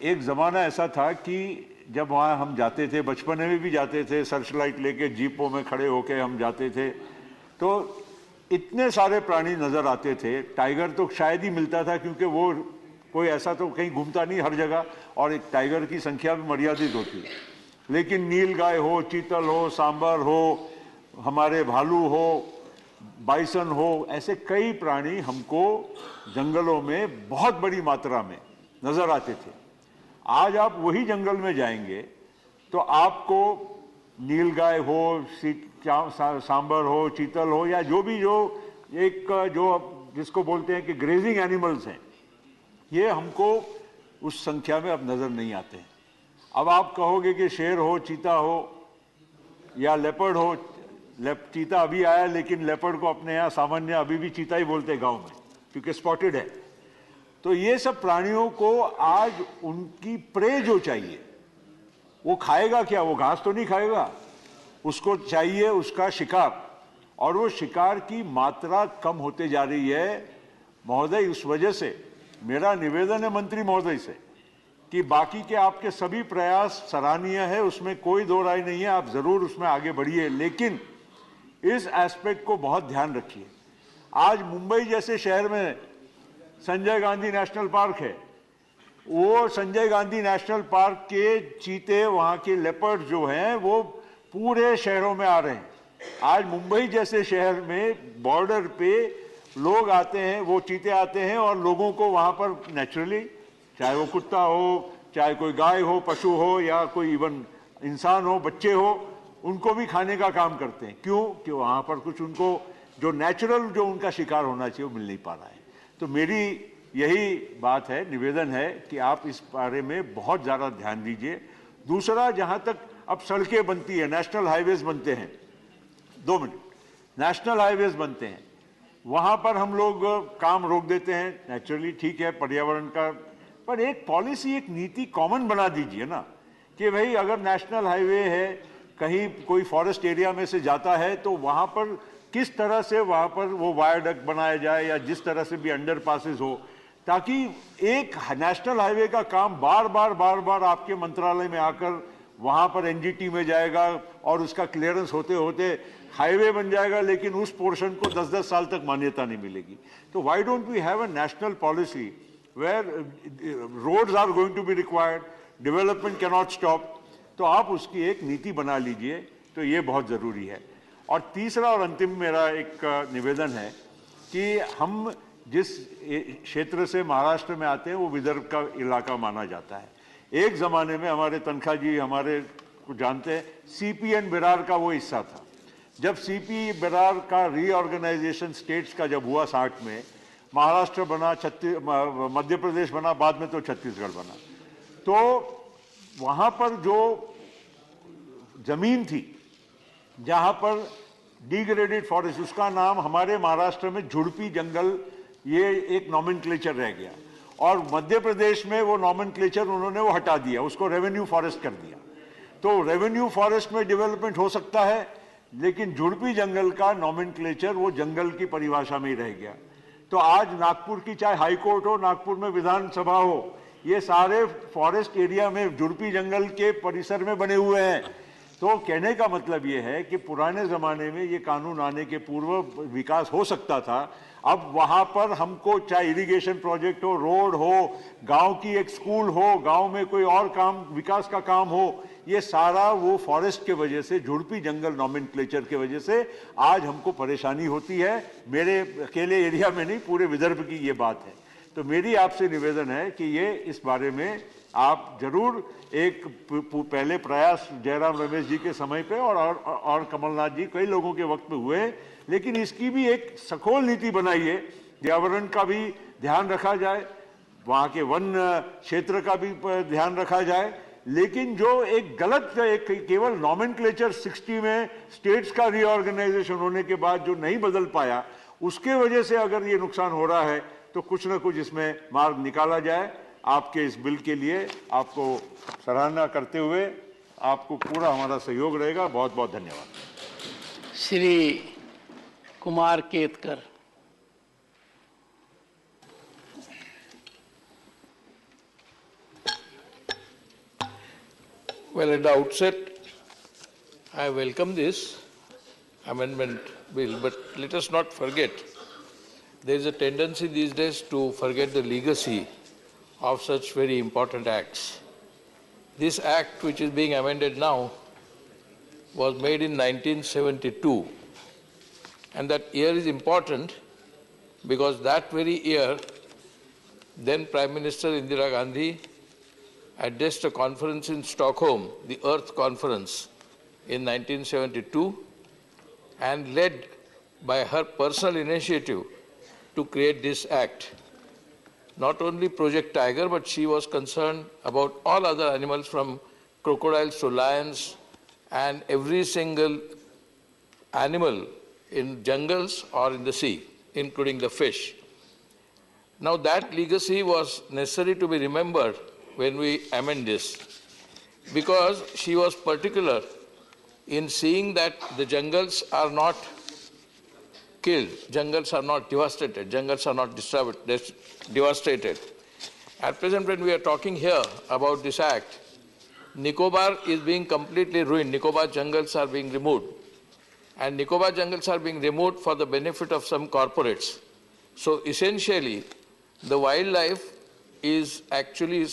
एक ज़माना ऐसा था कि जब वहाँ हम जाते थे, बचपन में भी जाते थे, सर्च लाइट लेके जीपों में खड़े होके हम जाते थे, तो इतने सारे प्राणी नज़र आते थे। टाइगर तो शायद ही मिलता था, क्योंकि वो कोई ऐसा तो कहीं घूमता नहीं हर जगह, और एक टाइगर की संख्या भी मर्यादित होती। लेकिन नील गाय हो, चीतल हो, सांबर हो, हमारे भालू हो, बाइसन हो, ऐसे कई प्राणी हमको जंगलों में बहुत बड़ी मात्रा में नज़र आते थे। आज आप वही जंगल में जाएंगे तो आपको नीलगाय हो, सांबर हो, चीतल हो, या जो भी जो जिसको बोलते हैं कि ग्रेजिंग एनिमल्स हैं, ये हमको उस संख्या में अब नज़र नहीं आते हैं। अब आप कहोगे कि शेर हो, चीता हो या लेपर्ड हो, चीता अभी आया, लेकिन लेपर्ड को अपने यहाँ सामान्य अभी भी चीता ही बोलते हैं गांव में, क्योंकि स्पॉटेड है। तो ये सब प्राणियों को आज उनकी प्रे जो चाहिए, वो खाएगा क्या? वो घास तो नहीं खाएगा, उसको चाहिए उसका शिकार, और वो शिकार की मात्रा कम होते जा रही है महोदय। उस वजह से मेरा निवेदन है मंत्री महोदय से कि बाकी के आपके सभी प्रयास सराहनीय है, उसमें कोई दो राय नहीं है, आप जरूर उसमें आगे बढ़िए, लेकिन इस एस्पेक्ट को बहुत ध्यान रखिए। आज मुंबई जैसे शहर में संजय गांधी नेशनल पार्क है, वो संजय गांधी नेशनल पार्क के चीते, वहाँ के लेपर्ड जो हैं, वो पूरे शहरों में आ रहे हैं। आज मुंबई जैसे शहर में बॉर्डर पे लोग आते हैं, वो चीते आते हैं और लोगों को वहाँ पर नेचुरली, चाहे वो कुत्ता हो, चाहे कोई गाय हो, पशु हो, या कोई इवन इंसान हो, बच्चे हो, उनको भी खाने का काम करते हैं। क्यों? कि वहाँ पर कुछ उनको जो नेचुरल जो उनका शिकार होना चाहिए वो मिल नहीं पा रहा है। तो मेरी यही बात है, निवेदन है कि आप इस बारे में बहुत ज़्यादा ध्यान दीजिए। दूसरा, जहाँ तक अब सड़कें बनती है, नेशनल हाईवेज बनते हैं, 2 मिनट, नेशनल हाईवेज बनते हैं, वहाँ पर हम लोग काम रोक देते हैं, नेचुरली ठीक है, पर्यावरण का, पर एक पॉलिसी, एक नीति कॉमन बना दीजिए ना, कि भाई अगर नेशनल हाईवे है, कहीं कोई फॉरेस्ट एरिया में से जाता है, तो वहाँ पर किस तरह से वहाँ पर वो वायरडक्ट बनाया जाए, या जिस तरह से भी अंडर पासेस हो, ताकि एक नेशनल हाईवे का काम बार बार आपके मंत्रालय में आकर वहाँ पर एनजीटी में जाएगा और उसका क्लियरेंस होते होते हाईवे बन जाएगा, लेकिन उस पोर्शन को 10-10 साल तक मान्यता नहीं मिलेगी। तो why don't we have a national policy where roads are going to be required, development can not stop, तो आप उसकी एक नीति बना लीजिए, तो ये बहुत ज़रूरी है। और तीसरा और अंतिम मेरा एक निवेदन है कि हम जिस क्षेत्र से महाराष्ट्र में आते हैं वो विदर्भ का इलाका माना जाता है। एक ज़माने में हमारे तनखा जी हमारे को जानते हैं, सीपीएन बिरार का वो हिस्सा था। जब सीपी बिरार का रीऑर्गेनाइजेशन स्टेट्स का जब हुआ 60 में, महाराष्ट्र बना, मध्य प्रदेश बना, बाद में तो छत्तीसगढ़ बना, तो वहाँ पर जो जमीन थी जहाँ पर डिग्रेडेड फॉरेस्ट, उसका नाम हमारे महाराष्ट्र में झुड़पी जंगल, ये एक नॉमेनक्लेचर रह गया, और मध्य प्रदेश में वो नॉमेनक्लेचर उन्होंने वो हटा दिया, उसको रेवेन्यू फॉरेस्ट कर दिया। तो रेवेन्यू फॉरेस्ट में डेवलपमेंट हो सकता है, लेकिन झुड़पी जंगल का नॉमेनक्लेचर वो जंगल की परिभाषा में ही रह गया। तो आज नागपुर की चाहे हाई कोर्ट हो, नागपुर में विधानसभा हो, ये सारे फॉरेस्ट एरिया में झुड़पी जंगल के परिसर में बने हुए हैं। तो कहने का मतलब ये है कि पुराने ज़माने में ये कानून आने के पूर्व विकास हो सकता था। अब वहाँ पर हमको चाहे इरिगेशन प्रोजेक्ट हो, रोड हो, गांव की एक स्कूल हो, गांव में कोई और काम, विकास का काम हो, ये सारा वो फॉरेस्ट के वजह से, झुड़पी जंगल नॉमेनक्लेचर के वजह से आज हमको परेशानी होती है। मेरे अकेले एरिया में नहीं, पूरे विदर्भ की ये बात है। तो मेरी आपसे निवेदन है कि ये इस बारे में आप जरूर एक पहले प्रयास जयराम रमेश जी के समय पे और कमलनाथ जी, कई लोगों के वक्त में हुए, लेकिन इसकी भी एक सखोल नीति बनाइए, पर्यावरण का भी ध्यान रखा जाए, वहाँ के वन क्षेत्र का भी ध्यान रखा जाए, लेकिन जो एक गलत, एक केवल नॉमेनक्लेचर 60 में स्टेट्स का रीऑर्गेनाइजेशन होने के बाद जो नहीं बदल पाया, उसके वजह से अगर ये नुकसान हो रहा है, तो कुछ ना कुछ इसमें मार्ग निकाला जाए। आपके इस बिल के लिए आपको सराहना करते हुए आपको पूरा हमारा सहयोग रहेगा। बहुत बहुत धन्यवाद। Shri Kumar Ketkar. Well, at the outset, I welcome this amendment bill, but let us not forget, there is a tendency these days to forget the legacy of such very important acts. This act, which is being amended now, was made in 1972. And that year is important because that very year, then Prime Minister Indira Gandhi addressed a conference in Stockholm, the Earth Conference, in 1972, and led by her personal initiative to create this act. Not only Project Tiger, but she was concerned about all other animals from crocodiles to lions and every single animal in jungles or in the sea, including the fish. Now that legacy was necessary to be remembered when we amend this, because she was particular in seeing that the jungles are not killed, jungles are not devastated, jungles are not devastated. At present, when we are talking here about this act, Nicobar is being completely ruined. Nicobar jungles are being removed. And Nicobar jungles are being removed for the benefit of some corporates. So essentially, the wildlife is actually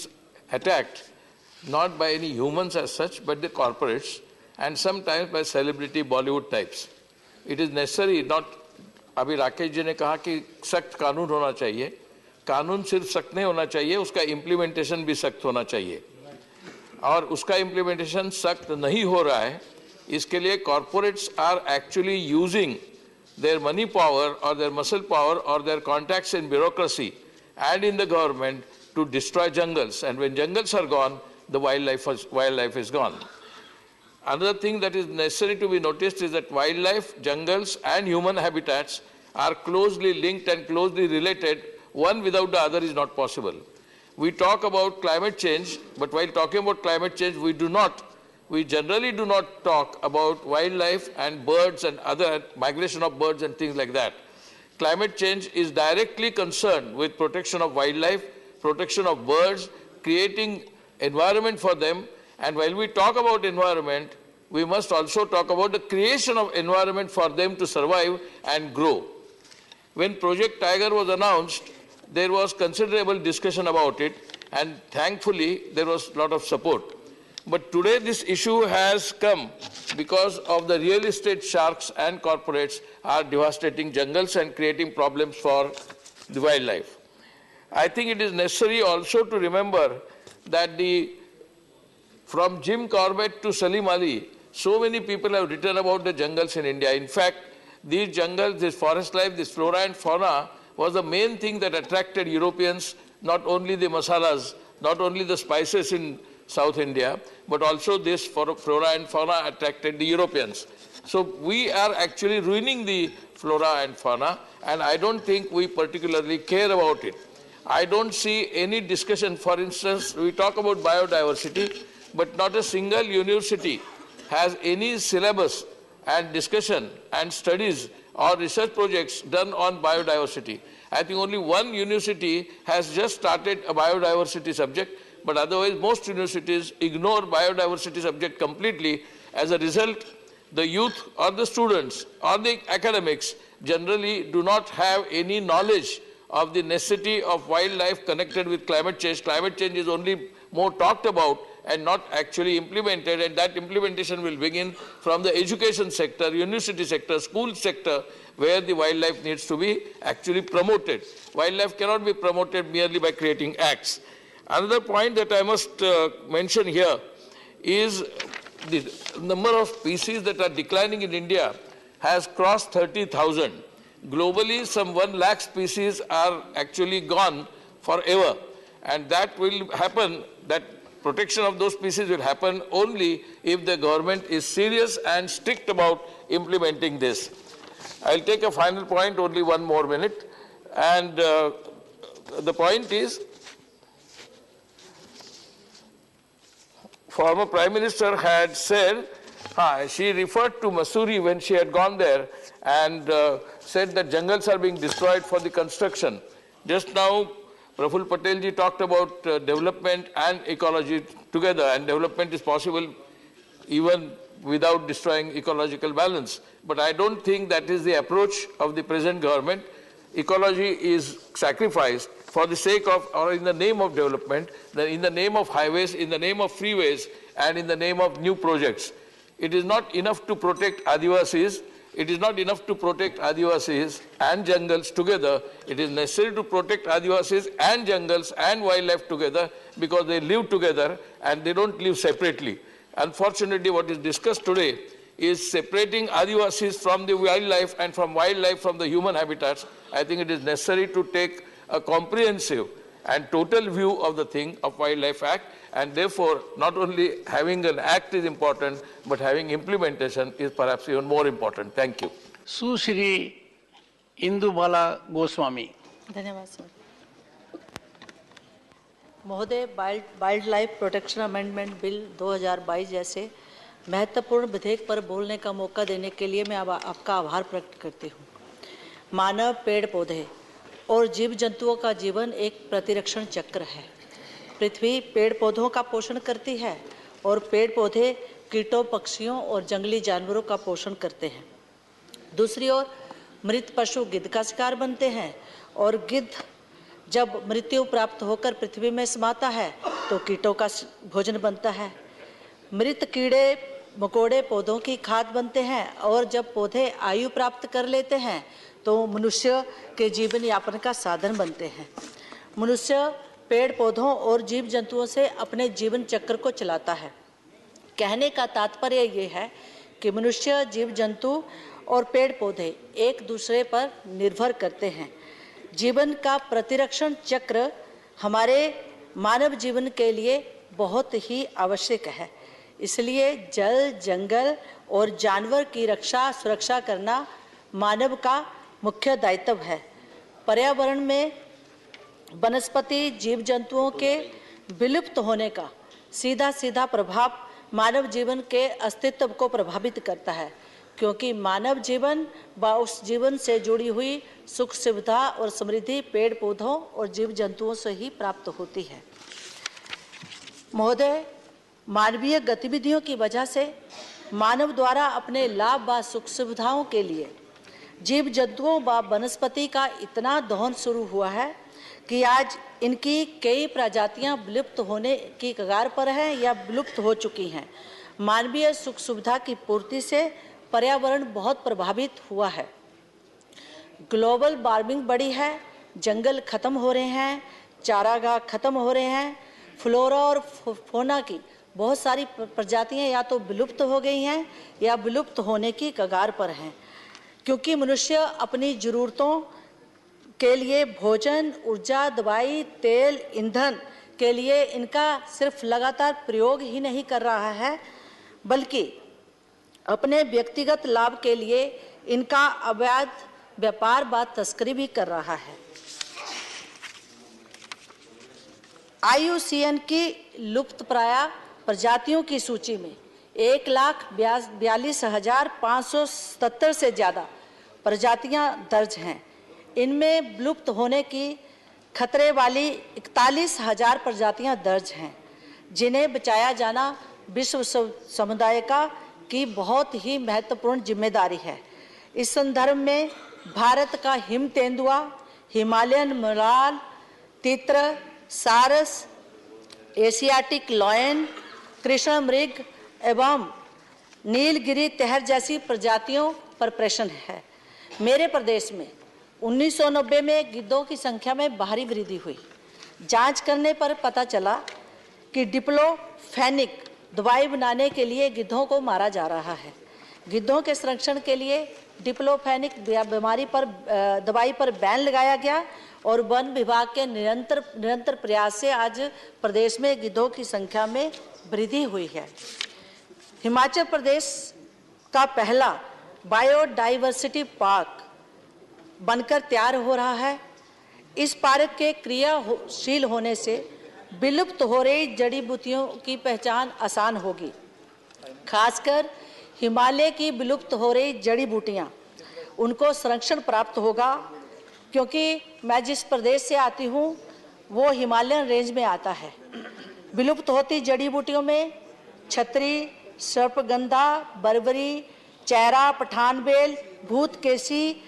attacked not by any humans as such, but the corporates, and sometimes by celebrity Bollywood types. It is necessary not, अभी राकेश जी ने कहा कि सख्त कानून होना चाहिए, कानून सिर्फ सख्त नहीं होना चाहिए, उसका इम्प्लीमेंटेशन भी सख्त होना चाहिए, और उसका इम्प्लीमेंटेशन सख्त नहीं हो रहा है. इसके लिए corporates are actually using their money power or their muscle power or their contacts in bureaucracy and in the government to destroy jungles, and when jungles are gone, the wildlife is gone. Another thing that is necessary to be noticed is that wildlife, jungles and human habitats are closely linked and closely related. One without the other is not possible. We talk about climate change, but while talking about climate change, we generally do not talk about wildlife and birds and other migration of birds and things like that. Climate change is directly concerned with protection of wildlife, protection of birds, creating environment for them. And while we talk about environment, we must also talk about the creation of environment for them to survive and grow. When Project Tiger was announced, there was considerable discussion about it, and thankfully there was a lot of support. But today this issue has come because of the real estate sharks and corporates are devastating jungles and creating problems for the wildlife. I think it is necessary also to remember that from Jim Corbett to Salim Ali, so many people have written about the jungles in India. In fact, these jungles, this forest life, this flora and fauna was the main thing that attracted Europeans, not only the masalas, not only the spices in South India, but also this flora and fauna attracted the Europeans. So we are actually ruining the flora and fauna, and I don't think we particularly care about it. I don't see any discussion. For instance, we talk about biodiversity, but not a single university has any syllabus and discussion and studies or research projects done on biodiversity. I think only one university has just started a biodiversity subject, but otherwise most universities ignore biodiversity subject completely. As a result, the youth or the students or the academics generally do not have any knowledge of the necessity of wildlife connected with climate change. Climate change is only more talked about and not actually implemented, and that implementation will begin from the education sector, university sector, school sector, where the wildlife needs to be actually promoted. Wildlife cannot be promoted merely by creating acts. Another point that I must mention here is the number of species that are declining in India has crossed 30,000. Globally, some 1 lakh species are actually gone forever, and that will happen, that protection of those species will happen only if the government is serious and strict about implementing this. I'll take a final point, only 1 more minute, and the point is, former Prime Minister had said, she referred to Mussoorie when she had gone there and said that jungles are being destroyed for the construction. Just now, Praful Patel ji talked about development and ecology together, and development is possible even without destroying ecological balance. But I don't think that is the approach of the present government. Ecology is sacrificed for the sake of, or in the name of development, in the name of highways, in the name of freeways, and in the name of new projects. It is not enough to protect Adivasis. It is not enough to protect Adivasis and jungles together. It is necessary to protect Adivasis and jungles and wildlife together, because they live together and they don't live separately. Unfortunately, what is discussed today is separating Adivasis from the wildlife and from wildlife from the human habitats. I think it is necessary to take a comprehensive and total view of the thing of Wildlife Act, and therefore not only having an act is important, but having implementation is perhaps even more important. Thank you. सुश्री इंदुबाला गोस्वामी। धन्यवाद sir. महोदय, wild life protection amendment bill 2022 जैसे महत्वपूर्ण विधेयक पर बोलने का मौका देने के लिए मैं आपका आभार प्रकट करती हूँ। मानव, पेड़ पौधे और जीव जंतुओं का जीवन एक प्रतिरक्षण चक्र है। पृथ्वी पेड़ पौधों का पोषण करती है और पेड़ पौधे कीटों, पक्षियों और जंगली जानवरों का पोषण करते हैं। दूसरी ओर मृत पशु गिद्ध का शिकार बनते हैं और गिद्ध जब मृत्यु प्राप्त होकर पृथ्वी में समाता है तो कीटों का भोजन बनता है। मृत कीड़े मकोड़े पौधों की खाद बनते हैं और जब पौधे आयु प्राप्त कर लेते हैं तो मनुष्य के जीवन यापन का साधन बनते हैं। मनुष्य पेड़ पौधों और जीव जंतुओं से अपने जीवन चक्र को चलाता है। कहने का तात्पर्य ये है कि मनुष्य, जीव जंतु और पेड़ पौधे एक दूसरे पर निर्भर करते हैं। जीवन का प्रतिरक्षण चक्र हमारे मानव जीवन के लिए बहुत ही आवश्यक है। इसलिए जल, जंगल और जानवर की सुरक्षा करना मानव का मुख्य दायित्व है। पर्यावरण में वनस्पति जीव जंतुओं के विलुप्त होने का सीधा प्रभाव मानव जीवन के अस्तित्व को प्रभावित करता है, क्योंकि मानव जीवन व उस जीवन से जुड़ी हुई सुख सुविधा और समृद्धि पेड़ पौधों और जीव जंतुओं से ही प्राप्त होती है। महोदय, मानवीय गतिविधियों की वजह से मानव द्वारा अपने लाभ व सुख सुविधाओं के लिए जीव जंतुओं व वनस्पति का इतना दोहन शुरू हुआ है कि आज इनकी कई प्रजातियां विलुप्त होने की कगार पर हैं या विलुप्त हो चुकी हैं। मानवीय सुख सुविधा की पूर्ति से पर्यावरण बहुत प्रभावित हुआ है। ग्लोबल वार्मिंग बढ़ी है, जंगल खत्म हो रहे हैं, चारागाह खत्म हो रहे हैं, फ्लोरा और फौना की बहुत सारी प्रजातियां या तो विलुप्त हो गई हैं या विलुप्त होने की कगार पर हैं, क्योंकि मनुष्य अपनी ज़रूरतों के लिए भोजन, ऊर्जा, दवाई, तेल, ईंधन के लिए इनका सिर्फ लगातार प्रयोग ही नहीं कर रहा है, बल्कि अपने व्यक्तिगत लाभ के लिए इनका अवैध व्यापार व तस्करी भी कर रहा है। IUCN की लुप्तप्राय प्रजातियों की सूची में 1,42,577 से ज़्यादा प्रजातियां दर्ज हैं। इनमें विलुप्त होने की खतरे वाली 41,000 प्रजातियां दर्ज हैं, जिन्हें बचाया जाना विश्व समुदाय की बहुत ही महत्वपूर्ण जिम्मेदारी है। इस संदर्भ में भारत का हिम तेंदुआ, हिमालयन मलाल, तितर, सारस, एशियाटिक लॉयन, कृष्ण मृग एवं नीलगिरी तहर जैसी प्रजातियों पर प्रश्न है। मेरे प्रदेश में 1990 में गिद्धों की संख्या में भारी वृद्धि हुई। जांच करने पर पता चला कि डिप्लोफेनिक दवाई बनाने के लिए गिद्धों को मारा जा रहा है। गिद्धों के संरक्षण के लिए डिप्लोफेनिक दवाई पर बैन लगाया गया और वन विभाग के निरंतर प्रयास से आज प्रदेश में गिद्धों की संख्या में वृद्धि हुई है। हिमाचल प्रदेश का पहला बायोडाइवर्सिटी पार्क बनकर तैयार हो रहा है। इस पार्क के क्रियाशील होने से विलुप्त हो रही जड़ी बूटियों की पहचान आसान होगी। खासकर हिमालय की विलुप्त हो रही जड़ी बूटियां, उनको संरक्षण प्राप्त होगा, क्योंकि मैं जिस प्रदेश से आती हूँ वो हिमालयन रेंज में आता है। विलुप्त होती जड़ी बूटियों में छतरी, सर्पगंधा, बरबरी, चेहरा, पठानबेल, भूतकेसी,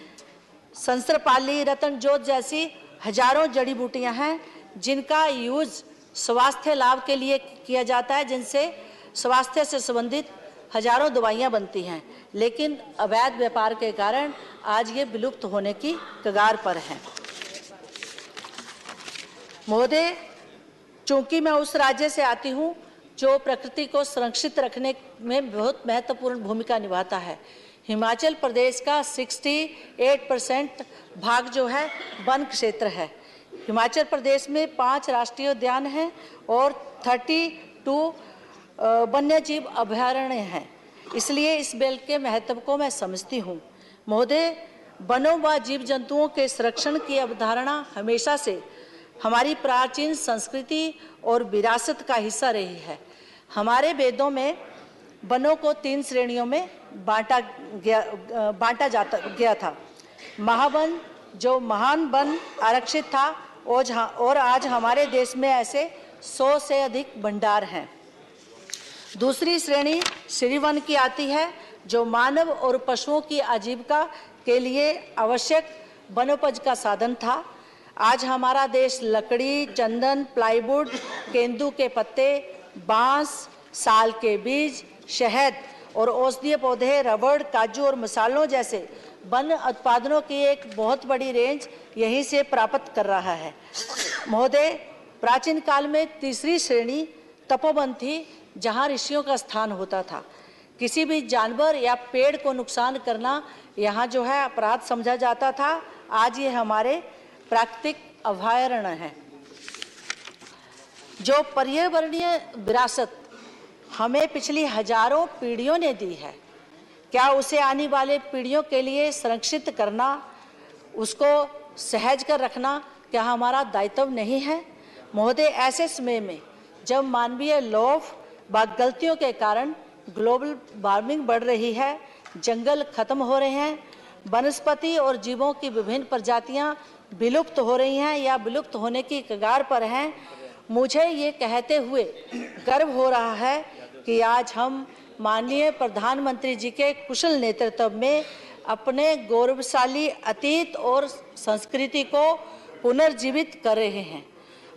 संसरपाली, रतनजोत जैसी हजारों जड़ी बूटियां हैं जिनका यूज स्वास्थ्य लाभ के लिए किया जाता है, जिनसे स्वास्थ्य से संबंधित हजारों दवाइयां बनती हैं, लेकिन अवैध व्यापार के कारण आज ये विलुप्त होने की कगार पर हैं। महोदय, चूंकि मैं उस राज्य से आती हूं जो प्रकृति को संरक्षित रखने में बहुत महत्वपूर्ण भूमिका निभाता है। हिमाचल प्रदेश का 68% भाग जो है वन क्षेत्र है। हिमाचल प्रदेश में 5 राष्ट्रीय उद्यान हैं और 32 वन्य जीव अभयारण्य हैं, इसलिए इस बिल के महत्व को मैं समझती हूँ। महोदय, वनों व जीव जंतुओं के संरक्षण की अवधारणा हमेशा से हमारी प्राचीन संस्कृति और विरासत का हिस्सा रही है। हमारे वेदों में वनों को 3 श्रेणियों में बांटा गया था। महावन, जो महान वन आरक्षित था, और आज हमारे देश में ऐसे 100 से अधिक भंडार हैं। दूसरी श्रेणी श्रीवन की आती है, जो मानव और पशुओं की आजीविका के लिए आवश्यक वनोपज का साधन था। आज हमारा देश लकड़ी, चंदन, प्लाईवुड, केंदू के पत्ते, बांस, साल के बीज, शहद और औषधीय पौधे, रबड़, काजू और मसालों जैसे वन उत्पादनों की एक बहुत बड़ी रेंज यहीं से प्राप्त कर रहा है। महोदय, प्राचीन काल में तीसरी श्रेणी तपोवन थी, जहां ऋषियों का स्थान होता था। किसी भी जानवर या पेड़ को नुकसान करना यहाँ जो है अपराध समझा जाता था। आज ये हमारे प्राकृतिक अभयारण्य हैं। जो पर्यावरणीय विरासत हमें पिछली हजारों पीढ़ियों ने दी है, क्या उसे आने वाले पीढ़ियों के लिए संरक्षित करना, उसको सहज कर रखना क्या हमारा दायित्व नहीं है? महोदय, ऐसे समय में जब मानवीय लोभ व गलतियों के कारण ग्लोबल वार्मिंग बढ़ रही है, जंगल खत्म हो रहे हैं, वनस्पति और जीवों की विभिन्न प्रजातियां विलुप्त हो रही हैं या विलुप्त होने की कगार पर हैं, मुझे ये कहते हुए गर्व हो रहा है कि आज हम माननीय प्रधानमंत्री जी के कुशल नेतृत्व में अपने गौरवशाली अतीत और संस्कृति को पुनर्जीवित कर रहे हैं।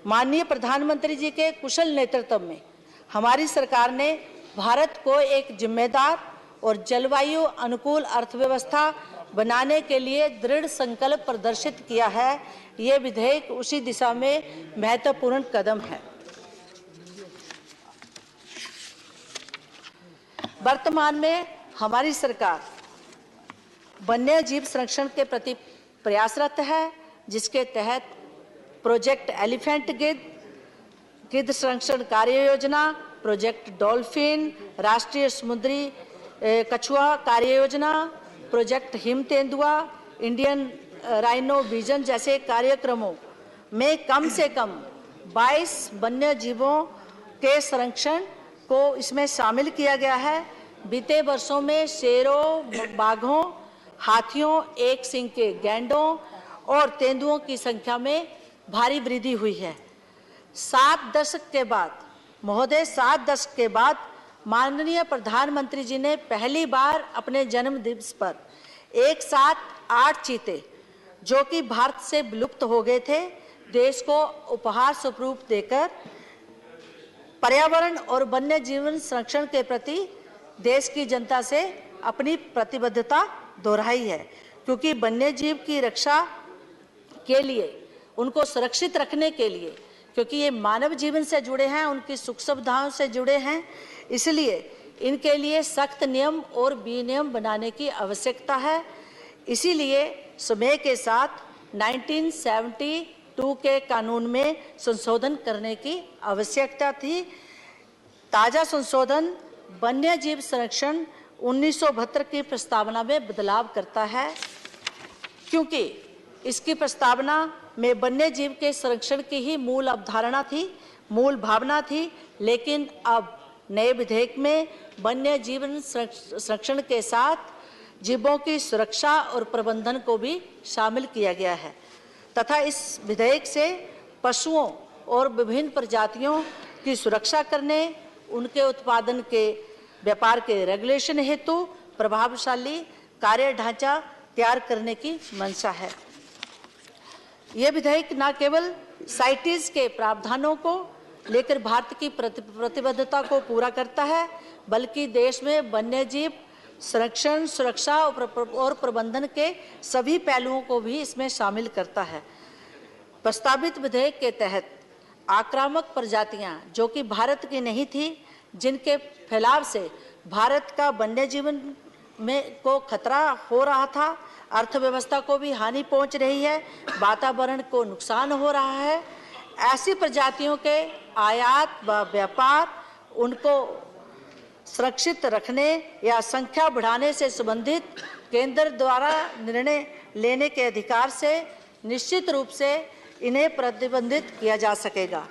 माननीय प्रधानमंत्री जी के कुशल नेतृत्व में हमारी सरकार ने भारत को एक जिम्मेदार और जलवायु अनुकूल अर्थव्यवस्था बनाने के लिए दृढ़ संकल्प प्रदर्शित किया है। ये विधेयक उसी दिशा में महत्वपूर्ण कदम है। वर्तमान में हमारी सरकार वन्य जीव संरक्षण के प्रति प्रयासरत है, जिसके तहत प्रोजेक्ट एलिफेंट गिद्ध संरक्षण कार्य योजना, प्रोजेक्ट डॉल्फिन, राष्ट्रीय समुद्री कछुआ कार्य योजना, प्रोजेक्ट हिम तेंदुआ, इंडियन राइनो विजन जैसे कार्यक्रमों में कम से कम 22 वन्य जीवों के संरक्षण को इसमें शामिल किया गया है। बीते वर्षों में शेरों, बाघों, हाथियों, एक सींग के गैंडों और तेंदुओं की संख्या में भारी वृद्धि हुई है। 7 दशक के बाद, महोदय, 7 दशक के बाद माननीय प्रधानमंत्री जी ने पहली बार अपने जन्म दिवस पर एक साथ 8 चीते, जो कि भारत से विलुप्त हो गए थे, देश को उपहार स्वरूप देकर पर्यावरण और वन्य जीवन संरक्षण के प्रति देश की जनता से अपनी प्रतिबद्धता दोहराई है। क्योंकि वन्य जीव की रक्षा के लिए, उनको सुरक्षित रखने के लिए, क्योंकि ये मानव जीवन से जुड़े हैं, उनकी सुख सुविधाओं से जुड़े हैं, इसलिए इनके लिए सख्त नियम और विनियम बनाने की आवश्यकता है। इसीलिए समय के साथ 1972 के कानून में संशोधन करने की आवश्यकता थी। ताज़ा संशोधन वन्य जीव संरक्षण 1972 की प्रस्तावना में बदलाव करता है, क्योंकि इसकी प्रस्तावना में वन्य जीव के संरक्षण की ही मूल अवधारणा थी, मूल भावना थी, लेकिन अब नए विधेयक में वन्य जीवन संरक्षण के साथ जीवों की सुरक्षा और प्रबंधन को भी शामिल किया गया है तथा इस विधेयक से पशुओं और विभिन्न प्रजातियों की सुरक्षा करने, उनके उत्पादन के व्यापार के रेगुलेशन हेतु प्रभावशाली कार्य ढांचा तैयार करने की मंशा है। यह विधेयक न केवल साइटेज के प्रावधानों को लेकर भारत की प्रतिबद्धता को पूरा करता है, बल्कि देश में वन्यजीव संरक्षण, सुरक्षा और प्रबंधन के सभी पहलुओं को भी इसमें शामिल करता है। प्रस्तावित विधेयक के तहत आक्रामक प्रजातियां जो कि भारत की नहीं थी, जिनके फैलाव से भारत का वन्य जीवन में को खतरा हो रहा था, अर्थव्यवस्था को भी हानि पहुंच रही है, वातावरण को नुकसान हो रहा है, ऐसी प्रजातियों के आयात व व्यापार, उनको सुरक्षित रखने या संख्या बढ़ाने से संबंधित केंद्र द्वारा निर्णय लेने के अधिकार से निश्चित रूप से इन्हें प्रतिबंधित किया जा सकेगा।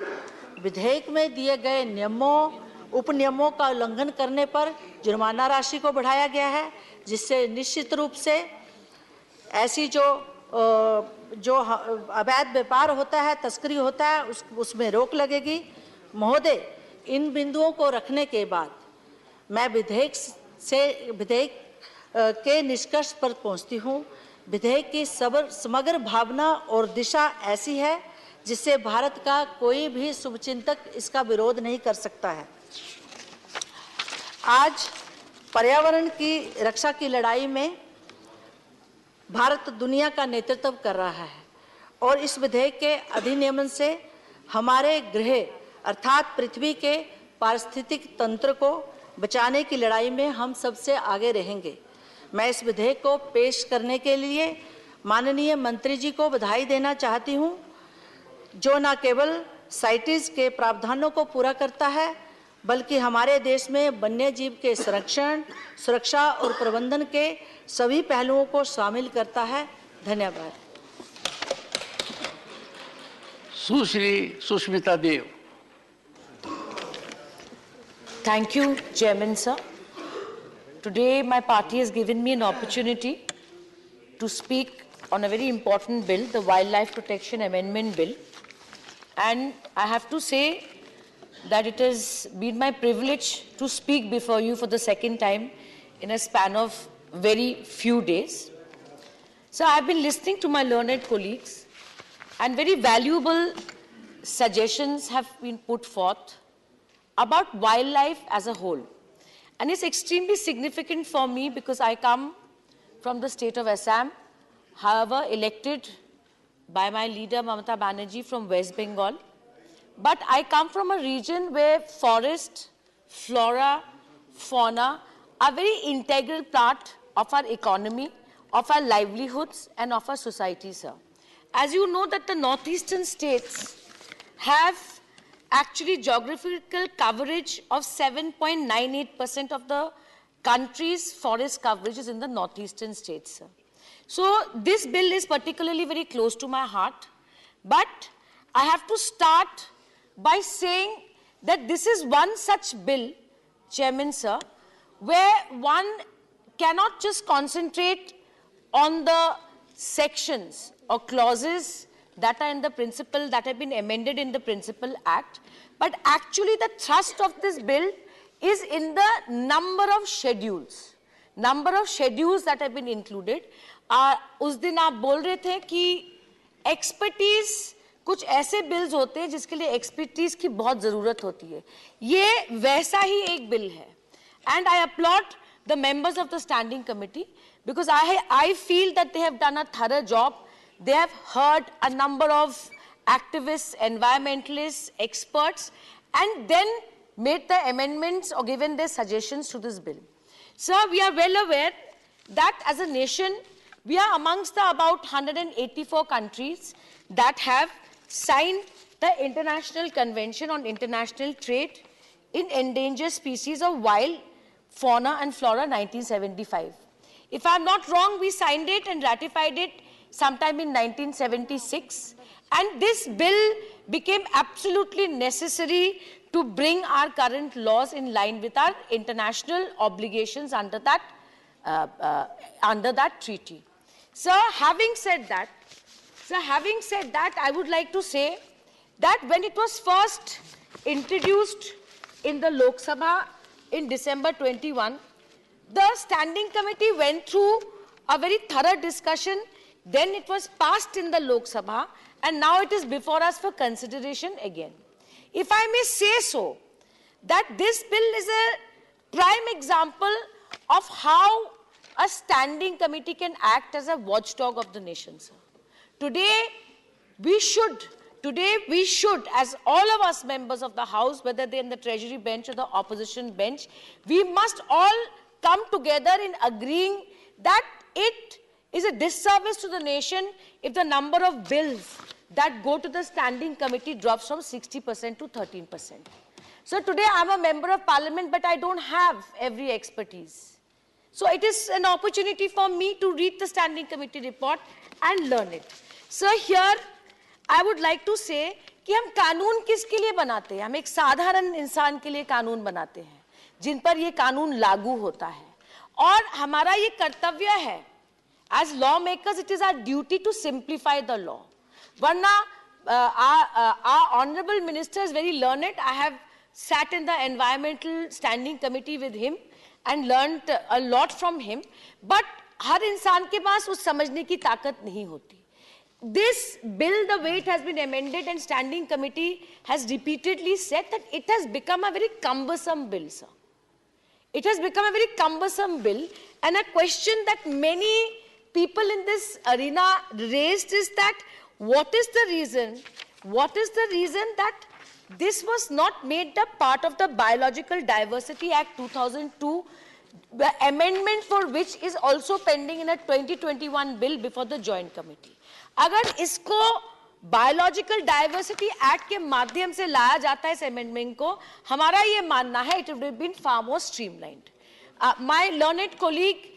विधेयक में दिए गए नियमों, उपनियमों का उल्लंघन करने पर जुर्माना राशि को बढ़ाया गया है, जिससे निश्चित रूप से ऐसी जो अवैध व्यापार होता है, तस्करी होता है, उसमें रोक लगेगी। महोदय, इन बिंदुओं को रखने के बाद मैं विधेयक के निष्कर्ष पर पहुंचती हूं। विधेयक की समग्र भावना और दिशा ऐसी है जिससे भारत का कोई भी शुभचिंतक इसका विरोध नहीं कर सकता है। आज पर्यावरण की रक्षा की लड़ाई में भारत दुनिया का नेतृत्व कर रहा है और इस विधेयक के अधिनियमन से हमारे ग्रह अर्थात पृथ्वी के पारिस्थितिक तंत्र को बचाने की लड़ाई में हम सबसे आगे रहेंगे। मैं इस विधेयक को पेश करने के लिए माननीय मंत्री जी को बधाई देना चाहती हूं, जो न केवल साइटेज के प्रावधानों को पूरा करता है, बल्कि हमारे देश में वन्य जीव के संरक्षण, सुरक्षा और प्रबंधन के सभी पहलुओं को शामिल करता है। धन्यवाद। सुश्री Sushmita Dev. Thank you, Chairman sir. Today my party has given me an opportunity to speak on a very important bill, the Wildlife Protection Amendment Bill. And I have to say that it has been my privilege to speak before you for the second time in a span of very few days. So I've been listening to my learned colleagues and very valuable suggestions have been put forth about wildlife as a whole. And it's extremely significant for me because I come from the state of Assam, however elected by my leader Mamata Banerjee from West Bengal. But I come from a region where forest, flora, fauna are very integral part of our economy, of our livelihoods and of our society, sir. As you know that the northeastern states have actually geographical coverage of 7.98% of the country's forest coverage is in the northeastern states, sir. So this bill is particularly very close to my heart, but I have to start by saying that this is one such bill, Chairman sir, where one cannot just concentrate on the sections or clauses that are in the principle, that have been amended in the Principal Act, but actually the thrust of this bill is in the number of schedules that have been included. उस दिन आप बोल रहे थे कि expertise कुछ ऐसे bills होते हैं जिसके लिए expertise की बहुत ज़रूरत होती है. ये वैसा ही एक bill है. And I applaud the members of the standing committee because I feel that they have done a thorough job. They have heard a number of activists, environmentalists, experts, and then made the amendments or given their suggestions to this bill. Sir, we are well aware that as a nation, we are amongst the about 184 countries that have signed the International Convention on International Trade in Endangered Species of Wild Fauna and Flora 1975. If I'm not wrong, we signed it and ratified it sometime in 1976, and this bill became absolutely necessary to bring our current laws in line with our international obligations under that treaty. Sir, having said that, I would like to say that when it was first introduced in the Lok Sabha in December 21, the standing committee went through a very thorough discussion. Then it was passed in the Lok Sabha, and now it is before us for consideration again. If I may say so, that this bill is a prime example of how a standing committee can act as a watchdog of the nation, sir. Today we should, as all of us members of the House, whether they're in the Treasury bench or the opposition bench, we must all come together in agreeing that it is a disservice to the nation if the number of bills that go to the standing committee drops from 60% to 13%. So today I'm a member of parliament, but I don't have every expertise. So it is an opportunity for me to read the standing committee report and learn it. So here I would like to say कि हम कानून किसके लिए बनाते हैं? हम एक साधारण इंसान के लिए कानून बनाते हैं, जिन पर ये कानून लागू होता है. और हमारा ये कर्तव्य है, as lawmakers, it is our duty to simplify the law. Varna, our honorable minister is very learned. I have sat in the environmental standing committee with him and learned a lot from him. But हर इंसान के पास उस समझने की ताकत नहीं होती. This bill, the way it has been amended, and standing committee has repeatedly said that it has become a very cumbersome bill, sir. It has become a very cumbersome bill, and a question that many people in this arena raised is that what is the reason that this was not made a part of the Biological Diversity Act 2002, the amendment for which is also pending in a 2021 bill before the Joint Committee. अगर इसको biological diversity act के माध्यम से लाया जाता है इस amendment को, हमारा ये मानना है it would have been far more streamlined. My learned colleague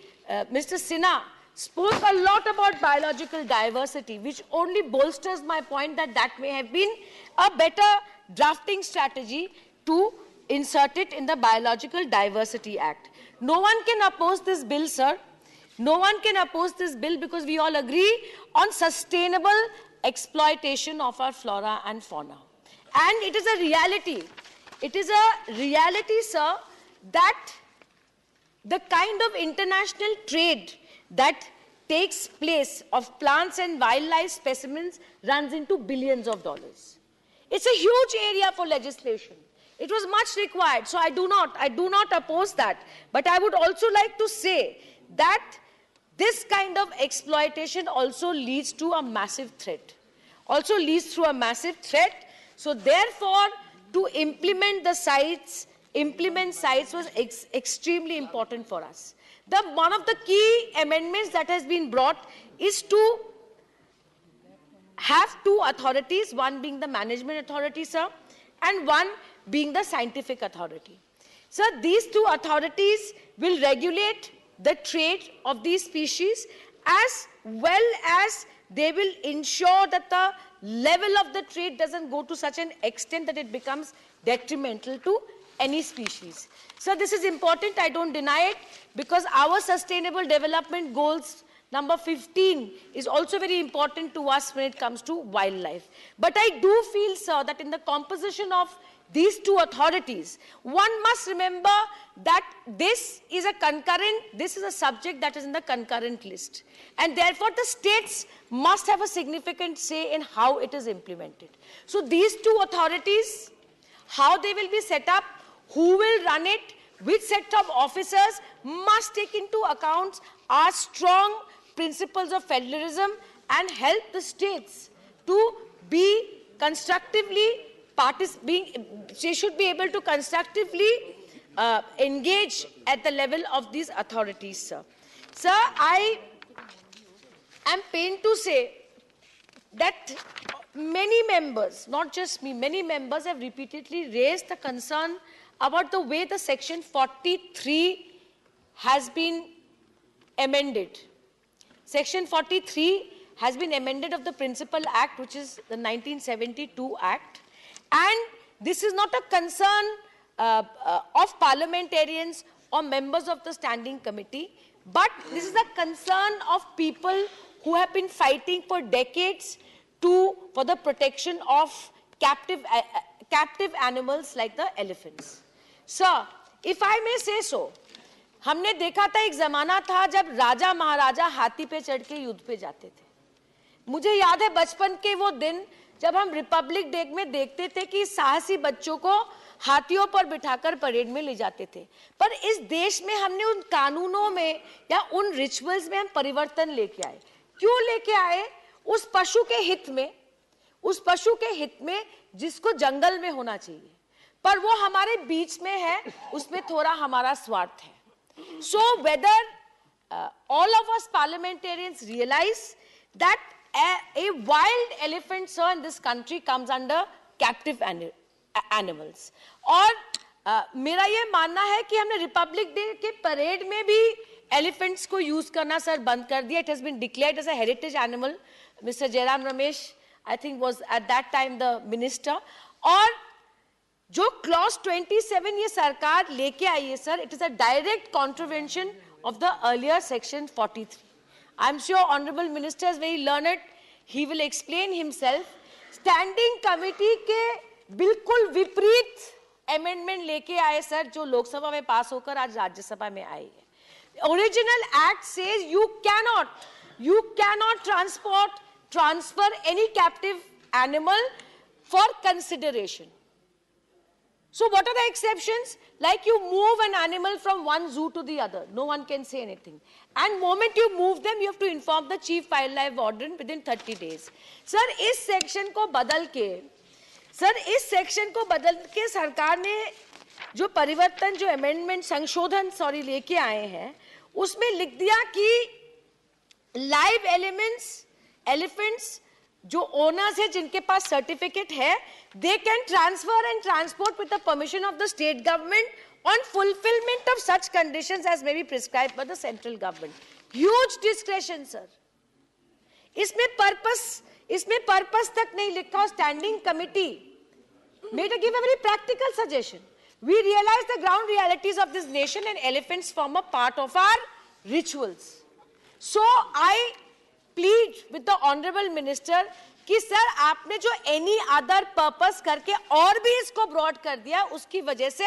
Mr. Sinha spoke a lot about biological diversity, which only bolsters my point that that may have been a better drafting strategy to insert it in the Biological Diversity Act. No one can oppose this bill, sir. No one can oppose this bill because we all agree on sustainable exploitation of our flora and fauna. And it is a reality. It is a reality, sir, that the kind of international trade that takes place of plants and wildlife specimens runs into billions of dollars. It's a huge area for legislation. It was much required, so I do not oppose that. But I would also like to say that this kind of exploitation also leads to a massive threat. So therefore, to implement sites was extremely important for us. One of the key amendments that has been brought is to have two authorities, one being the management authority, sir, and one being the scientific authority. Sir, these two authorities will regulate the trade of these species, as well as they will ensure that the level of the trade doesn't go to such an extent that it becomes detrimental to any species. So this is important, I don't deny it, because our sustainable development goals number 15 is also very important to us when it comes to wildlife. But I do feel, sir, that in the composition of these two authorities, one must remember that this is a subject that is in the concurrent list. And therefore, the states must have a significant say in how it is implemented. So these two authorities, how they will be set up, who will run it, which set of officers, must take into account our strong principles of federalism and help the states to be constructively they should be able to constructively engage at the level of these authorities, sir. Sir, I am pained to say that many members, not just me, many members have repeatedly raised the concern about the way the Section 43 has been amended. Section 43 has been amended of the Principal Act, which is the 1972 Act. And this is not a concern of parliamentarians or members of the standing committee, but this is a concern of people who have been fighting for decades for the protection of captive animals like the elephants. Sir, if I may say so, हमने देखा था एक जमाना था जब राजा महाराजा हाथी पे चढ़ के युद्ध पे जाते थे. मुझे याद है बचपन के वो दिन जब हम रिपब्लिक डे में देखते थे कि साहसी बच्चों को हाथियों पर बिठाकर परेड में ले जाते थे. पर इस देश में हमने उन कानूनों में या उन रिचुअल्स में हम परिवर्तन लेके आए. क्यों लेके आए? उस पशु के हित में जिसको जंगल में होना चाहिए, पर वो हमारे बीच में है, उसमें थोड़ा हमारा स्वार्थ है. So whether all of us parliamentarians realize that a wild elephant, sir, in this country comes under captive animals. और मेरा ये मानना है कि हमने रिपब्लिक डे के परेड में भी एलिफेंट्स को यूज करना सर बंद कर दिया. It has been declared as a heritage animal. Mr. Jairam Ramesh, I think, was at that time the minister. और जो क्लॉज 27 ये सरकार लेके आई है sir, it is a direct contravention of the earlier section 43. I am sure honourable minister is very learned, he will explain himself. Standing committee के बिल्कुल विपरीत अमेंडमेंट लेके आए सर, जो लोकसभा में पास होकर आज राज्यसभा में आई है. Original act says you cannot transfer any captive animal for consideration. So what are the exceptions? Like you move an animal from one zoo to the other, no one can say anything. And moment you move them, you have to inform the chief wildlife warden within 30 days. Sir, इस section को बदल के सरकार ने जो परिवर्तन, जो amendment, संशोधन लेके आए हैं, उसमें लिख दिया कि लाइव एलिफेंट्स जो ओनर्स है, जिनके पास सर्टिफिकेट है, they can transfer and transport with the permission of the state government on fulfillment of such conditions as may be prescribed by the central government. Huge discretion, sir. इसमें purpose तक नहीं लिखा. Standing committee may to give a very practical suggestion. We realize the ground realities of this nation and elephants form a part of our rituals. So I plead with the honorable minister कि sir आपने जो any other purpose करके और भी इसको broad कर दिया, उसकी वजह से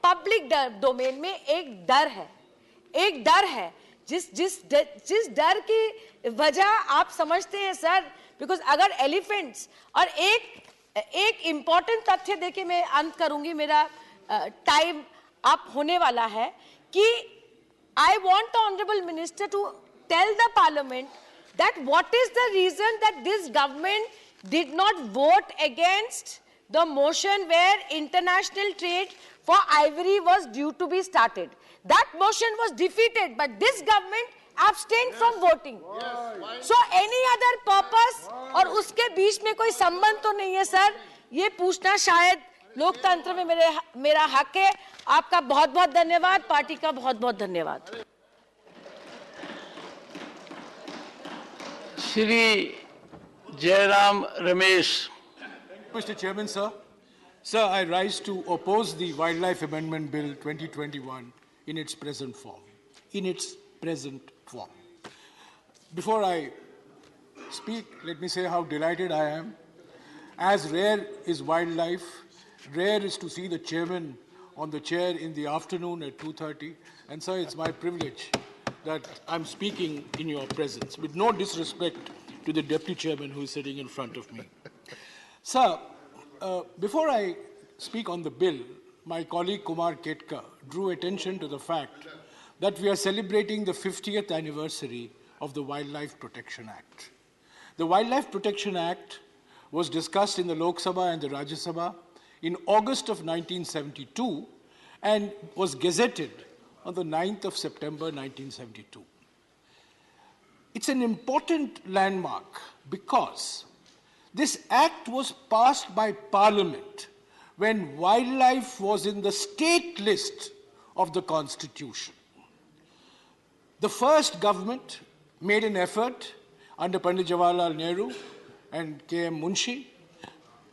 पब्लिक डोमेन में एक डर है जिस डर की वजह आप समझते हैं सर. बिकॉज अगर एलिफेंट्स, और एक इंपॉर्टेंट तथ्य देके मैं अंत करूंगी, मेरा टाइम अप होने वाला है, कि I want the honourable minister to tell the parliament that what is the reason that this government did not vote against the motion where international trade for ivory was due to be started. That motion was defeated, but this government abstained from voting. So any other purpose और उसके बीच में कोई संबंध तो नहीं है sir, ये पूछना शायद लोकतंत्र में मेरा हक है. आपका बहुत बहुत धन्यवाद, पार्टी का बहुत बहुत धन्यवाद. Shri Jairam Ramesh. Mr. Chairman, sir. Sir, I rise to oppose the Wildlife Amendment Bill 2021 in its present form. Before I speak, let me say how delighted I am. As rare is wildlife, rare is to see the chairman on the chair in the afternoon at 2:30. And sir, it's my privilege that I'm speaking in your presence, with no disrespect to the deputy chairman who is sitting in front of me. Sir, before I speak on the bill, my colleague Kumar Ketka drew attention to the fact that we are celebrating the 50th anniversary of the Wildlife Protection Act. The Wildlife Protection Act was discussed in the Lok Sabha and the Rajya Sabha in August of 1972 and was gazetted on the 9th of September 1972. It's an important landmark because this act was passed by Parliament when wildlife was in the state list of the Constitution. The first government made an effort under Pandit Jawaharlal Nehru and K.M. Munshi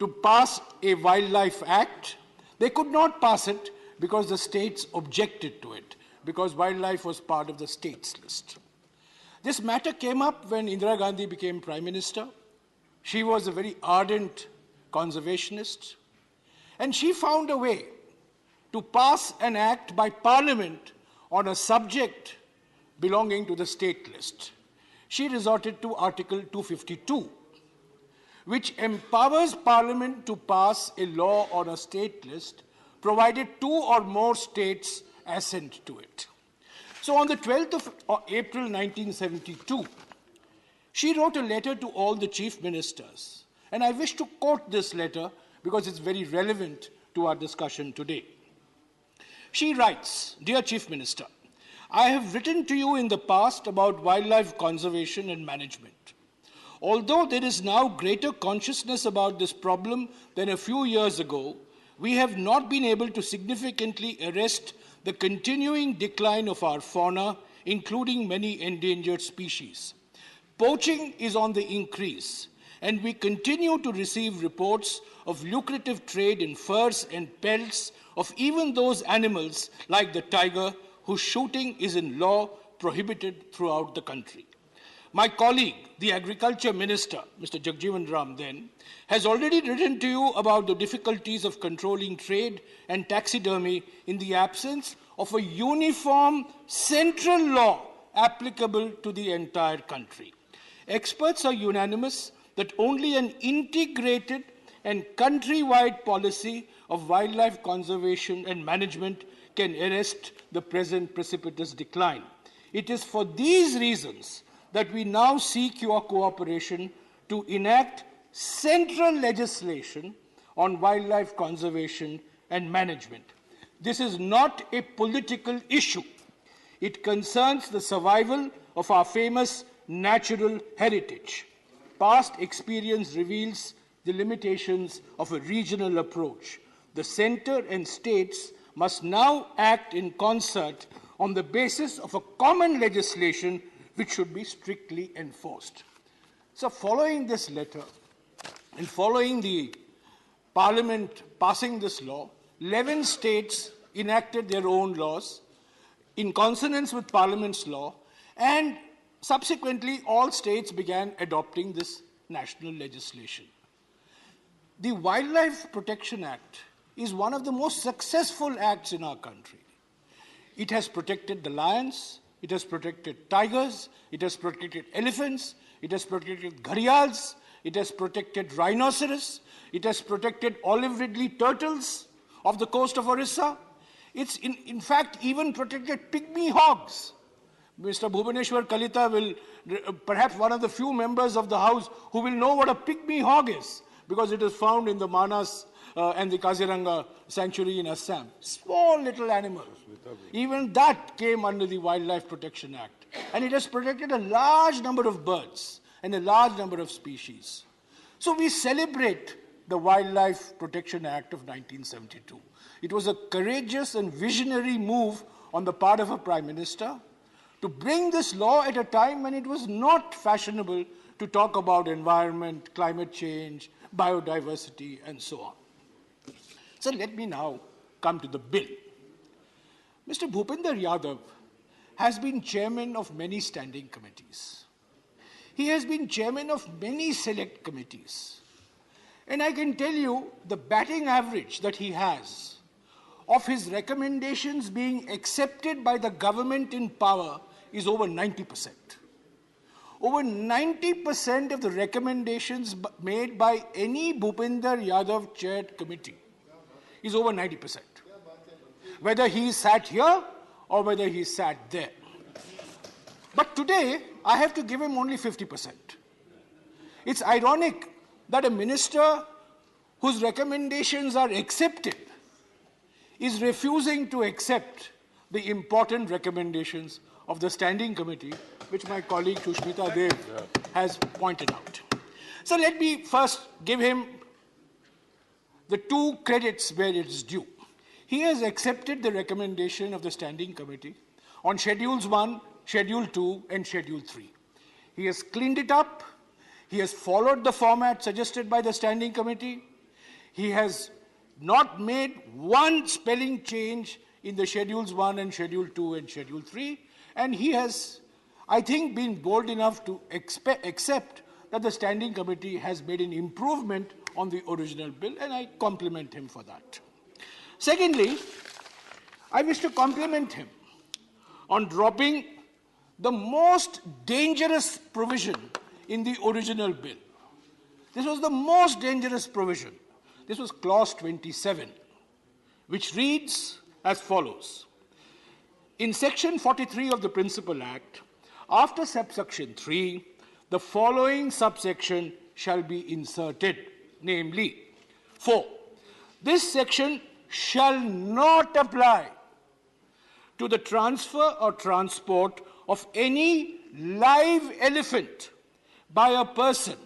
to pass a Wildlife Act. They could not pass it because the states objected to it, because wildlife was part of the states list. This matter came up when Indira Gandhi became Prime Minister. She was a very ardent conservationist, and she found a way to pass an act by Parliament on a subject belonging to the state list. She resorted to Article 252, which empowers Parliament to pass a law on a state list, provided 2 or more states assent to it. So on the 12th of April 1972, she wrote a letter to all the chief ministers, and I wish to quote this letter because it's very relevant to our discussion today. She writes, "Dear Chief Minister, I have written to you in the past about wildlife conservation and management. Although there is now greater consciousness about this problem than a few years ago, we have not been able to significantly arrest the continuing decline of our fauna, including many endangered species. Poaching is on the increase, and we continue to receive reports of lucrative trade in furs and pelts of even those animals like the tiger, whose shooting is in law prohibited throughout the country. My colleague, the Agriculture Minister, Mr. Jagjeevan Ram then, has already written to you about the difficulties of controlling trade and taxidermy in the absence of a uniform central law applicable to the entire country. Experts are unanimous that only an integrated and country-wide policy of wildlife conservation and management can arrest the present precipitous decline. It is for these reasons that we now seek your cooperation to enact central legislation on wildlife conservation and management. This is not a political issue. It concerns the survival of our famous natural heritage. Past experience reveals the limitations of a regional approach. The center and states must now act in concert on the basis of a common legislation which should be strictly enforced. So following this letter and following the Parliament passing this law, 11 states enacted their own laws in consonance with Parliament's law, and subsequently all states began adopting this national legislation. The Wildlife Protection Act is one of the most successful acts in our country. It has protected the lions, it has protected tigers, it has protected elephants, it has protected gharials, it has protected rhinoceros, it has protected olive ridley turtles of the coast of Orissa. It's in fact even protected pygmy hogs. Mr. Bhubaneswar Kalita will, perhaps one of the few members of the House who will know what a pygmy hog is, because it is found in the Manas and the Kaziranga sanctuary in Assam. Small little animals. Even that came under the Wildlife Protection Act. And it has protected a large number of birds and a large number of species. So we celebrate the Wildlife Protection Act of 1972. It was a courageous and visionary move on the part of a Prime Minister to bring this law at a time when it was not fashionable to talk about environment, climate change, biodiversity, and so on. So let me now come to the bill. Mr. Bhupinder Yadav has been chairman of many standing committees. He has been chairman of many select committees. And I can tell you the batting average that he has of his recommendations being accepted by the government in power is over 90%. Over 90% of the recommendations made by any Bhupinder Yadav chaired committee is over 90%. Whether he sat here or whether he sat there. But today, I have to give him only 50%. It's ironic that a minister whose recommendations are accepted is refusing to accept the important recommendations of the standing committee, which my colleague Sushmita Dev has pointed out. So let me first give him the two credits where it is due. He has accepted the recommendation of the standing committee on Schedules 1, Schedule 2, and Schedule 3. He has cleaned it up. He has followed the format suggested by the standing committee. He has not made one spelling change in the Schedules 1 and Schedule 2 and Schedule 3. And he has, I think, been bold enough to accept that the standing committee has made an improvement on the original bill, and I compliment him for that. Secondly, I wish to compliment him on dropping the most dangerous provision in the original bill. This was the most dangerous provision. This was clause 27, which reads as follows. In section 43 of the Principal Act, after subsection 3, the following subsection shall be inserted, namely, 4. This section shall not apply to the transfer or transport of any live elephant by a person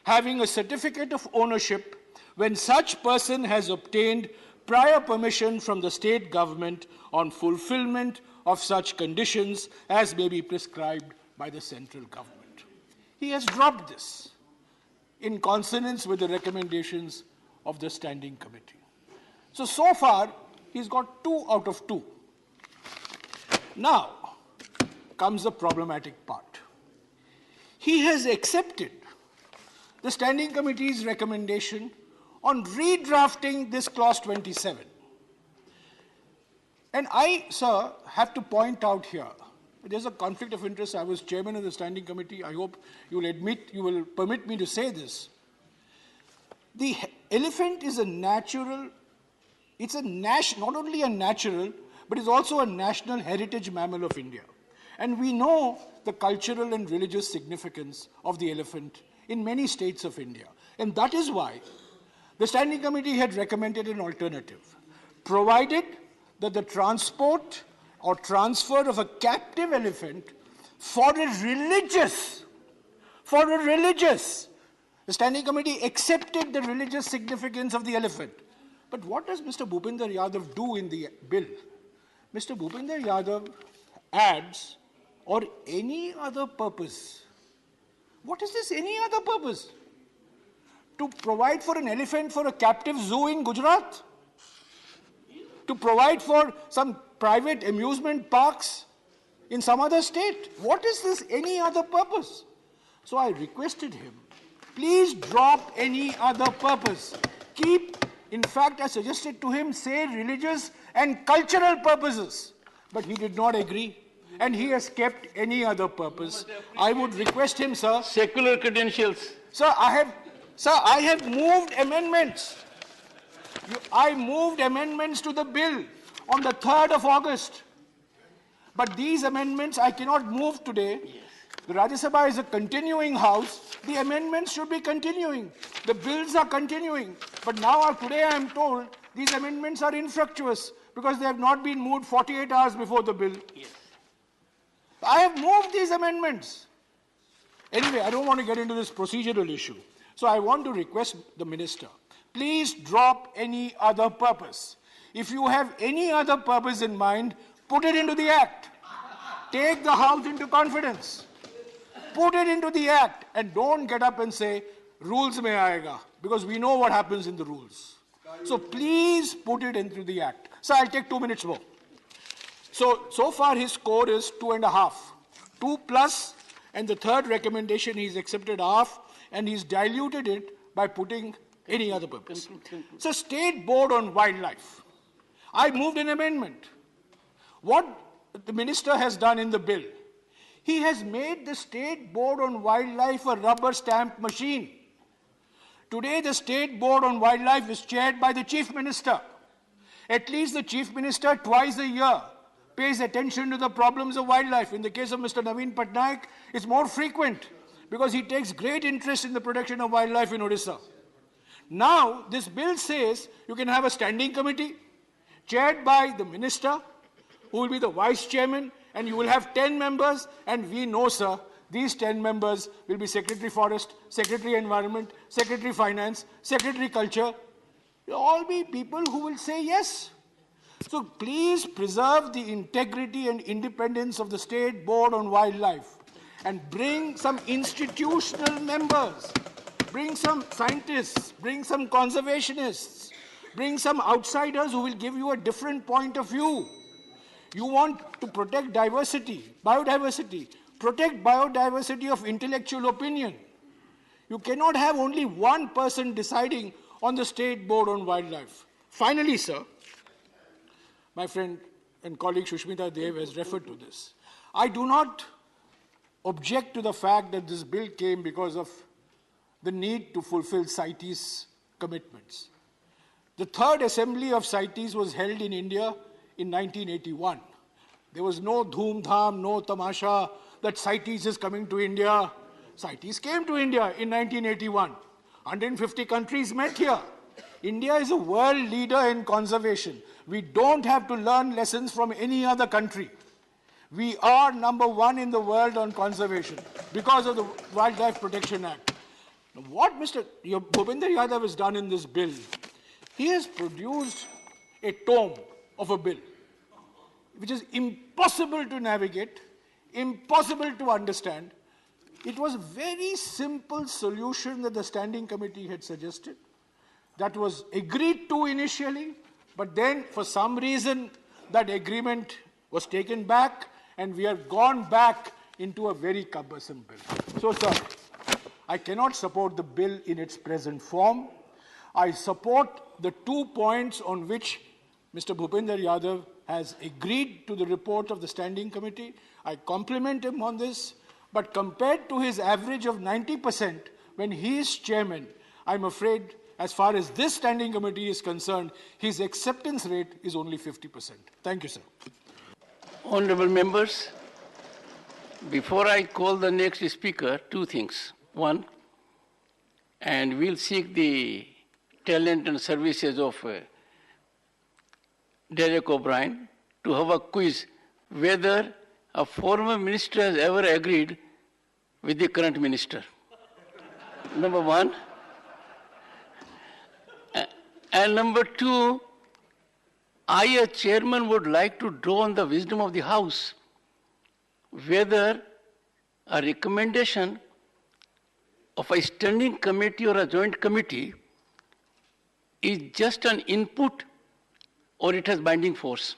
having a certificate of ownership when such person has obtained prior permission from the state government on fulfillment of such conditions as may be prescribed by the central government. He has dropped this in consonance with the recommendations of the Standing Committee. So far, he's got 2 out of 2. Now comes the problematic part. He has accepted the Standing Committee's recommendation on redrafting this clause 27. And I, sir, have to point out here, there's a conflict of interest. I was chairman of the Standing Committee. I hope you will permit me to say this. The elephant is a natural, not only a natural, but it's also a national heritage mammal of India. And we know the cultural and religious significance of the elephant in many states of India. And that is why the Standing Committee had recommended an alternative, provided that the transport or transfer of a captive elephant for a religious, the Standing Committee accepted the religious significance of the elephant. But what does Mr. Bhupinder Yadav do in the bill? Mr. Bhupinder Yadav adds, or any other purpose. What is this any other purpose? To provide for an elephant for a captive zoo in Gujarat? To provide for some private amusement parks in some other state? What is this any other purpose? So I requested him, please drop any other purpose. Keep, in fact, I suggested to him, say religious and cultural purposes. But he did not agree. And he has kept any other purpose. I would request him, sir. Secular credentials. Sir, I have moved amendments. I moved amendments to the bill on the 3rd of August. But these amendments I cannot move today. The Rajya Sabha is a continuing house. The amendments should be continuing. The bills are continuing. But now, today I am told, these amendments are infructuous because they have not been moved 48 hours before the bill. Yes. I have moved these amendments. Anyway, I don't want to get into this procedural issue. So I want to request the minister, please drop any other purpose. If you have any other purpose in mind, put it into the act. Take the House into confidence. Put it into the act and don't get up and say, rules mein aayega, because we know what happens in the rules. So please put it into the act. So I'll take 2 minutes more. So far his score is 2.5. 2 plus, and the third recommendation he's accepted half, and he's diluted it by putting any other purpose. So State Board on Wildlife. I moved an amendment. What the minister has done in the bill, he has made the State Board on Wildlife a rubber stamp machine. Today the State Board on Wildlife is chaired by the Chief Minister. At least the Chief Minister twice a year pays attention to the problems of wildlife. In the case of Mr. Naveen Patnaik, it's more frequent because he takes great interest in the protection of wildlife in Odisha. Now, this bill says you can have a standing committee chaired by the minister, who will be the vice chairman, and you will have 10 members, and we know, sir, these 10 members will be Secretary Forest, Secretary Environment, Secretary Finance, Secretary Culture. They'll all be people who will say yes. So please preserve the integrity and independence of the State Board on Wildlife and bring some institutional members, bring some scientists, bring some conservationists, bring some outsiders who will give you a different point of view. You want to protect diversity, biodiversity, protect biodiversity of intellectual opinion. You cannot have only one person deciding on the State Board on Wildlife. Finally, sir, my friend and colleague Shushmita Dev has referred to this. I do not object to the fact that this bill came because of the need to fulfill CITES commitments. The third assembly of CITES was held in India in 1981. There was no dhoom-dham, no tamasha that CITES is coming to India. CITES came to India in 1981. 150 countries met here. India is a world leader in conservation. We don't have to learn lessons from any other country. We are number one in the world on conservation because of the Wildlife Protection Act. Now, what Mr. Bhupinder Yadav has done in this bill, he has produced a tome of a bill which is impossible to navigate, impossible to understand. It was a very simple solution that the Standing Committee had suggested, that was agreed to initially, but then for some reason that agreement was taken back and we have gone back into a very cumbersome bill. So, sir, I cannot support the bill in its present form. I support the 2 points on which Mr. Bhupinder Yadav has agreed to the report of the Standing Committee. I compliment him on this, but compared to his average of 90% when he is chairman, I'm afraid as far as this Standing Committee is concerned, his acceptance rate is only 50%. Thank you, sir. Honorable members, before I call the next speaker, two things. One, and we'll seek the talent and services of Derek O'Brien to have a quiz whether a former minister has ever agreed with the current minister. Number one. And number two, I, as chairman, would like to draw on the wisdom of the House whether a recommendation of a standing committee or a joint committee is just an input or it has binding force.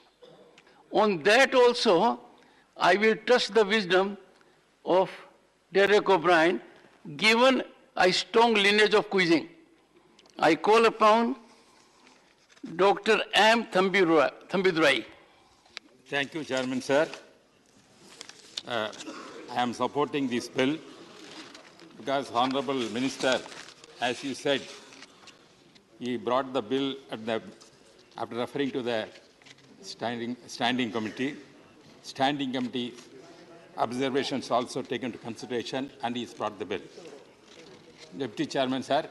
On that also, I will trust the wisdom of Derek O'Brien, given a strong lineage of quizzing. I call upon Dr. M. Thambidurai. Thank you, Chairman, sir. I am supporting this bill because Honorable Minister, as you said, he brought the bill after referring to the standing committee. Standing committee observations also taken into consideration, and he has brought the bill. Deputy Chairman, sir,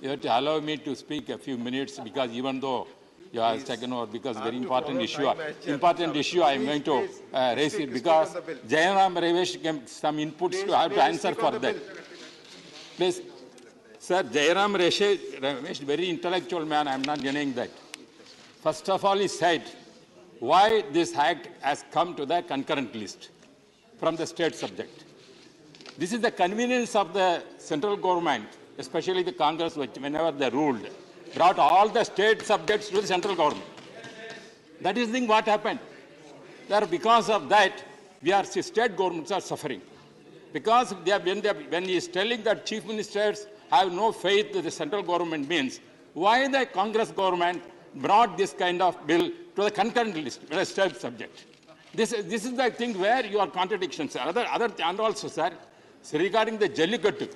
you have to allow me to speak a few minutes because even though you have taken over, because very important issue, I am going to raise it because Jayaram Ramesh gave some inputs to have to answer for that. Please, sir, Jayaram Ramesh, very intellectual man, I am not denying that. First of all, he said why this act has come to the concurrent list from the state subject. This is the convenience of the central government, especially the Congress, which whenever they ruled, brought all the state subjects to the central government. That is the thing what happened. There, because of that, state governments are suffering. Because when he is telling that chief ministers have no faith in the central government means, why the Congress government brought this kind of bill to the concurrent list, a state subject? This is the thing where you are contradictions. And also, sir, regarding the Jallikattu,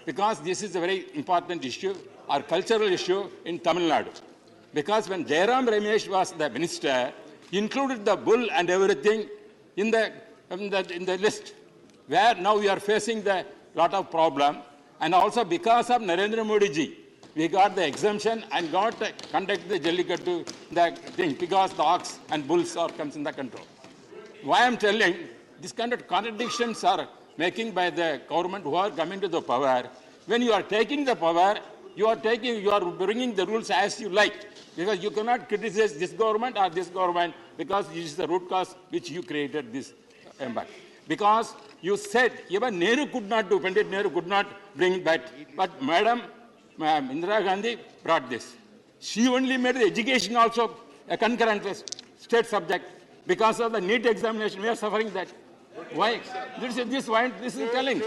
because this is a very important issue, or cultural issue in Tamil Nadu. Because when Jayaram Ramesh was the minister, he included the bull and everything in the list, where now we are facing the lot of problem. And also because of Narendra Modi ji, we got the exemption and got to conduct the Jallikattu thing, because the ox and bulls comes in the control. Why I am telling, this kind of contradictions are making by the government who are coming to the power. When you are taking the power, you are bringing the rules as you like, because you cannot criticize this government or this government because this is the root cause which you created this embargo. Because you said even Nehru could not do, Pandit Nehru could not bring that, but Madam Indira Gandhi brought this. She only made the education also a concurrent state subject. Because of the NEET examination, we are suffering that. Why? This is telling.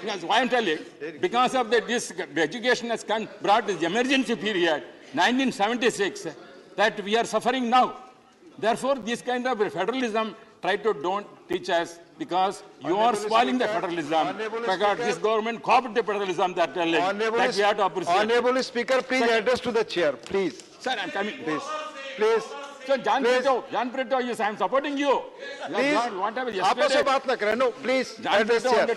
Because why I'm telling, because of this education has brought this emergency period, 1976, that we are suffering now. Therefore, this kind of federalism, try to don't teach us, because you are spoiling the federalism. Because this government copied the federalism that telling that we have to appreciate. Honorable Speaker, please address to the chair, please. Sir, I'm coming. Please. So John Preto, yes, I'm supporting you. Please. Whatever आपस yesterday. में बात न करें. No, please. John Address Preto, chair.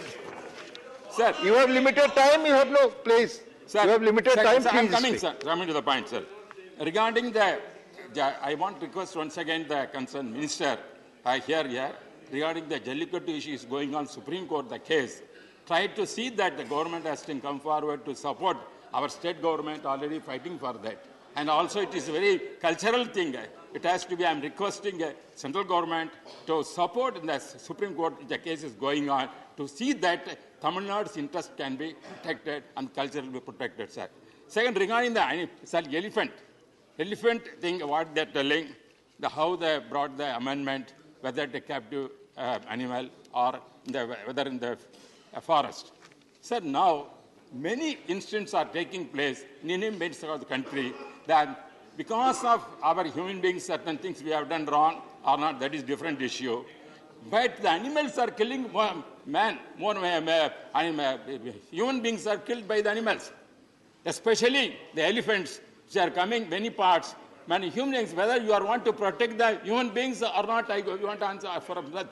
sir. You have limited time. You have no. Please. Sir, you have limited time. Sir, I'm Please coming, speak. sir. Coming to the point, sir. Regarding I want to request once again the concerned minister here, regarding the Jallikattu issue is going on Supreme Court, the case. Try to see that the government has to come forward to support our state government already fighting for that. And also it is a very cultural thing. It has to be, I'm requesting central government to support in the Supreme Court, the case is going on, to see that Tamil Nadu's interest can be protected and culture will be protected, sir. Second, regarding the elephant thing, what they're telling, how they brought the amendment, whether it's a captive animal or whether in the forest. Sir, now many incidents are taking place in many parts of the country that because of our human beings, certain things we have done wrong or not, that is different issue. But the animals are killing human beings are killed by the animals, especially the elephants, which are coming many parts. Many human beings, whether you want to protect the human beings or not, you want to answer for that.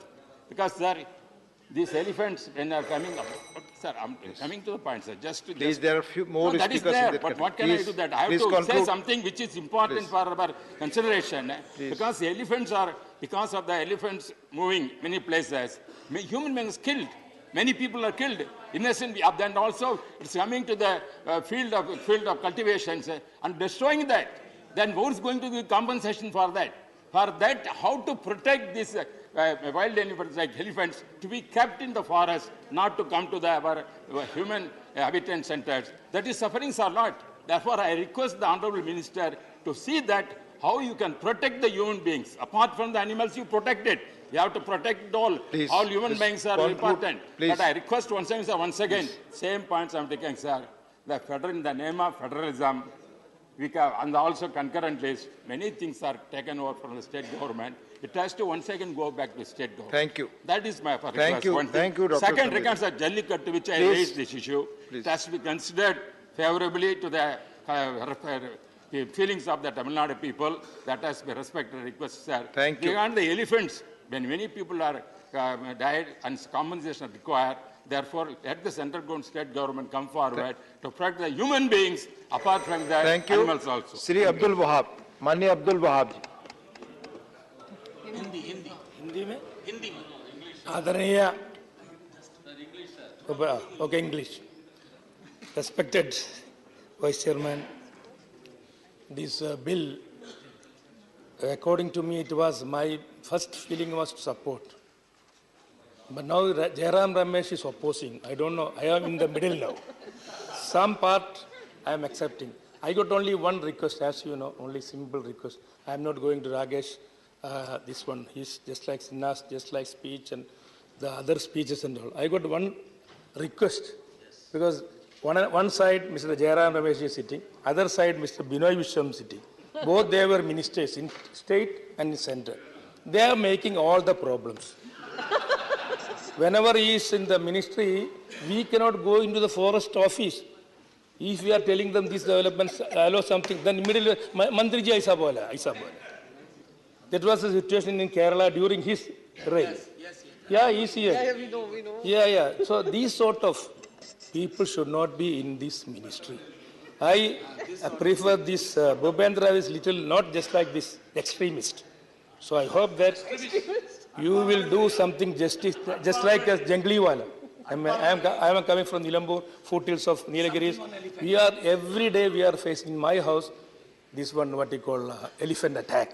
Because, sir, these elephants, when they are coming up, sir, I'm coming to the point, sir. Please, there are a few more no, that is speakers. there, but what can I do that? I have to say something which is important for our consideration. Because the elephants are, because of the elephants moving many places, human beings killed. Many people are killed, innocent. Then also, it's coming to the field of cultivations and destroying that. Then who's going to give compensation for that? For that, how to protect these wild animals like elephants to be kept in the forest, not to come to our human habitat centers. That is sufferings a lot. Therefore, I request the Honorable Minister to see that how you can protect the human beings. Apart from the animals, you protect it. You have to protect all. Please, all human beings are important. Please. But I request once again, same points I'm taking, sir. In the name of federalism, and also concurrently, many things are taken over from the state government. It has to once again go back to state government. Thank you. That is my request. Thank you. Thank you, Dr. Second, Samir. regards the Jallikattu, which I Please. raised this issue, Please. it has to be considered favorably to the feelings of the Tamil Nadu people. That has to be respected. Request, sir. Thank you. Regarding the elephants, when many people are died and compensation required, therefore, let the central government, state government come forward to protect the human beings apart from the Thank you. animals also. Sri Abdul Wahab. Mani Abdul Wahab. आदरणीय okay, English. Respected Vice Chairman, this bill, according to me, it was my first feeling was to support. But now Jairam Ramesh is opposing. I don't know. I am in the middle now. Some part I am accepting. I got only one request, as you know, only simple request. I am not going to Ragesh. This one, he's just like Sinha's, just like speech and the other speeches and all. I got one request, because one side Mr. Jairam Ramesh is sitting, other side Mr. Binoy Vishwam sitting. Both they were ministers in state and in center. They are making all the problems. Whenever he is in the ministry, we cannot go into the forest office. If we are telling them these developments, allow something, then immediately, Mantriji aisa bola. That was the situation in Kerala during his reign. Yeah, he's here. Yeah, we know. Yeah. So these sort of people should not be in this ministry. I prefer this, Bhupendra is little, not just like this extremist. So I hope that you will do something justice, just like a Jangliwala. I am coming from Nilambur, foothills of Nilgiris. Every day we are facing in my house this one, what you call elephant attack.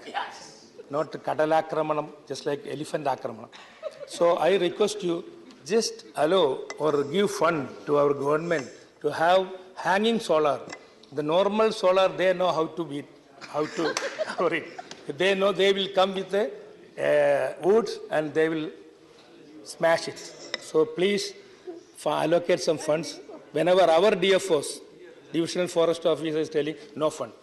Not Kadalakramanam, just like elephant akramanam. So I request you, just allow or give fund to our government to have hanging solar. The normal solar, they know how to beat, how to cover it. They know they will come with the wood and they will smash it. So please allocate some funds. Whenever our DFOs, Divisional Forest Officer, is telling no fund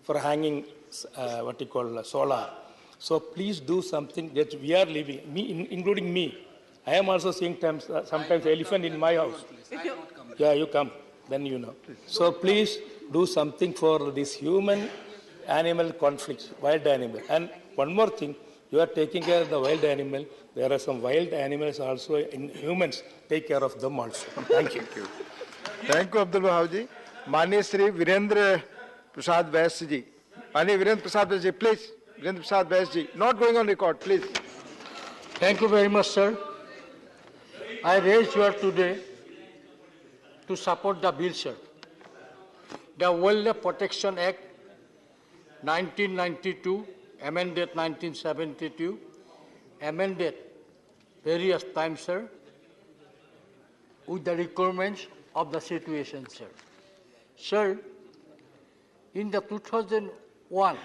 for hanging, solar. So please do something that we are living, including me. I am also seeing sometimes elephant in my house. Yeah, you come, then you know. So please do something for this human-animal conflicts, wild animal. And one more thing, you are taking care of the wild animal. There are some wild animals also in humans. Take care of them also. Thank you. Thank you, Abdul Wahab ji. Mani Sri Virendra Prasad Vyas ji. Mani Virendra Prasad Vyas ji, please. Virendra Prasad Vyas ji. Not going on record, please. Thank you very much, sir. I raised here today to support the bill, sir. The Wildlife Protection Act 1992, amended 1972, amended various times, sir, with the requirements of the situation, sir. Sir, in the 2001,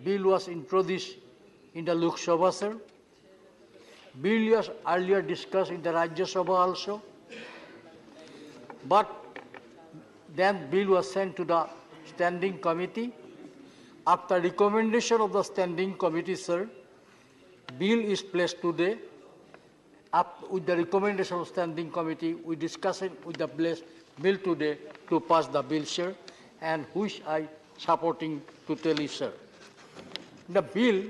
bill was introduced in the Lok Sabha, sir. Bill was earlier discussed in the Rajya Sabha also. But then bill was sent to the standing committee. After recommendation of the standing committee, sir, bill is placed today. With the recommendation of standing committee, we discuss it with the bill today to pass the bill, sir, and which I supporting totally, sir. The bill,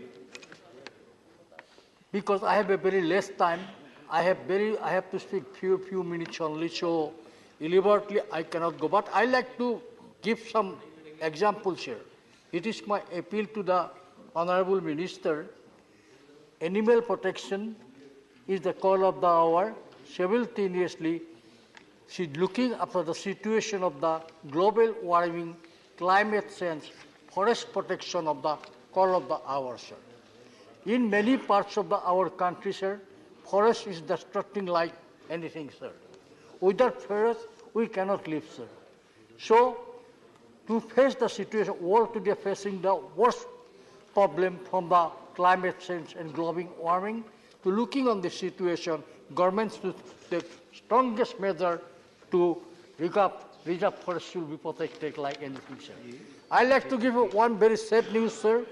because I have a very less time, I have to speak few minutes only, so deliberately I cannot go. But I like to give some examples here. It is my appeal to the Honorable Minister. Animal protection is the call of the hour. Simultaneously, she is looking after the situation of the global warming, climate change, forest protection of the call of the hour, sir. In many parts of our country, sir, forest is destructing like anything, sir. Without forest, we cannot live, sir. So, to face the situation, world today facing the worst problem from the climate change and global warming, to looking on the situation, governments to take strongest measure to reserve forest should be protected like anything, sir. I like to give one very sad news, sir.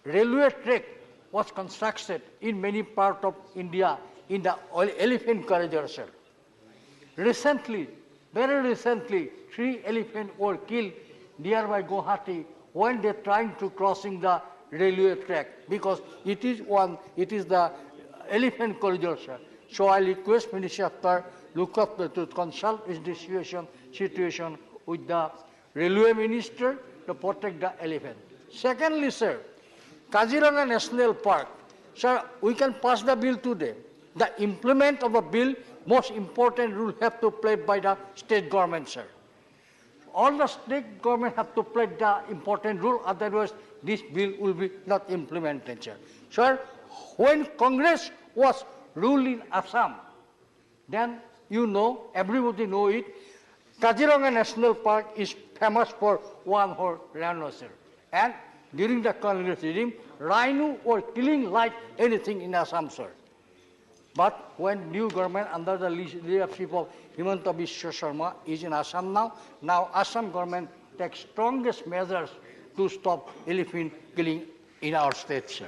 Railway track was constructed in many parts of India in the elephant corridor, sir. Recently, very recently, 3 elephants were killed nearby Guwahati when they are trying to crossing the railway track because it is the elephant corridor, sir. So I request Minister after look up to consult this situation with the railway minister to protect the elephant. Secondly, sir, Kaziranga National Park, sir, we can pass the bill today. The implement of a bill, most important rule have to play by the state government, sir. All the state government have to play the important rule, otherwise this bill will be not implemented, sir. Sir, when Congress was ruling Assam, then you know, everybody know it, Kaziranga National Park is famous for one-horse rhino, sir. And during the Congress regime, rhino were killing like anything in Assam, sir. But when new government under the leadership of Himanta Biswa Sharma is in Assam now Assam government takes strongest measures to stop elephant killing in our state, sir.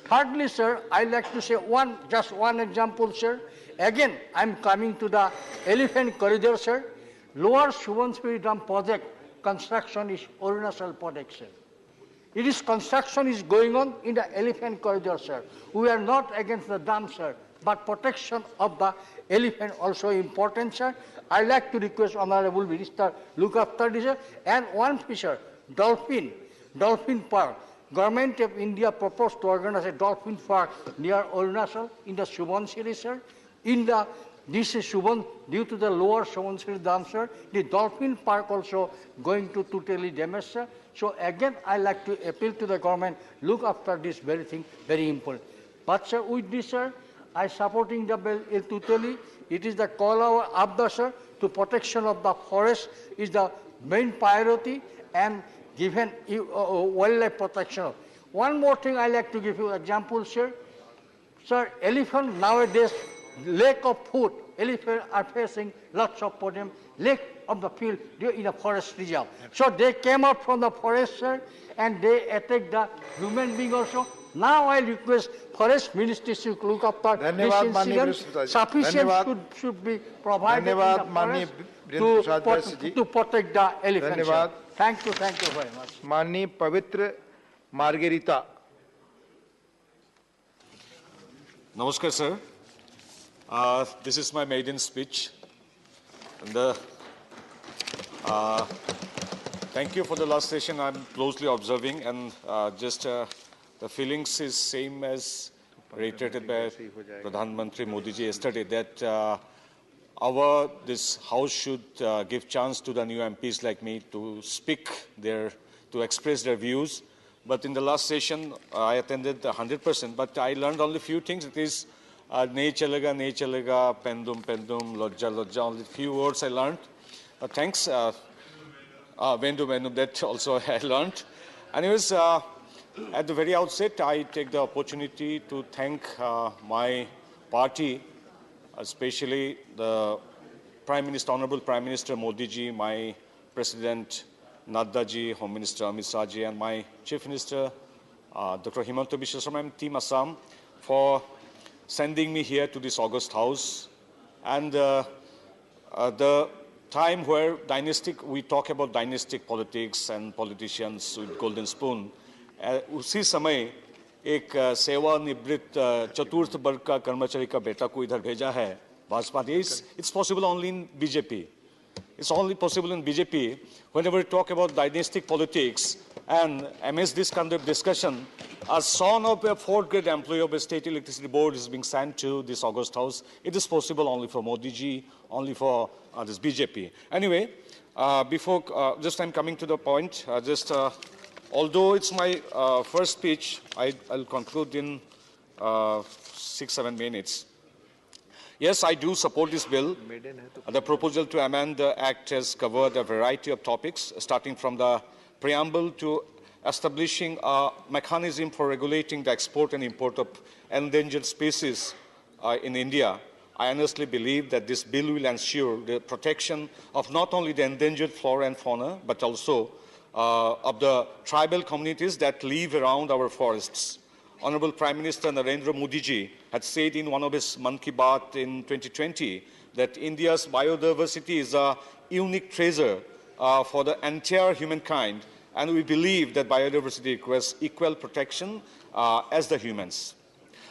Thirdly, sir, I like to say just one example, sir. Again, I'm coming to the elephant corridor, sir. Lower Subansiri Dam project construction is Arunachal project, sir. Construction is going on in the elephant corridor, sir. We are not against the dam, sir, but protection of the elephant also important, sir. I like to request Honorable Minister look after this, sir. And one feature, dolphin park. Government of India proposed to organize a dolphin park near Arunachal in the Subansiri, sir. This is due to the lower Subansiri dam, sir. The dolphin park also going to totally damage, sir. So again, I like to appeal to the government, look after this very thing, very important. But sir, with this, sir, I supporting the bill totally. It is the call of the, sir, to protection of the forest is the main priority and given wildlife protection. One more thing I like to give you example, sir. Sir, elephant nowadays lack of food elephants are facing lots of problem, lack of the field in the forest reserve. So they came out from the forest, sir, and they attacked the human being also. Now I request Forest Ministry to look after this incident. Sufficient should be provided in the forest to protect the elephants. Thank you very much. माननीय पवित्र Margherita. Namaskar, sir. This is my maiden speech. And, thank you for the last session. I'm closely observing, and the feelings is same as reiterated by Pradhan Mantri Modi ji yesterday, that this House should give chance to the new MPs like me to speak to express their views. But in the last session, I attended 100%, but I learned only few things. It is nahi chalega, pendum, lojja, only few words I learned. Thanks, vendum, that also I learned. Anyways, at the very outset, I take the opportunity to thank my party, especially the Honorable Prime Minister Modi ji, my President Nadda ji, Home Minister Amit Shah ji, and my Chief Minister Dr. Himanta Biswa Sarma and Team Assam for sending me here to this august house. And the time where we talk about dynastic politics and politicians with golden spoon, उसी समय एक सेवानिवृत्त चतुर्थ वर्ग का कर्मचारी का बेटा को इधर भेजा है भाजपा ने. It's possible only in BJP. It's only possible in BJP. Whenever we talk about dynastic politics and amidst this kind of discussion, a son of a fourth grade employee of a state electricity board is being sent to this august house. It is possible only for Modi ji, only for this BJP. Anyway, just I'm coming to the point. Although it's my first speech, I'll conclude in 6-7 minutes. Yes, I do support this bill. The proposal to amend the Act has covered a variety of topics, starting from the preamble to establishing a mechanism for regulating the export and import of endangered species in India. I honestly believe that this bill will ensure the protection of not only the endangered flora and fauna, but also of the tribal communities that live around our forests. Honorable Prime Minister Narendra Modi ji had said in one of his Mann Ki Baat in 2020 that India's biodiversity is a unique treasure for the entire humankind, and we believe that biodiversity requires equal protection as the humans.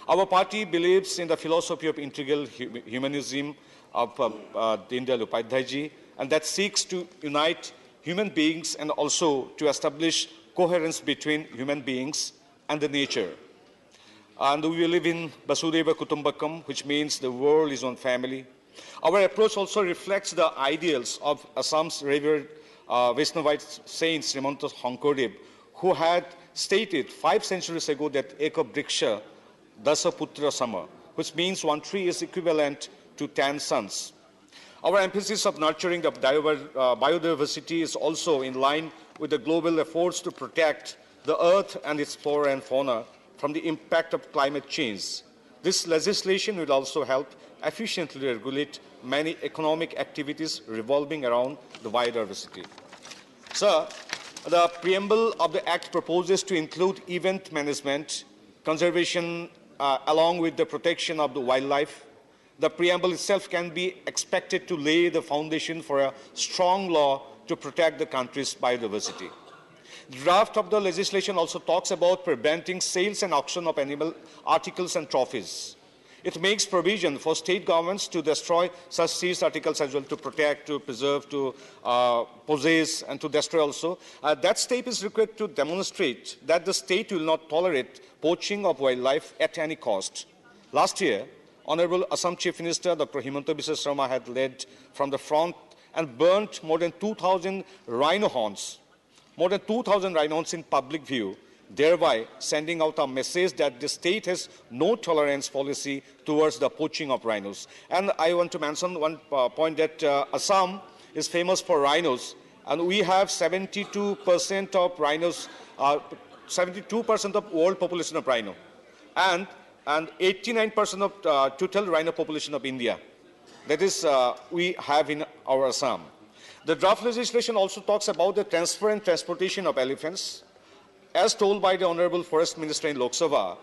Our party believes in the philosophy of integral humanism of Dindal Upadhyay ji, and that seeks to unite human beings and also to establish coherence between human beings and the nature. And we live in Vasudhaiva Kutumbakam, which means the world is one family. Our approach also reflects the ideals of Assam's revered Vaishnavite saint Srimanta Hankodev, who had stated 5 centuries ago that Eka Briksha Dasa Putra Sama, which means one tree is equivalent to 10 sons. Our emphasis of nurturing the biodiversity is also in line with the global efforts to protect the earth and its flora and fauna from the impact of climate change. This legislation will also help efficiently regulate many economic activities revolving around the biodiversity. Sir, the preamble of the Act proposes to include event management, conservation, along with the protection of the wildlife. The preamble itself can be expected to lay the foundation for a strong law to protect the country's biodiversity. The draft of the legislation also talks about preventing sales and auction of animal articles and trophies. It makes provision for state governments to destroy such seized articles as well, to protect, to preserve, to possess, and to destroy also. That step is required to demonstrate that the state will not tolerate poaching of wildlife at any cost. Last year, Honorable Assam Chief Minister Dr. Himanta Biswa Sarma had led from the front and burnt more than 2,000 rhino horns, in public view, thereby sending out a message that the state has no tolerance policy towards the poaching of rhinos. And I want to mention one point that Assam is famous for rhinos, and we have 72% of rhinos, 72% of world population of rhino, and 89% of total rhino population of India. that is we have in our Assam. The draft legislation also talks about the transparent transportation of elephants. As told by the Honorable Forest Minister in Lok Sabha,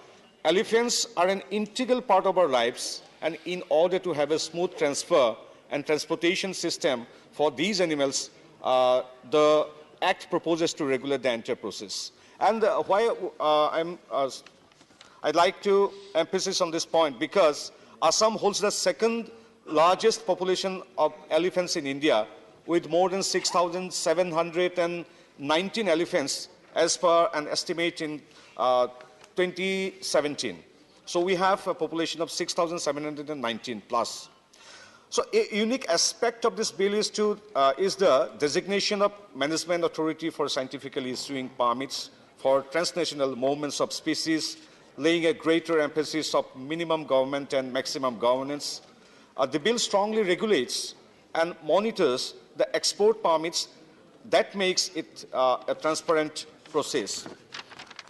elephants are an integral part of our lives, and in order to have a smooth transfer and transportation system for these animals, the Act proposes to regulate the entire process. And why I'd like to emphasize on this point, because Assam holds the second largest population of elephants in India, with more than 6,719 elephants as per an estimate in 2017. So we have a population of 6,719 plus. So a unique aspect of this bill is the designation of management authority for scientifically issuing permits for transnational movements of species, laying a greater emphasis of minimum government and maximum governance. The bill strongly regulates and monitors the export permits. That makes it a transparent process.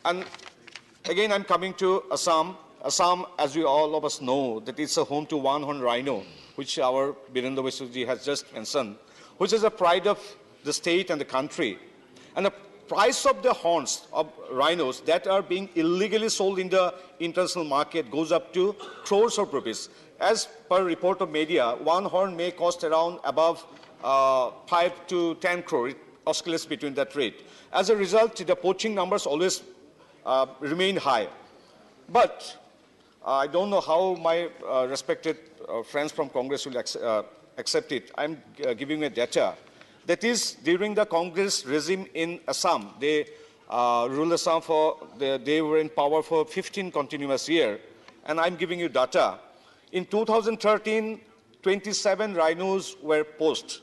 And again, I'm coming to Assam. Assam, as we all of us know, that it's a home to one-horned rhino, which our Birendra Vaisuji has just mentioned, which is a pride of the state and the country. And the price of the horns of rhinos that are being illegally sold in the international market goes up to crores of rupees. As per report of media, one horn may cost around above 5 to 10 crore. It oscillates between that rate. As a result, the poaching numbers always remain high. But I don't know how my respected friends from Congress will accept it. I'm giving a data. That is, during the Congress regime in Assam, they ruled Assam they were in power for 15 continuous years. And I'm giving you data. In 2013, 27 rhinos were poached.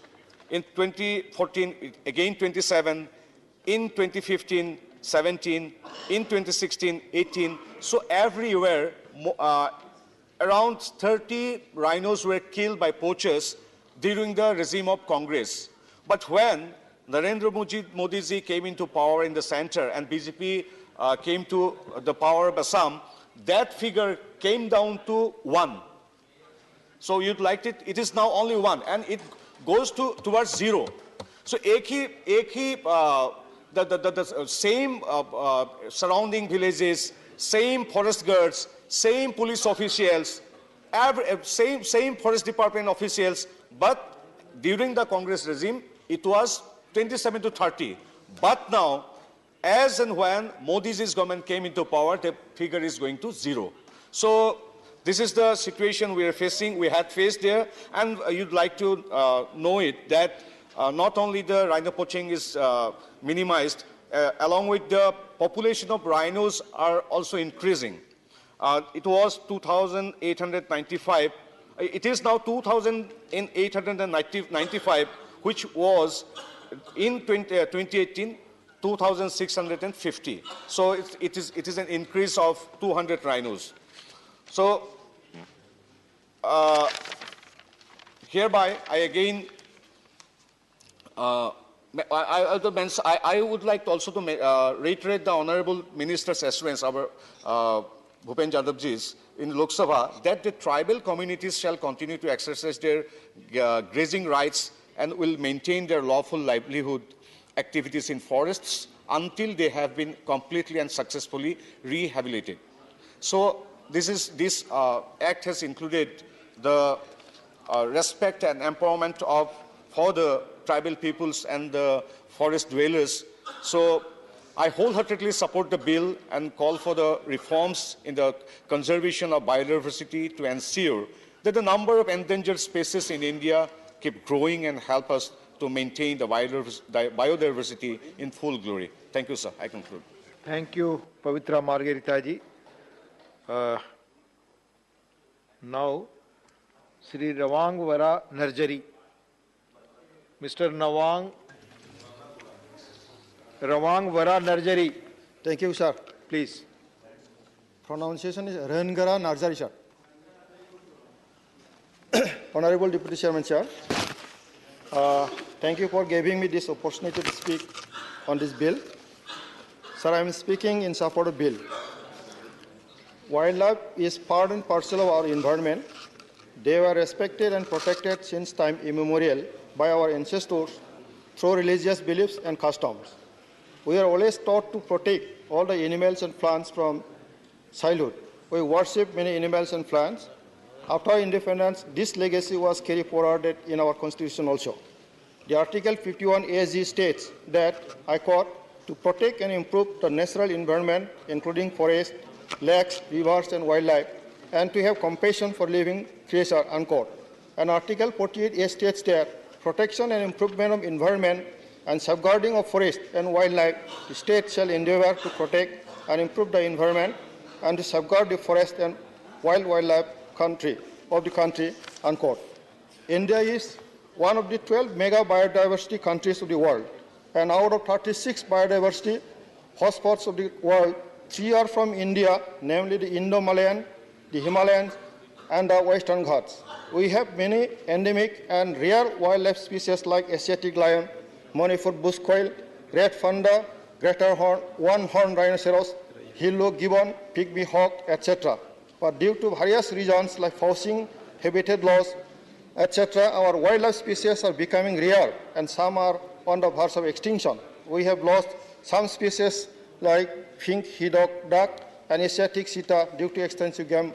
In 2014, again 27. In 2015, 17. In 2016, 18. So everywhere, around 30 rhinos were killed by poachers during the regime of Congress. But when Narendra Modi ji came into power in the center and BJP came to the power of Assam, that figure came down to 1. So you'd like it, it is now only 1, and it goes towards 0. So the same surrounding villages, same forest guards, same police officials, same forest department officials, but during the Congress regime, it was 27 to 30. But now, as and when Modi's government came into power, the figure is going to 0. So this is the situation we are facing, we had faced there, and you'd like to know it, that not only the rhino poaching is minimized, along with the population of rhinos are also increasing. It was 2,895. It is now 2,895, which was in 2018, 2,650. So it is an increase of 200 rhinos. So hereby, I again I would like to also to reiterate the Honorable Minister's assurance, our Bhupen Jadavji's, in Lok Sabha, that the tribal communities shall continue to exercise their grazing rights and will maintain their lawful livelihood activities in forests until they have been completely and successfully rehabilitated. So this act has included the respect and empowerment for the tribal peoples and the forest dwellers. So I wholeheartedly support the bill and call for the reforms in the conservation of biodiversity to ensure that the number of endangered species in India keep growing and help us to maintain the biodiversity in full glory. Thank you, sir. I conclude. Thank you, Pavitra Margarita ji. Now, Sri Rawang Vara Narjari. Mr. Rawang Vara Narjari. Thank you, sir. Please. Pronunciation is Rangara Narjari, sir. Honorable Deputy Chairman, sir. Thank you for giving me this opportunity to speak on this bill. Sir, I am speaking in support of bill. Wildlife is part and parcel of our environment. They were respected and protected since time immemorial by our ancestors through religious beliefs and customs. We are always taught to protect all the animals and plants from childhood. We worship many animals and plants. After independence, this legacy was carried forward in our constitution also. The Article 51 AG states that, I quote, to protect and improve the natural environment, including forests, lakes, rivers, and wildlife, and to have compassion for living creatures, unquote. And Article 48A states that protection and improvement of environment and safeguarding of forest and wildlife, the state shall endeavor to protect and improve the environment and to safeguard the forest and wildlife of the country, unquote. India is one of the 12 mega biodiversity countries of the world, and out of 36 biodiversity hotspots of the world, 3 are from India, namely the Indo-Malayan, the Himalayas, and the Western Ghats. We have many endemic and rare wildlife species like Asiatic lion, Manipur bush quail, red panda, greater one-horned rhinoceros, Hilo gibbon, pygmy hawk, etc. But due to various reasons like faucing, habitat loss, etc., our wildlife species are becoming rare and some are on the verge of extinction. We have lost some species like pink hedgehog duck and Asiatic cheetah due to extensive game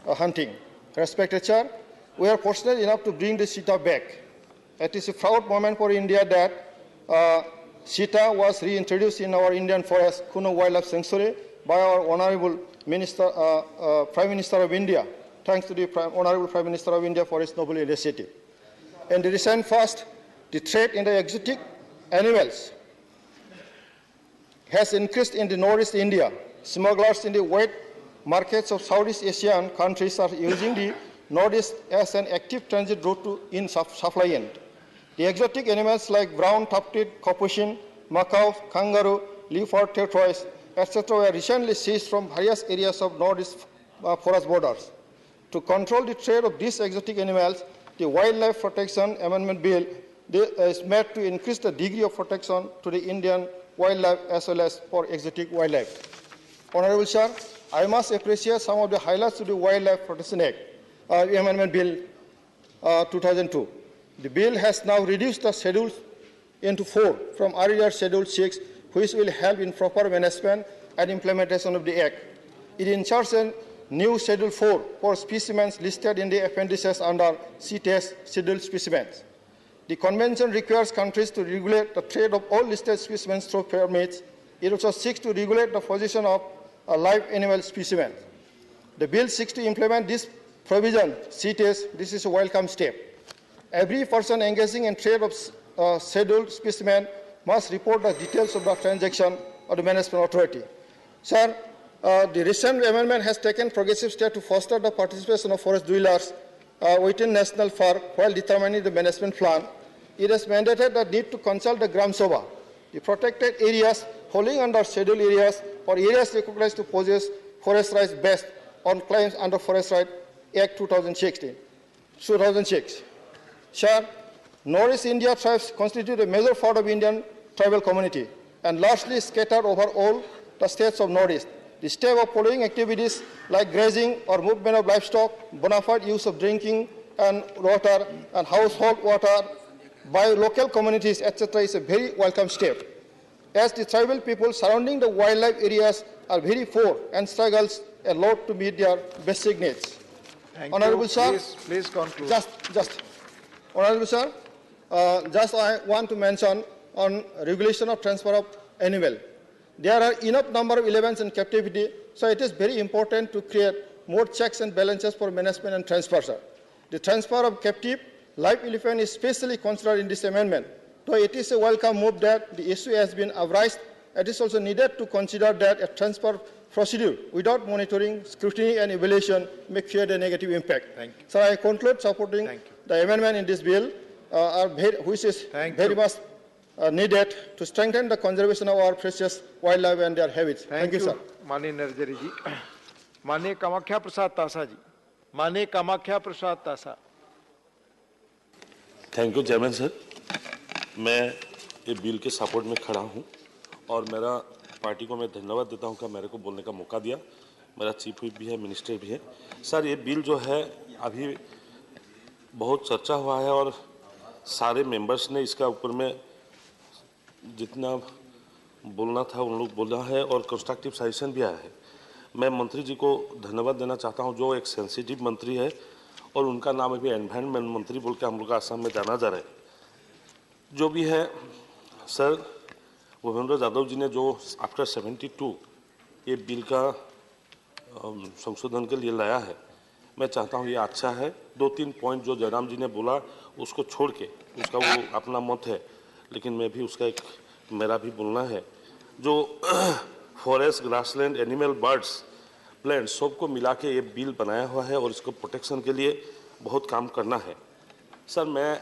hunting. Respected Chair, we are fortunate enough to bring the cheetah back. It is a proud moment for India that cheetah was reintroduced in our Indian forest, Kuno Wildlife Sanctuary, by our Honorable Prime Minister of India. Thanks to the Honorable Prime Minister of India for his noble initiative. In the recent past, the trade in the exotic animals has increased in the Northeast India. Smugglers in the wet markets of Southeast Asian countries are using the Northeast as an active transit route to supply end. The exotic animals like brown tufted capuchin, macaw, kangaroo, leopard tortoise, etc. were recently seized from various areas of Northeast forest borders. To control the trade of these exotic animals, the Wildlife Protection Amendment Bill is made to increase the degree of protection to the Indian wildlife as well as for exotic wildlife. Honorable Sir, I must appreciate some of the highlights of the Wildlife Protection Act, Amendment Bill 2002. The bill has now reduced the schedules into 4 from earlier Schedule 6, which will help in proper management and implementation of the Act. It ensures a new Schedule 4 for specimens listed in the appendices under CTS scheduled specimens. The Convention requires countries to regulate the trade of all listed specimens through permits. It also seeks to regulate the position of a live animal specimen. The bill seeks to implement this provision, CTS. This is a welcome step. Every person engaging in trade of scheduled specimen must report the details of the transaction of the management authority. Sir, the recent amendment has taken progressive steps to foster the participation of forest dwellers within national park while determining the management plan. It has mandated the need to consult the Gram Sabha. The protected areas falling under scheduled areas or areas recognized to possess forest rights based on claims under Forest Rights Act 2006. Sir, Northeast India tribes constitute a major part of Indian tribal community and largely scattered over all the states of Northeast. The step of following activities like grazing or movement of livestock, bona fide use of drinking and water and household water by local communities, etc. is a very welcome step. As the tribal people surrounding the wildlife areas are very poor and struggles a lot to meet their basic needs. Honorable Sir, please conclude. Honorable Sir, just I want to mention on regulation of transfer of animal. There are enough number of elephants in captivity, so it is very important to create more checks and balances for management and transfer, sir. The transfer of captive live elephant is specially considered in this amendment. Though it is a welcome move that the issue has been arised, it is also needed to consider that a transfer procedure without monitoring, scrutiny, and evaluation may create a negative impact. Thank you. So I conclude supporting the amendment in this bill, which is very much needed to strengthen the conservation of our precious wildlife and their habits. Thank you, sir. माननीय नरजरी जी, माननीय कामाख्या प्रसाद तासा जी, माननीय कामाख्या प्रसाद तासा। Thank you chairman sir. मैं ये bill के support में खड़ा हूँ और मेरा पार्टी को मैं धन्यवाद देता हूँ कि मेरे को बोलने का मौका दिया। मेरा चीफ व्हिप भी है, मिनिस्टर भी है। सर ये बिल जो है अभी बहुत चर्चा हुआ है और सारे मेंबर्स ने इसका ऊपर में जितना बोलना था उन लोग बोला है और कंस्ट्रक्टिव सजेशन भी आया है। मैं मंत्री जी को धन्यवाद देना चाहता हूं, जो एक सेंसिटिव मंत्री है और उनका नाम अभी एनवायरनमेंट मंत्री बोल के हम लोग आसाम में जाना जा रहा है। जो भी है सर, भूपेंद्र यादव जी ने जो आफ्टर 72 ये बिल का संशोधन के लिए लाया है, मैं चाहता हूँ ये अच्छा है। 2-3 पॉइंट जो जयराम जी ने बोला उसको छोड़ के, उसका वो अपना मत है, लेकिन मैं भी उसका एक मेरा भी बोलना है। जो forest, grassland, animal, birds, plants सबको मिला के ये बिल बनाया हुआ है और इसको प्रोटेक्शन के लिए बहुत काम करना है। सर मैं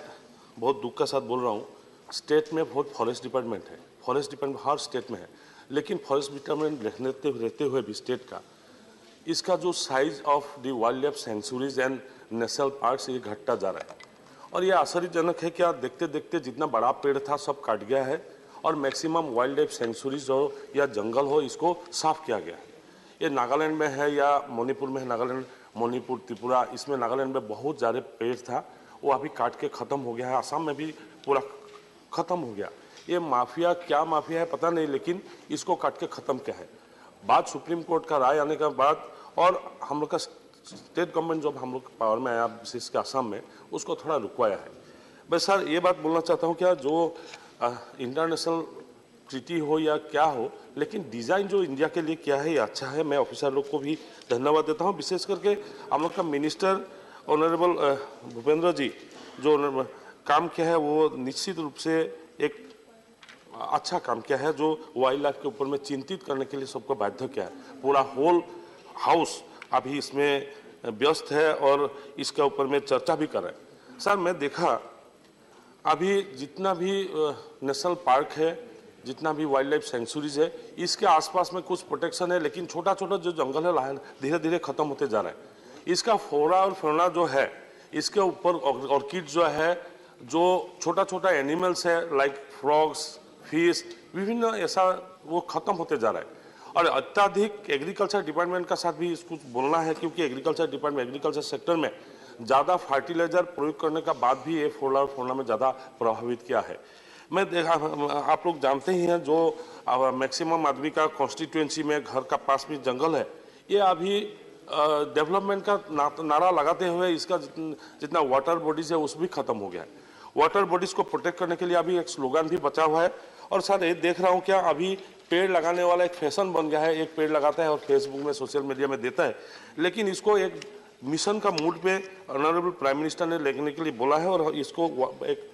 बहुत दुख का साथ बोल रहा हूँ, स्टेट में बहुत फॉरेस्ट डिपार्टमेंट है, फॉरेस्ट डिपार्टमेंट हर स्टेट में है, लेकिन फॉरेस्ट डिपार्टमेंट रहते हुए भी स्टेट का इसका जो size of the wild life sanctuaries and national parks ये घटता जा रहा है। और ये आश्चर्यजनक है, क्या देखते देखते जितना बड़ा पेड़ था सब काट गया है और मैक्सिमम वाइल्ड लाइफ सेंचुरीज हो या जंगल हो इसको साफ किया गया है। ये नागालैंड में है या मणिपुर में है, नागालैंड, मणिपुर, त्रिपुरा, इसमें नागालैंड में बहुत ज़्यादा पेड़ था, वो अभी काट के ख़त्म हो गया है। आसाम में भी पूरा ख़त्म हो गया। ये माफिया क्या माफिया है पता नहीं, लेकिन इसको काट के ख़त्म क्या है। बात सुप्रीम कोर्ट का राय आने के बाद और हम लोग का स्टेट गवर्नमेंट जब हम लोग पावर में आया विशेष के आसाम में, उसको थोड़ा रुकवाया है। बस सर ये बात बोलना चाहता हूँ, क्या जो इंटरनेशनल ट्रीटी हो या क्या हो, लेकिन डिज़ाइन जो इंडिया के लिए क्या है ये अच्छा है। मैं ऑफिसर लोग को भी धन्यवाद देता हूँ, विशेष करके हम लोग का मिनिस्टर ऑनरेबल भूपेंद्र जी जो काम किया है वो निश्चित रूप से एक अच्छा काम किया है, जो वाइल्ड लाइफ के ऊपर में चिंतित करने के लिए सबको बाध्य किया है। पूरा होल हाउस अभी इसमें व्यस्त है और इसके ऊपर में चर्चा भी कर रहे हैं। सर मैं देखा अभी जितना भी नेशनल पार्क है, जितना भी वाइल्ड लाइफ सेंचुरीज है, इसके आसपास में कुछ प्रोटेक्शन है, लेकिन छोटा छोटा जो जंगल है धीरे धीरे खत्म होते जा रहा है। इसका फ्लोरा और फौना जो है, इसके ऊपर ऑर्किड जो है, जो छोटा छोटा एनिमल्स है लाइक फ्रॉग्स, फिश, विभिन्न ऐसा वो खत्म होते जा रहा है। और अत्यधिक एग्रीकल्चर डिपार्टमेंट का साथ भी इसको बोलना है, क्योंकि एग्रीकल्चर डिपार्टमेंट एग्रीकल्चर सेक्टर में ज़्यादा फर्टिलाइजर प्रयोग करने का बाद भी ये फ्लोरा और फौना में ज़्यादा प्रभावित किया है। मैं देखा, आप लोग जानते ही हैं, जो मैक्सिमम आदमी का कॉन्स्टिट्यूएंसी में घर का पास में जंगल है, ये अभी डेवलपमेंट का नारा लगाते हुए इसका जितना वाटर बॉडीज है उस भी खत्म हो गया है। वाटर बॉडीज को प्रोटेक्ट करने के लिए अभी एक स्लोगन भी बचा हुआ है। और सर ये देख रहा हूँ, क्या अभी पेड़ लगाने वाला एक फैशन बन गया है, एक पेड़ लगाता है और फेसबुक में, सोशल मीडिया में देता है, लेकिन इसको एक मिशन का मूड पे ऑनरेबल प्राइम मिनिस्टर ने लेने के लिए बोला है और इसको एक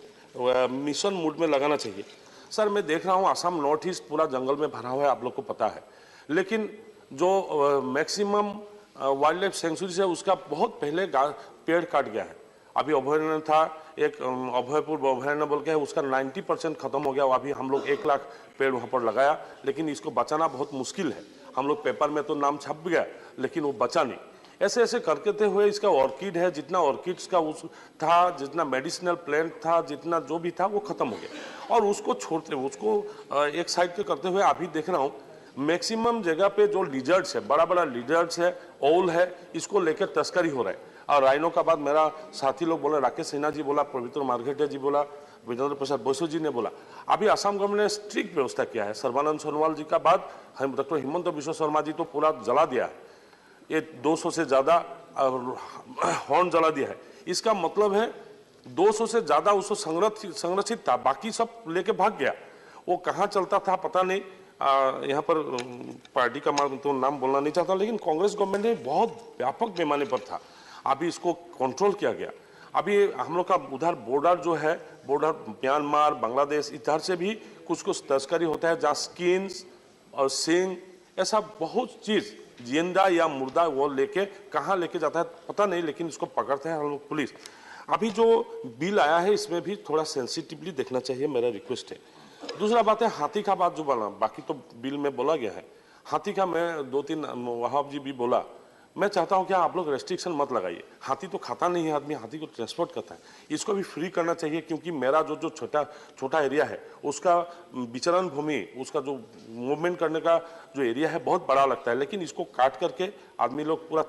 मिशन मूड में लगाना चाहिए। सर मैं देख रहा हूँ आसाम नॉर्थ ईस्ट पूरा जंगल में भरा हुआ है, आप लोग को पता है, लेकिन जो मैक्सिमम वाइल्ड लाइफ सेंचुरीज है उसका बहुत पहले पेड़ काट गया है। अभी अभयारण्य था एक अभयपुर अभयारण्य बोल के है, उसका 90% खत्म हो गया। अभी हम लोग 1 लाख पेड़ वहाँ पर लगाया, लेकिन इसको बचाना बहुत मुश्किल है। हम लोग पेपर में तो नाम छप गया, लेकिन वो बचा नहीं। ऐसे ऐसे करते हुए इसका ऑर्किड है, जितना ऑर्किड्स का उस था, जितना मेडिसिनल प्लांट था, जितना जो भी था वो खत्म हो गया। और उसको छोड़ते हुए, उसको एक साइड पे करते हुए अभी देख रहा हूँ मैक्सिमम जगह पे जो लिजर्ड्स है, बड़ा बड़ा लिजर्ड्स है, ओल है, इसको लेकर तस्करी हो रहा है। और राइनो का बाद मेरा साथी लोग बोला, राकेश सिन्हा जी बोला, पवित्र मार्घेटिया जी बोला, विजेंद्र प्रसाद बसु जी ने बोला, अभी असम गवर्नमेंट ने स्ट्रिक्ट व्यवस्था किया है। सर्बानंद सोनोवाल जी का बाद डॉक्टर हिमंत बिश्व शर्मा जी तो पूरा जला दिया है, ये 200 से ज़्यादा हॉर्न जला दिया है। इसका मतलब है 200 से ज़्यादा उसको संरक्षित था, बाकी सब लेके भाग गया। वो कहाँ चलता था पता नहीं। यहाँ पर पार्टी का तो नाम बोलना नहीं चाहता, लेकिन कांग्रेस गवर्नमेंट ने बहुत व्यापक पैमाने पर था, अभी इसको कंट्रोल किया गया। अभी हम लोग का उधर बॉर्डर जो है, बॉर्डर म्यांमार, बांग्लादेश, इधर से भी कुछ तस्करी होता है, जहाँ स्किन्स और सिंग ऐसा बहुत चीज़ जिंदा या मुर्दा वो लेके कहाँ लेके जाता है पता नहीं, लेकिन इसको पकड़ते हैं हम लोग पुलिस। अभी जो बिल आया है इसमें भी थोड़ा सेंसिटिवली देखना चाहिए, मेरा रिक्वेस्ट है। दूसरा बात है हाथी का बात जो बोला, बाकी तो बिल में बोला गया है, हाथी का मैं 2-3 वहाब जी भी बोला, मैं चाहता हूं कि आप लोग रेस्ट्रिक्शन मत लगाइए। हाथी तो खाता नहीं है आदमी, हाथी को ट्रांसपोर्ट करता है, इसको भी फ्री करना चाहिए। क्योंकि मेरा जो छोटा एरिया है उसका विचरण भूमि, उसका जो मूवमेंट करने का जो एरिया है बहुत बड़ा लगता है, लेकिन इसको काट करके आदमी लोग पूरा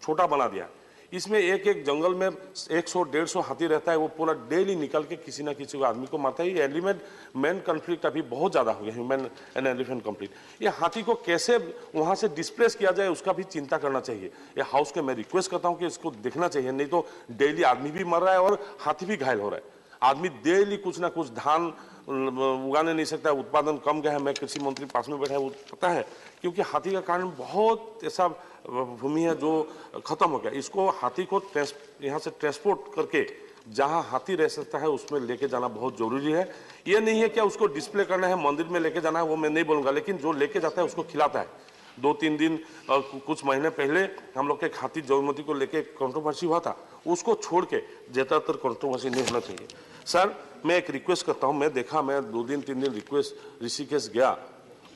छोटा बना दिया है। इसमें एक एक जंगल में 100-150 हाथी रहता है, वो पूरा डेली निकल के किसी ना किसी को आदमी को मारता है। ये एलिमेंट मैन कॉन्फ्लिक्ट अभी बहुत ज़्यादा हो गया, ह्यूमन एंड एलिफेंट कॉन्फ्लिक्ट। ये हाथी को कैसे वहाँ से डिस्प्लेस किया जाए उसका भी चिंता करना चाहिए। ये हाउस के मैं रिक्वेस्ट करता हूँ कि इसको देखना चाहिए, नहीं तो डेली आदमी भी मर रहा है और हाथी भी घायल हो रहा है। आदमी डेली कुछ ना कुछ धान उगाने नहीं सकता, उत्पादन कम गया है। मैं कृषि मंत्री पास में बैठा है, वो पता है, क्योंकि हाथी का कारण बहुत ऐसा भूमि है जो खत्म हो गया। इसको हाथी को यहाँ से ट्रांसपोर्ट करके जहाँ हाथी रह सकता है उसमें लेके जाना बहुत जरूरी है। ये नहीं है क्या उसको डिस्प्ले करना है, मंदिर में लेके जाना है, वो मैं नहीं बोलूँगा, लेकिन जो लेके जाता है उसको खिलाता है। 2-3 दिन कुछ महीने पहले हम लोग के हाथी जयमती को लेके कंट्रोवर्सी हुआ था, उसको छोड़ के ज़्यादातर कंट्रोवर्सी नहीं होना चाहिए। सर, मैं एक रिक्वेस्ट करता हूँ, मैं 2 दिन 3 दिन रिक्वेस्ट ऋषिकेश गया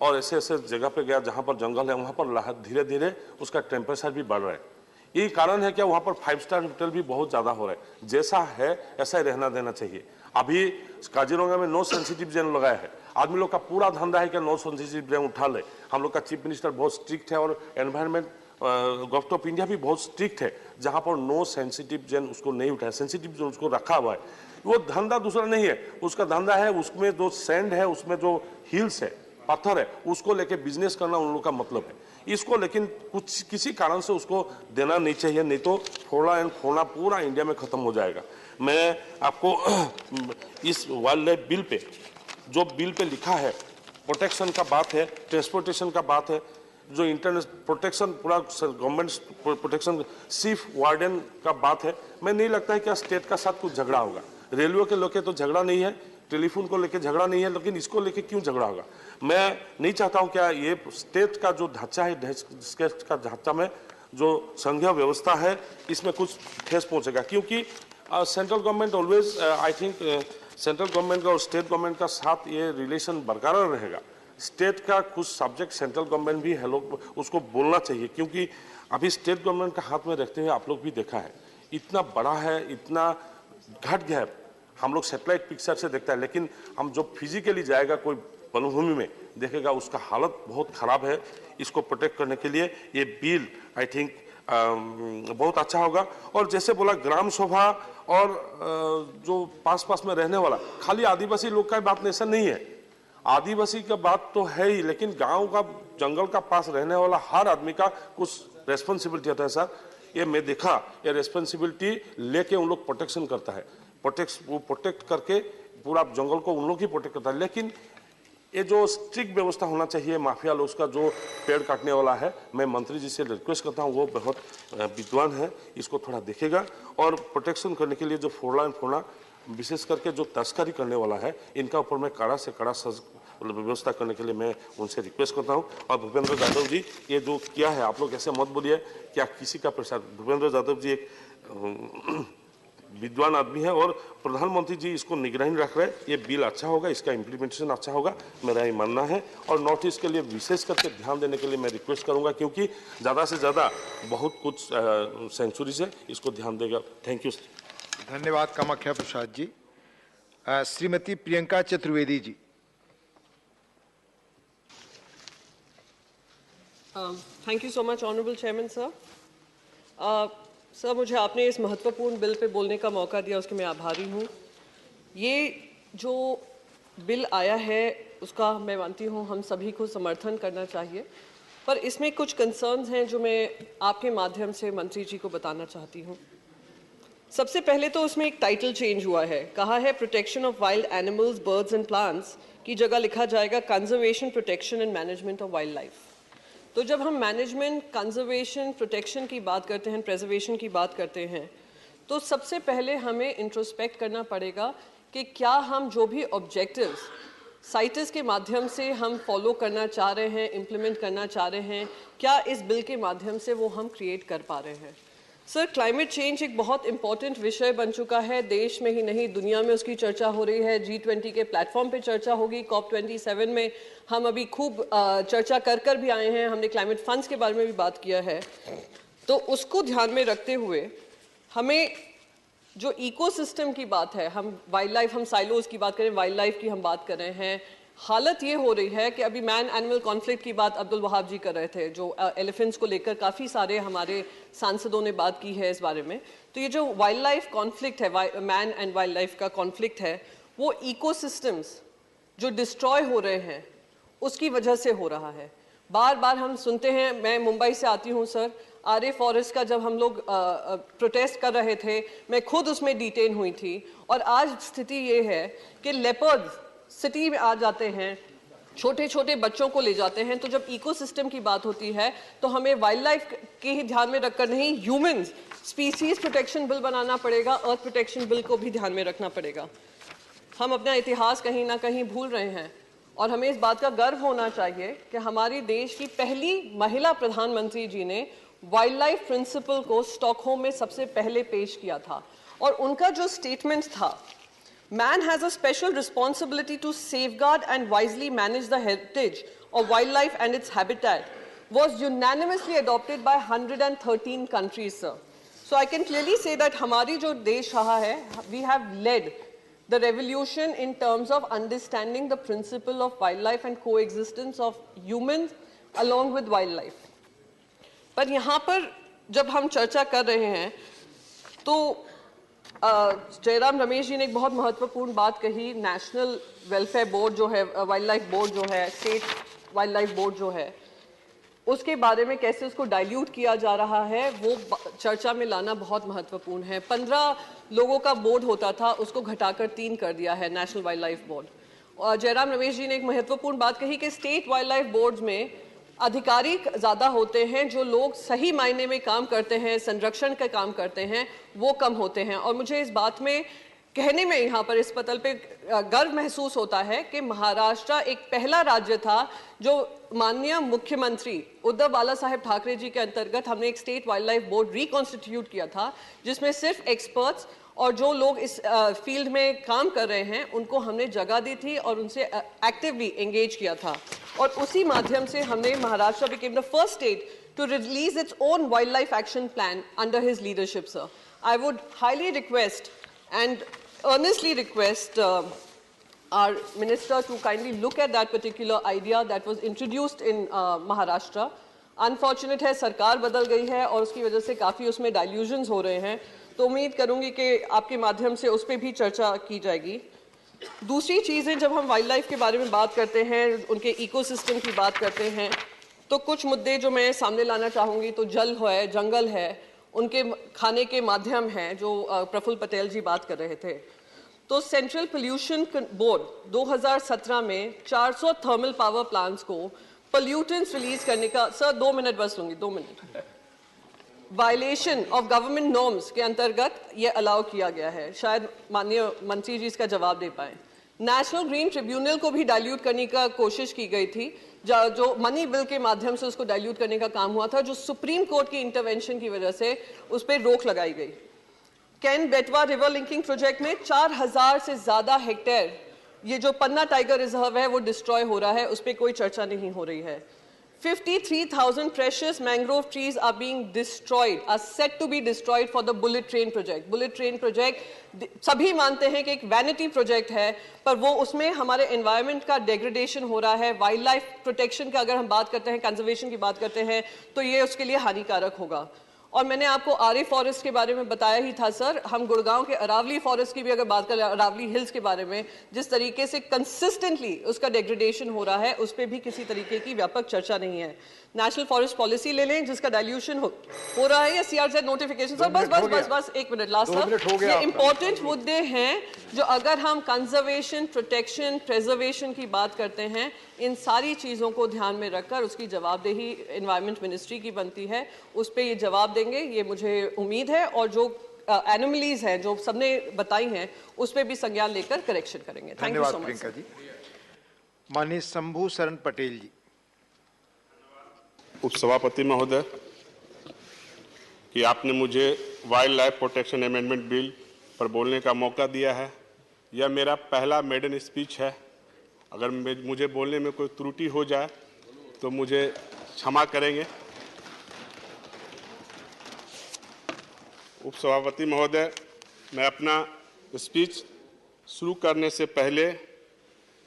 और ऐसे ऐसे जगह पे गया जहाँ पर जंगल है, वहाँ पर धीरे धीरे उसका टेम्परेचर भी बढ़ रहा है। यही कारण है क्या वहाँ पर 5 स्टार होटल भी बहुत ज़्यादा हो रहा है। जैसा है ऐसा ही रहना देना चाहिए। अभी काजीरंगा में नो सेंसिटिव जोन लगाया है, आदमी लोग का पूरा धंधा है कि नो सेंसिटिव जोन उठा ले। हम लोग का चीफ मिनिस्टर बहुत स्ट्रिक्ट है और एनवायरमेंट गवर्नमेंट ऑफ इंडिया भी बहुत स्ट्रिक्ट है, जहाँ पर नो सेंसिटिव जोन उसको नहीं उठाया, सेंसिटिव जोन उसको रखा हुआ है। वो धंधा दूसरा नहीं है, उसका धंधा है उसमें जो सैंड है, उसमें जो हिल्स है, पत्थर है, उसको लेके बिजनेस करना उन लोग का मतलब है। इसको लेकिन कुछ किसी कारण से उसको देना नहीं चाहिए, नहीं तो फोड़ा एंड फोड़ा पूरा इंडिया में खत्म हो जाएगा। मैं आपको इस वाइल्ड लाइफ बिल पे, जो बिल पे लिखा है, प्रोटेक्शन का बात है, ट्रांसपोर्टेशन का बात है, जो इंटरनेशनल प्रोटेक्शन पूरा गवर्नमेंट प्रोटेक्शन सिर्फ वार्डन का बात है। मैं नहीं लगता है कि स्टेट का साथ कुछ झगड़ा होगा। रेलवे के लेके तो झगड़ा नहीं है, टेलीफोन को लेके झगड़ा नहीं है, लेकिन इसको लेके क्यों झगड़ा होगा। मैं नहीं चाहता हूं क्या ये स्टेट का जो ढांचा है, स्टेट का ढांचा में जो संघीय व्यवस्था है, इसमें कुछ ठेस पहुंचेगा, क्योंकि central government always I think central government का और स्टेट गवर्नमेंट का साथ ये रिलेशन बरकरार रहेगा। स्टेट का कुछ सब्जेक्ट सेंट्रल गवर्नमेंट भी है, लोग उसको बोलना चाहिए, क्योंकि अभी स्टेट गवर्नमेंट का हाथ में रखते हुए आप लोग भी देखा है, इतना बड़ा है, इतना घट गया है। हम लोग सैटेलाइट पिक्चर से देखता है, लेकिन हम जो फिजिकली जाएगा कोई वनभूमि में देखेगा उसका हालत बहुत खराब है। इसको प्रोटेक्ट करने के लिए ये बिल आई थिंक बहुत अच्छा होगा। और जैसे बोला ग्राम सभा और जो पास में रहने वाला, खाली आदिवासी लोग का बात ऐसा नहीं है, आदिवासी का बात तो है ही, लेकिन गांव का जंगल का पास रहने वाला हर आदमी का कुछ रेस्पॉन्सिबिलिटी होता है। सर, ये मैं देखा, ये रेस्पॉन्सिबिलिटी लेके उन लोग प्रोटेक्शन करता है, वो प्रोटेक्ट करके पूरा जंगल को उन लोग ही प्रोटेक्ट करता है। लेकिन ये जो स्ट्रिक्ट व्यवस्था होना चाहिए माफिया लोग का जो पेड़ काटने वाला है, मैं मंत्री जी से रिक्वेस्ट करता हूँ, वो बहुत विद्वान है, इसको थोड़ा देखेगा और प्रोटेक्शन करने के लिए जो फोड़ा विशेष करके जो तस्करी करने वाला है, इनका ऊपर में कड़ा से कड़ा व्यवस्था करने के लिए मैं उनसे रिक्वेस्ट करता हूं। और भूपेंद्र यादव जी, ये जो किया है, आप लोग ऐसे मत बोलिए क्या किसी का प्रसाद। भूपेंद्र यादव जी एक विद्वान आदमी है और प्रधानमंत्री जी इसको निगरानी रख रहे हैं। ये बिल अच्छा होगा, इसका इम्प्लीमेंटेशन अच्छा होगा, मेरा ये मानना है। और नॉर्थ ईस्ट के लिए विशेष करके ध्यान देने के लिए मैं रिक्वेस्ट करूंगा, क्योंकि ज़्यादा से ज़्यादा बहुत कुछ सेंचुरीज है, इसको ध्यान देगा। Thank you. धन्यवाद Kamakhya Prasad ji. Shrimati Priyanka Chaturvedi ji. Thank you so much honourable chairman sir. Sir, मुझे आपने इस महत्वपूर्ण बिल पे बोलने का मौका दिया, उसके मैं आभारी हूँ। ये जो बिल आया है उसका मैं मानती हूँ हम सभी को समर्थन करना चाहिए, पर इसमें कुछ कंसर्न्स हैं जो मैं आपके माध्यम से मंत्री जी को बताना चाहती हूँ। सबसे पहले तो उसमें एक टाइटल चेंज हुआ है, कहा है protection of wild animals, birds and plants की जगह लिखा जाएगा conservation, protection and management of wild life. तो जब हम मैनेजमेंट, कंजर्वेशन, प्रोटेक्शन की बात करते हैं, प्रेजर्वेशन की बात करते हैं, तो सबसे पहले हमें इंट्रोस्पेक्ट करना पड़ेगा कि क्या हम जो भी ऑब्जेक्टिव्स साइट्स के माध्यम से हम फॉलो करना चाह रहे हैं, इम्प्लीमेंट करना चाह रहे हैं, क्या इस बिल के माध्यम से वो हम क्रिएट कर पा रहे हैं। सर, क्लाइमेट चेंज एक बहुत इंपॉर्टेंट विषय बन चुका है, देश में ही नहीं दुनिया में उसकी चर्चा हो रही है। G20 के प्लेटफॉर्म पे चर्चा होगी, COP27 में हम अभी खूब चर्चा कर भी आए हैं, हमने क्लाइमेट फंड्स के बारे में भी बात किया है। तो उसको ध्यान में रखते हुए हमें जो इकोसिस्टम की बात है, हम वाइल्ड लाइफ, हम साइलोज की बात करें, वाइल्ड लाइफ की हम बात कर रहे हैं, हालत ये हो रही है कि अभी मैन एनिमल कॉन्फ्लिक्ट की बात अब्दुल वहाब जी कर रहे थे, जो एलिफेंट्स को लेकर काफ़ी सारे हमारे सांसदों ने बात की है इस बारे में। तो ये जो वाइल्ड लाइफ कॉन्फ्लिक्ट है, मैन एंड वाइल्ड लाइफ का कॉन्फ्लिक्ट है, वो इकोसिस्टम्स जो डिस्ट्रॉय हो रहे हैं उसकी वजह से हो रहा है। बार बार हम सुनते हैं, मैं मुंबई से आती हूँ सर, आरे फॉरेस्ट का जब हम लोग प्रोटेस्ट कर रहे थे, मैं खुद उसमें डिटेन हुई थी, और आज स्थिति ये है कि लेपर्ड्स सिटी में आ जाते हैं, छोटे छोटे बच्चों को ले जाते हैं। तो जब इकोसिस्टम की बात होती है तो हमें वाइल्ड लाइफ के ही ध्यान में रखकर नहीं, ह्यूमंस स्पीसीज प्रोटेक्शन बिल बनाना पड़ेगा, अर्थ प्रोटेक्शन बिल को भी ध्यान में रखना पड़ेगा। हम अपना इतिहास कहीं ना कहीं भूल रहे हैं, और हमें इस बात का गर्व होना चाहिए कि हमारी देश की पहली महिला प्रधानमंत्री जी ने वाइल्ड लाइफ प्रिंसिपल को स्टॉकहोम में सबसे पहले पेश किया था, और उनका जो स्टेटमेंट था, Man has a special responsibility to safeguard and wisely manage the heritage of wildlife and its habitat, was unanimously adopted by 113 countries, sir. So I can clearly say that हमारी जो देश रहा है, we have led the revolution in terms of understanding the principle of wildlife and coexistence of humans along with wildlife. पर यहाँ पर जब हम चर्चा कर रहे हैं तो जयराम रमेश जी ने एक बहुत महत्वपूर्ण बात कही, नेशनल वेलफेयर बोर्ड जो है, वाइल्ड लाइफ बोर्ड जो है, स्टेट वाइल्ड लाइफ बोर्ड जो है, उसके बारे में कैसे उसको डाइल्यूट किया जा रहा है, वो चर्चा में लाना बहुत महत्वपूर्ण है। 15 लोगों का बोर्ड होता था, उसको घटाकर 3 कर दिया है नेशनल वाइल्ड लाइफ बोर्ड। और जयराम रमेश जी ने एक महत्वपूर्ण बात कही कि स्टेट वाइल्ड लाइफ बोर्ड्स में अधिकारी ज़्यादा होते हैं, जो लोग सही मायने में काम करते हैं, संरक्षण का काम करते हैं, वो कम होते हैं। और मुझे इस बात में कहने में यहाँ पर इस पतल पे गर्व महसूस होता है कि महाराष्ट्र एक पहला राज्य था जो माननीय मुख्यमंत्री उद्धव बाला साहेब ठाकरे जी के अंतर्गत हमने एक state wild life board reconstitute किया था, जिसमें सिर्फ एक्सपर्ट्स और जो लोग इस फील्ड में काम कर रहे हैं उनको हमने जगह दी थी और उनसे एक्टिवली एंगेज किया था। और उसी माध्यम से हमने Maharashtra became the first state to release its own wildlife action plan under his leadership, sir. I would highly request and earnestly request our minister to kindly look at that particular idea that was introduced in Maharashtra. Unfortunate है, सरकार बदल गई है और उसकी वजह से काफ़ी उसमें डाइल्यूजन्स हो रहे हैं, तो उम्मीद करूंगी कि आपके माध्यम से उस पर भी चर्चा की जाएगी। दूसरी चीज़ें, जब हम वाइल्ड लाइफ के बारे में बात करते हैं, उनके इकोसिस्टम की बात करते हैं, तो कुछ मुद्दे जो मैं सामने लाना चाहूँगी, तो जल है, जंगल है, उनके खाने के माध्यम हैं, जो प्रफुल्ल पटेल जी बात कर रहे थे। तो सेंट्रल पोल्यूशन बोर्ड 2017 में 400 थर्मल पावर प्लांट्स को पोल्यूटेंट्स रिलीज करने का, सर 2 मिनट बस लूँगी, 2 minute, violation of government norms के अंतर्गत ये अलाउ किया गया है। शायद माननीय मंत्री जी इसका जवाब दे पाएँ। नेशनल ग्रीन ट्रिब्यूनल को भी डाइल्यूट करने का कोशिश की गई थी, जो मनी बिल के माध्यम से उसको डाइल्यूट करने का काम हुआ था, जो सुप्रीम कोर्ट की इंटरवेंशन की वजह से उस पर रोक लगाई गई। कैन बेटवा रिवर लिंकिंग प्रोजेक्ट में 4000 से ज़्यादा हेक्टेयर, ये जो पन्ना टाइगर रिजर्व है वो डिस्ट्रॉय हो रहा है, उस पर कोई चर्चा नहीं हो रही है। 53,000 precious mangrove trees are being destroyed, are set to be destroyed for the bullet train project. Bullet train project सभी मानते हैं कि एक वैनिटी प्रोजेक्ट है, पर वो उसमें हमारे एनवायरनमेंट का डेग्रेडेशन हो रहा है। वाइल्ड लाइफ प्रोटेक्शन का अगर हम बात करते हैं, कंजर्वेशन की बात करते हैं, तो ये उसके लिए हानिकारक होगा। और मैंने आपको आरे फॉरेस्ट के बारे में बताया ही था सर, हम गुड़गांव के अरावली फॉरेस्ट की भी अगर बात करें, अरावली हिल्स के बारे में, जिस तरीके से कंसिस्टेंटली उसका डेग्रेडेशन हो रहा है, उस पर भी किसी तरीके की व्यापक चर्चा नहीं है। नेशनल फॉरेस्ट पॉलिसी ले लें, जिसका डाइल्यूशन हो रहा है, या सीआरजेड नोटिफिकेशन, सर बस 1 मिनट लास्ट सर, ये इंपॉर्टेंट मुद्दे हैं जो अगर हम कंजर्वेशन, प्रोटेक्शन, प्रिजर्वेशन की बात करते हैं, इन सारी चीज़ों को ध्यान में रखकर उसकी जवाबदेही एनवायरनमेंट मिनिस्ट्री की बनती है, उस पर ये जवाब देंगे, ये मुझे उम्मीद है। और जो एनोमलीज हैं जो सबने बताई हैं, उस पर भी संज्ञान लेकर करेक्शन करेंगे। Thank you so much Priyanka ji. माननीय शंभू शरण पटेल जी। उपसभापति महोदय, कि आपने मुझे wild life protection amendment bill पर बोलने का मौका दिया है। यह मेरा पहला मेडन स्पीच है। अगर मुझे बोलने में कोई त्रुटि हो जाए तो मुझे क्षमा करेंगे। उपसभापति महोदय, मैं अपना स्पीच शुरू करने से पहले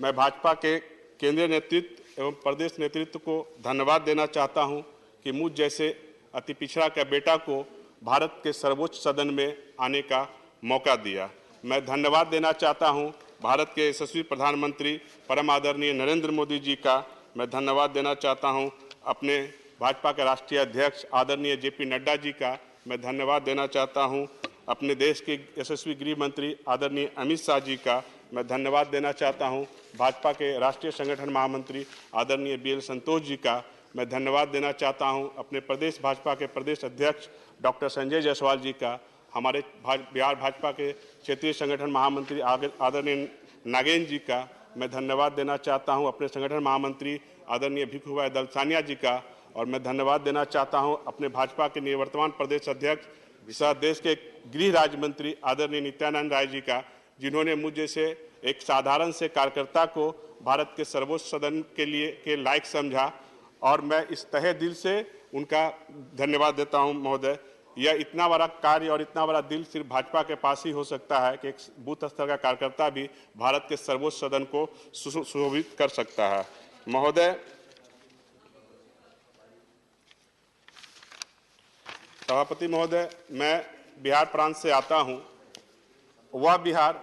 मैं भाजपा के केंद्रीय नेतृत्व एवं प्रदेश नेतृत्व को धन्यवाद देना चाहता हूं कि मुझ जैसे अति पिछड़ा के बेटा को भारत के सर्वोच्च सदन में आने का मौका दिया। मैं धन्यवाद देना चाहता हूं भारत के यशस्वी प्रधानमंत्री परम आदरणीय नरेंद्र मोदी जी का। मैं धन्यवाद देना चाहता हूं अपने भाजपा के राष्ट्रीय अध्यक्ष आदरणीय जेपी नड्डा जी का। मैं धन्यवाद देना चाहता हूं अपने देश के यशस्वी गृह मंत्री आदरणीय अमित शाह जी का। मैं धन्यवाद देना चाहता हूं भाजपा के राष्ट्रीय संगठन महामंत्री आदरणीय BL संतोष जी का। मैं धन्यवाद देना चाहता हूं अपने प्रदेश भाजपा के प्रदेश अध्यक्ष डॉक्टर संजय जायसवाल जी का। हमारे बिहार भाजपा के क्षेत्रीय संगठन महामंत्री आदरणीय नागेंद्र जी का। मैं धन्यवाद देना चाहता हूं अपने संगठन महामंत्री आदरणीय भिखुभाई दलसानिया जी का। और मैं धन्यवाद देना चाहता हूं अपने भाजपा के निवर्तमान प्रदेश अध्यक्ष सह देश के गृह राज्य मंत्री आदरणीय नित्यानंद राय जी का, जिन्होंने मुझ जैसे एक साधारण से कार्यकर्ता को भारत के सर्वोच्च सदन के लायक समझा। और मैं इस तहे दिल से उनका धन्यवाद देता हूं महोदय। यह इतना बड़ा कार्य और इतना बड़ा दिल सिर्फ भाजपा के पास ही हो सकता है कि एक बूथ स्तर का कार्यकर्ता भी भारत के सर्वोच्च सदन को सुशोभित कर सकता है। महोदय, सभापति महोदय, मैं बिहार प्रांत से आता हूं। वह बिहार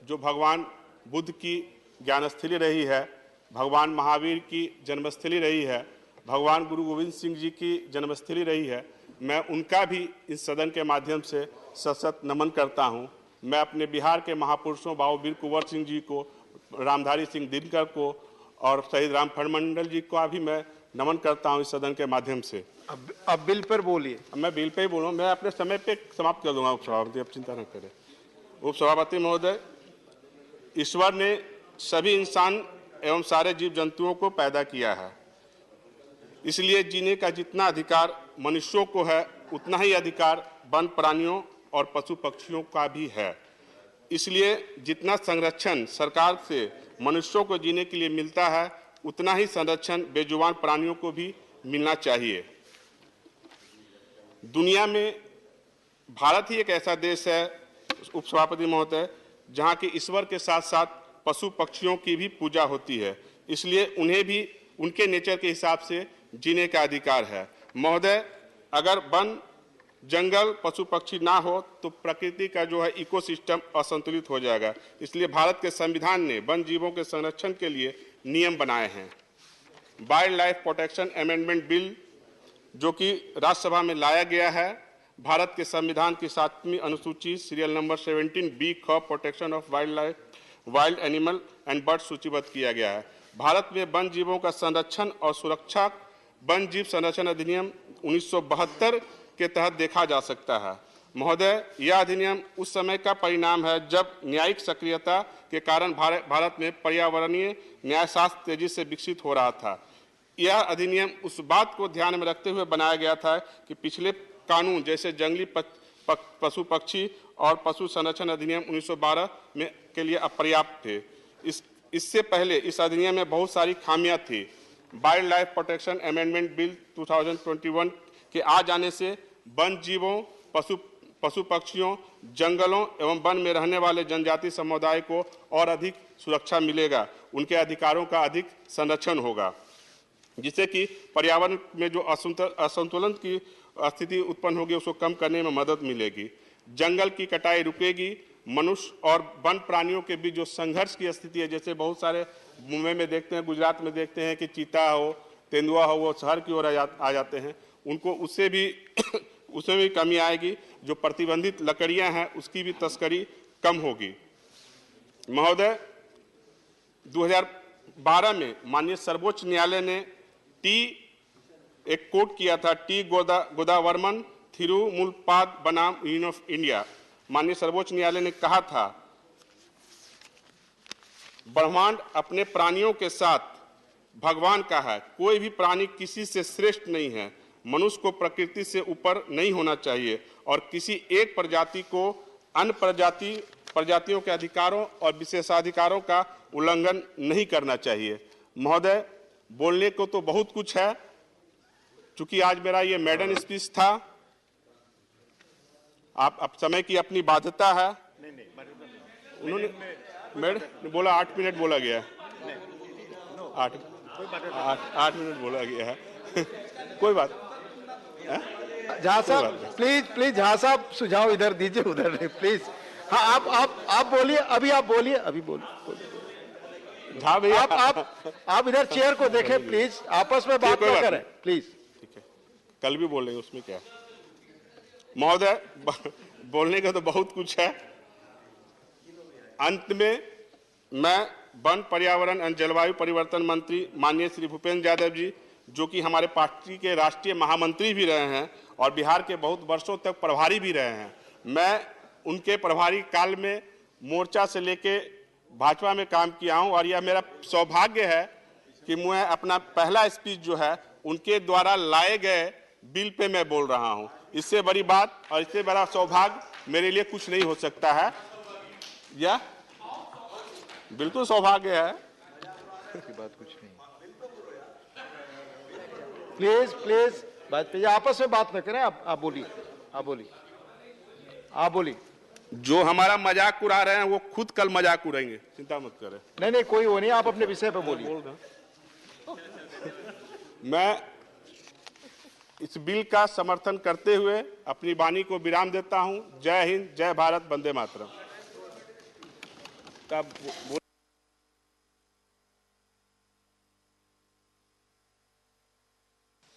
जो भगवान बुद्ध की ज्ञानस्थली रही है, भगवान महावीर की जन्मस्थली रही है, भगवान गुरु गोविंद सिंह जी की जन्मस्थली रही है। मैं उनका भी इस सदन के माध्यम से सशत नमन करता हूं। मैं अपने बिहार के महापुरुषों बाबू वीर कुंवर सिंह जी को, रामधारी सिंह दिनकर को और शहीद राम फणमंडल जी को भी मैं नमन करता हूं इस सदन के माध्यम से। अब बिल पर बोलिए। मैं बिल पे ही बोलूँ, मैं अपने समय पे समाप्त कर दूंगा उपसभापति, अब चिंता न करें। उपसभापति महोदय, ईश्वर ने सभी इंसान एवं सारे जीव जंतुओं को पैदा किया है, इसलिए जीने का जितना अधिकार मनुष्यों को है उतना ही अधिकार वन प्राणियों और पशु पक्षियों का भी है। इसलिए जितना संरक्षण सरकार से मनुष्यों को जीने के लिए मिलता है उतना ही संरक्षण बेजुबान प्राणियों को भी मिलना चाहिए। दुनिया में भारत ही एक ऐसा देश है उपसभापति महोदय जहां की ईश्वर के साथ साथ पशु पक्षियों की भी पूजा होती है, इसलिए उन्हें भी उनके नेचर के हिसाब से जीने का अधिकार है। महोदय, अगर वन जंगल पशु पक्षी ना हो तो प्रकृति का जो है इकोसिस्टम असंतुलित हो जाएगा। इसलिए भारत के संविधान ने वन जीवों के संरक्षण के लिए नियम बनाए हैं। Wild life protection amendment bill जो कि राज्यसभा में लाया गया है, भारत के संविधान की 7वीं अनुसूची सीरियल नंबर 17B ख protection of wild animal and bird सूचीबद्ध किया गया है। भारत में वन जीवों का संरक्षण और सुरक्षा वन जीव संरक्षण अधिनियम 1972 के तहत देखा जा सकता है। महोदय, यह अधिनियम उस समय का परिणाम है जब न्यायिक सक्रियता के कारण भारत में पर्यावरणीय न्यायशास्त्र तेजी से विकसित हो रहा था। यह अधिनियम उस बात को ध्यान में रखते हुए बनाया गया था कि पिछले कानून जैसे जंगली पशु पक्षी और पशु संरक्षण अधिनियम 1912 में के लिए अपर्याप्त थे। इससे पहले इस अधिनियम में बहुत सारी खामियां थी। Wild life protection amendment bill 2021 के आ जाने से वन जीवों, पशु पक्षियों, जंगलों एवं वन में रहने वाले जनजाति समुदाय को और अधिक सुरक्षा मिलेगा, उनके अधिकारों का अधिक संरक्षण होगा, जिससे कि पर्यावरण में जो असंतुलन की स्थिति उत्पन्न होगी उसको कम करने में मदद मिलेगी। जंगल की कटाई रुकेगी। मनुष्य और वन प्राणियों के बीच जो संघर्ष की स्थिति है, जैसे बहुत सारे मुंबई में देखते हैं, गुजरात में देखते हैं कि चीता हो, तेंदुआ हो, वो शहर की ओर आ जाते हैं, उनको उससे भी कमी आएगी। जो प्रतिबंधित लकड़ियां हैं उसकी भी तस्करी कम होगी। महोदय, 2012 में माननीय सर्वोच्च न्यायालय ने एक कोट किया था, टी गोदावर्मन थिरुमुलपाद बनाम यूनियन ऑफ इंडिया। माननीय सर्वोच्च न्यायालय ने कहा था, ब्रह्मांड अपने प्राणियों के साथ भगवान का है, कोई भी प्राणी किसी से श्रेष्ठ नहीं है। मनुष्य को प्रकृति से ऊपर नहीं होना चाहिए और किसी एक प्रजाति को अन्य प्रजातियों के अधिकारों और विशेषाधिकारों का उल्लंघन नहीं करना चाहिए। महोदय, बोलने को तो बहुत कुछ है, चूंकि आज मेरा ये मैडन स्पीच था, आप समय की अपनी बाध्यता है। उन्होंने बोला 8 मिनट बोला गया। 8 मिनट बोला गया है। कोई बात झा साहब प्लीज झा साहब सुझाव इधर दीजिए, उधर नहीं प्लीज। हाँ आप बोलिए, अभी बोलिए झा भैया, आप इधर चेयर को देखें प्लीज, आपस में बात ना करें प्लीज। ठीक है, कल भी बोलेंगे, उसमें क्या है। महोदय, बोलने का तो बहुत कुछ है। अंत में मैं वन, पर्यावरण एवं जलवायु परिवर्तन मंत्री माननीय श्री भूपेंद्र यादव जी, जो कि हमारे पार्टी के राष्ट्रीय महामंत्री भी रहे हैं और बिहार के बहुत वर्षों तक प्रभारी भी रहे हैं, मैं उनके प्रभारी काल में मोर्चा से लेके भाजपा में काम किया हूं और यह मेरा सौभाग्य है कि मैं अपना पहला स्पीच जो है उनके द्वारा लाए गए बिल पे मैं बोल रहा हूं। इससे बड़ी बात और इससे बड़ा सौभाग्य मेरे लिए कुछ नहीं हो सकता है। यह बिल्कुल सौभाग्य है। बात कुछ नहीं, प्लीज बात पे आपस में बात न करें। आप बोलिए। जो हमारा मजाक उड़ा रहे हैं वो खुद कल मजाक उड़ाएंगे, चिंता मत करें। नहीं कोई वो नहीं, आप अपने विषय पे बोलिए। मैं इस बिल का समर्थन करते हुए अपनी वाणी को विराम देता हूं। जय हिंद, जय भारत, वंदे मातरम।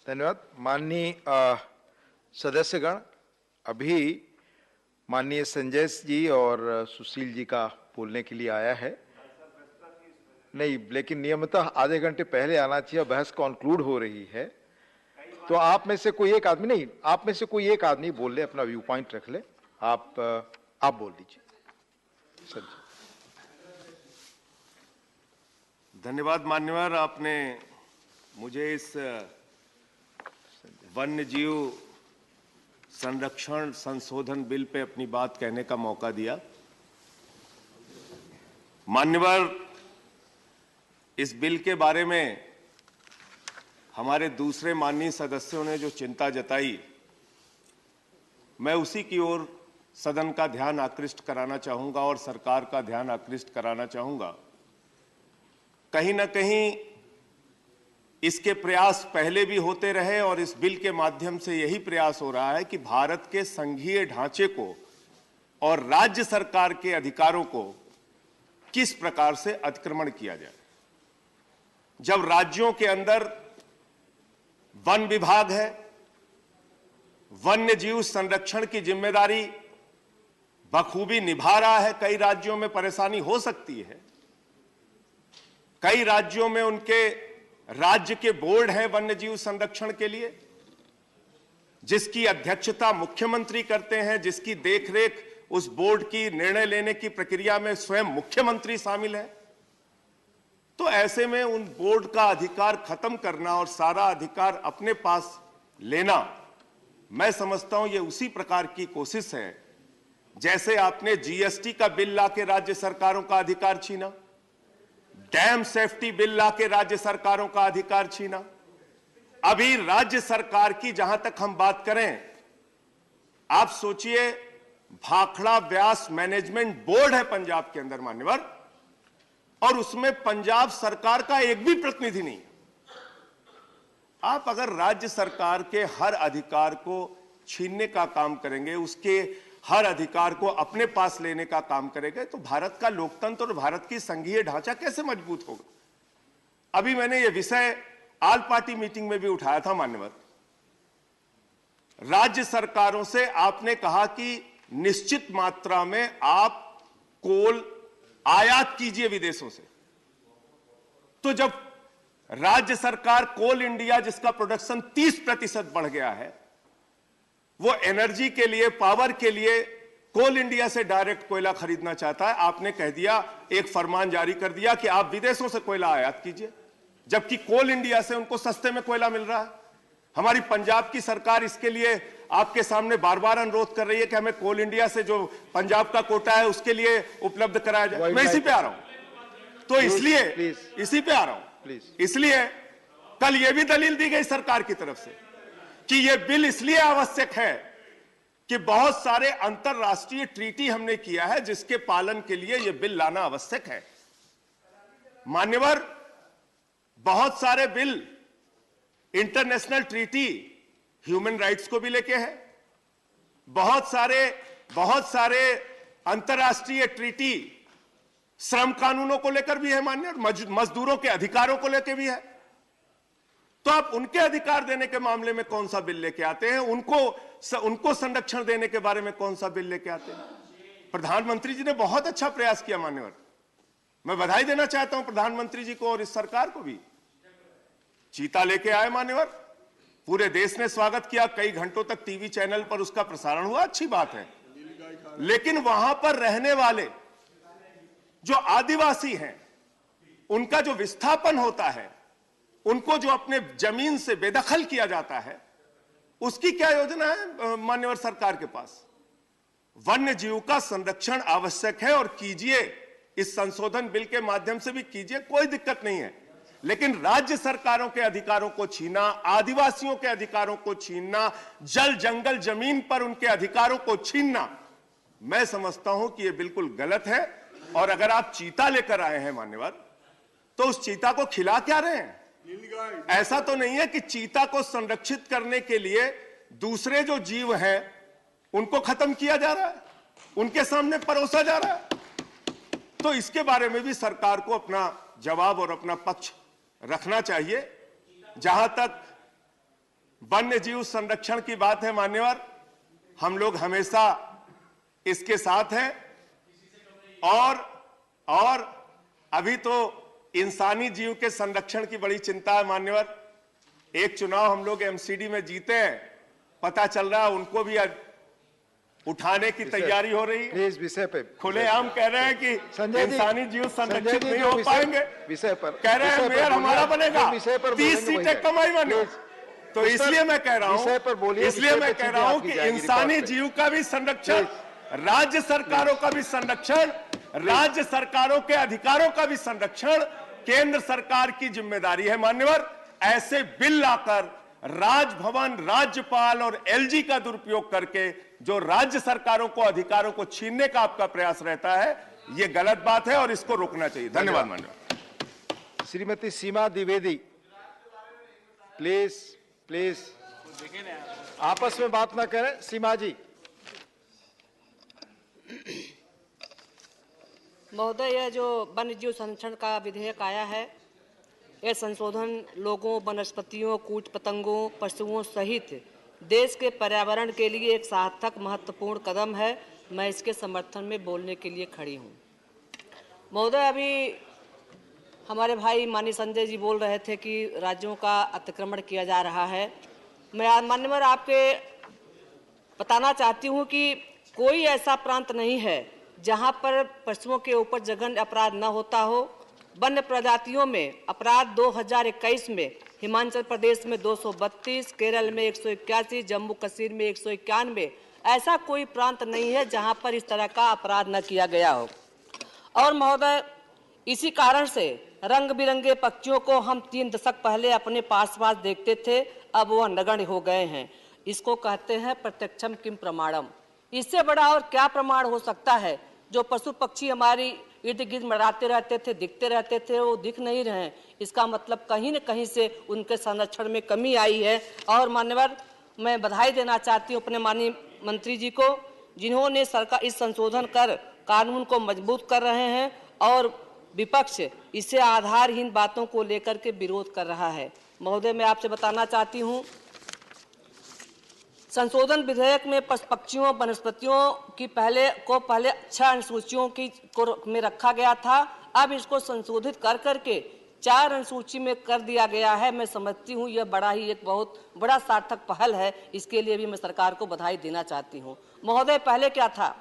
धन्यवाद माननीय सदस्यगण। अभी माननीय संजय जी और सुशील जी का बोलने के लिए आया है। नहीं, लेकिन नियमतः आधे घंटे पहले आना चाहिए, बहस कंक्लूड हो रही है। तो आप में से कोई एक आदमी बोल ले, अपना व्यू पॉइंट रख ले। आप बोल दीजिए सर। धन्यवाद मान्यवर, आपने मुझे इस वन्य जीव संरक्षण संशोधन बिल पे अपनी बात कहने का मौका दिया। मान्यवर, इस बिल के बारे में हमारे दूसरे माननीय सदस्यों ने जो चिंता जताई, मैं उसी की ओर सदन का ध्यान आकृष्ट कराना चाहूंगा और सरकार का ध्यान आकृष्ट कराना चाहूंगा। कहीं ना कहीं इसके प्रयास पहले भी होते रहे और इस बिल के माध्यम से यही प्रयास हो रहा है कि भारत के संघीय ढांचे को और राज्य सरकार के अधिकारों को किस प्रकार से अतिक्रमण किया जाए। जब राज्यों के अंदर वन विभाग है, वन्य जीव संरक्षण की जिम्मेदारी बखूबी निभा रहा है, कई राज्यों में परेशानी हो सकती है। कई राज्यों में उनके राज्य के बोर्ड हैं वन्य जीव संरक्षण के लिए, जिसकी अध्यक्षता मुख्यमंत्री करते हैं, जिसकी देखरेख उस बोर्ड की निर्णय लेने की प्रक्रिया में स्वयं मुख्यमंत्री शामिल है। तो ऐसे में उन बोर्ड का अधिकार खत्म करना और सारा अधिकार अपने पास लेना, मैं समझता हूं ये उसी प्रकार की कोशिश है जैसे आपने जीएसटी का बिल लाके राज्य सरकारों का अधिकार छीना, डैम सेफ्टी बिल लाके राज्य सरकारों का अधिकार छीना। अभी राज्य सरकार की जहां तक हम बात करें, आप सोचिए, भाखड़ा व्यास मैनेजमेंट बोर्ड है पंजाब के अंदर मान्यवर, और उसमें पंजाब सरकार का एक भी प्रतिनिधि नहीं। आप अगर राज्य सरकार के हर अधिकार को छीनने का काम करेंगे, उसके हर अधिकार को अपने पास लेने का काम करेंगे, तो भारत का लोकतंत्र और भारत की संघीय ढांचा कैसे मजबूत होगा। अभी मैंने यह विषय ऑल पार्टी मीटिंग में भी उठाया था मान्यवर। राज्य सरकारों से आपने कहा कि निश्चित मात्रा में आप कोल आयात कीजिए विदेशों से। तो जब राज्य सरकार कोल इंडिया, जिसका प्रोडक्शन 30% बढ़ गया है, वो एनर्जी के लिए, पावर के लिए कोल इंडिया से डायरेक्ट कोयला खरीदना चाहता है, आपने कह दिया, एक फरमान जारी कर दिया कि आप विदेशों से कोयला आयात कीजिए, जबकि कोल इंडिया से उनको सस्ते में कोयला मिल रहा है। हमारी पंजाब की सरकार इसके लिए आपके सामने बार बार अनुरोध कर रही है कि हमें कोल इंडिया से जो पंजाब का कोटा है उसके लिए उपलब्ध कराया जाए। मैं इसी पे आ रहा हूं, तो इसलिए इसी पे आ रहा हूं। इसलिए कल यह भी दलील दी गई सरकार की तरफ से कि यह बिल इसलिए आवश्यक है कि बहुत सारे अंतरराष्ट्रीय ट्रीटी हमने किया है, जिसके पालन के लिए यह बिल लाना आवश्यक है। मान्यवर, बहुत सारे bill international treaty human rights को भी लेके है, बहुत सारे अंतर्राष्ट्रीय ट्रीटी श्रम कानूनों को लेकर भी है मान्य, और मजदूरों के अधिकारों को लेकर भी है। तो आप उनके अधिकार देने के मामले में कौन सा बिल लेके आते हैं? उनको संरक्षण देने के बारे में कौन सा बिल लेके आते हैं? प्रधानमंत्री जी ने बहुत अच्छा प्रयास किया मान्यवर, मैं बधाई देना चाहता हूं प्रधानमंत्री जी को और इस सरकार को भी। चीता लेके आए मान्यवर, पूरे देश ने स्वागत किया, कई घंटों तक टीवी चैनल पर उसका प्रसारण हुआ, अच्छी बात है। लेकिन वहां पर रहने वाले जो आदिवासी हैं, उनका जो विस्थापन होता है, उनको जो अपने जमीन से बेदखल किया जाता है, उसकी क्या योजना है मान्यवर सरकार के पास? वन्य जीव का संरक्षण आवश्यक है और कीजिए, इस संशोधन बिल के माध्यम से भी कीजिए, कोई दिक्कत नहीं है। लेकिन राज्य सरकारों के अधिकारों को छीना, आदिवासियों के अधिकारों को छीनना, जल जंगल जमीन पर उनके अधिकारों को छीनना, मैं समझता हूं कि यह बिल्कुल गलत है। और अगर आप चीता लेकर आए हैं मान्यवर, तो उस चीता को खिला क्या रहे हैं? ऐसा तो नहीं है कि चीता को संरक्षित करने के लिए दूसरे जो जीव हैं उनको खत्म किया जा रहा है, उनके सामने परोसा जा रहा है। तो इसके बारे में भी सरकार को अपना जवाब और अपना पक्ष रखना चाहिए। जहां तक वन्य जीव संरक्षण की बात है मान्यवर, हम लोग हमेशा इसके साथ हैं। और अभी तो इंसानी जीव के संरक्षण की बड़ी चिंता है मान्यवर। एक चुनाव हम लोग एमसीडी में जीते हैं, पता चल रहा है उनको भी उठाने की तैयारी हो रही है। इस विषय पे खुलेआम कह रहे हैं कि इंसानी जीव संरक्षित नहीं हो पाएंगे, विषय पर कह रहे हैं मेयर हमारा बनेगा, 30 सीटें कमाई बने। तो इसलिए मैं कह रहा हूं कि इंसानी जीव का भी संरक्षण, राज्य सरकारों का भी संरक्षण, राज्य सरकारों के अधिकारों का भी संरक्षण केंद्र सरकार की जिम्मेदारी है मान्यवर। ऐसे बिल लाकर राजभवन, राज्यपाल और एलजी का दुरुपयोग करके जो राज्य सरकारों को अधिकारों को छीनने का आपका प्रयास रहता है, यह गलत बात है और इसको रोकना चाहिए। धन्यवाद मान्यवर। श्रीमती सीमा द्विवेदी, प्लीज आपस में बात ना करें। सीमा जी। महोदय, यह जो वन्य जीव संरक्षण का विधेयक आया है, यह संशोधन लोगों, वनस्पतियों, कीट पतंगों, पशुओं सहित देश के पर्यावरण के लिए एक सार्थक महत्वपूर्ण कदम है। मैं इसके समर्थन में बोलने के लिए खड़ी हूँ। महोदय, अभी हमारे भाई माननीय संजय जी बोल रहे थे कि राज्यों का अतिक्रमण किया जा रहा है। मैं मान्यवर आपके बताना चाहती हूँ कि कोई ऐसा प्रांत नहीं है जहाँ पर पशुओं के ऊपर जघन्य अपराध न होता हो। वन्य प्रजातियों में अपराध 2021 में हिमाचल प्रदेश में 232, केरल में 181, जम्मू कश्मीर में 191, ऐसा कोई प्रांत नहीं है जहां पर इस तरह का अपराध न किया गया हो। और महोदय, इसी कारण से रंग बिरंगे पक्षियों को हम 3 दशक पहले अपने पास देखते थे, अब वह नगण्य हो गए हैं। इसको कहते हैं प्रत्यक्षम किम प्रमाणम। इससे बड़ा और क्या प्रमाण हो सकता है? जो पशु पक्षी हमारी इर्द गिर्द मंडराते रहते थे, दिखते रहते थे, वो दिख नहीं रहे। इसका मतलब कहीं न कहीं से उनके संरक्षण में कमी आई है। और मान्यवर, मैं बधाई देना चाहती हूँ अपने माननीय मंत्री जी को, जिन्होंने सरकार इस संशोधन कर कानून को मजबूत कर रहे हैं और विपक्ष इसे आधारहीन बातों को लेकर के विरोध कर रहा है। महोदय, मैं आपसे बताना चाहती हूँ, संशोधन विधेयक में पक्षियों, वनस्पतियों की पहले 6 अनुसूचियों में रखा गया था। अब इसको संशोधित कर करके 4 अनुसूची में कर दिया गया है। मैं समझती हूँ यह एक बहुत बड़ा सार्थक पहल है। इसके लिए भी मैं सरकार को बधाई देना चाहती हूँ। महोदय, पहले क्या था,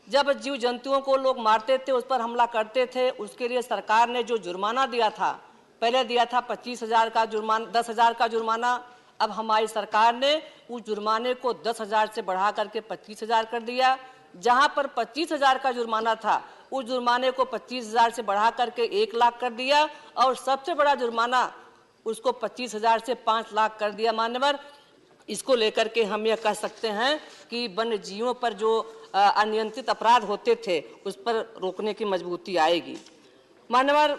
जब जीव जंतुओं को लोग मारते थे, उस पर हमला करते थे, उसके लिए सरकार ने जो जुर्माना दिया था, पहले दिया था 25,000 का जुर्माना, 10,000 का जुर्माना। अब हमारी सरकार ने उस जुर्माने को 10,000 से बढ़ा करके 25,000 कर दिया। जहां पर 25,000 का जुर्माना था, उस जुर्माने को 25,000 से बढ़ा करके 1 लाख कर दिया। और सबसे बड़ा जुर्माना उसको 25,000 से 5 लाख कर दिया। मान्यवर, इसको लेकर के हम यह कह सकते हैं कि वन्य जीवों पर जो अनियंत्रित अपराध होते थे, उस पर रोकने की मजबूती आएगी। मान्यवर,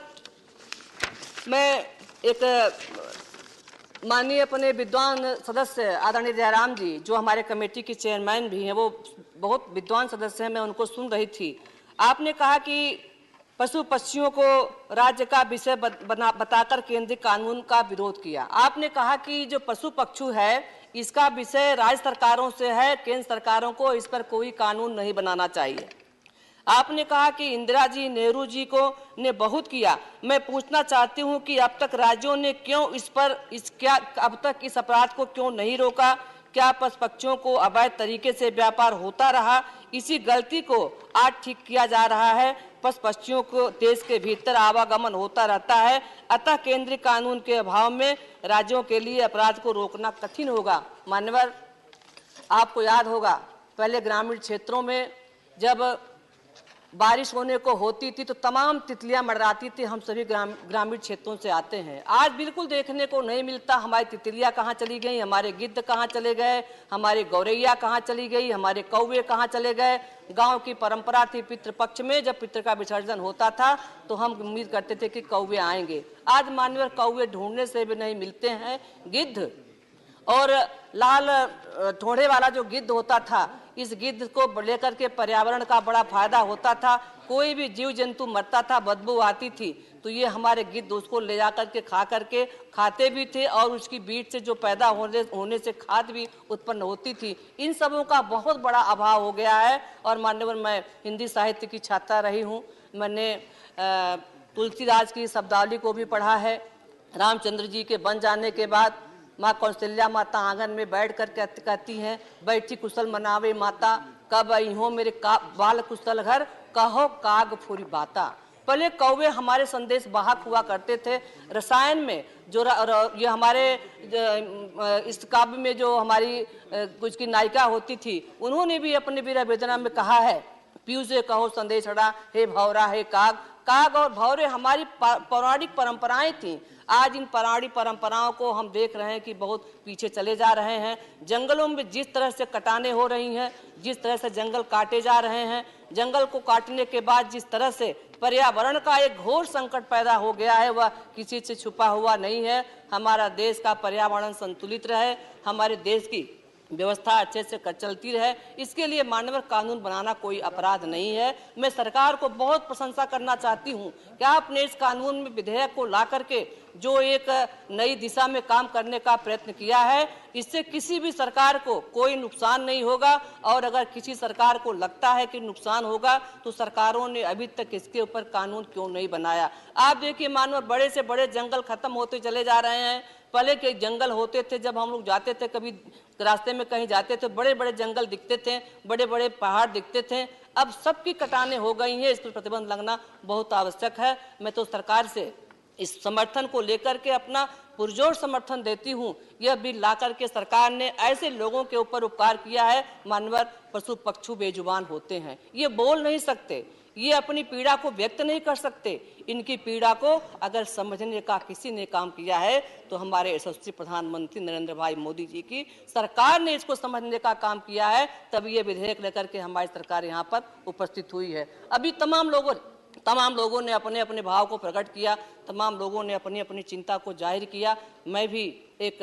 मैं एक माननीय अपने विद्वान सदस्य आदरणीय जयराम जी, जो हमारे कमेटी के चेयरमैन भी हैं, वो बहुत विद्वान सदस्य हैं, मैं उनको सुन रही थी। आपने कहा कि पशु पक्षियों को राज्य का विषय बताकर केंद्रीय कानून का विरोध किया। आपने कहा कि जो पशु पक्षी है इसका विषय राज्य सरकारों से है, केंद्र सरकारों को इस पर कोई कानून नहीं बनाना चाहिए। आपने कहा कि इंदिरा जी, नेहरू जी को ने बहुत किया। मैं पूछना चाहती हूं कि अब तक राज्यों ने क्यों अब तक इस अपराध को क्यों नहीं रोका? क्या पशु पक्षियों को अवैध तरीके से व्यापार होता रहा? इसी गलती को आज ठीक किया जा रहा है। पशु पक्षियों को देश के भीतर आवागमन होता रहता है, अतः केंद्रीय कानून के अभाव में राज्यों के लिए अपराध को रोकना कठिन होगा। मान्यवर, आपको याद होगा पहले ग्रामीण क्षेत्रों में जब बारिश होने को होती थी तो तमाम तितलियां मंडराती थी। हम सभी ग्रामीण क्षेत्रों से आते हैं, आज बिल्कुल देखने को नहीं मिलता। हमारी तितलियां कहाँ चली गई, हमारे गिद्ध कहाँ चले गए, हमारी गौरैया कहाँ चली गई, हमारे कौवे कहाँ चले गए। गांव की परंपरा थी, पितृपक्ष में जब पितृ का विसर्जन होता था तो हम उम्मीद करते थे कि कौवे आएंगे। आज मानवर कौवे ढूंढने से भी नहीं मिलते हैं। गिद्ध और लाल ठोड़े वाला जो गिद्ध होता था, इस गिद्ध को लेकर के पर्यावरण का बड़ा फायदा होता था। कोई भी जीव जंतु मरता था, बदबू आती थी, तो ये हमारे गिद्ध उसको ले जाकर के खाते भी थे और उसकी बीज से जो पैदा होने से खाद भी उत्पन्न होती थी। इन सबों का बहुत बड़ा अभाव हो गया है। और मान्यवर, मैं हिंदी साहित्य की छात्रा रही हूँ, मैंने तुलसीदास की शब्दावली को भी पढ़ा है। रामचंद्र जी के बन जाने के बाद माँ कौशल्या माता आंगन में बैठ कर कहती हैं, बैठी कुशल मनावे माता, कब आई हो मेरे बाल कुशल घर, कहो काग फूरी बाता। पहले कौवे हमारे संदेश वाहक हुआ करते थे। रसायन में जो ये हमारे इस काव्य में जो हमारी कुछ की नायिका होती थी, उन्होंने भी अपने वीरा वेदना में कहा है, पीयू से कहो संदेशड़ा, हे भौरा हे काग। काग और भौरे हमारी पौराणिक परंपराएं थीं। आज इन पौराणिक परंपराओं को हम देख रहे हैं कि बहुत पीछे चले जा रहे हैं। जंगलों में जिस तरह से कटाने हो रही हैं, जिस तरह से जंगल काटे जा रहे हैं, जंगल को काटने के बाद जिस तरह से पर्यावरण का एक घोर संकट पैदा हो गया है, वह किसी से छुपा हुआ नहीं है। हमारा देश का पर्यावरण संतुलित रहे, हमारे देश की व्यवस्था अच्छे से चलती रहे, इसके लिए मानव कानून बनाना कोई अपराध नहीं है। मैं सरकार को बहुत प्रशंसा करना चाहती हूँ कि आपने इस कानून में विधेयक को ला करके जो एक नई दिशा में काम करने का प्रयत्न किया है, इससे किसी भी सरकार को कोई नुकसान नहीं होगा। और अगर किसी सरकार को लगता है कि नुकसान होगा तो सरकारों ने अभी तक इसके ऊपर कानून क्यों नहीं बनाया। आप देखिए मानव, बड़े से बड़े जंगल खत्म होते चले जा रहे हैं। पहले के जंगल होते थे, जब हम लोग जाते थे, कभी रास्ते में कहीं जाते थे, बड़े बड़े जंगल दिखते थे, बड़े बड़े पहाड़ दिखते थे। अब सबकी कटाने हो गई हैं, इस पर प्रतिबंध लगना बहुत आवश्यक है। मैं तो सरकार से इस समर्थन को लेकर के अपना पुरजोर समर्थन देती हूँ। यह बिल ला करके सरकार ने ऐसे लोगों के ऊपर उपकार किया है। मानवर, पशु पक्षी बेजुबान होते हैं, ये बोल नहीं सकते, ये अपनी पीड़ा को व्यक्त नहीं कर सकते। इनकी पीड़ा को अगर समझने का किसी ने काम किया है तो हमारे यशस्वी प्रधानमंत्री नरेंद्र भाई मोदी जी की सरकार ने इसको समझने का काम किया है, तभी ये विधेयक लेकर के हमारी सरकार यहाँ पर उपस्थित हुई है। अभी तमाम लोगों ने अपने अपने भाव को प्रकट किया, तमाम लोगों ने अपनी अपनी चिंता को जाहिर किया। मैं भी एक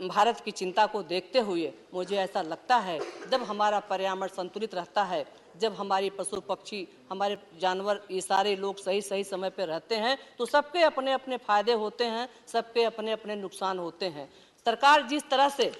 भारत की चिंता को देखते हुए मुझे ऐसा लगता है, जब हमारा पर्यावरण संतुलित रहता है, जब हमारी पशु पक्षी, हमारे जानवर, ये सारे लोग सही समय पर रहते हैं, तो सबके अपने अपने फायदे होते हैं, सबके अपने अपने नुकसान होते हैं। सरकार जिस तरह से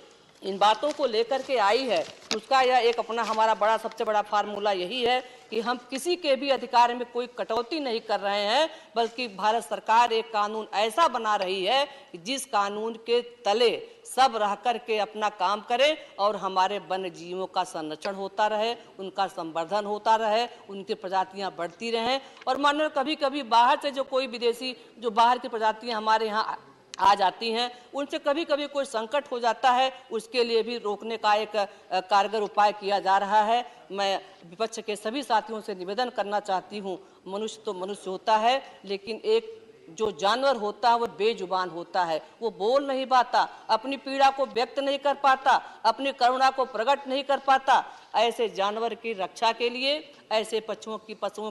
इन बातों को लेकर के आई है, उसका यह एक अपना हमारा सबसे बड़ा फार्मूला यही है कि हम किसी के भी अधिकार में कोई कटौती नहीं कर रहे हैं, बल्कि भारत सरकार एक कानून ऐसा बना रही है कि जिस कानून के तले सब रह कर के अपना काम करें और हमारे वन्य जीवों का संरक्षण होता रहे, उनका संवर्धन होता रहे, उनकी प्रजातियां बढ़ती रहें। और मानो कभी कभी बाहर से जो कोई विदेशी, जो बाहर की प्रजातियां हमारे यहाँ आ जाती हैं, उनसे कभी कभी कोई संकट हो जाता है, उसके लिए भी रोकने का एक कारगर उपाय किया जा रहा है। मैं विपक्ष के सभी साथियों से निवेदन करना चाहती हूँ, मनुष्य तो मनुष्य होता है, लेकिन एक जो जानवर होता है वो बेजुबान होता है, वो बोल नहीं पाता, अपनी पीड़ा को व्यक्त नहीं कर पाता, अपनी करुणा को प्रकट नहीं कर पाता। ऐसे जानवर की रक्षा के लिए, ऐसे पशुओं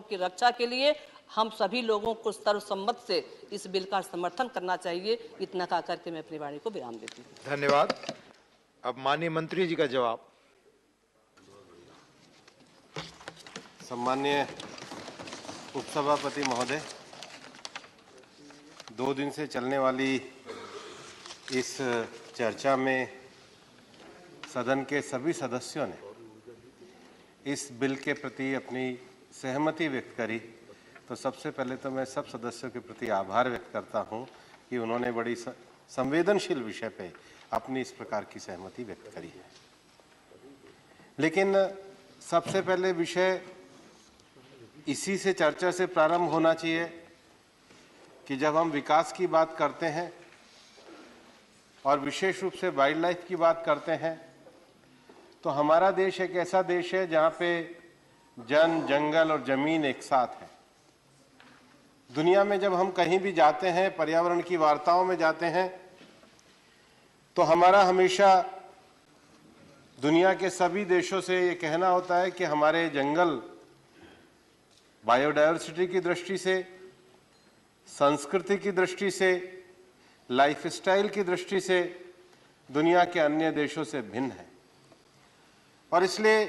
की रक्षा के लिए हम सभी लोगों को सर्वसम्मत से इस बिल का समर्थन करना चाहिए। इतना कहा करके मैं अपनी वाणी को विराम देती हूँ। धन्यवाद। अब माननीय मंत्री जी का जवाब। सम्मान्य उपसभापति महोदय, 2 दिन से चलने वाली इस चर्चा में सदन के सभी सदस्यों ने इस बिल के प्रति अपनी सहमति व्यक्त करी। तो सबसे पहले तो मैं सब सदस्यों के प्रति आभार व्यक्त करता हूं कि उन्होंने बड़ी संवेदनशील विषय पे अपनी इस प्रकार की सहमति व्यक्त करी है। लेकिन सबसे पहले विषय इसी से चर्चा से प्रारंभ होना चाहिए कि जब हम विकास की बात करते हैं और विशेष रूप से वाइल्ड लाइफ की बात करते हैं, तो हमारा देश एक ऐसा देश है जहां पे जन, जंगल और जमीन एक साथ है। दुनिया में जब हम कहीं भी जाते हैं, पर्यावरण की वार्ताओं में जाते हैं, तो हमारा हमेशा दुनिया के सभी देशों से ये कहना होता है कि हमारे जंगल बायोडायवर्सिटी की दृष्टि से, संस्कृति की दृष्टि से, लाइफस्टाइल की दृष्टि से दुनिया के अन्य देशों से भिन्न है। और इसलिए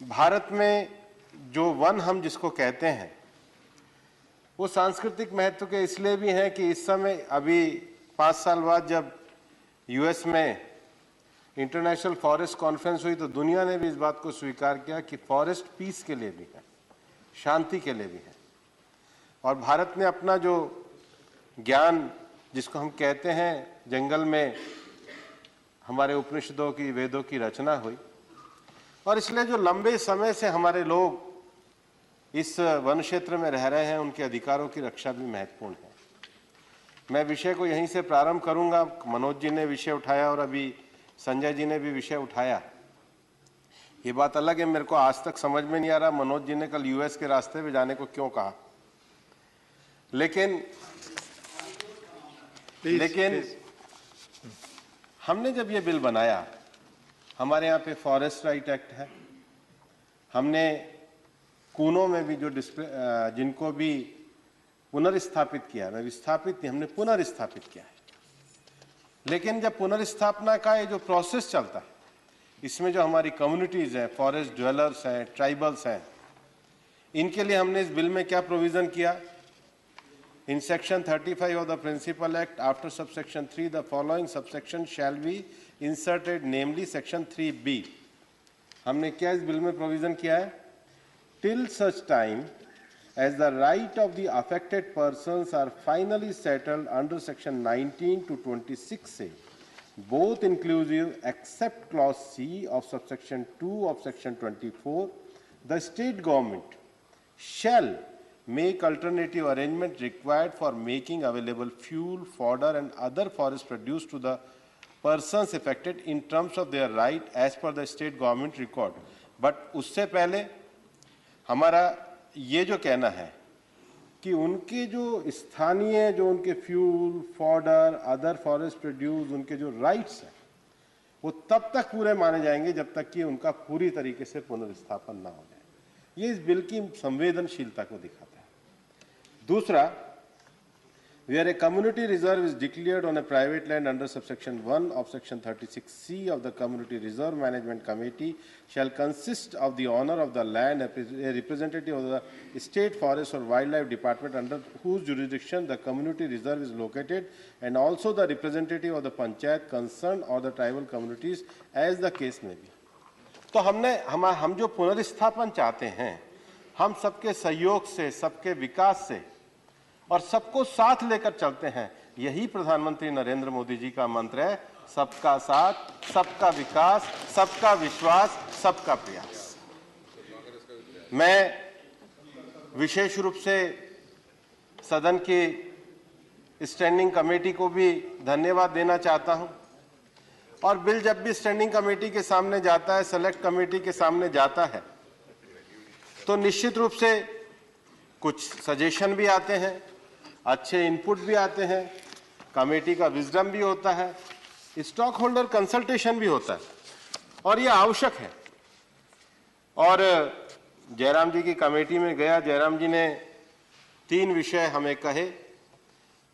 भारत में जो वन हम जिसको कहते हैं, वो सांस्कृतिक महत्व के इसलिए भी हैं कि इस समय अभी 5 साल बाद जब यूएस में इंटरनेशनल फॉरेस्ट कॉन्फ्रेंस हुई, तो दुनिया ने भी इस बात को स्वीकार किया कि फॉरेस्ट पीस के लिए भी है, शांति के लिए भी है। और भारत ने अपना जो ज्ञान जिसको हम कहते हैं, जंगल में हमारे उपनिषदों की, वेदों की रचना हुई, और इसलिए जो लंबे समय से हमारे लोग इस वन क्षेत्र में रह रहे हैं, उनके अधिकारों की रक्षा भी महत्वपूर्ण है। मैं विषय को यहीं से प्रारंभ करूंगा। मनोज जी ने विषय उठाया और अभी संजय जी ने भी विषय उठाया। ये बात अलग है, मेरे को आज तक समझ में नहीं आ रहा मनोज जी ने कल यूएस के रास्ते पे जाने को क्यों कहा। लेकिन हमने जब ये बिल बनाया, हमारे यहाँ पे फॉरेस्ट राइट एक्ट है, हमने कूनों में भी जो जिनको भी पुनर्स्थापित किया, मैं विस्थापित नहीं, हमने पुनर्स्थापित किया है। लेकिन जब पुनर्स्थापना का ये जो प्रोसेस चलता है, इसमें जो हमारी कम्युनिटीज हैं, फॉरेस्ट ड्वेलर्स हैं, ट्राइबल्स हैं, इनके लिए हमने इस बिल में क्या प्रोविजन किया? In section 35 of the Principal Act, after subsection 3, the following subsection shall be inserted, namely section 3B. हमने क्या इस बिल में प्रोविजन किया है? Till such time as the right of the affected persons are finally settled under section 19 to 26A, both inclusive except clause C of subsection 2 of section 24, the state government shall make alternative arrangement required for making available fuel, fodder and other forest produce to the persons affected in terms of their right as per the state government record. But उससे पहले हमारा ये जो कहना है कि उनके जो स्थानीय जो उनके fuel, fodder, other forest produce, उनके जो राइट्स हैं, वो तब तक पूरे माने जाएंगे जब तक कि उनका पूरी तरीके से पुनर्स्थापन ना हो जाए। ये इस बिल की संवेदनशीलता को दिखाता है। दूसरा, where a community reserve is declared on a private land under subsection 1 of section 36C of the Community Reserve Management Committee shall consist of the owner of the land, a representative of the State Forest or Wildlife Department under whose jurisdiction the community reserve is located, and also the representative of the panchayat concerned or the tribal communities as the case may be. तो हम जो पुनर्स्थापन चाहते हैं, हम सबके सहयोग से, सबके विकास से और सबको साथ लेकर चलते हैं। यही प्रधानमंत्री नरेंद्र मोदी जी का मंत्र है, सबका साथ, सबका विकास, सबका विश्वास, सबका प्रयास। मैं विशेष रूप से सदन की स्टैंडिंग कमेटी को भी धन्यवाद देना चाहता हूं। और बिल जब भी स्टैंडिंग कमेटी के सामने जाता है, सेलेक्ट कमेटी के सामने जाता है, तो निश्चित रूप से कुछ सजेशन भी आते हैं, अच्छे इनपुट भी आते हैं, कमेटी का विजडम भी होता है, स्टॉक होल्डर कंसल्टेशन भी होता है, और ये आवश्यक है। और जयराम जी की कमेटी में गया, जयराम जी ने 3 विषय हमें कहे।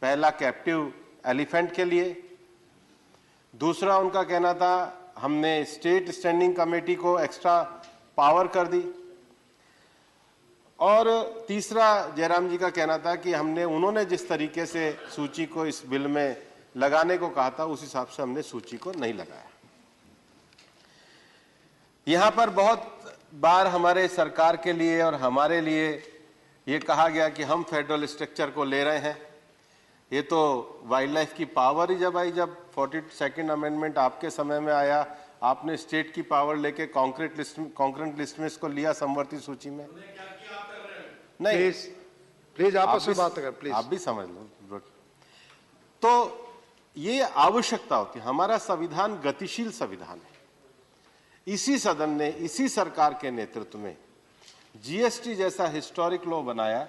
पहला कैप्टिव एलिफेंट के लिए, दूसरा उनका कहना था हमने स्टेट स्टैंडिंग कमेटी को एक्स्ट्रा पावर कर दी, और तीसरा जयराम जी का कहना था कि उन्होंने जिस तरीके से सूची को इस बिल में लगाने को कहा था उस हिसाब से हमने सूची को नहीं लगाया। यहां पर बहुत बार हमारे सरकार के लिए और हमारे लिए ये कहा गया कि हम फेडरल स्ट्रक्चर को ले रहे हैं। ये तो वाइल्ड लाइफ की पावर ही जब आई, जब 42nd अमेंडमेंट आपके समय में आया, आपने स्टेट की पावर लेके कॉन्करेंट लिस्ट में इसको लिया संवर्ती सूची में। नहीं, प्लीज आपस में बात कर, प्लीज आप भी समझ लो। तो ये आवश्यकता होती है, हमारा संविधान गतिशील संविधान है। इसी सदन ने, इसी सरकार के नेतृत्व में जीएसटी जैसा हिस्टोरिक लॉ बनाया,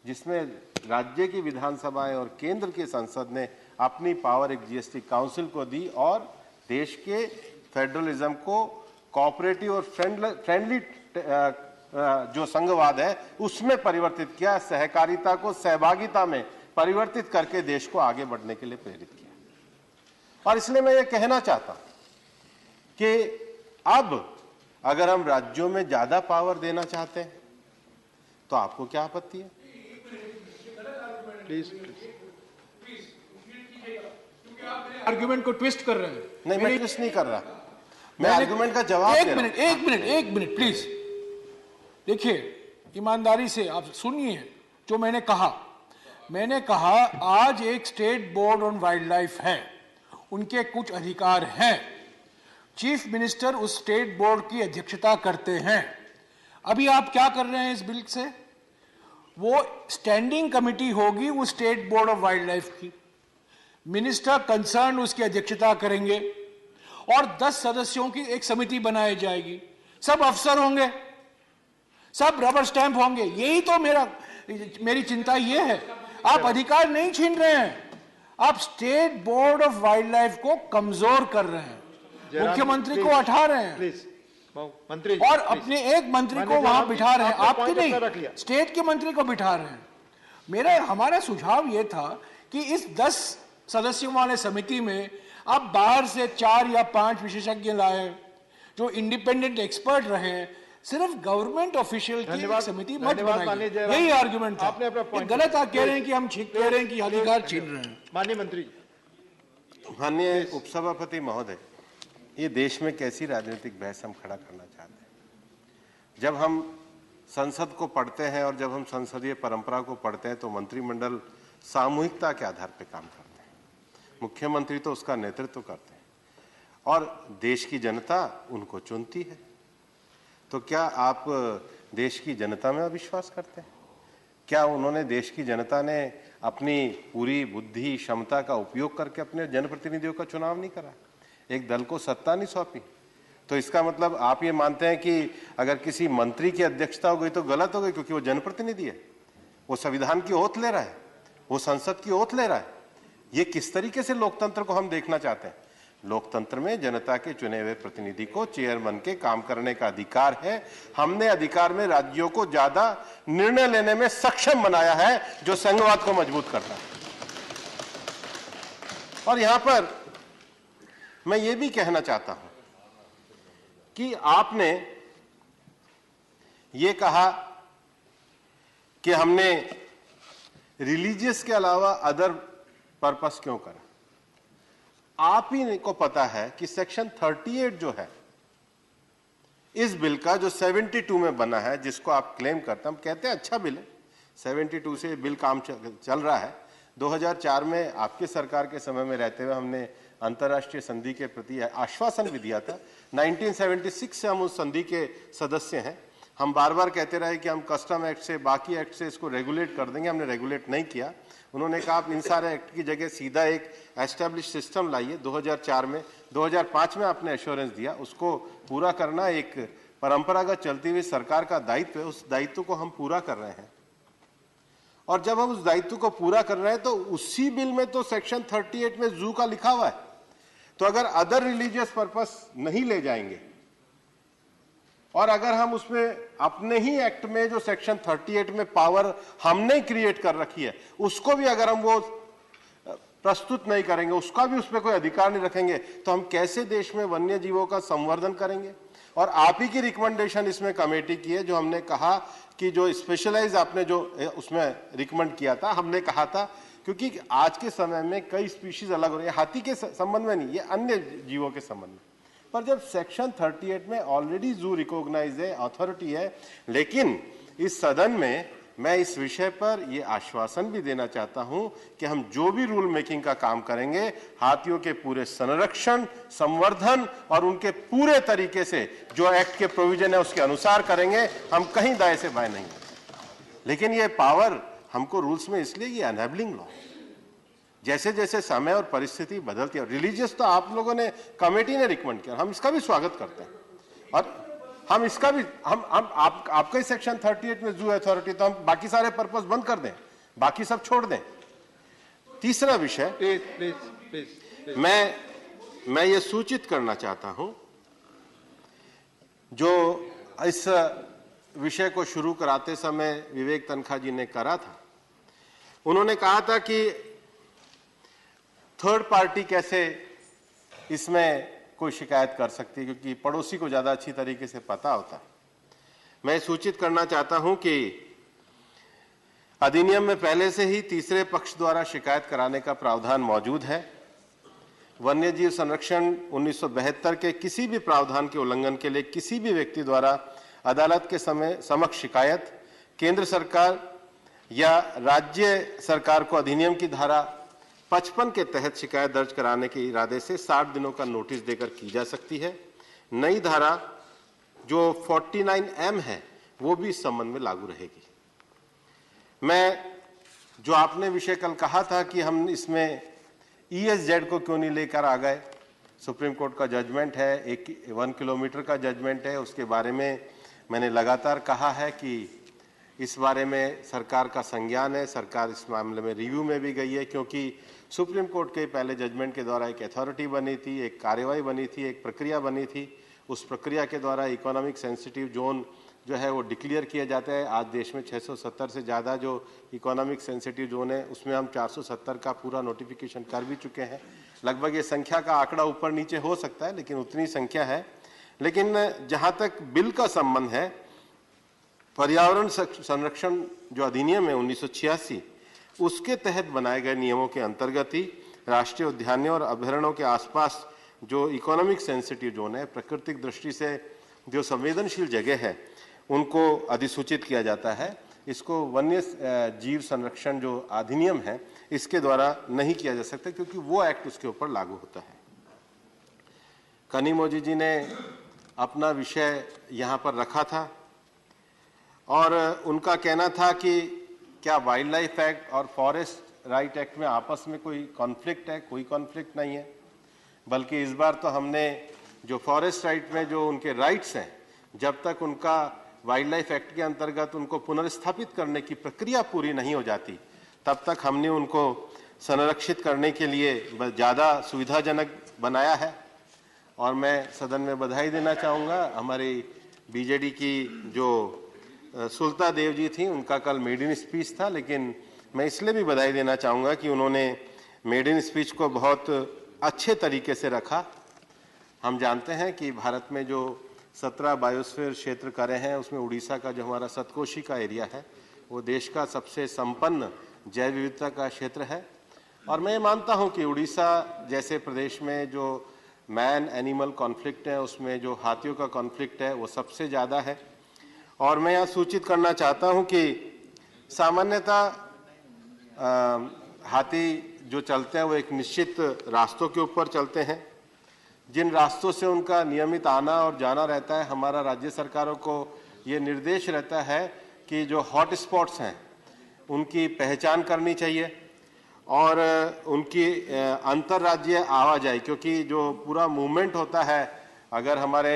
जिसमें राज्य की विधानसभाएं और केंद्र की संसद ने अपनी पावर एक जीएसटी काउंसिल को दी और देश के फेडरलिज्म को कोऑपरेटिव और फ्रेंडली जो संघवाद है उसमें परिवर्तित किया, सहकारिता को सहभागिता में परिवर्तित करके देश को आगे बढ़ने के लिए प्रेरित किया। और इसलिए मैं ये कहना चाहता हूं कि अब अगर हम राज्यों में ज्यादा पावर देना चाहते हैं तो आपको क्या आपत्ति है? प्लीज आर्गुमेंट को ट्विस्ट कर रहे हैं। नहीं, मैं ट्विस्ट नहीं कर रहा, मैं आर्गुमेंट का जवाब दे रहा हूं। एक मिनट प्लीज। देखिए, ईमानदारी से आप सुनिए जो मैंने कहा। मैंने कहा आज एक state board on wild life है, उनके कुछ अधिकार हैं, चीफ मिनिस्टर उस स्टेट बोर्ड की अध्यक्षता करते हैं। अभी आप क्या कर रहे हैं इस बिल से? वो स्टैंडिंग कमेटी होगी वो state board of wild life की, मिनिस्टर कंसर्न उसकी अध्यक्षता करेंगे और 10 सदस्यों की एक समिति बनाई जाएगी। सब अफसर होंगे, सब रबर स्टैंप होंगे। यही तो मेरी चिंता ये है। आप अधिकार नहीं छीन रहे हैं, आप state board of wild life को कमजोर कर रहे हैं, मुख्यमंत्री को हटा रहे हैं मंत्री और अपने एक मंत्री को वहां बिठा रहे हैं, आपके नहीं, स्टेट के मंत्री को बिठा रहे हैं। हमारा सुझाव यह था कि इस 10 सदस्यों वाले समिति में आप बाहर से 4 या 5 विशेषज्ञ लाए जो इंडिपेंडेंट एक्सपर्ट रहे, सिर्फ गवर्नमेंट ऑफिशियल की एक समिति मत बनाइए। यही आर्गुमेंट था। गलत आप कह रहे हैं कि हम कह रहे हैं कि अधिकार छीन रहे हैं। माननीय मंत्री। माननीय उपसभापति महोदय, ये देश में कैसी राजनीतिक बहस हम खड़ा करना चाहते हैं? जब हम संसद को पढ़ते हैं और जब हम संसदीय परंपरा को पढ़ते हैं तो मंत्रिमंडल सामूहिकता के आधार पर काम करते हैं, मुख्यमंत्री तो उसका नेतृत्व करते हैं और देश की जनता उनको चुनती है। तो क्या आप देश की जनता में अविश्वास करते हैं? क्या उन्होंने, देश की जनता ने अपनी पूरी बुद्धि क्षमता का उपयोग करके अपने जनप्रतिनिधियों का चुनाव नहीं करा, एक दल को सत्ता नहीं सौंपी? तो इसका मतलब आप ये मानते हैं कि अगर किसी मंत्री की अध्यक्षता हो गई तो गलत हो गई क्योंकि वो जनप्रतिनिधि है, वो संविधान की ओथ ले रहा है, वो संसद की ओथ ले रहा है? ये किस तरीके से लोकतंत्र को हम देखना चाहते हैं? लोकतंत्र में जनता के चुने हुए प्रतिनिधि को चेयरमैन के काम करने का अधिकार है। हमने अधिकार में राज्यों को ज्यादा निर्णय लेने में सक्षम बनाया है, जो संघवाद को मजबूत करता है। और यहां पर मैं ये भी कहना चाहता हूं कि आपने ये कहा कि हमने रिलीजियस के अलावा अदर पर्पस क्यों करा। आप ही को पता है कि सेक्शन 38 जो है इस बिल का, जो 72 में बना है, जिसको आप क्लेम करते हैं, हम कहते हैं अच्छा बिल है, 72 से बिल काम चल रहा है। 2004 में आपकी सरकार के समय में रहते हुए हमने अंतर्राष्ट्रीय संधि के प्रति आश्वासन भी दिया था। 1976 से हम उस संधि के सदस्य हैं। हम बार बार कहते रहे कि हम कस्टम एक्ट से, बाकी एक्ट से इसको रेगुलेट कर देंगे, हमने रेगुलेट नहीं किया। उन्होंने कहा आप इन सारे एक्ट की जगह सीधा एक एस्टेब्लिश सिस्टम लाइए। 2004 में, 2005 में आपने एश्योरेंस दिया, उसको पूरा करना एक परंपरागत चलती हुई सरकार का दायित्व है। उस दायित्व को हम पूरा कर रहे हैं और जब हम उस दायित्व को पूरा कर रहे हैं तो उसी बिल में तो सेक्शन 38 में जू का लिखा हुआ है। तो अगर अदर रिलीजियस पर्पस नहीं ले जाएंगे और अगर हम उसमें अपने ही एक्ट में जो सेक्शन 38 में पावर हमने क्रिएट कर रखी है उसको भी अगर हम वो प्रस्तुत नहीं करेंगे, उसका भी उसमें कोई अधिकार नहीं रखेंगे, तो हम कैसे देश में वन्य जीवों का संवर्धन करेंगे? और आप ही की रिकमेंडेशन इसमें कमेटी की है, जो हमने कहा कि जो स्पेशलाइज आपने जो उसमें रिकमेंड किया था, हमने कहा था क्योंकि आज के समय में कई स्पीशीज अलग हो रही है, हाथी के संबंध में नहीं, ये अन्य जीवों के संबंध में। पर जब सेक्शन 38 में ऑलरेडी जू रिकॉग्नाइज है, अथॉरिटी है, लेकिन इस सदन में मैं इस विषय पर यह आश्वासन भी देना चाहता हूं कि हम जो भी रूल मेकिंग का काम करेंगे, हाथियों के पूरे संरक्षण, संवर्धन और उनके पूरे तरीके से जो एक्ट के प्रोविजन है उसके अनुसार करेंगे, हम कहीं दाएं से बाएं नहीं। लेकिन ये पावर हमको रूल्स में इसलिए ये एनेबलिंग लॉ, जैसे जैसे समय और परिस्थिति बदलती है। रिलीजियस तो आप लोगों ने, कमेटी ने रिकमेंड किया, हम इसका भी स्वागत करते हैं और हम इसका भी आपका ही सेक्शन 38 में जू अथॉरिटी, तो हम बाकी सारे पर्पस बंद कर दें, बाकी सब छोड़ दें। तीसरा विषय, प्लीज मैं ये सूचित करना चाहता हूं, जो इस विषय को शुरू कराते समय विवेक तनखा जी ने करा था, उन्होंने कहा था कि थर्ड पार्टी कैसे इसमें कोई शिकायत कर सकती है, क्योंकि पड़ोसी को ज्यादा अच्छी तरीके से पता होता है। मैं सूचित करना चाहता हूं कि अधिनियम में पहले से ही तीसरे पक्ष द्वारा शिकायत कराने का प्रावधान मौजूद है। वन्यजीव संरक्षण 1972 के किसी भी प्रावधान के उल्लंघन के लिए किसी भी व्यक्ति द्वारा अदालत के समक्ष शिकायत केंद्र सरकार या राज्य सरकार को अधिनियम की धारा 55 के तहत शिकायत दर्ज कराने के इरादे से 60 दिनों का नोटिस देकर की जा सकती है। नई धारा जो 49M है वो भी इस संबंध में लागू रहेगी। मैं जो आपने विषय कल कहा था कि हम इसमें ESZ को क्यों नहीं लेकर आ गए, सुप्रीम कोर्ट का जजमेंट है, 1 किलोमीटर का जजमेंट है, उसके बारे में मैंने लगातार कहा है कि इस बारे में सरकार का संज्ञान है, सरकार इस मामले में रिव्यू में भी गई है, क्योंकि सुप्रीम कोर्ट के पहले जजमेंट के द्वारा एक अथॉरिटी बनी थी, एक कार्यवाही बनी थी, एक प्रक्रिया बनी थी। उस प्रक्रिया के द्वारा इकोनॉमिक सेंसिटिव जोन जो है वो डिक्लेयर किया जाता है। आज देश में 670 से ज़्यादा जो इकोनॉमिक सेंसिटिव जोन है उसमें हम 470 का पूरा नोटिफिकेशन कर भी चुके हैं। लगभग ये संख्या का आंकड़ा ऊपर नीचे हो सकता है, लेकिन उतनी संख्या है। लेकिन जहाँ तक बिल का संबंध है, पर्यावरण संरक्षण जो अधिनियम है 1986, उसके तहत बनाए गए नियमों के अंतर्गत ही राष्ट्रीय उद्यानों और अभयारण्यों के आसपास जो इकोनॉमिक सेंसिटिव जोन है, प्राकृतिक दृष्टि से जो संवेदनशील जगह है, उनको अधिसूचित किया जाता है। इसको वन्य जीव संरक्षण जो अधिनियम है इसके द्वारा नहीं किया जा सकता, क्योंकि वो एक्ट उसके ऊपर लागू होता है। कनिमोझी जी ने अपना विषय यहाँ पर रखा था और उनका कहना था कि क्या वाइल्ड लाइफ एक्ट और फॉरेस्ट राइट एक्ट में आपस में कोई कॉन्फ्लिक्ट है? कोई कॉन्फ्लिक्ट नहीं है, बल्कि इस बार तो हमने जो फॉरेस्ट राइट में जो उनके राइट्स हैं, जब तक उनका वाइल्ड लाइफ एक्ट के अंतर्गत उनको पुनर्स्थापित करने की प्रक्रिया पूरी नहीं हो जाती, तब तक हमने उनको संरक्षित करने के लिए ज़्यादा सुविधाजनक बनाया है। और मैं सदन में बधाई देना चाहूँगा, हमारी बीजेडी की जो सुलता देव जी थी, उनका कल मेड इन स्पीच था, लेकिन मैं इसलिए भी बधाई देना चाहूँगा कि उन्होंने मेड इन स्पीच को बहुत अच्छे तरीके से रखा। हम जानते हैं कि भारत में जो 17 बायोस्फीयर क्षेत्र करे हैं, उसमें उड़ीसा का जो हमारा सतकोशी का एरिया है, वो देश का सबसे संपन्न जैव विविधता का क्षेत्र है। और मैं मानता हूँ कि उड़ीसा जैसे प्रदेश में जो मैन एनिमल कॉन्फ्लिक्ट है, उसमें जो हाथियों का कॉन्फ्लिक्ट है वो सबसे ज़्यादा है। और मैं यहाँ सूचित करना चाहता हूँ कि सामान्यतः हाथी जो चलते हैं वो एक निश्चित रास्तों के ऊपर चलते हैं, जिन रास्तों से उनका नियमित आना और जाना रहता है। हमारा राज्य सरकारों को ये निर्देश रहता है कि जो हॉट स्पॉट्स हैं उनकी पहचान करनी चाहिए और उनकी अंतर्राज्यीय आवाजाही, क्योंकि जो पूरा मूवमेंट होता है, अगर हमारे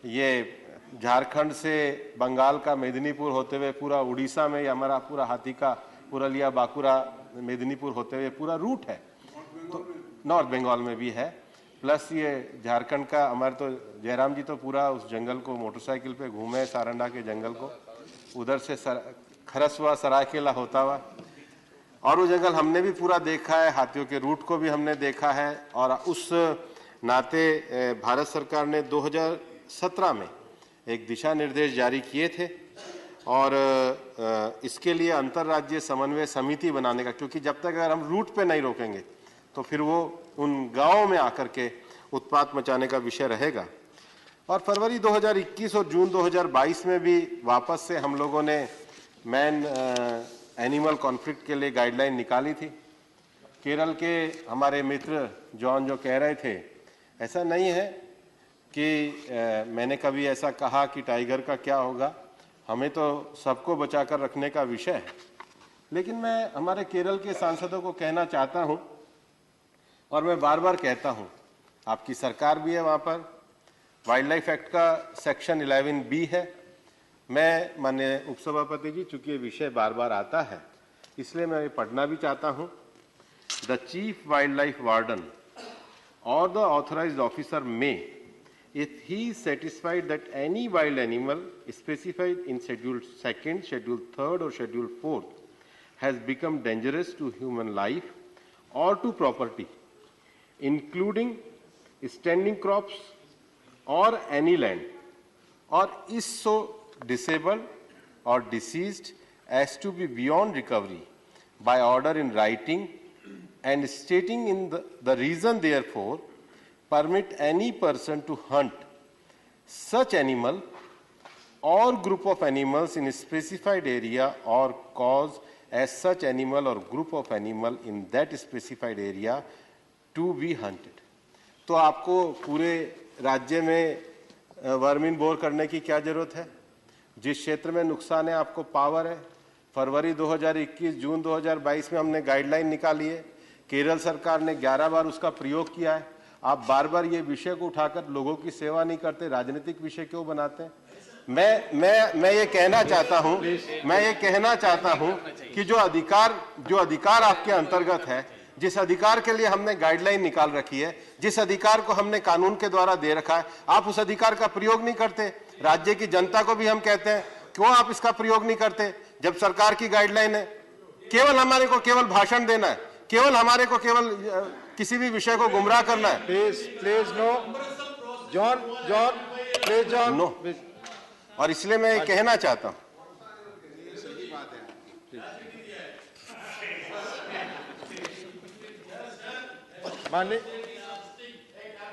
ये झारखंड से बंगाल का मेदिनीपुर होते हुए पूरा उड़ीसा में हमारा पूरा हाथी का पुरलिया बांकुरा मेदिनीपुर होते हुए पूरा रूट है, तो नॉर्थ बंगाल में भी है, प्लस ये झारखंड का हमारे तो जयराम जी तो पूरा उस जंगल को मोटरसाइकिल पे घूमे, सारंडा के जंगल को, उधर से खरसवा सरायकेला होता हुआ, और वो जंगल हमने भी पूरा देखा है, हाथियों के रूट को भी हमने देखा है। और उस नाते भारत सरकार ने 2017 में एक दिशा निर्देश जारी किए थे और इसके लिए अंतर्राज्यीय समन्वय समिति बनाने का, क्योंकि जब तक अगर हम रूट पे नहीं रोकेंगे तो फिर वो उन गांवों में आकर के उत्पात मचाने का विषय रहेगा। और फरवरी 2021 और जून 2022 में भी वापस से हम लोगों ने मैन एनिमल कॉन्फ्लिक्ट के लिए गाइडलाइन निकाली थी। केरल के हमारे मित्र जॉन जो कह रहे थे, ऐसा नहीं है कि मैंने कभी ऐसा कहा कि टाइगर का क्या होगा, हमें तो सबको बचाकर रखने का विषय है। लेकिन मैं हमारे केरल के सांसदों को कहना चाहता हूं, और मैं बार बार कहता हूं, आपकी सरकार भी है वहां पर, वाइल्ड लाइफ एक्ट का सेक्शन 11B है। मैं माननीय उपसभापति जी, चूंकि ये विषय बार बार आता है इसलिए मैं ये पढ़ना भी चाहता हूं। The chief wild life warden और द ऑथराइज्ड ऑफिसर में, if he is satisfied that any wild animal specified in Schedule 2nd, Schedule 3rd or Schedule 4th has become dangerous to human life or to property, including standing crops or any land, or is so disabled or deceased as to be beyond recovery by order in writing and stating in the reason therefore, permit any person to hunt such animal or group of animals in a specified area or cause as such animal or group of animal in that specified area to be hunted। तो आपको पूरे राज्य में vermin bore करने की क्या जरूरत है? जिस क्षेत्र में नुकसान है आपको पावर है। फरवरी 2021 जून 2022 में हमने गाइडलाइन निकाली है, केरल सरकार ने 11 बार उसका प्रयोग किया है। आप बार बार ये विषय को उठाकर लोगों की सेवा नहीं करते, राजनीतिक विषय क्यों बनाते हैं? मैं ये कहना चाहता हूं कि जो अधिकार आपके अंतर्गत है, जिस अधिकार के लिए हमने गाइडलाइन निकाल रखी है, जिस अधिकार को हमने कानून के द्वारा दे रखा है, आप उस अधिकार का प्रयोग नहीं करते। राज्य की जनता को भी हम कहते हैं, क्यों आप इसका प्रयोग नहीं करते? जब सरकार की गाइडलाइन है, केवल हमारे को केवल भाषण देना है, केवल हमारे को केवल किसी भी विषय को गुमराह करना है। Please no John please John no. और इसलिए मैं ये कहना चाहता हूं,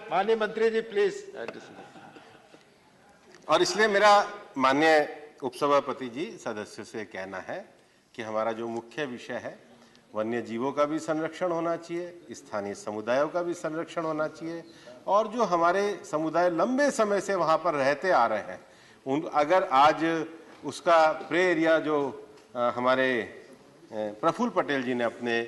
माननीय मंत्री जी प्लीज। और इसलिए मेरा माननीय उपसभापति जी सदस्यों से कहना है कि हमारा जो मुख्य विषय है, वन्य जीवों का भी संरक्षण होना चाहिए, स्थानीय समुदायों का भी संरक्षण होना चाहिए, और जो हमारे समुदाय लंबे समय से वहां पर रहते आ रहे हैं, अगर आज उसका प्रे एरिया जो हमारे प्रफुल्ल पटेल जी ने अपने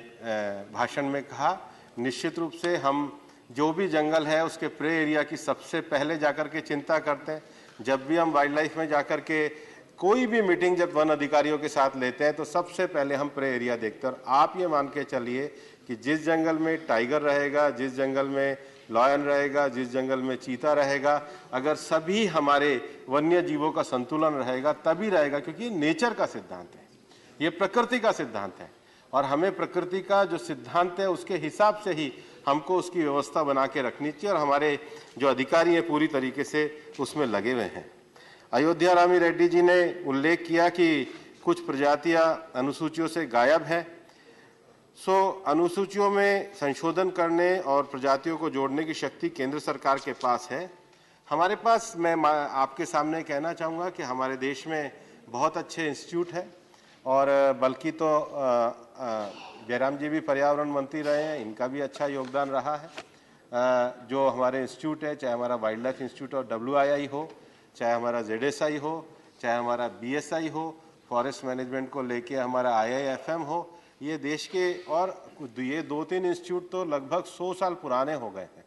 भाषण में कहा, निश्चित रूप से हम जो भी जंगल है उसके प्रे एरिया की सबसे पहले जाकर के चिंता करते हैं। जब भी हम वाइल्ड लाइफ में जाकर के कोई भी मीटिंग जब वन अधिकारियों के साथ लेते हैं तो सबसे पहले हम प्रे एरिया देखते हैं। और आप ये मान के चलिए कि जिस जंगल में टाइगर रहेगा, जिस जंगल में लॉयन रहेगा, जिस जंगल में चीता रहेगा, अगर सभी हमारे वन्य जीवों का संतुलन रहेगा तभी रहेगा, क्योंकि ये नेचर का सिद्धांत है, ये प्रकृति का सिद्धांत है, और हमें प्रकृति का जो सिद्धांत है उसके हिसाब से ही हमको उसकी व्यवस्था बना के रखनी चाहिए, और हमारे जो अधिकारी हैं पूरी तरीके से उसमें लगे हुए हैं। अयोध्या रामी रेड्डी जी ने उल्लेख किया कि कुछ प्रजातियां अनुसूचियों से गायब हैं। अनुसूचियों में संशोधन करने और प्रजातियों को जोड़ने की शक्ति केंद्र सरकार के पास है। हमारे पास, मैं आपके सामने कहना चाहूँगा कि हमारे देश में बहुत अच्छे इंस्टीट्यूट है, और बल्कि तो जयराम जी भी पर्यावरण मंत्री रहे हैं, इनका भी अच्छा योगदान रहा है। जो हमारे इंस्टीट्यूट है, चाहे हमारा वाइल्ड लाइफ इंस्टीट्यूट और WII हो, चाहे हमारा ZSI हो, चाहे हमारा BSI हो, फॉरेस्ट मैनेजमेंट को लेके हमारा IIFM हो, ये देश के, और ये 2-3 इंस्टीट्यूट तो लगभग 100 साल पुराने हो गए हैं,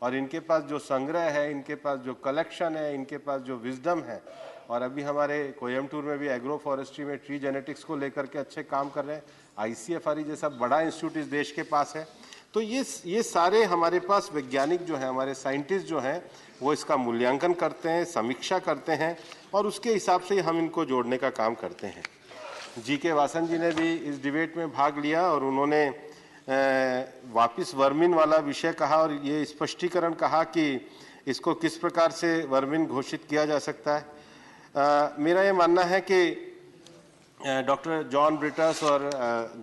और इनके पास जो संग्रह है, इनके पास जो कलेक्शन है, इनके पास जो विजडम है, और अभी हमारे कोयम्बटूर में भी एग्रो फॉरेस्ट्री में ट्री जेनेटिक्स को लेकर के अच्छे काम कर रहे हैं। ICFRE जैसा बड़ा इंस्टीट्यूट इस देश के पास है। तो ये सारे हमारे पास वैज्ञानिक जो हैं, हमारे साइंटिस्ट जो हैं, वो इसका मूल्यांकन करते हैं, समीक्षा करते हैं और उसके हिसाब से ही हम इनको जोड़ने का काम करते हैं। जी.के. वासन जी ने भी इस डिबेट में भाग लिया और उन्होंने वापस वर्मिन वाला विषय कहा और ये स्पष्टीकरण कहा कि इसको किस प्रकार से वर्मिन घोषित किया जा सकता है। मेरा ये मानना है कि डॉक्टर जॉन ब्रिटस और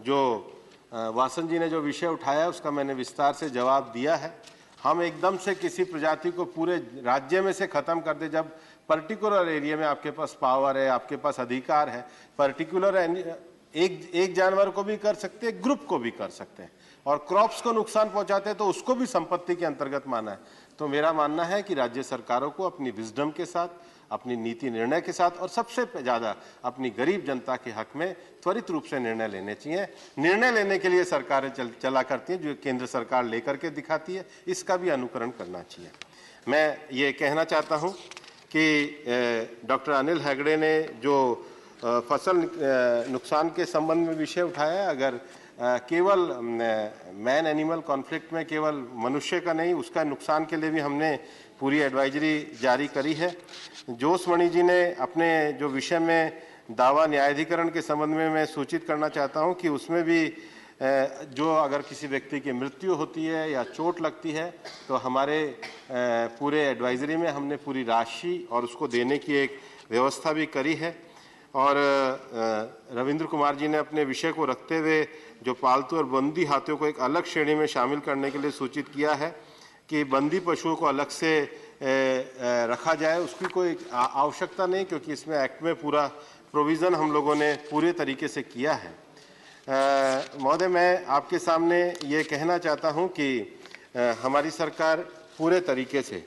जो वासन जी ने जो विषय उठाया उसका मैंने विस्तार से जवाब दिया है। हम एकदम से किसी प्रजाति को पूरे राज्य में से खत्म कर दे, जब पर्टिकुलर एरिया में आपके पास पावर है, आपके पास अधिकार है, पर्टिकुलर एक जानवर को भी कर सकते हैं, ग्रुप को भी कर सकते हैं और क्रॉप्स को नुकसान पहुंचाते हैं तो उसको भी संपत्ति के अंतर्गत माना है। तो मेरा मानना है कि राज्य सरकारों को अपनी विजडम के साथ, अपनी नीति निर्णय के साथ और सबसे ज़्यादा अपनी गरीब जनता के हक में त्वरित रूप से निर्णय लेने चाहिए। निर्णय लेने के लिए सरकारें चला करती हैं, जो केंद्र सरकार लेकर के दिखाती है, इसका भी अनुकरण करना चाहिए। मैं ये कहना चाहता हूँ कि डॉक्टर अनिल हेगड़े ने जो फसल नुकसान के संबंध में विषय उठाया, अगर केवल मैन एनिमल कॉन्फ्लिक्ट में केवल मनुष्य का नहीं, उसका नुकसान के लिए भी हमने पूरी एडवाइजरी जारी करी है। जोशमणि जी ने अपने जो विषय में दावा न्यायाधिकरण के संबंध में मैं सूचित करना चाहता हूं कि उसमें भी जो अगर किसी व्यक्ति की मृत्यु होती है या चोट लगती है तो हमारे पूरे एडवाइजरी में हमने पूरी राशि और उसको देने की एक व्यवस्था भी करी है। और रविंद्र कुमार जी ने अपने विषय को रखते हुए जो पालतू और बंदी हाथियों को एक अलग श्रेणी में शामिल करने के लिए सूचित किया है कि बंदी पशुओं को अलग से रखा जाए, उसकी कोई आवश्यकता नहीं, क्योंकि इसमें एक्ट में पूरा प्रोविज़न हम लोगों ने पूरे तरीके से किया है। महोदय, मैं आपके सामने ये कहना चाहता हूँ कि हमारी सरकार पूरे तरीके से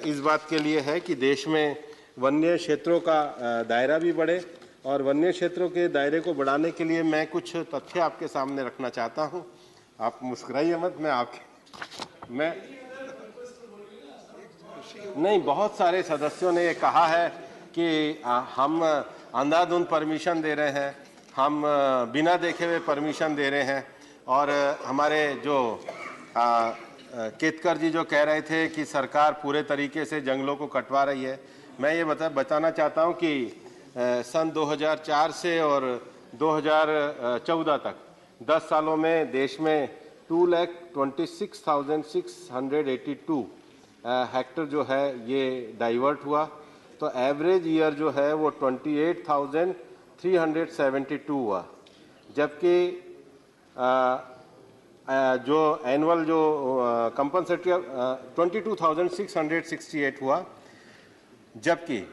इस बात के लिए है कि देश में वन्य क्षेत्रों का दायरा भी बढ़े और वन्य क्षेत्रों के दायरे को बढ़ाने के लिए मैं कुछ तथ्य आपके सामने रखना चाहता हूँ। आप मुस्कुराइए मत, मैं नहीं, बहुत सारे सदस्यों ने ये कहा है कि हम अंधाधुंध परमिशन दे रहे हैं, हम बिना देखे हुए परमिशन दे रहे हैं और हमारे जो केतकर जी जो कह रहे थे कि सरकार पूरे तरीके से जंगलों को कटवा रही है, मैं ये बताना चाहता हूँ कि सन 2004 से और 2014 तक 10 सालों में देश में 2,26,682 हेक्टर जो है ये डाइवर्ट हुआ, तो एवरेज ईयर जो है वो 28,372 हुआ, जबकि जो एनुअल जो कंपनसेटरी 22,668 हुआ, जबकि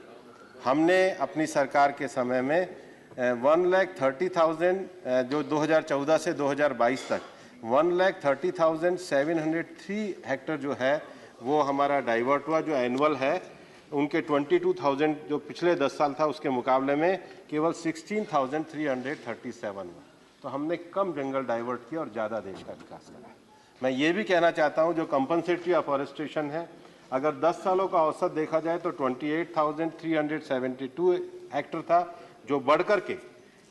हमने अपनी सरकार के समय में 1,30,000 जो 2014 से 2022 तक 1,30,703 हेक्टर जो है वो हमारा डाइवर्ट हुआ, जो एनुअल है उनके 22,000 जो पिछले 10 साल था उसके मुकाबले में केवल 16,337 हुआ। तो हमने कम जंगल डाइवर्ट किया और ज़्यादा देश का विकास करा। मैं ये भी कहना चाहता हूँ जो कंपनसेटरी अफॉरेस्टेशन है, अगर 10 सालों का औसत देखा जाए तो 28,372 हेक्टर था, जो बढ़ करके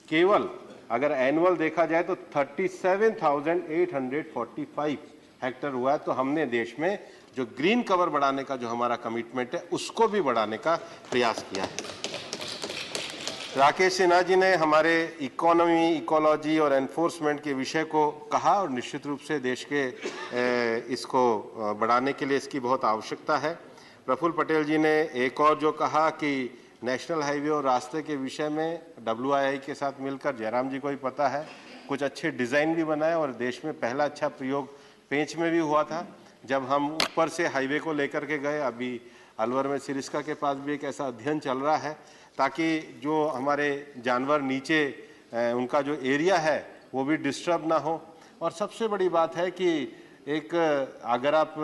केवल अगर एनुअल देखा जाए तो 37,845 हेक्टर हुआ है। तो हमने देश में जो ग्रीन कवर बढ़ाने का जो हमारा कमिटमेंट है उसको भी बढ़ाने का प्रयास किया है। राकेश सिन्हा जी ने हमारे इकोनॉमी, इकोलॉजी और एनफोर्समेंट के विषय को कहा और निश्चित रूप से देश के इसको बढ़ाने के लिए इसकी बहुत आवश्यकता है। प्रफुल्ल पटेल जी ने एक और जो कहा कि नेशनल हाईवे और रास्ते के विषय में WII के साथ मिलकर, जयराम जी को ही पता है, कुछ अच्छे डिज़ाइन भी बनाए और देश में पहला अच्छा प्रयोग पेंच में भी हुआ था जब हम ऊपर से हाईवे को लेकर के गए। अभी अलवर में सिरिस्का के पास भी एक ऐसा अध्ययन चल रहा है ताकि जो हमारे जानवर नीचे उनका जो एरिया है वो भी डिस्टर्ब ना हो। और सबसे बड़ी बात है कि एक अगर आप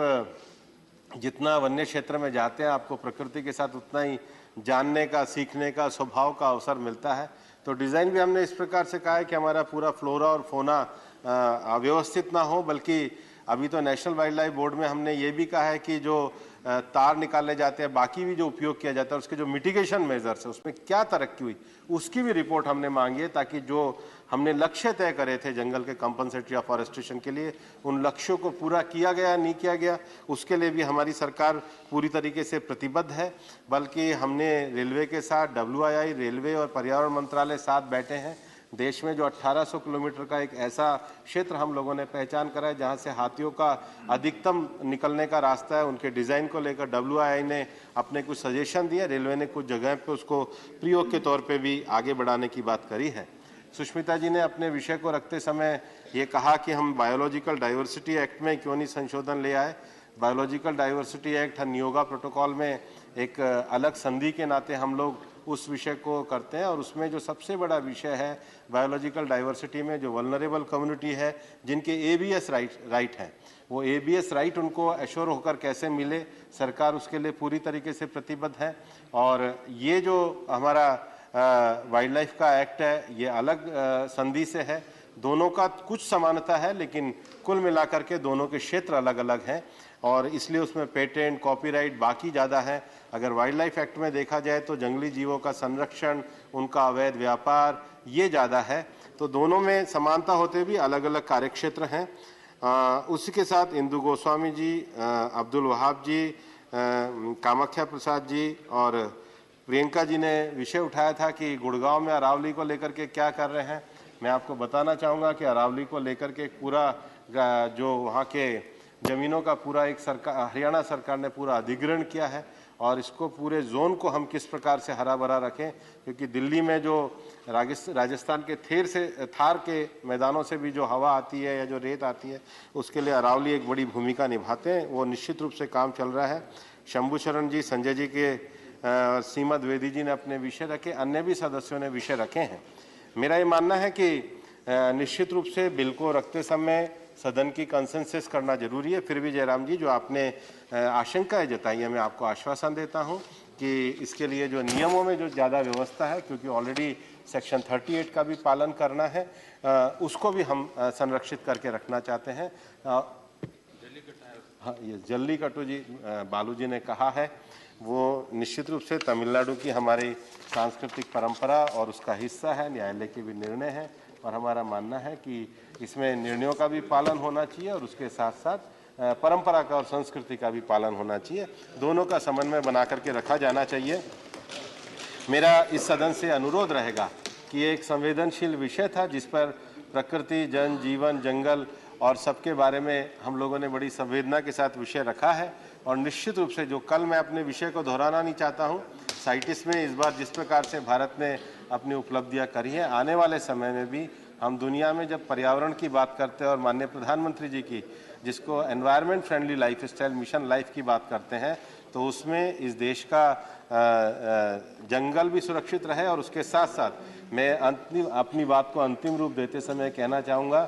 जितना वन्य क्षेत्र में जाते हैं आपको प्रकृति के साथ उतना ही जानने का, सीखने का, स्वभाव का अवसर मिलता है। तो डिज़ाइन भी हमने इस प्रकार से कहा है कि हमारा पूरा फ्लोरा और फोना अव्यवस्थित ना हो, बल्कि अभी तो नेशनल वाइल्ड लाइफ बोर्ड में हमने ये भी कहा है कि जो तार निकाले जाते हैं, बाकी भी जो उपयोग किया जाता है, उसके जो मिटिगेशन मेजर्स है उसमें क्या तरक्की हुई उसकी भी रिपोर्ट हमने मांगी है, ताकि जो हमने लक्ष्य तय करे थे जंगल के कंपनसेटरी अफॉरेस्टेशन के लिए, उन लक्ष्यों को पूरा किया गया नहीं किया गया, उसके लिए भी हमारी सरकार पूरी तरीके से प्रतिबद्ध है। बल्कि हमने रेलवे के साथ WII, रेलवे और पर्यावरण मंत्रालय साथ बैठे हैं। देश में जो 1800 किलोमीटर का एक ऐसा क्षेत्र हम लोगों ने पहचान करा है जहां से हाथियों का अधिकतम निकलने का रास्ता है, उनके डिज़ाइन को लेकर WII ने अपने कुछ सजेशन दिए, रेलवे ने कुछ जगह पे उसको प्रयोग के तौर पे भी आगे बढ़ाने की बात करी है। सुष्मिता जी ने अपने विषय को रखते समय ये कहा कि हम बायोलॉजिकल डाइवर्सिटी एक्ट में क्यों नहीं संशोधन ले आए। बायोलॉजिकल डाइवर्सिटी एक्ट नियोगा प्रोटोकॉल में एक अलग संधि के नाते हम लोग उस विषय को करते हैं, और उसमें जो सबसे बड़ा विषय है बायोलॉजिकल डाइवर्सिटी में जो वल्नरेबल कम्युनिटी है, जिनके ABS राइट हैं, वो ABS राइट उनको एश्योर होकर कैसे मिले, सरकार उसके लिए पूरी तरीके से प्रतिबद्ध है। और ये जो हमारा वाइल्ड लाइफ का एक्ट है, ये अलग संधि से है, दोनों का कुछ समानता है लेकिन कुल मिलाकर के दोनों के क्षेत्र अलग अलग हैं, और इसलिए उसमें पेटेंट, कॉपीराइट बाकी ज़्यादा है। अगर वाइल्ड लाइफ एक्ट में देखा जाए तो जंगली जीवों का संरक्षण, उनका अवैध व्यापार, ये ज़्यादा है। तो दोनों में समानता होते भी अलग अलग कार्यक्षेत्र हैं। उसी के साथ इंदु गोस्वामी जी, अब्दुल वहाब जी, कामाख्या प्रसाद जी और प्रियंका जी ने विषय उठाया था कि गुड़गांव में अरावली को लेकर के क्या कर रहे हैं। मैं आपको बताना चाहूँगा कि अरावली को लेकर के पूरा जो वहाँ के ज़मीनों का पूरा एक हरियाणा सरकार ने पूरा अधिग्रहण किया है, और इसको पूरे जोन को हम किस प्रकार से हरा भरा रखें, क्योंकि दिल्ली में जो राजस्थान के थार के मैदानों से भी जो हवा आती है या जो रेत आती है, उसके लिए अरावली एक बड़ी भूमिका निभाते हैं। वो निश्चित रूप से काम चल रहा है। शंभू शरण जी, संजय जी के सीमा द्विवेदी जी ने अपने विषय रखे, अन्य भी सदस्यों ने विषय रखे हैं। मेरा ये मानना है कि निश्चित रूप से बिल को रखते समय सदन की कंसेंसस करना जरूरी है। फिर भी जयराम जी, जो आपने आशंकाएं जताई है, मैं आपको आश्वासन देता हूं कि इसके लिए जो नियमों में जो ज़्यादा व्यवस्था है, क्योंकि ऑलरेडी सेक्शन 38 का भी पालन करना है, उसको भी हम संरक्षित करके रखना चाहते हैं। हाँ, ये जल्लीकट्टू जी बालू जी ने कहा है, वो निश्चित रूप से तमिलनाडु की हमारी सांस्कृतिक परंपरा और उसका हिस्सा है, न्यायालय के भी निर्णय हैं, और हमारा मानना है कि इसमें निर्णयों का भी पालन होना चाहिए और उसके साथ साथ परंपरा का और संस्कृति का भी पालन होना चाहिए। दोनों का समन्वय बना करके रखा जाना चाहिए। मेरा इस सदन से अनुरोध रहेगा कि एक संवेदनशील विषय था जिस पर प्रकृति, जन जीवन, जंगल और सबके बारे में हम लोगों ने बड़ी संवेदना के साथ विषय रखा है, और निश्चित रूप से जो कल मैं अपने विषय को दोहराना नहीं चाहता हूँ, साइटिस में इस बार जिस प्रकार से भारत ने अपनी उपलब्धियां करी है, आने वाले समय में भी हम दुनिया में जब पर्यावरण की बात करते हैं और माननीय प्रधानमंत्री जी की जिसको environment friendly life style mission life की बात करते हैं, तो उसमें इस देश का जंगल भी सुरक्षित रहे। और उसके साथ साथ मैं अपनी बात को अंतिम रूप देते समय कहना चाहूँगा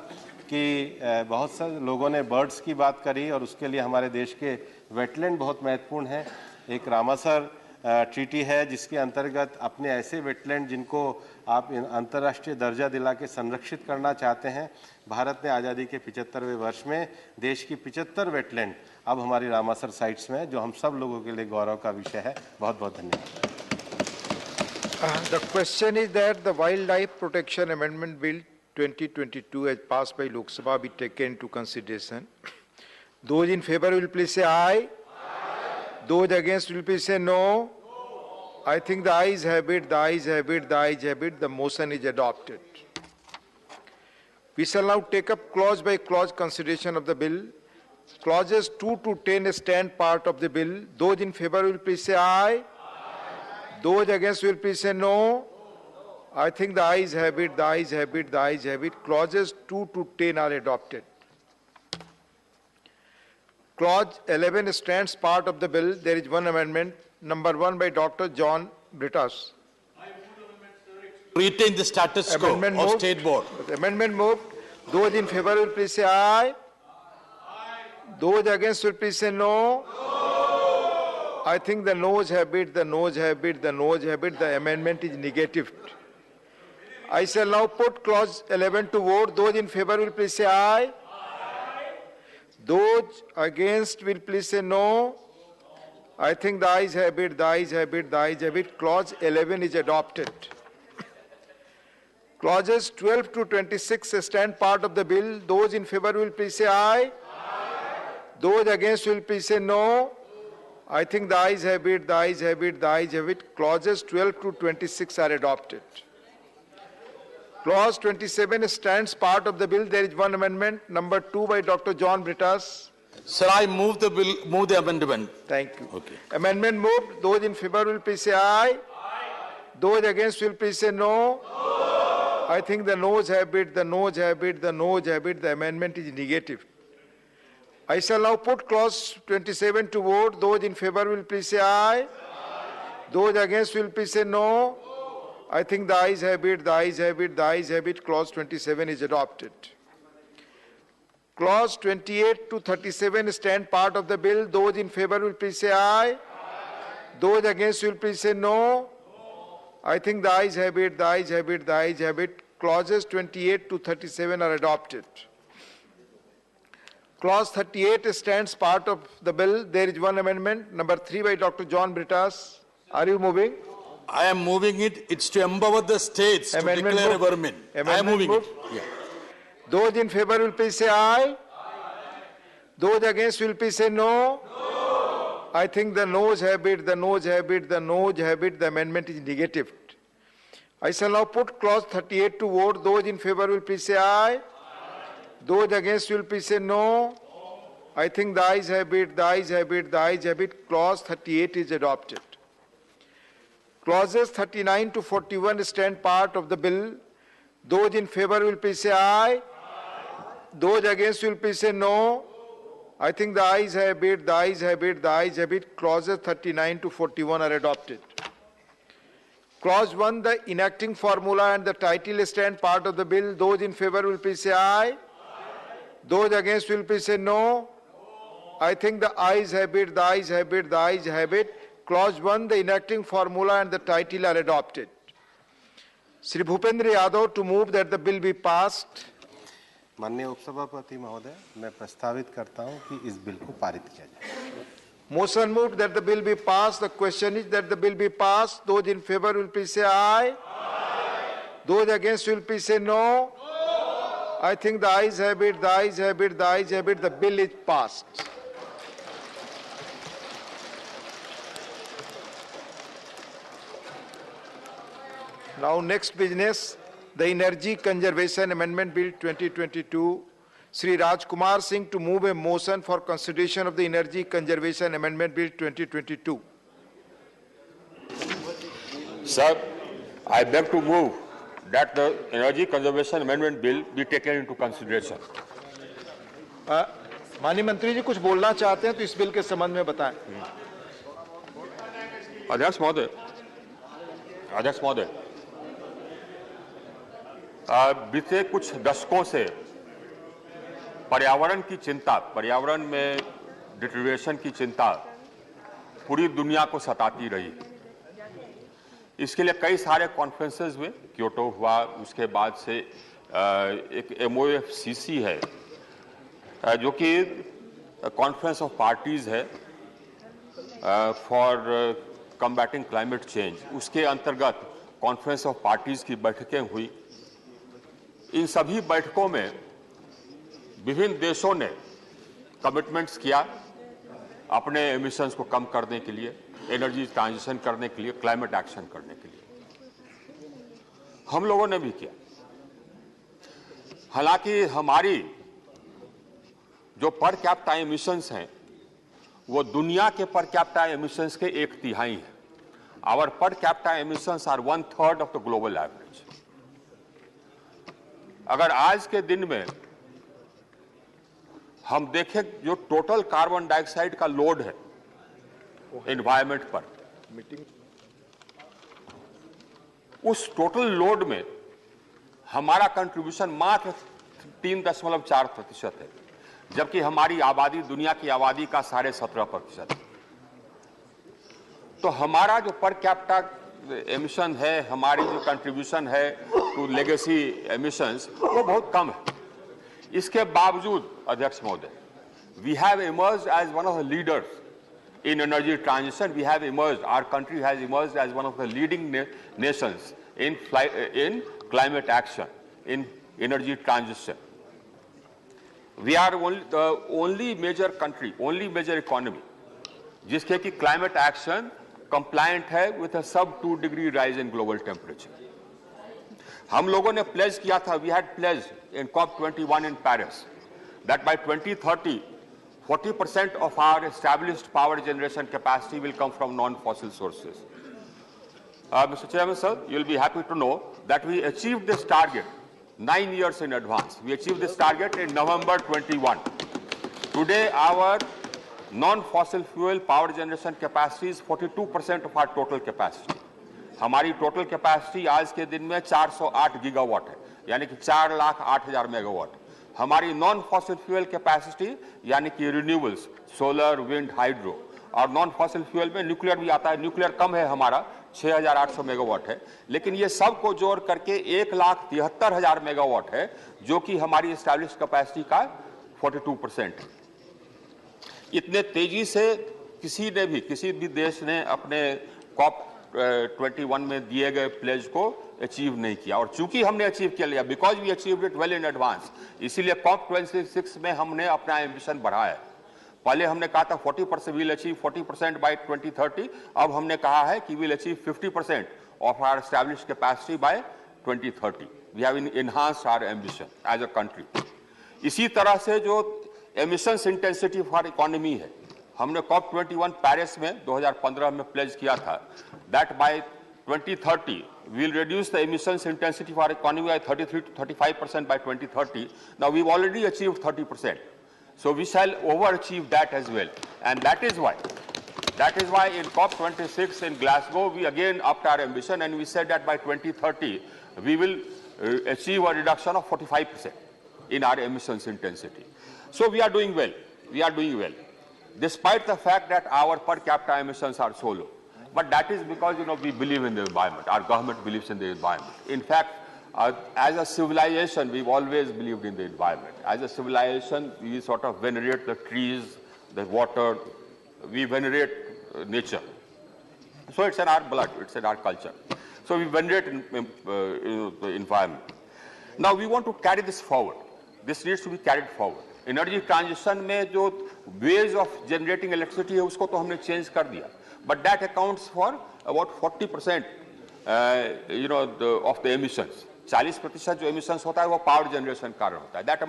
कि बहुत सारे लोगों ने बर्ड्स की बात करी, और उसके लिए हमारे देश के वेटलैंड बहुत महत्वपूर्ण हैं। एक रामासर ट्रीटी है जिसके अंतर्गत अपने ऐसे वेटलैंड जिनको आप अंतर्राष्ट्रीय दर्जा दिला के संरक्षित करना चाहते हैं। भारत ने आज़ादी के 75वें वर्ष में देश की 75 वेटलैंड अब हमारी रामासर साइट्स में है, जो हम सब लोगों के लिए गौरव का विषय है। बहुत बहुत धन्यवाद। The question is that the Wildlife Protection Amendment Bill 2022 as passed by Lok Sabha be taken into consideration. Those in favor will please say aye. Those against will please say no. I think the ayes have it, the ayes have it, the ayes have it. The motion is adopted. We shall now take up clause by clause consideration of the bill. Clauses 2 to 10 stand part of the bill. Those in favor will please say aye. Those against will please say no. I think the ayes have it, the ayes have it, the ayes have it. Clauses 2 to 10 are adopted. Clause 11 stands part of the bill. There is one amendment, number 1 by Dr. John Brittas. Retain the status quo of State Board. Amendment moved. Those in favor will please say aye. Those against will please say no. I think the noes have it, the noes have it, the noes have it. The amendment is negative. I shall now put clause 11 to vote. Those in favor will please say aye. Those against will please say no. I think the ayes have it, the ayes have it, the ayes have it. Clause 11 is adopted. Clauses 12 to 26 stand part of the bill. Those in favor will please say aye. Those against will please say no. I think the ayes have it, the ayes have it, the ayes have it. Clauses 12 to 26 are adopted. Clause 27 stands part of the bill. There is one amendment, number 2 by Dr. John Brittas. Sir, I move the bill, move the amendment. Thank you. Okay. Amendment moved. Those in favor will please say aye. Those against will please say no. I think the noes have it, the noes have it, the noes have it. The amendment is negative. I shall now put clause 27 to vote. Those in favor will please say aye. Those against will please say no. I think the ayes have it, the ayes have it, the ayes have it. Clause 27 is adopted. Clause 28 to 37 stand part of the bill. Those in favor will please say aye. Those against will please say no. I think the ayes have it, the ayes have it, the ayes have it. Clauses 28 to 37 are adopted. Clause 38 stands part of the bill. There is one amendment, number 3 by Dr. John Brittas. Are you moving? I am moving it. It's to empower the states to declare a vermin. I am moving it. Yeah. Those in favor will please say aye. Those against will please say no. I think the noes have it, the noes have it, the noes have it. The amendment is negative. I shall now put clause 38 to vote. Those in favor will please say aye. Those against will please say no. I think the ayes have it, the ayes have it, the ayes have it. Clause 38 is adopted. Clauses 39 to 41 stand part of the bill. Those in favor will please say aye. Those against will please say no. I think the ayes have it, the ayes have it, the ayes have it. Clauses 39 to 41 are adopted. Clause 1, the enacting formula and the title stand part of the bill. Those in favor will please say aye. Those against will please say no. I think the ayes have it, the ayes have it, the ayes have it. Clause 1, the enacting formula and the title are adopted. Shri Bhupendra Yadav to move that the bill be passed. माननीय उपसभापति महोदय, मैं प्रस्तावित करता हूं कि इस bill को पारित किया जाए. Motion moved that the bill be passed. The question is that the bill be passed. Those in favor will please say aye. Those against will please say no. I think the ayes have it, the ayes have it, the ayes have it. The bill is passed. Now next business, the Energy Conservation Amendment Bill 2022. Sri Rajkumar Singh to move a motion for consideration of the Energy Conservation Amendment Bill 2022. Sir, I beg to move that the Energy Conservation Amendment Bill be taken into consideration. माननीय मंत्री जी कुछ बोलना चाहते हैं तो इस bill के संबंध में बताएं. अध्यक्ष महोदय, बीते कुछ दशकों से पर्यावरण की चिंता, पर्यावरण में डिटेरियोरेशन की चिंता पूरी दुनिया को सताती रही. इसके लिए कई सारे कॉन्फ्रेंसेस हुए, क्योटो हुआ, उसके बाद से एक MOFCC है जो कि कॉन्फ्रेंस ऑफ पार्टीज है फॉर कम्बैटिंग क्लाइमेट चेंज. उसके अंतर्गत कॉन्फ्रेंस ऑफ पार्टीज की बैठकें हुई. इन सभी बैठकों में विभिन्न देशों ने कमिटमेंट्स किया अपने एमिशंस को कम करने के लिए, एनर्जी ट्रांजिशन करने के लिए, क्लाइमेट एक्शन करने के लिए. हम लोगों ने भी किया. हालांकि हमारी जो पर कैपिटा एमिशंस हैं वो दुनिया के पर कैपिटा एमिशंस के 1/3 हैं. Our per capita emissions are 1/3 of the global average. अगर आज के दिन में हम देखें जो टोटल कार्बन डाइऑक्साइड का लोड है एनवायरमेंट पर, उस टोटल लोड में हमारा कंट्रीब्यूशन मात्र 3.4% है, जबकि हमारी आबादी दुनिया की आबादी का 17.5% है. तो हमारा जो पर कैपिटा एमिशन है, हमारी जो कंट्रीब्यूशन है टू लेगेसी एमिशंस, वो बहुत कम है. इसके बावजूद अध्यक्ष महोदय, we have emerged as one of the leaders in energy transition. We have emerged, our country has emerged as one of the leading nations in climate action, in energy transition. We are the only major country, only major economy, जिसके कि climate action compliant है with a sub-2 degree rise in global temperature. हम लोगों ने pledge किया था, we had pledged in COP21 in Paris that by 2030, 40% of our established power generation capacity will come from non-fossil sources. Mr. Chairman, sir, you'll be happy to know that we achieved this target 9 years in advance. We achieved this target in November 21. Today, our non-fossil fuel power generation capacity is 42% of our total capacity. हमारी total capacity आज के दिन में 408 gigawatt है, यानी कि 4,08,000 megawatt. हमारी non-fossil fuel capacity यानी कि renewables, solar, wind, hydro, और non-fossil fuel में nuclear भी आता है. nuclear कम है हमारा, 6,800 मेगावाट है, लेकिन ये सब को जोड़ करके 1,73,000 मेगावाट है, जो कि हमारी एस्टैब्लिश कैपेसिटी का 42% है. इतने तेजी से किसी भी देश ने अपने COP21 में दिए गए प्लेज को अचीव नहीं किया, और चूंकि हमने अचीव किया लिया, because we achieved it well in advance, इसीलिए COP26 में हमने अपना एम्बिशन बढ़ाया है. पहले हमने कहा था 40% विल अचीव 40% बाय 2030, अब हमने कहा है कि will achieve 50% of our established capacity by 2030. We have enhanced our ambition as a country. इसी तरह से जो एमिशंस इंटेंसिटी फॉर इकोनॉमी है, हमने COP21 पेरिस में 2015 में प्लेज किया था that bye 2030 we'll reduce the emissions intensity for economy by 33 to 35% by 2030. Now we've already achieved 30%. So we shall overachieve that as well. And that is why in COP26 in Glasgow, we again upped our ambition and we said that by 2030, we will achieve a reduction of 45% in our emissions intensity. So we are doing well. We are doing well, despite the fact that our per capita emissions are so low. But that is because, we believe in the environment. Our government believes in the environment. In fact, as a civilization, we've always believed in the environment. As a civilization, we sort of venerate the trees, the water, we venerate nature. So it's in our blood, it's in our culture. So we venerate the environment. Now we want to carry this forward. This needs to be carried forward. Energy transition में जो ways of generating electricity है, उसको तो हमने change कर दिया. But that accounts for about 40% of the emissions. 40% जो emissions होता है वो power generation कारण होता है. That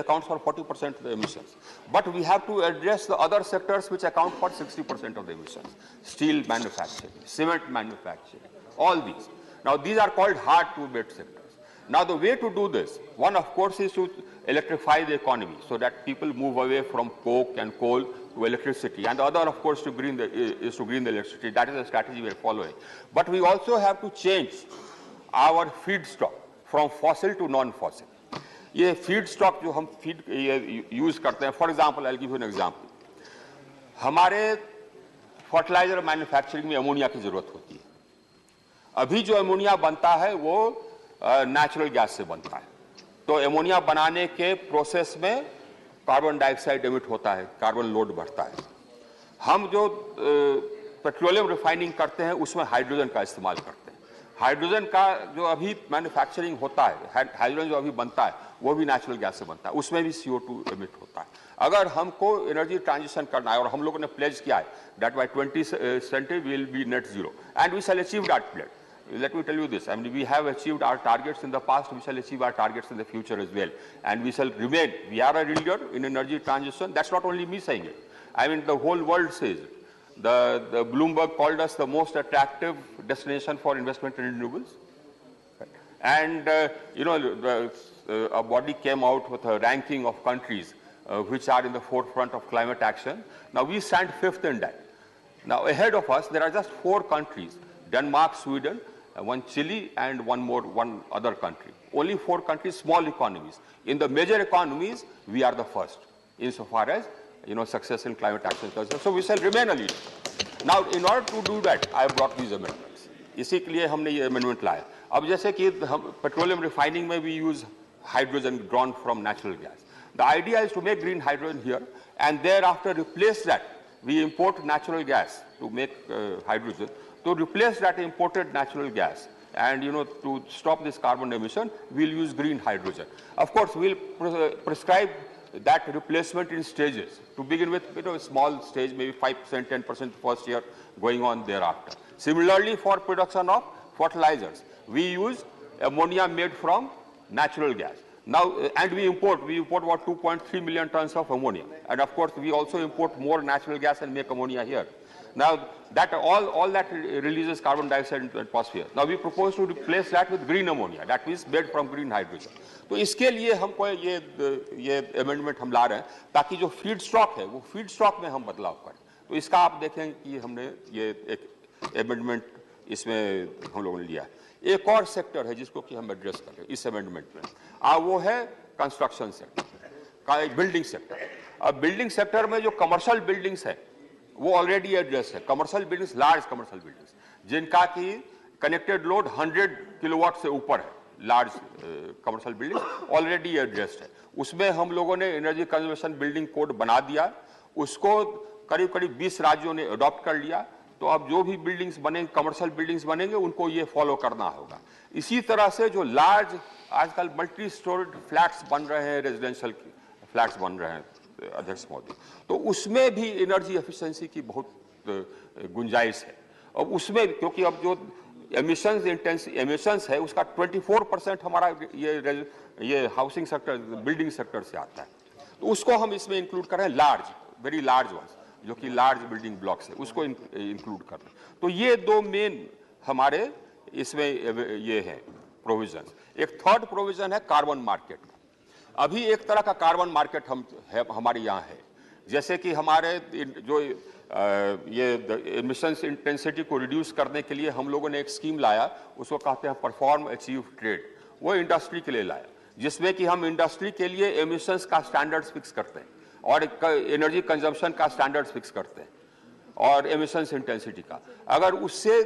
accounts for 40% of the emissions. But we have to address the other sectors which account for 60% of the emissions. Steel manufacturing, cement manufacturing, all these. Now these are called hard to abate sectors. Now the way to do this, one of course is to electrify the economy so that people move away from coke and coal to electricity, and the other of course is to green the electricity. That is the strategy we are following. But we also have to change our feedstock from fossil to non-fossil. ये feedstock जो हम use करते हैं, for example, I'll give you an example. हमारे fertilizer manufacturing में ammonia की जरूरत होती है. अभी जो अमोनिया बनता है वो नेचुरल गैस से बनता है. तो अमोनिया बनाने के प्रोसेस में कार्बन डाइऑक्साइड एमिट होता है, कार्बन लोड बढ़ता है. हम जो पेट्रोलियम रिफाइनिंग करते हैं उसमें हाइड्रोजन का इस्तेमाल करते हैं. हाइड्रोजन का जो अभी मैन्युफैक्चरिंग होता है, हाइड्रोजन जो अभी बनता है वो भी नेचुरल गैस से बनता है, उसमें भी CO2 एमिट होता है. अगर हमको एनर्जी ट्रांजिशन करना है और हम लोगों ने प्लेज किया है that by 2070 we will be net zero and we shall achieve that pledge. Let me tell you this, we have achieved our targets in the past, we shall achieve our targets in the future as well. And we shall remain, we are a leader in energy transition. That's not only me saying it. The whole world says it. The Bloomberg called us the most attractive destination for investment in renewables. And, a body came out with a ranking of countries which are in the forefront of climate action. Now we stand 5th in that. Now ahead of us, there are just 4 countries, Denmark, Sweden, one Chile, and one other country. Only 4 countries, small economies. In the major economies, we are the first, insofar as success in climate action. So we shall remain a leader. Now, in order to do that, I have brought these amendments. इसी के लिए हमने ये amendment लाया. अब जैसे कि petroleum refining में we use hydrogen drawn from natural gas. The idea is to make green hydrogen here, and thereafter replace that. We import natural gas to make hydrogen. To replace that imported natural gas and to stop this carbon emission, we'll use green hydrogen. Of course, we'll prescribe that replacement in stages. To begin with, a small stage, maybe 5%, 10% first year, going on thereafter. Similarly, for production of fertilizers, we use ammonia made from natural gas. Now, and we import about 2.3 million tons of ammonia. And of course, we also import more natural gas and make ammonia here. Now, that all that releases carbon dioxide into the atmosphere. Now, we propose to replace that with green ammonia, that means made from green hydrogen. तो इसके लिए हमको ये amendment हम ला रहे हैं ताकि जो फीड स्टॉक है वो फीड स्टॉक में हम बदलाव करें. तो इसका आप देखेंगे कि हमने ये एक अमेंडमेंट इसमें हम लोगों ने लिया. एक और सेक्टर है जिसको कि हम एड्रेस कर रहे हैं इस अमेंडमेंट में, वो है कंस्ट्रक्शन सेक्टर, बिल्डिंग सेक्टर. अब बिल्डिंग सेक्टर में जो कमर्शियल बिल्डिंग्स है वो ऑलरेडी एड्रेस है. Commercial buildings, large commercial buildings जिनका की कनेक्टेड लोड 100 किलोवाट से ऊपर है, large commercial buildings already addressed है. उसमें हम लोगों ने एनर्जी कंजर्वेशन बिल्डिंग कोड बना दिया. उसको करीब करीब 20 राज्यों ने अडॉप्ट कर लिया. तो अब जो भी बिल्डिंग्स बनेंगे, कमर्शियल बिल्डिंग्स बनेंगे, उनको ये फॉलो करना होगा. इसी तरह से जो लार्ज आजकल मल्टी स्टोरेड फ्लैट्स बन रहे हैं, रेजिडेंशियल फ्लैट्स बन रहे हैं अध्यक्ष महोदय, तो उसमें भी एनर्जी एफिशिएंसी की बहुत गुंजाइश है. अब उसमें क्योंकि अब जो एमिशंस है उसका 24% हमारा ये हाउसिंग सेक्टर, बिल्डिंग सेक्टर से आता है. तो उसको हम इसमें इंक्लूड कर रहे हैं, लार्ज, वेरी लार्ज वंस, जो कि लार्ज बिल्डिंग ब्लॉक्स है, उसको इंक्लूड कर रहे हैं. तो ये दो मेन हमारे इसमें ये है प्रोविजन. एक थर्ड प्रोविजन है कार्बन मार्केट. अभी एक तरह का कार्बन मार्केट हमारे यहाँ है. जैसे कि हमारे जो ये एमिशंस इंटेंसिटी को रिड्यूस करने के लिए हम लोगों ने एक स्कीम लाया, उसको कहते हैं परफॉर्म अचीव ट्रेड. वो इंडस्ट्री के लिए लाया, जिसमें कि हम इंडस्ट्री के लिए एमिशंस का स्टैंडर्ड्स फिक्स करते हैं और एनर्जी कंजम्पशन का स्टैंडर्ड्स फिक्स करते हैं और एमिशंस इंटेंसिटी का. अगर उससे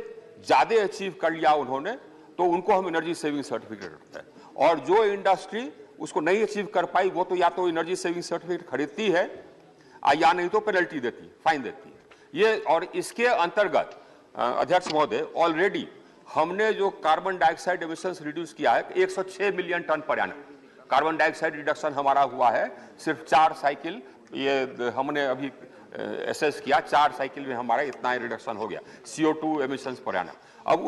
ज्यादा अचीव कर लिया उन्होंने तो उनको हम एनर्जी सेविंग सर्टिफिकेट देते हैं. और जो इंडस्ट्री उसको नहीं अचीव कर पाई वो तो या तो एनर्जी सेविंग सर्टिफिकेट खरीदती है या नहीं तो पेनल्टी देती है, फाइन देती है. ये और इसके अंतर्गत अध्यक्ष महोदय ऑलरेडी हमने जो कार्बन डाइऑक्साइड एमिशंस रिड्यूस किया है 106 million tonne per annum carbon dioxide reduction हमारा हुआ है. सिर्फ 4 साइकिल ये हमने अभी एसेस किया, 4 साइकिल में हमारा इतना रिडक्शन हो गया CO2 एमिशंस पर एनम. अब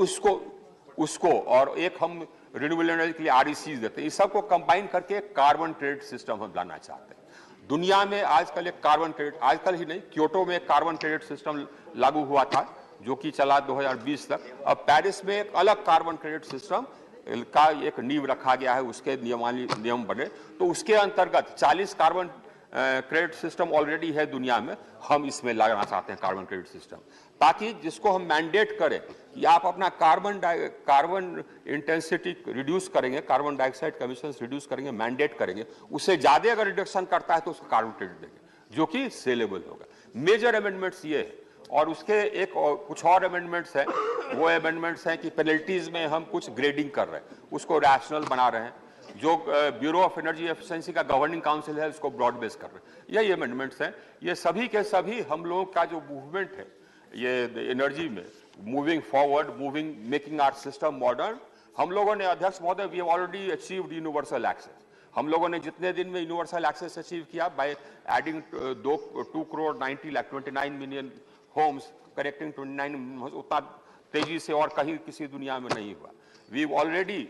उसको और एक हम रिन्यूएबल एनर्जी के लिए RECs देते हैं. इस सबको कंबाइन करके कार्बन क्रेडिट सिस्टम हम लाना चाहते हैं. दुनिया में आजकल एक कार्बन क्रेडिट, आजकल ही नहीं, क्योटो में एक कार्बन क्रेडिट सिस्टम लागू हुआ था जो कि चला 2020 तक. अब पेरिस में एक अलग कार्बन क्रेडिट सिस्टम का एक नींव रखा गया है, उसके नियम बने. तो उसके अंतर्गत 40 कार्बन क्रेडिट सिस्टम ऑलरेडी है दुनिया में. हम इसमें लाना चाहते हैं कार्बन क्रेडिट सिस्टम, ताकि जिसको हम मैंडेट करें कि आप अपना कार्बन इंटेंसिटी रिड्यूस करेंगे, कार्बन डाइऑक्साइड का एमिशंस रिड्यूस करेंगे, मैंडेट करेंगे, उससे ज्यादा अगर रिडक्शन करता है तो उसको कार्बन क्रेडिट देंगे जो कि सेलेबल होगा. मेजर अमेंडमेंट्स ये है. और उसके कुछ और अमेंडमेंट्स हैं. वो अमेंडमेंट्स हैं कि पेनल्टीज में हम कुछ ग्रेडिंग कर रहे हैं, उसको रैशनल बना रहे हैं. जो ब्यूरो ऑफ एनर्जी एफिशिएंसी का गवर्निंग काउंसिल है उसको ब्रॉड बेस कर रहे हैं. यही अमेंडमेंट्स हैं. ये सभी के सभी हम लोगों का जो मूवमेंट है ये एनर्जी में, moving forward, making our system modern. हम लोगों ने अध्यक्ष महोदय we have already achieved universal access. हम लोगों ने जितने दिन में यूनिवर्सल एक्सेस अचीव किया by adding 2 crore 90 lakh 29 million homes, correcting 29, उतना तेजी से और कहीं किसी दुनिया में नहीं हुआ. We already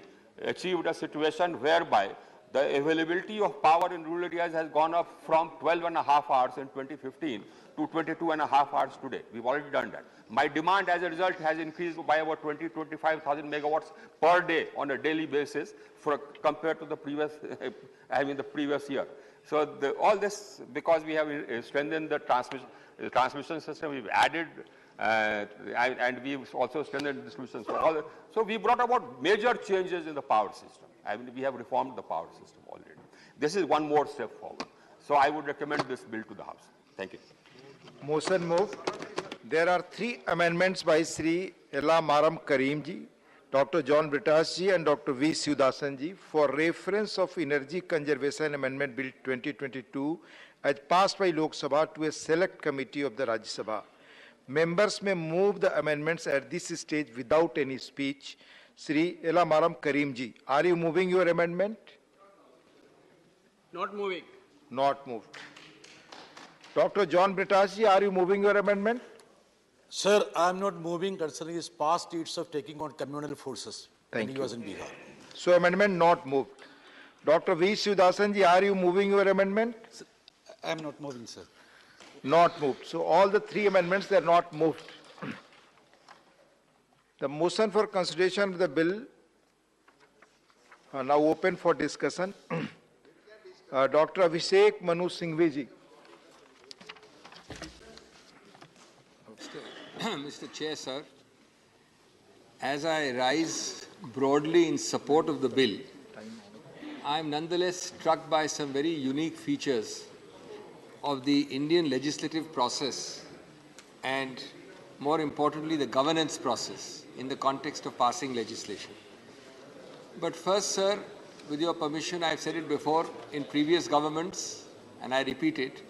achieved a situation whereby the availability of power in rural areas has gone up from 12.5 hours in 2015 to 22.5 hours today. We've already done that. My demand as a result has increased by about 25,000 megawatts per day on a daily basis compared to the previous year. So all this because we have strengthened the transmission system, we've added and we've also strengthened the distribution. So we brought about major changes in the power system. I mean, we have reformed the power system already. This is one more step forward. So I would recommend this bill to the House. Thank you. Motion moved. There are 3 amendments by Sri Ella Maram Karim ji, Dr. John Britas ji and Dr. V. Siudasan ji for reference of Energy Conservation Amendment Bill 2022 as passed by Lok Sabha to a select committee of the Rajya Sabha. Members may move the amendments at this stage without any speech. Sri Elamaram Karimji. Are you moving your amendment? Not moving. Not moved. Dr. John Brittashi, are you moving your amendment? Sir, I am not moving concerning his past deeds of taking on communal forces when Thank he you. was in Bihar. So amendment not moved. Dr. V. Shivadasanji, are you moving your amendment? I am not moving, sir. Not moved. So all the three amendments, they are not moved. The motion for consideration of the bill are now open for discussion. Dr. Abhishek Manu Singhvi ji. Mr. Chair, sir, as I rise broadly in support of the bill, I am nonetheless struck by some very unique features of the Indian legislative process and, more importantly, the governance process in the context of passing legislation. But first, sir, with your permission, I have said it before in previous governments, and I repeat it,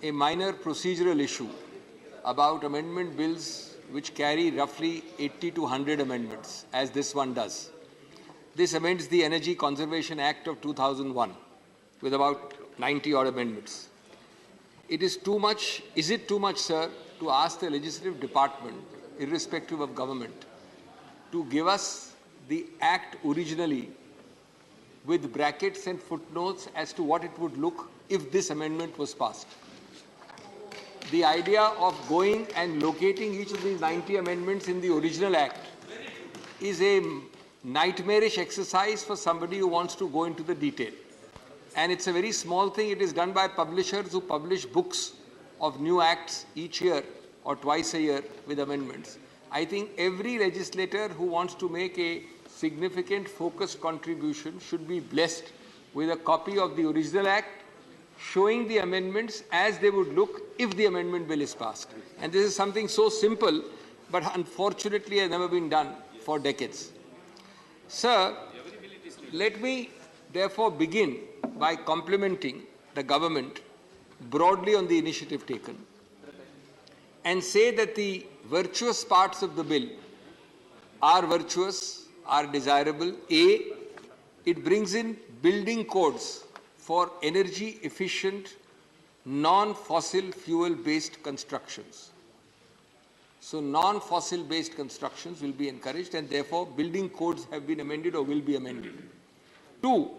a minor procedural issue about amendment bills which carry roughly 80 to 100 amendments, as this one does. This amends the Energy Conservation Act of 2001 with about 90 odd amendments. Is it too much, sir, to ask the legislative department, irrespective of government, to give us the act originally with brackets and footnotes as to what it would look if this amendment was passed? The idea of going and locating each of these 90 amendments in the original act is a nightmarish exercise for somebody who wants to go into the detail. And it's a very small thing. It is done by publishers who publish books of new acts each year or twice a year with amendments. I think every legislator who wants to make a significant focused contribution should be blessed with a copy of the original act showing the amendments as they would look if the amendment bill is passed. And this is something so simple, but unfortunately has never been done for decades. Sir, let me therefore begin by complimenting the government broadly on the initiative taken and say that the virtuous parts of the bill are virtuous, are desirable. A, it brings in building codes for energy efficient, non-fossil fuel based constructions. So non-fossil based constructions will be encouraged, and therefore building codes have been amended or will be amended. 2,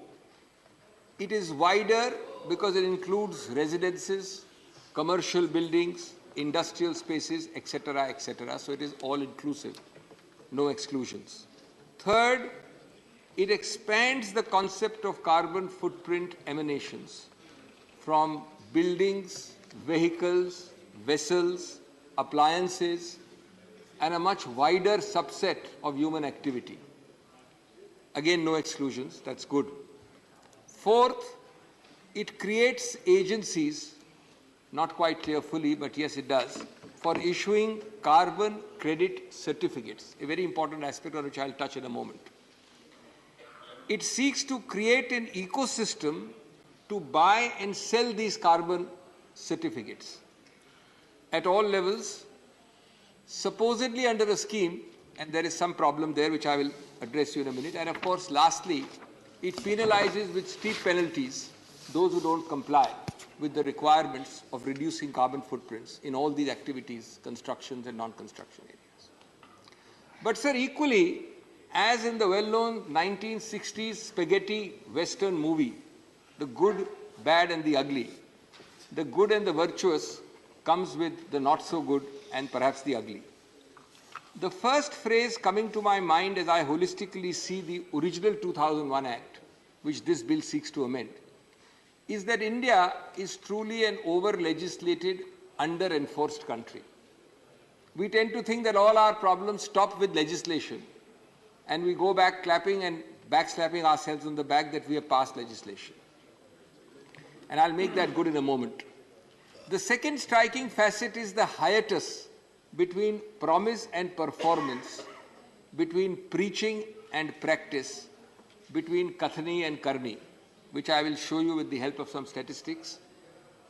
it is wider because it includes residences, commercial buildings, industrial spaces, etc., etc. So it is all inclusive, no exclusions. 3rd, it expands the concept of carbon footprint emanations from buildings, vehicles, vessels, appliances, and a much wider subset of human activity. Again, no exclusions, that's good. 4th, it creates agencies, not quite clear fully, but yes, it does, for issuing carbon credit certificates, a very important aspect on which I'll touch in a moment. It seeks to create an ecosystem to buy and sell these carbon certificates at all levels, supposedly under a scheme, and there is some problem there which I will address you in a minute. And of course, lastly, it penalizes with steep penalties those who don't comply with the requirements of reducing carbon footprints in all these activities, constructions and non-construction areas. But sir, equally, as in the well-known 1960s spaghetti Western movie, The Good, Bad and the Ugly, the good and the virtuous comes with the not so good and perhaps the ugly. The first phrase coming to my mind as I holistically see the original 2001 Act, which this bill seeks to amend, is that India is truly an over-legislated, under-enforced country. We tend to think that all our problems stop with legislation, and we go back clapping and backslapping ourselves on the back that we have passed legislation. And I'll make that good in a moment. The second striking facet is the hiatus between promise and performance, between preaching and practice, between Kathani and Karni, which I will show you with the help of some statistics.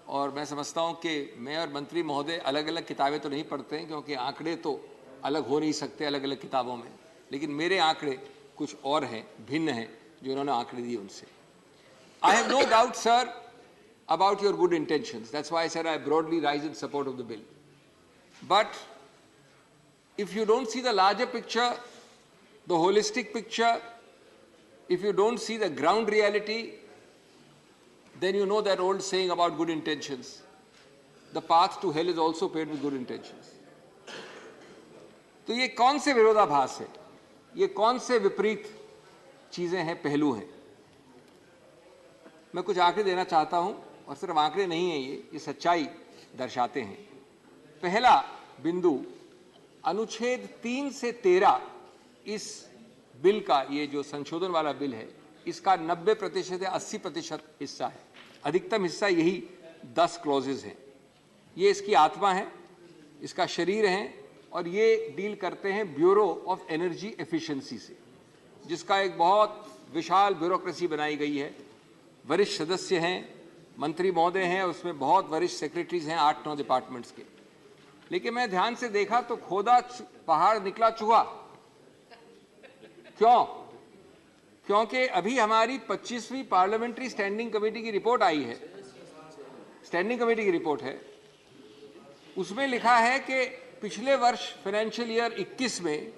और मैं समझता हूँ कि मैं और मंत्री महोदय अलग अलग किताबें तो नहीं पढ़ते हैं, क्योंकि आंकड़े तो अलग हो नहीं सकते अलग अलग किताबों में, लेकिन मेरे आंकड़े कुछ और हैं, भिन्न हैं जो उन्होंने आंकड़े दिए उनसे। I have no doubt, sir, about your good intentions. That's why I said I broadly rise in support of the bill. But if you don't see the larger picture, the holistic picture, if you don't see the ground reality, then you know that old saying about good intentions. The path to hell is also paved with good intentions. तो ये कौन से विरोधाभास है, ये कौन से विपरीत चीजें हैं, पहलू हैं? मैं कुछ आंकड़े देना चाहता हूं, और सिर्फ आंकड़े नहीं हैं, ये सच्चाई दर्शाते हैं। पहला बिंदु, अनुच्छेद 3 से 13 इस बिल का, ये जो संशोधन वाला बिल है, इसका 90% या 80% हिस्सा है। अधिकतम हिस्सा यही 10 क्लॉजेज हैं। ये इसकी आत्मा है, इसका शरीर है, और ये डील करते हैं ब्यूरो ऑफ एनर्जी एफिशिएंसी से, जिसका एक बहुत विशाल ब्यूरोक्रेसी बनाई गई है। वरिष्ठ सदस्य हैं, मंत्री महोदय हैं, उसमें बहुत वरिष्ठ सेक्रेटरीज हैं 8-9 डिपार्टमेंट्स के। लेकिन मैं ध्यान से देखा तो खोदा पहाड़ निकला चूहा। क्यों? क्योंकि अभी हमारी 25वीं पार्लियामेंट्री स्टैंडिंग कमेटी की रिपोर्ट आई है, स्टैंडिंग कमेटी की रिपोर्ट है। उसमें लिखा है कि पिछले वर्ष फाइनेंशियल ईयर 21 में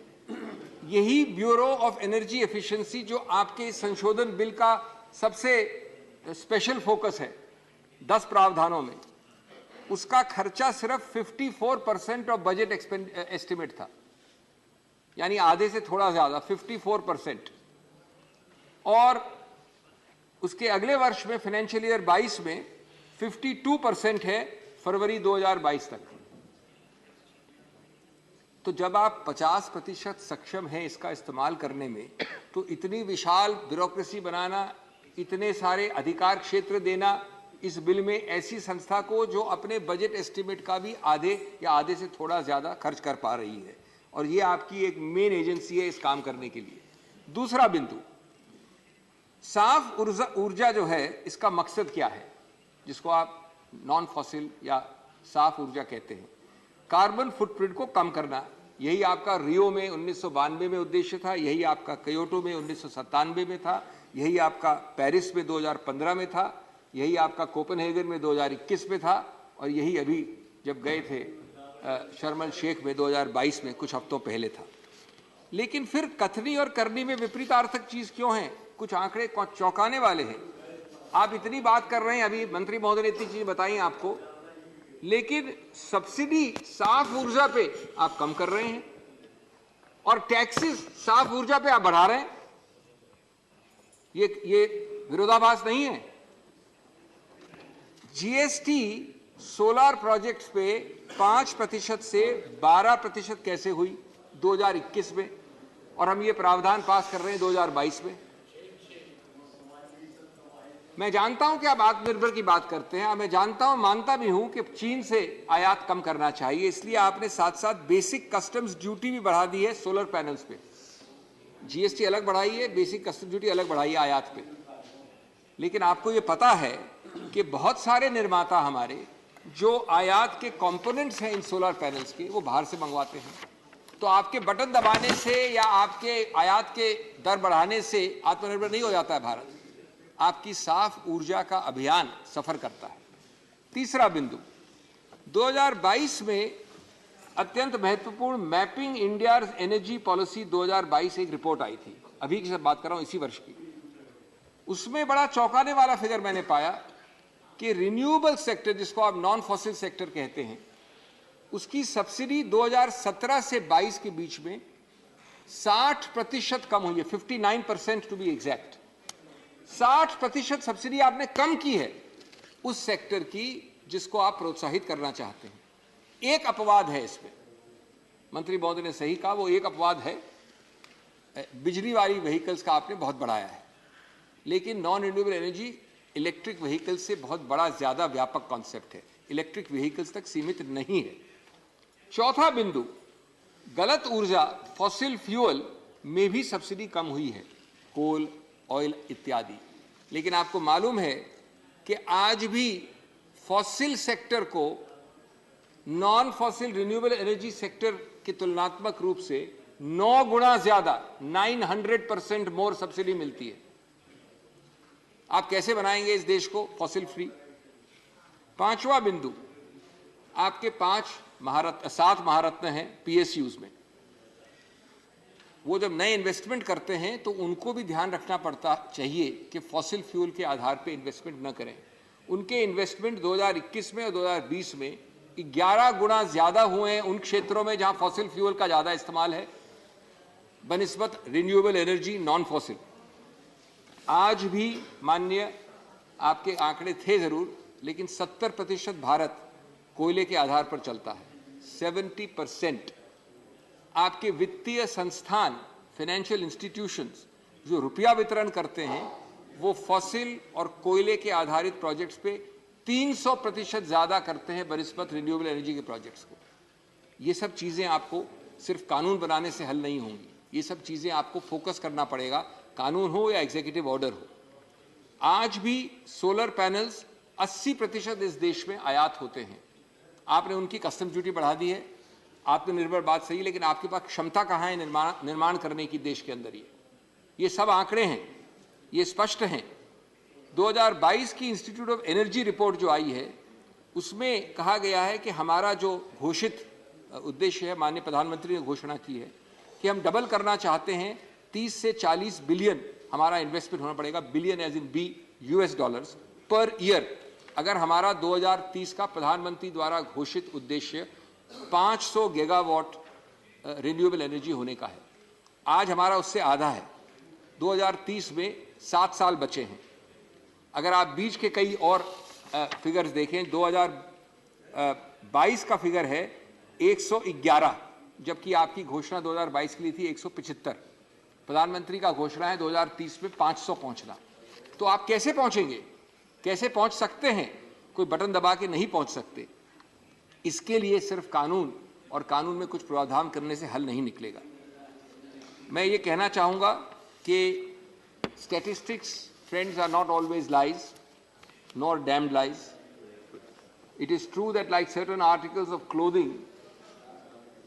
यही ब्यूरो ऑफ एनर्जी एफिशिएंसी, जो आपके संशोधन बिल का सबसे स्पेशल फोकस है 10 प्रावधानों में, उसका खर्चा सिर्फ 54% ऑफ बजट एस्टिमेट था, यानी आधे से थोड़ा ज्यादा, 54%। और उसके अगले वर्ष में फाइनेंशियल ईयर 22 में 52% है फरवरी 2022 तक। तो जब आप 50% सक्षम हैं इसका इस्तेमाल करने में, तो इतनी विशाल ब्यूरोक्रेसी बनाना, इतने सारे अधिकार क्षेत्र देना इस बिल में ऐसी संस्था को जो अपने बजट एस्टिमेट का भी आधे या आधे से थोड़ा ज्यादा खर्च कर पा रही है, और ये आपकी एक मेन एजेंसी है इस काम करने के लिए। दूसरा बिंदु, साफ ऊर्जा जो है, इसका मकसद क्या है, जिसको आप नॉन फॉसिल या साफ ऊर्जा कहते हैं? कार्बन फुटप्रिंट को कम करना, यही आपका रियो में 1992 में उद्देश्य था, यही आपका क्योटो में 1997 में था, यही आपका पेरिस में 2015 में था, यही आपका कोपेनहेगन में 2021 में था, और यही अभी जब गए थे शर्म एल शेख में 2022 में, कुछ हफ्तों पहले था। लेकिन फिर कथनी और करनी में विपरीतार्थक चीज क्यों है? कुछ आंकड़े चौंकाने वाले हैं। आप इतनी बात कर रहे हैं, अभी मंत्री महोदय ने इतनी चीजें बताई आपको, लेकिन सब्सिडी साफ ऊर्जा पे आप कम कर रहे हैं, और टैक्सेस साफ ऊर्जा पे आप बढ़ा रहे हैं। ये विरोधाभास नहीं है? जीएसटी सोलर प्रोजेक्ट्स पे 5% से 12% कैसे हुई 2021 में, और हम ये प्रावधान पास कर रहे हैं 2022 में? मैं जानता हूं कि आप आत्मनिर्भर की बात करते हैं, मैं जानता हूं, मानता भी हूं कि चीन से आयात कम करना चाहिए, इसलिए आपने साथ साथ बेसिक कस्टम्स ड्यूटी भी बढ़ा दी है सोलर पैनल्स पे। जीएसटी अलग बढ़ाई है, बेसिक कस्टम ड्यूटी अलग बढ़ाई है आयात पे। लेकिन आपको ये पता है कि बहुत सारे निर्माता हमारे जो आयात के कंपोनेंट्स हैं इन सोलर पैनल्स के, वो बाहर से मंगवाते हैं। तो आपके बटन दबाने से या आपके आयात के दर बढ़ाने से आत्मनिर्भर नहीं हो जाता है भारत। आपकी साफ ऊर्जा का अभियान सफर करता है। तीसरा बिंदु, 2022 में अत्यंत महत्वपूर्ण मैपिंग इंडिया एनर्जी पॉलिसी 2022 एक रिपोर्ट आई थी, अभी की सब बात कर रहा हूं, इसी वर्ष की। उसमें बड़ा चौंकाने वाला फिगर मैंने पाया कि रिन्यूएबल सेक्टर, जिसको आप नॉन फॉसिल सेक्टर कहते हैं, उसकी सब्सिडी 2017 से 22 के बीच में 60% कम हुई है, 59% टू बी एग्जैक्ट। 60% सब्सिडी आपने कम की है उस सेक्टर की जिसको आप प्रोत्साहित करना चाहते हैं। एक अपवाद है इसमें, मंत्री महोदय ने सही कहा, वो एक अपवाद है, बिजली वाली व्हीकल्स का आपने बहुत बढ़ाया है, लेकिन non renewable energy electric vehicle से बहुत बड़ा ज्यादा व्यापक कॉन्सेप्ट है, इलेक्ट्रिक व्हीकल्स तक सीमित नहीं है। चौथा बिंदु, गलत ऊर्जा फॉसिल फ्यूल में भी सब्सिडी कम हुई है, कोल, ऑयल इत्यादि। लेकिन आपको मालूम है कि आज भी फॉसिल सेक्टर को non fossil renewable energy sector के तुलनात्मक रूप से 9 गुना ज्यादा 900% मोर सब्सिडी मिलती है। आप कैसे बनाएंगे इस देश को फॉसिल फ्री? पांचवा बिंदु, आपके 7 महारत्न हैं पीएसयूज में। वो जब नए इन्वेस्टमेंट करते हैं तो उनको भी ध्यान रखना पड़ता चाहिए कि फॉसिल फ्यूल के आधार पे इन्वेस्टमेंट न करें। उनके इन्वेस्टमेंट 2021 में और 2020 में 11 गुना ज्यादा हुए हैं उन क्षेत्रों में जहां फॉसिल फ्यूल का ज्यादा इस्तेमाल है बनिस्बत रिन्यूएबल एनर्जी नॉन फॉसिल। आज भी माननीय आपके आंकड़े थे जरूर, लेकिन 70% भारत कोयले के आधार पर चलता है। 70% आपके वित्तीय संस्थान, फाइनेंशियल इंस्टीट्यूशंस जो रुपया वितरण करते हैं वो फॉसिल और कोयले के आधारित प्रोजेक्ट्स पे 300% ज्यादा करते हैं बनिस्बत रिन्यूएबल एनर्जी के प्रोजेक्ट्स को। ये सब चीजें आपको सिर्फ कानून बनाने से हल नहीं होंगी, ये सब चीजें आपको फोकस करना पड़ेगा, कानून हो या एग्जीक्यूटिव ऑर्डर हो। आज भी सोलर पैनल्स 80% इस देश में आयात होते हैं। आपने उनकी कस्टम ड्यूटी बढ़ा दी है, आत्मनिर्भर बात सही, लेकिन आपके पास क्षमता कहाँ है निर्माण करने की देश के अंदर? ये सब आंकड़े हैं, ये स्पष्ट हैं। 2022 की इंस्टीट्यूट ऑफ एनर्जी रिपोर्ट जो आई है उसमें कहा गया है कि हमारा जो घोषित उद्देश्य है, माननीय प्रधानमंत्री ने घोषणा की है कि हम डबल करना चाहते हैं, 30 से 40 बिलियन हमारा इन्वेस्टमेंट होना पड़ेगा, billion as in B US dollars per year, अगर हमारा 2030 का प्रधानमंत्री द्वारा घोषित उद्देश्य 500 गीगावाट रिन्यूएबल एनर्जी होने का है। आज हमारा उससे आधा है। 2030 में 7 साल बचे हैं। अगर आप बीच के कई और फिगर्स देखें, 2022 का फिगर है 111, जबकि आपकी घोषणा 2022 के लिए थी 175। प्रधानमंत्री का घोषणा है 2030 में 500 पहुंचना। तो आप कैसे पहुंचेंगे, कैसे पहुंच सकते हैं? कोई बटन दबा के नहीं पहुंच सकते। इसके लिए सिर्फ कानून और कानून में कुछ प्रावधान करने से हल नहीं निकलेगा। मैं ये कहना चाहूंगा कि statistics friends are not always lies nor damned lies. It is true that like certain articles of clothing,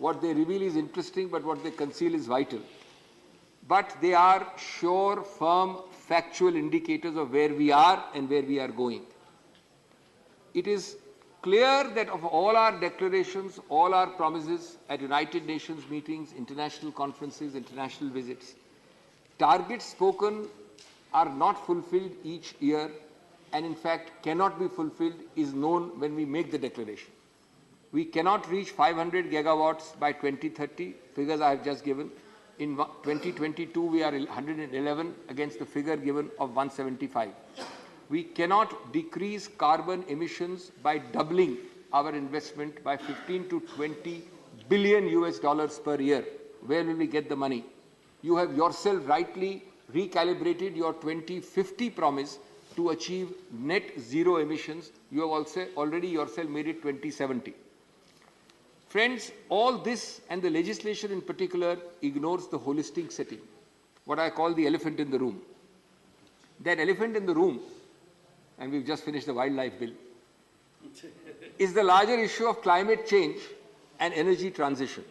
what they reveal is interesting, but what they conceal is vital. But they are sure, firm, factual indicators of where we are and where we are going. It is clear that of all our declarations, all our promises at United Nations meetings, international conferences, international visits, targets spoken are not fulfilled each year, and in fact cannot be fulfilled is known when we make the declaration. We cannot reach 500 gigawatts by 2030, figures I have just given. In 2022, we are 111 against the figure given of 175. We cannot decrease carbon emissions by doubling our investment by 15 to 20 billion US dollars per year. Where will we get the money? You have yourself rightly recalibrated your 2050 promise to achieve net zero emissions. You have also already yourself made it 2070. Friends, all this and the legislation in particular ignores the holistic setting, what I call the elephant in the room. That elephant in the room, and we've just finished the wildlife bill, is the larger issue of climate change and energy transition.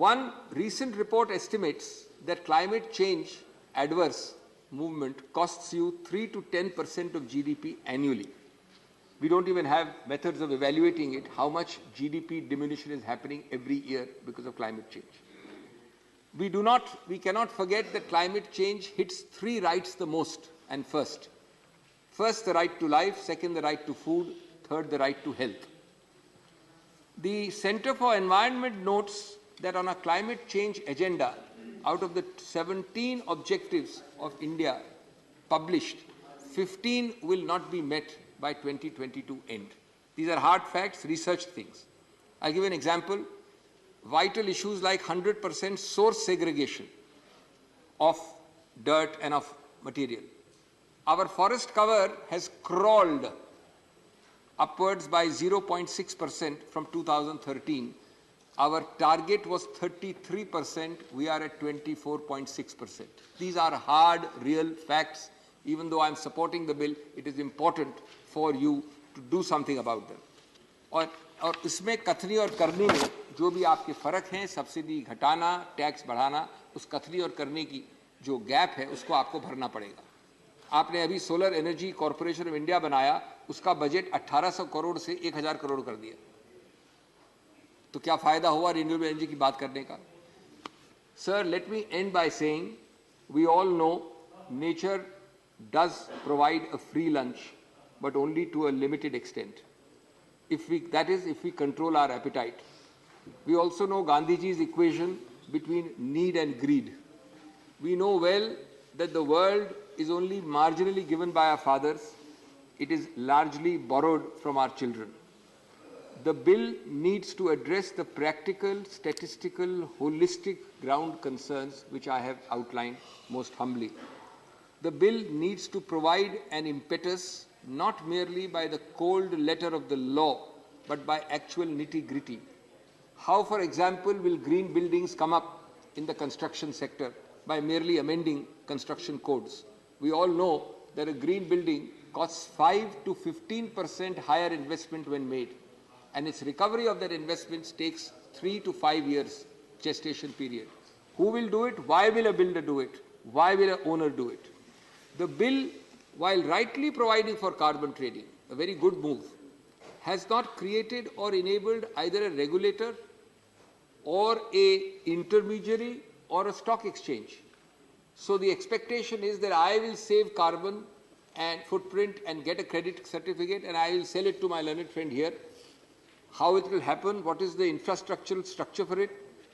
One recent report estimates that climate change adverse movement costs you 3 to 10% of GDP annually. We don't even have methods of evaluating it, how much GDP diminution is happening every year because of climate change. We cannot forget that climate change hits 3 rights the most and first. First, the right to life. Second, the right to food. Third, the right to health. The Center for Environment notes that on a climate change agenda, out of the 17 objectives of India published, 15 will not be met by 2022 end. These are hard facts, research things. I'll give an example. Vital issues like 100% source segregation of dirt and of material. Our forest cover has crawled upwards by 0.6% from 2013. Our target was 33%, we are at 24.6%. These are hard, real facts. Even though I'm supporting the bill, it is important for you to do something about them. और इसमें कथनी और करनी में जो भी आपके फ़र्क हैं, सब्सिडी घटाना, टैक्स बढ़ाना, उस कथनी और करने की जो गैप है उसको आपको भरना पड़ेगा। आपने अभी solar energy corporation of India बनाया, उसका बजट 1800 करोड़ से 1000 करोड़ कर दिया। तो क्या फ़ायदा हुआ रिन्यूएबल एनर्जी की बात करने का? Sir, let me end by saying, we all know nature does provide a free lunch, but only to a limited extent. That is, if we control our appetite. We also know Gandhiji's equation between need and greed. We know well that the world is only marginally given by our fathers. It is largely borrowed from our children. The bill needs to address the practical, statistical, holistic ground concerns which I have outlined most humbly. The bill needs to provide an impetus not merely by the cold letter of the law, but by actual nitty-gritty. How, for example, will green buildings come up in the construction sector? By merely amending construction codes. We all know that a green building costs 5 to 15% higher investment when made, and its recovery of that investment takes 3 to 5 years gestation period. Who will do it? Why will a builder do it? Why will an owner do it? The bill, while rightly providing for carbon trading, a very good move, has not created or enabled either a regulator or a intermediary or a stock exchange. So the expectation is that I will save carbon and footprint and get a credit certificate and I will sell it to my learned friend here. How it will happen, what is the infrastructural structure for it,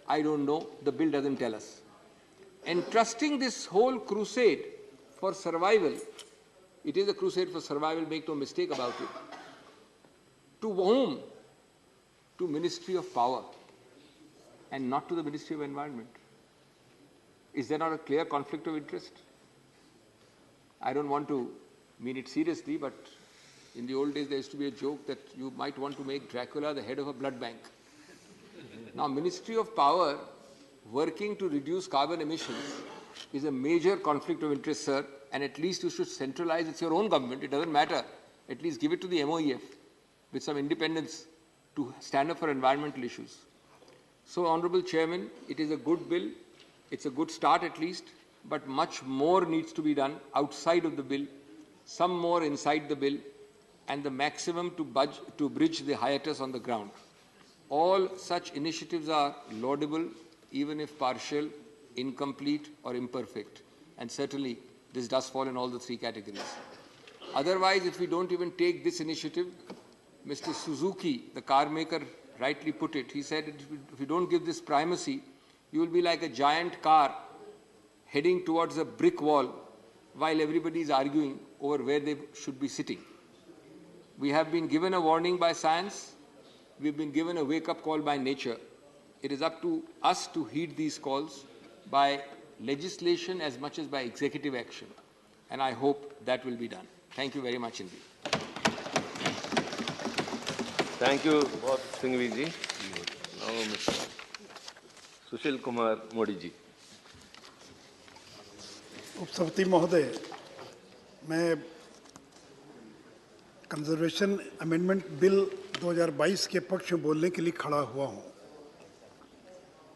I don't know. The bill doesn't tell us. Entrusting this whole crusade for survival, it is a crusade for survival, make no mistake about it. To whom? To Ministry of Power and not to the Ministry of Environment. Is there not a clear conflict of interest? I don't want to mean it seriously, but in the old days there used to be a joke that you might want to make Dracula the head of a blood bank. Now, Ministry of Power working to reduce carbon emissions is a major conflict of interest, sir, and at least you should centralize. It's your own government, it doesn't matter. At least give it to the MOEF with some independence to stand up for environmental issues. So, Honourable Chairman, it is a good bill. It's a good start at least, but much more needs to be done outside of the bill, some more inside the bill, and the maximum to bridge the hiatus on the ground. All such initiatives are laudable, even if partial, incomplete or imperfect. And certainly, this does fall in all the three categories. Otherwise, if we don't even take this initiative, Mr. Suzuki, the car maker, rightly put it. He said, if you don't give this primacy, you will be like a giant car heading towards a brick wall while everybody is arguing over where they should be sitting. We have been given a warning by science. We've been given a wake-up call by nature. It is up to us to heed these calls by legislation as much as by executive action. And I hope that will be done. Thank you very much indeed. Thank you, Singhvi ji. Now, Mr. Sushil Kumar Modi ji. उपसभापति महोदय, मैं conservation amendment bill 2022 के पक्ष में बोलने के लिए खड़ा हुआ हूं।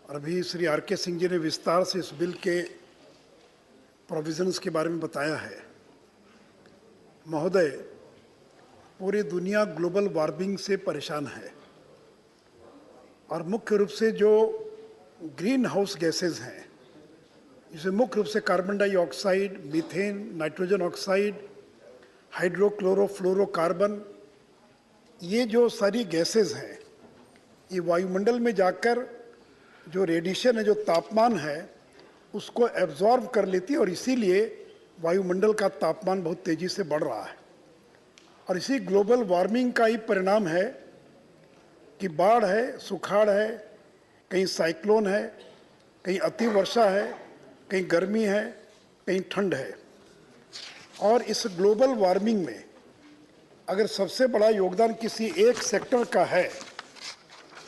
और अभी श्री आर.के. सिंह जी ने विस्तार से इस बिल के प्रोविजंस के बारे में बताया है। महोदय, पूरी दुनिया ग्लोबल वार्मिंग से परेशान है और मुख्य रूप से जो ग्रीन हाउस गैसेज हैं, जिसमें मुख्य रूप से carbon dioxide, methane, nitrogen oxide, hydrochlorofluorocarbon, ये जो सारी गैसेज हैं, ये वायुमंडल में जाकर जो रेडिएशन है, जो तापमान है, उसको एब्जॉर्ब कर लेती है और इसीलिए वायुमंडल का तापमान बहुत तेज़ी से बढ़ रहा है। और इसी ग्लोबल वार्मिंग का ही परिणाम है कि बाढ़ है, सुखाड़ है, कहीं साइक्लोन है, कहीं अति वर्षा है, कहीं गर्मी है, कहीं ठंड है। और इस ग्लोबल वार्मिंग में अगर सबसे बड़ा योगदान किसी एक सेक्टर का है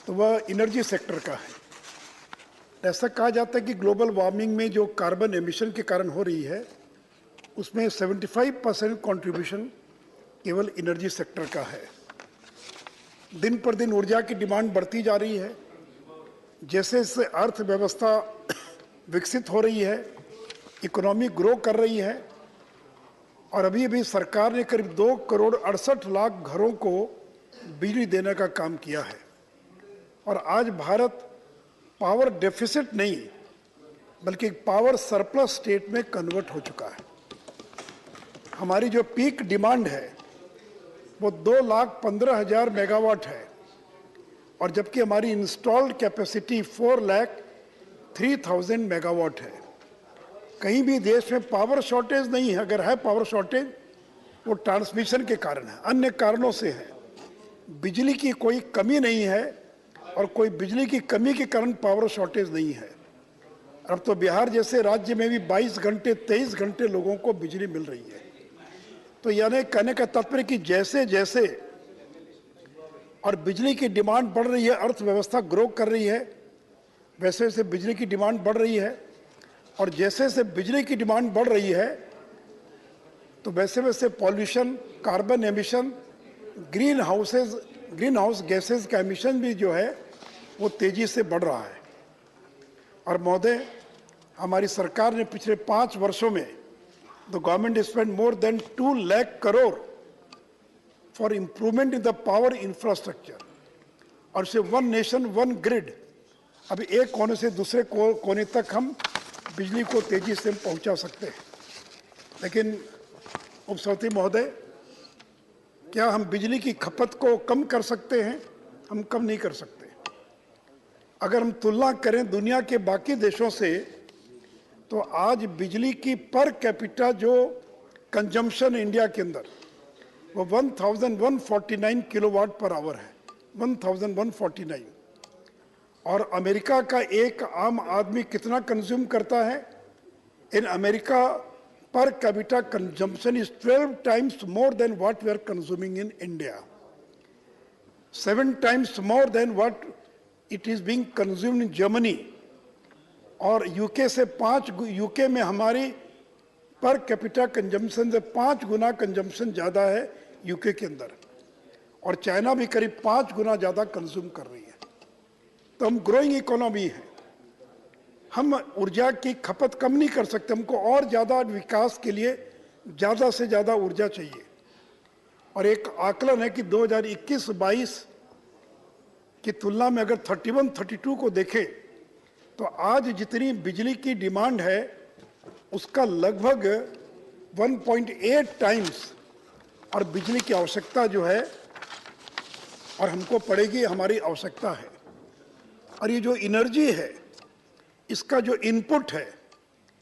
तो वह एनर्जी सेक्टर का है। ऐसा कहा जाता है कि ग्लोबल वार्मिंग में जो कार्बन एमिशन के कारण हो रही है, उसमें 75% कंट्रीब्यूशन केवल एनर्जी सेक्टर का है। दिन पर दिन ऊर्जा की डिमांड बढ़ती जा रही है जैसे जैसे अर्थव्यवस्था विकसित हो रही है, इकोनॉमी ग्रो कर रही है, और अभी अभी सरकार ने करीब 2,68,00,000 घरों को बिजली देने का काम किया है। और आज भारत पावर डेफिसिट नहीं बल्कि पावर सरप्लस स्टेट में कन्वर्ट हो चुका है। हमारी जो पीक डिमांड है वो 2,15,000 मेगावाट है, और जबकि हमारी इंस्टॉल्ड कैपेसिटी 4,03,000 मेगावाट है। कहीं भी देश में पावर शॉर्टेज नहीं है। अगर है पावर शॉर्टेज वो ट्रांसमिशन के कारण है, अन्य कारणों से है। बिजली की कोई कमी नहीं है, और कोई बिजली की कमी के कारण पावर शॉर्टेज नहीं है। अब तो बिहार जैसे राज्य में भी 22 घंटे 23 घंटे लोगों को बिजली मिल रही है। तो यानी कहने का तात्पर्य कि जैसे जैसे और बिजली की डिमांड बढ़ रही है, अर्थव्यवस्था ग्रो कर रही है, वैसे वैसे बिजली की डिमांड बढ़ रही है। और जैसे जैसे बिजली की डिमांड बढ़ रही है तो वैसे वैसे pollution, carbon emission, green house gases का एमिशन भी जो है वो तेजी से बढ़ रहा है। और महोदय, हमारी सरकार ने पिछले 5 वर्षों में the government spend more than 2 lakh crore for improvement in the power infrastructure, और से वन नेशन वन ग्रिड। अभी एक कोने से दूसरे कोने तक हम बिजली को तेजी से पहुंचा सकते हैं। लेकिन उपसभापति महोदय, क्या हम बिजली की खपत को कम कर सकते हैं? हम कम नहीं कर सकते। अगर हम तुलना करें दुनिया के बाकी देशों से तो आज बिजली की पर कैपिटा जो कंजम्पशन इंडिया के अंदर वो 1149 किलोवाट पर आवर है, 1149। और अमेरिका का एक आम आदमी कितना कंज्यूम करता है? In America per capita consumption is 12 times more than what we are consuming in India. 7 times more than what it is being consumed in Germany. और यूके से 5, यूके में हमारी पर कैपिटा कंजम्पशन से 5 गुना consumption ज़्यादा है UK के अंदर, और चाइना भी करीब 5 गुना ज़्यादा कंज्यूम कर रही है। तो हम ग्रोइंग इकोनॉमी है, हम ऊर्जा की खपत कम नहीं कर सकते। हमको और ज़्यादा विकास के लिए ज़्यादा से ज़्यादा ऊर्जा चाहिए। और एक आकलन है कि 2021-22 की तुलना में अगर 31-32 को देखें तो आज जितनी बिजली की डिमांड है उसका लगभग 1.8 टाइम्स और बिजली की आवश्यकता जो है और हमको पड़ेगी, हमारी आवश्यकता है। और ये जो एनर्जी है इसका जो इनपुट है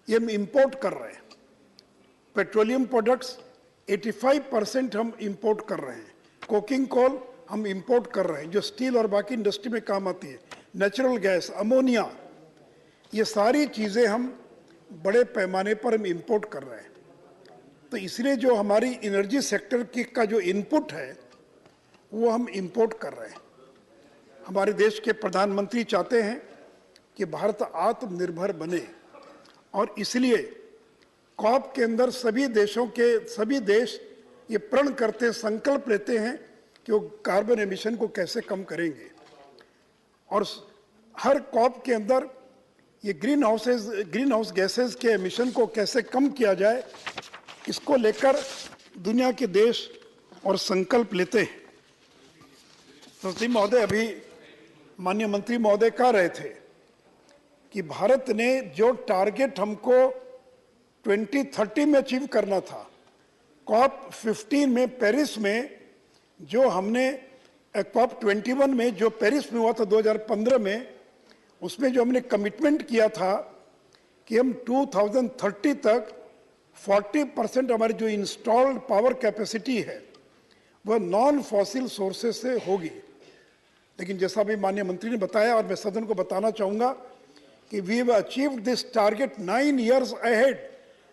ये हम इंपोर्ट कर रहे हैं। पेट्रोलियम प्रोडक्ट्स 85% हम इंपोर्ट कर रहे हैं। कोकिंग कोल हम इंपोर्ट कर रहे हैं जो स्टील और बाकी इंडस्ट्री में काम आती है। नेचुरल गैस, अमोनिया, ये सारी चीज़ें हम बड़े पैमाने पर हम इंपोर्ट कर रहे हैं। तो इसलिए जो हमारी एनर्जी सेक्टर की का जो इनपुट है वो हम इंपोर्ट कर रहे हैं। हमारे देश के प्रधानमंत्री चाहते हैं कि भारत आत्मनिर्भर बने, और इसलिए कॉप के अंदर सभी देश ये प्रण करते हैं, संकल्प लेते हैं कि वो कार्बन एमिशन को कैसे कम करेंगे। और हर कॉप के अंदर ये ग्रीन हाउस गैसेस के एमिशन को कैसे कम किया जाए, इसको लेकर दुनिया के देश और संकल्प लेते हैं। तो महोदय, अभी माननीय मंत्री महोदय कह रहे थे कि भारत ने जो टारगेट हमको 2030 में अचीव करना था, कॉप 15 में पेरिस में जो हमने कॉप 21 में जो पेरिस में हुआ था 2015 में, उसमें जो हमने कमिटमेंट किया था कि हम 2030 तक 40% हमारी जो इंस्टॉल्ड पावर कैपेसिटी है वह नॉन फॉसिल सोर्सेज से होगी। लेकिन जैसा भी माननीय मंत्री ने बताया और मैं सदन को बताना चाहूँगा कि we have achieved this target 9 years ahead.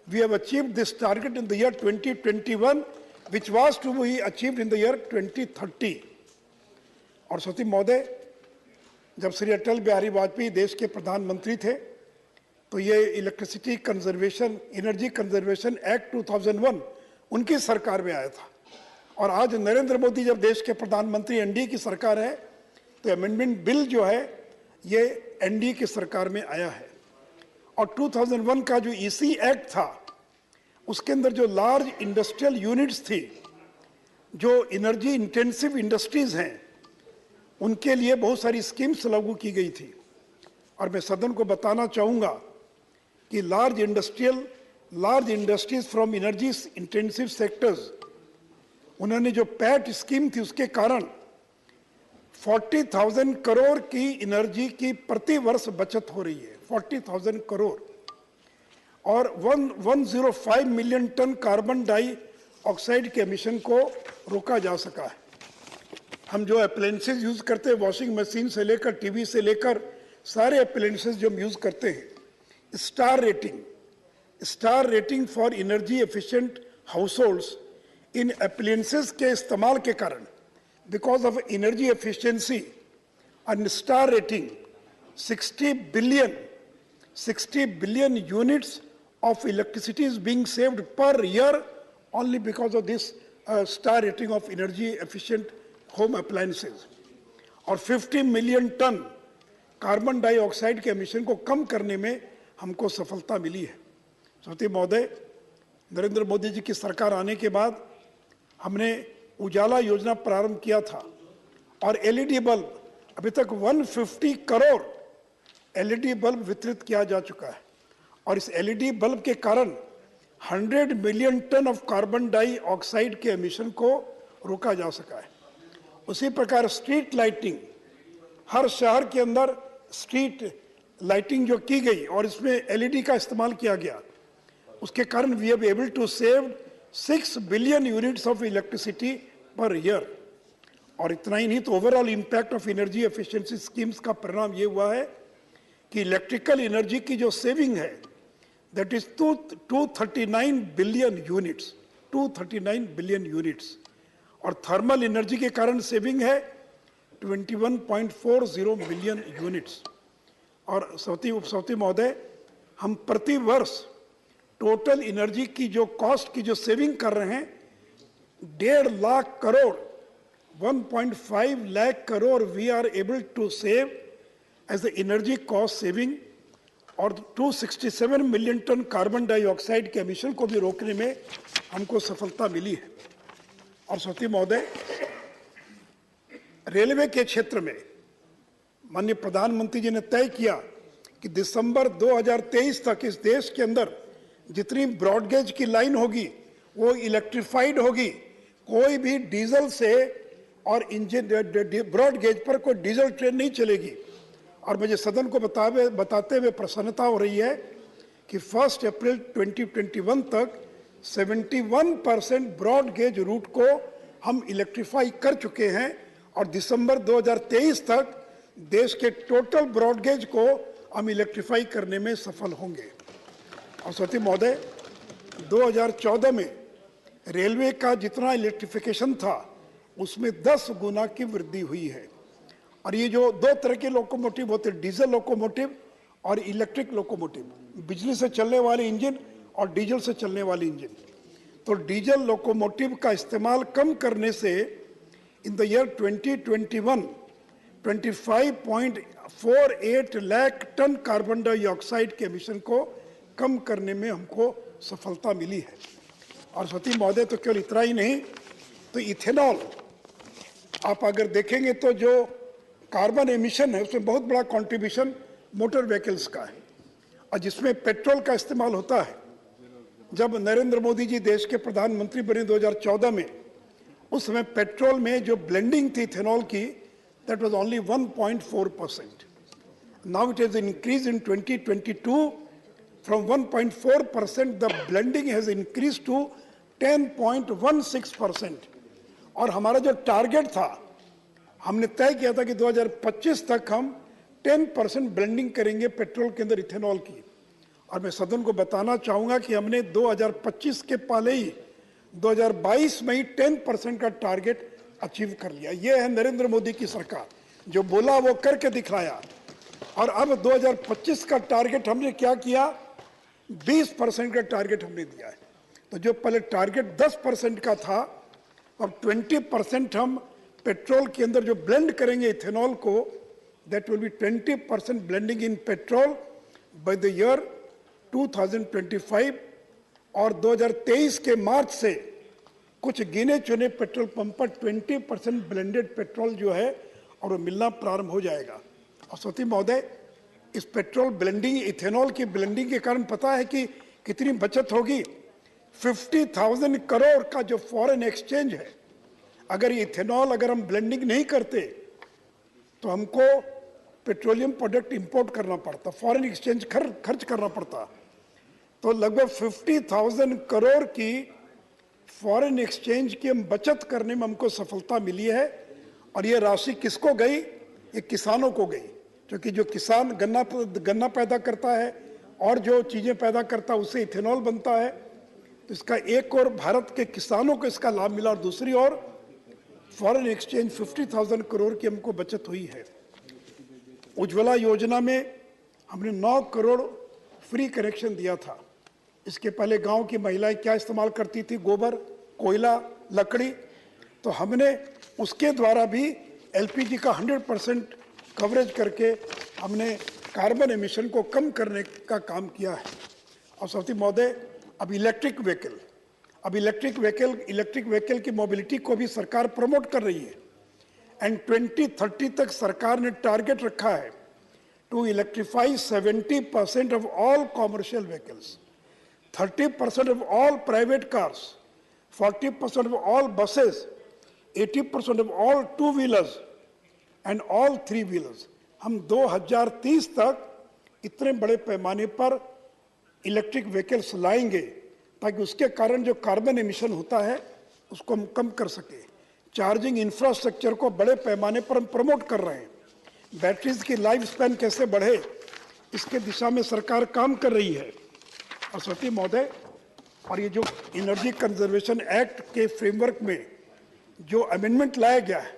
We have achieved this target in the year 2021, which was to be achieved in the year 2030. और सती महोदय, जब श्री अटल बिहारी वाजपेयी देश के प्रधानमंत्री थे तो ये electricity conservation, energy conservation act 2001 उनकी सरकार में आया था। और आज नरेंद्र मोदी जब देश के प्रधानमंत्री, एनडीए की सरकार है, तो अमेंडमेंट बिल जो है ये एनडीए की सरकार में आया है। और 2001 का जो ईसी एक्ट था, उसके अंदर जो लार्ज इंडस्ट्रियल यूनिट्स थी, जो एनर्जी इंटेंसिव इंडस्ट्रीज हैं, उनके लिए बहुत सारी स्कीम्स लागू की गई थी। और मैं सदन को बताना चाहूँगा कि large industries from energy intensive sectors, उन्होंने जो पैट स्कीम थी उसके कारण 40,000 करोड़ की एनर्जी की प्रति वर्ष बचत हो रही है, 40,000 करोड़। और 105 मिलियन टन कार्बन डाइऑक्साइड के एमिशन को रोका जा सका है। हम जो अप्लायंसेस यूज करते हैं, वॉशिंग मशीन से लेकर टीवी से लेकर सारे अप्लायंसेस जो हम यूज करते हैं, star rating for energy efficient households in appliances के इस्तेमाल के कारण, because of energy efficiency and star rating, 60 billion units of electricity is being saved per year only because of this star rating of energy efficient home appliances. और 50 million tonne carbon dioxide के emission को कम करने में हमको सफलता मिली है। श्रोते महोदय, नरेंद्र मोदी जी की सरकार आने के बाद हमने उजाला योजना प्रारंभ किया था और एलईडी बल्ब, अभी तक 150 करोड़ एलईडी बल्ब वितरित किया जा चुका है। और इस एलईडी बल्ब के कारण 100 million tonne of carbon dioxide के एमिशन को रोका जा सका है। उसी प्रकार स्ट्रीट लाइटिंग, हर शहर के अंदर स्ट्रीट लाइटिंग जो की गई और इसमें एलईडी का इस्तेमाल किया गया, उसके कारण we have able to save 6 billion units of electricity per year. और इतना ही नहीं तो overall impact of energy efficiency schemes का परिणाम ये हुआ है कि इलेक्ट्रिकल एनर्जी की जो सेविंग है, that is 239 billion units, 239 billion units. और थर्मल एनर्जी के कारण सेविंग है 21.40 मिलियन यूनिट्स। और सौती महोदय, हम प्रति वर्ष टोटल एनर्जी की जो कॉस्ट की जो सेविंग कर रहे हैं, 1.5 lakh crore, 1.5 lakh crore we are able to save as the energy cost saving. और 267 मिलियन टन कार्बन डाइऑक्साइड के एमिशन को भी रोकने में हमको सफलता मिली है। और सौती महोदय, रेलवे के क्षेत्र में माननीय प्रधानमंत्री जी ने तय किया कि दिसंबर 2023 तक इस देश के अंदर जितनी ब्रॉडगेज की लाइन होगी वो इलेक्ट्रिफाइड होगी। कोई भी डीजल से और इंजन ब्रॉडगेज पर कोई डीजल ट्रेन नहीं चलेगी। और मुझे सदन को बताते हुए प्रसन्नता हो रही है कि 1 अप्रैल 2021 तक 71% ब्रॉड गेज रूट को हम इलेक्ट्रीफाई कर चुके हैं और दिसंबर 2023 तक देश के टोटल ब्रॉड गेज को हम इलेक्ट्रीफाई करने में सफल होंगे। और सती महोदय, 2014 में रेलवे का जितना इलेक्ट्रिफिकेशन था उसमें 10 गुना की वृद्धि हुई है। और ये जो दो तरह के लोकोमोटिव होते हैं, डीजल लोकोमोटिव और इलेक्ट्रिक लोकोमोटिव, बिजली से चलने वाले इंजन और डीजल से चलने वाले इंजन। तो डीजल लोकोमोटिव का इस्तेमाल कम करने से in the year 2021 25.48 lakh tonne carbon dioxide के एमिशन को कम करने में हमको सफलता मिली है। और सती महोदय, तो केवल इतना ही नहीं, तो इथेनॉल आप अगर देखेंगे तो जो कार्बन एमिशन है उसमें बहुत बड़ा कंट्रीब्यूशन मोटर व्हीकल्स का है। और जिसमें पेट्रोल का इस्तेमाल होता है, जब नरेंद्र मोदी जी देश के प्रधानमंत्री बने 2014 में, उस समय पेट्रोल में जो ब्लेंडिंग थी इथेनॉल की, that was only 1.4%। Now it has increase in 2022 from 1.4%, the blending has increase to 10.16%। और हमारा जो टारगेट था, हमने तय किया था कि 2025 तक हम 10% ब्लेंडिंग करेंगे पेट्रोल के अंदर इथेनॉल की। और मैं सदन को बताना चाहूंगा कि हमने 2025 के पहले ही 2022 में ही 10% का टारगेट अचीव कर लिया। ये है नरेंद्र मोदी की सरकार, जो बोला वो करके दिखाया। और अब 2025 का टारगेट हमने क्या किया, 20% का टारगेट हमने दिया है। तो जो पहले टारगेट 10% का था, अब 20% हम पेट्रोल के अंदर जो ब्लेंड करेंगे इथेनॉल को that will be 20% blending in petrol by the year 2025 और 2023 के मार्च से कुछ गिने चुने पेट्रोल पंप पर 20% ब्लेंडेड पेट्रोल जो है और वो मिलना प्रारंभ हो जाएगा। और सती महोदय, इस पेट्रोल ब्लेंडिंग, इथेनॉल की ब्लेंडिंग के कारण पता है कि कितनी बचत होगी? 50,000 करोड़ का जो फॉरेन एक्सचेंज है, अगर इथेनॉल अगर हम ब्लेंडिंग नहीं करते तो हमको पेट्रोलियम प्रोडक्ट इंपोर्ट करना पड़ता, फॉरेन एक्सचेंज खर्च करना पड़ता। तो लगभग 50,000 करोड़ की फॉरेन एक्सचेंज की हम बचत करने में हमको सफलता मिली है। और ये राशि किसको गई? ये किसानों को गई, क्योंकि जो किसान गन्ना पैदा करता है और जो चीज़ें पैदा करता है उससे इथेनॉल बनता है। तो इसका एक और भारत के किसानों को इसका लाभ मिला और दूसरी ओर फॉरेन एक्सचेंज 50,000 करोड़ की हमको बचत हुई है। उज्ज्वला योजना में हमने 9 करोड़ फ्री कनेक्शन दिया था। इसके पहले गांव की महिलाएं क्या इस्तेमाल करती थी? गोबर, कोयला, लकड़ी। तो हमने उसके द्वारा भी एलपीजी का 100% कवरेज करके हमने कार्बन एमिशन को कम करने का काम किया है। और साथी महोदय, अब इलेक्ट्रिक व्हीकल की मोबिलिटी को भी सरकार प्रमोट कर रही है। एंड 2030 तक सरकार ने टारगेट रखा है to electrify 70% of all commercial vehicles, 30% of all private cars, 40% of all buses, 80% of all two-wheelers and all three-wheelers. हम 2030 तक इतने बड़े पैमाने पर इलेक्ट्रिक व्हीकल्स लाएंगे ताकि उसके कारण जो कार्बन एमिशन होता है उसको हम कम कर सके। चार्जिंग इंफ्रास्ट्रक्चर को बड़े पैमाने पर हम प्रमोट कर रहे हैं। बैटरीज की लाइफ स्पैन कैसे बढ़े, इसके दिशा में सरकार काम कर रही है। और सती महोदय, और ये जो एनर्जी कंजर्वेशन एक्ट के फ्रेमवर्क में जो अमेंडमेंट लाया गया है,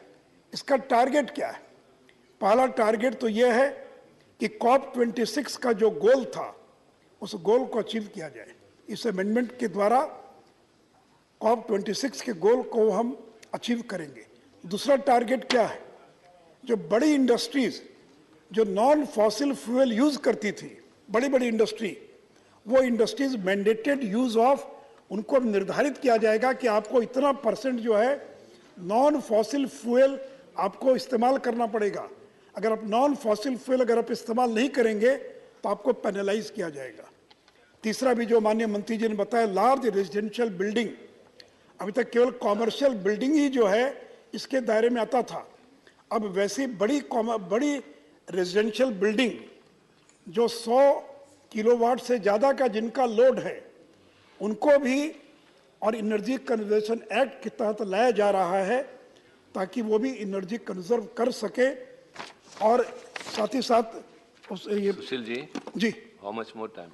इसका टारगेट क्या है? पहला टारगेट तो ये है कि COP26 का जो गोल था उस गोल को अचीव किया जाए। इस अमेंडमेंट के द्वारा COP26 के गोल को हम अचीव करेंगे। दूसरा टारगेट क्या है? जो बड़ी इंडस्ट्रीज जो नॉन फॉसिल फ्यूल यूज करती थी, बड़ी इंडस्ट्री, वो इंडस्ट्रीज मैंडेटेड यूज ऑफ, उनको निर्धारित किया जाएगा कि आपको इतना % जो है नॉन फॉसिल फ्यूल आपको इस्तेमाल करना पड़ेगा। अगर आप नॉन फॉसिल फ्यूल अगर आप इस्तेमाल नहीं करेंगे तो आपको पेनलाइज किया जाएगा। तीसरा भी जो माननीय मंत्री जी ने बताया, लार्ज रेजिडेंशियल बिल्डिंग, अभी तक केवल कॉमर्शियल बिल्डिंग ही जो है इसके दायरे में आता था। अब वैसी बड़ी रेजिडेंशियल बिल्डिंग जो 100 किलोवाट से ज़्यादा का जिनका लोड है उनको भी और एनर्जी कंजर्वेशन एक्ट के तहत लाया जा रहा है ताकि वो भी एनर्जी कंजर्व कर सके। और साथ ही साथ ये Sushil ji, how much more time?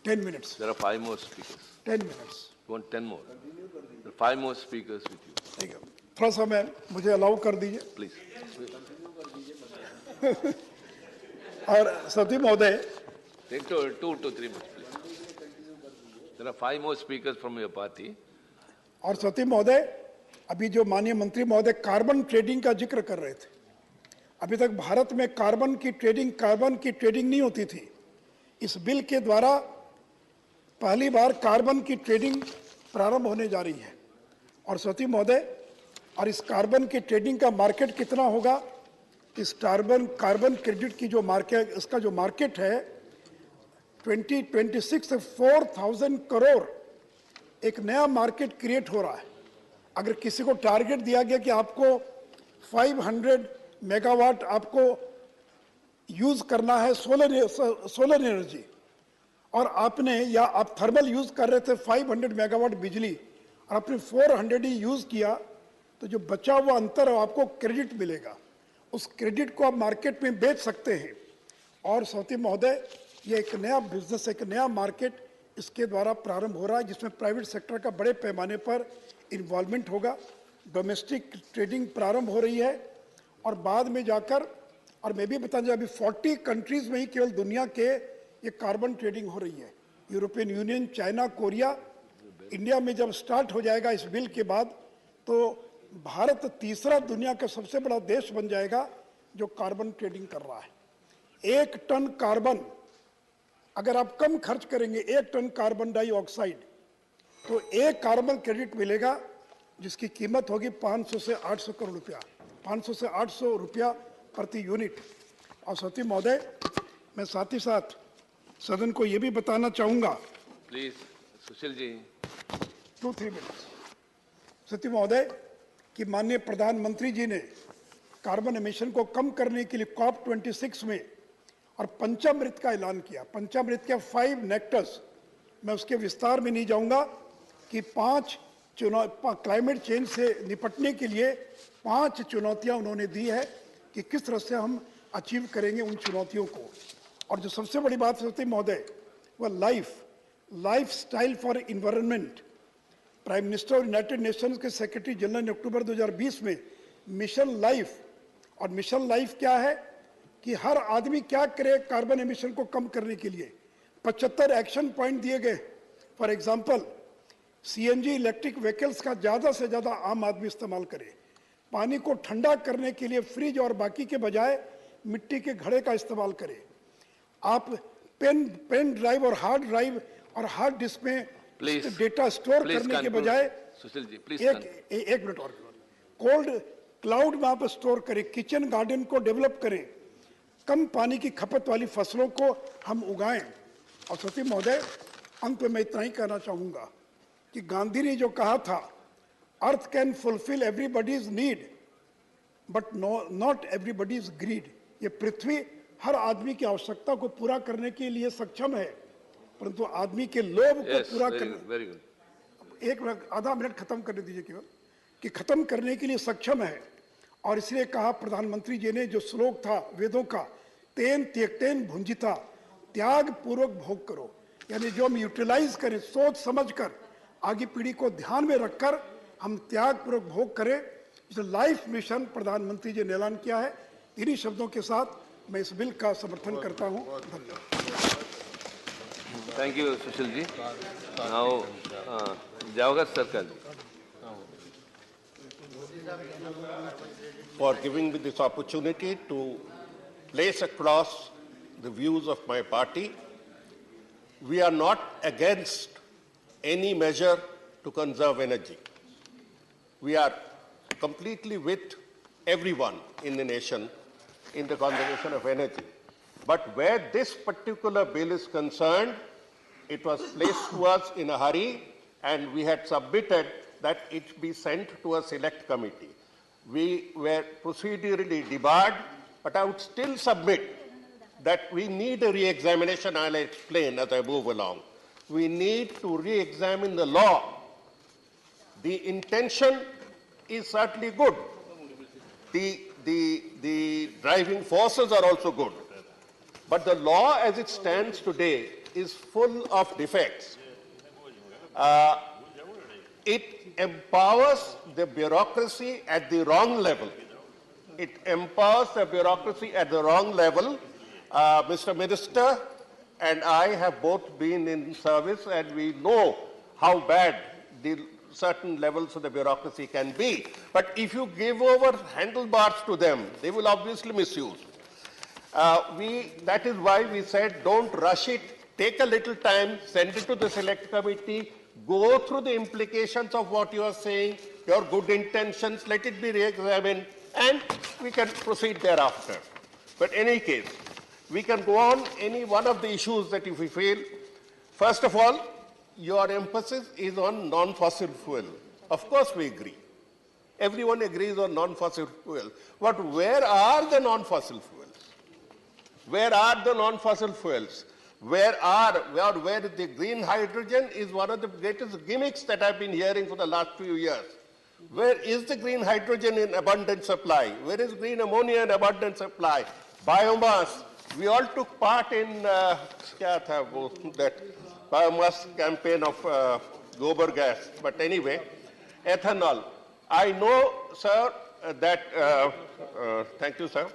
10 minutes. There are 5 more speakers. 10 minutes. You want 10 more? There are 5 more speakers with you. ठीक है, थोड़ा सा मैं मुझे अलाउ कर दीजिए Please. और सती महोदय, Take 2 to 3 minutes, please. There are 5 more speakers from your party. और सती महोदय, अभी जो माननीय मंत्री महोदय कार्बन ट्रेडिंग का जिक्र कर रहे थे, अभी तक भारत में कार्बन की ट्रेडिंग नहीं होती थी। इस बिल के द्वारा पहली बार कार्बन की ट्रेडिंग प्रारंभ होने जा रही है। और सती महोदय, और इस कार्बन की ट्रेडिंग का मार्केट कितना होगा? इस कार्बन क्रेडिट की जो मार्केट, इसका जो मार्केट है 2026 से 4,000 करोड़ एक नया मार्केट क्रिएट हो रहा है। अगर किसी को टारगेट दिया गया कि आपको 500 मेगावाट आपको यूज करना है सोलर एनर्जी, और आपने या आप थर्मल यूज कर रहे थे 500 मेगावाट बिजली और आपने 400 ही यूज किया, तो जो बचा हुआ अंतर है आपको क्रेडिट मिलेगा। उस क्रेडिट को आप मार्केट में बेच सकते हैं। और सौती महोदय, ये एक नया बिजनेस, एक नया मार्केट इसके द्वारा प्रारंभ हो रहा है जिसमें प्राइवेट सेक्टर का बड़े पैमाने पर इन्वॉल्वमेंट होगा। डोमेस्टिक ट्रेडिंग प्रारंभ हो रही है और बाद में जाकर, और मैं भी बता दूं, अभी 40 कंट्रीज में ही केवल दुनिया के ये कार्बन ट्रेडिंग हो रही है। European union, China, Korea, India में जब स्टार्ट हो जाएगा इस बिल के बाद, तो भारत तीसरा दुनिया का सबसे बड़ा देश बन जाएगा जो कार्बन ट्रेडिंग कर रहा है। 1 टन कार्बन अगर आप कम खर्च करेंगे, 1 टन कार्बन डाइऑक्साइड, तो 1 कार्बन क्रेडिट मिलेगा जिसकी कीमत होगी 500 से 800 करोड़ रुपया, 500 से 800 रुपया प्रति यूनिट। और सती महोदय, मैं साथ ही साथ सदन को ये भी बताना चाहूंगा, प्लीज सुशील जी 2-3 मिनट। सती महोदय कि माननीय प्रधानमंत्री जी ने कार्बन एमिशन को कम करने के लिए COP26 में और पंचामृत का ऐलान किया। पंचामृत के 5 नेक्टर्स, मैं उसके विस्तार में नहीं जाऊंगा कि 5 क्लाइमेट चेंज से निपटने के लिए 5 चुनौतियां उन्होंने दी है कि किस तरह से हम अचीव करेंगे उन चुनौतियों को। और जो सबसे बड़ी बात सती महोदय, वह life style for environment. Prime minister और यूनाइटेड नेशंस के सेक्रेटरी जनरल ने अक्टूबर 2020 में मिशन लाइफ, और मिशन लाइफ क्या है कि हर आदमी क्या करे कार्बन एमिशन को कम करने के लिए। 75 एक्शन पॉइंट दिए गए। For example, CNG electric vehicles का ज़्यादा से ज़्यादा आम आदमी इस्तेमाल करे। पानी को ठंडा करने के लिए फ्रिज और बाकी के बजाय मिट्टी के घड़े का इस्तेमाल करें। आप पेन ड्राइव और हार्ड डिस्क में डेटा स्टोर करने के बजाय सुशील जी प्लीज एक मिनट और कोल्ड क्लाउड में आप स्टोर करें। किचन गार्डन को डेवलप करें। कम पानी की खपत वाली फसलों को हम उगाएं। और सती महोदय, अंत में मैं इतना ही कहना चाहूंगा कि गांधी ने जो कहा था, earth can fulfil everybody's need but not everybody's greed. ये पृथ्वी हर आदमी की आवश्यकता को पूरा करने के लिए सक्षम है, परंतु आदमी के लोभ को पूरा करने, एक मिनट आधा मिनट खत्म करने दीजिए केवल, कि खत्म करने के लिए सक्षम है। और इसलिए कहा प्रधानमंत्री जी ने, जो श्लोक था वेदों का, तेन त्यक्तेन भुंजिता, त्याग पूर्वक भोग करो, यानी जो हम यूटिलाइज करें सोच समझकर, आगे पीढ़ी को ध्यान में रखकर हम त्याग पूर्वक भोग करें। जो लाइफ मिशन प्रधानमंत्री जी ने ऐलान किया है, इन्हीं शब्दों के साथ मैं इस बिल का समर्थन करता हूं। धन्यवाद। Thank you Sushil ji. Now Jawhar Sircar ji. For giving me this opportunity to place across the views of my party. We are not against any measure to conserve energy. We are completely with everyone in the nation in the conservation of energy. But where this particular bill is concerned, it was placed to us in a hurry, and we had submitted that it be sent to a select committee. We were procedurally debarred, but I would still submit that we need a re-examination. I'll explain as I move along. We need to re-examine the law. The intention is certainly good. The driving forces are also good. But the law as it stands today is full of defects. It empowers the bureaucracy at the wrong level. It empowers the bureaucracy at the wrong level. Mr. Minister and I have both been in service, and we know how bad the certain levels of the bureaucracy can be. But if you give over handlebars to them, they will obviously misuse. That is why we said don't rush it, take a little time, send it to the select committee, go through the implications of what you are saying, your good intentions, let it be re-examined, and we can proceed thereafter. But in any case, we can go on any one of the issues that if we feel. First of all, your emphasis is on non-fossil fuel. Of course we agree. Everyone agrees on non-fossil fuel. But where are the non-fossil fuels? Where are the non-fossil fuels? Where the green hydrogen is one of the greatest gimmicks that I've been hearing for the last few years. Where is the green hydrogen in abundant supply? Where is green ammonia in abundant supply? Biomass. We all took part in that biomass campaign of gobar gas. But anyway, ethanol. I know, sir, that, thank you, sir.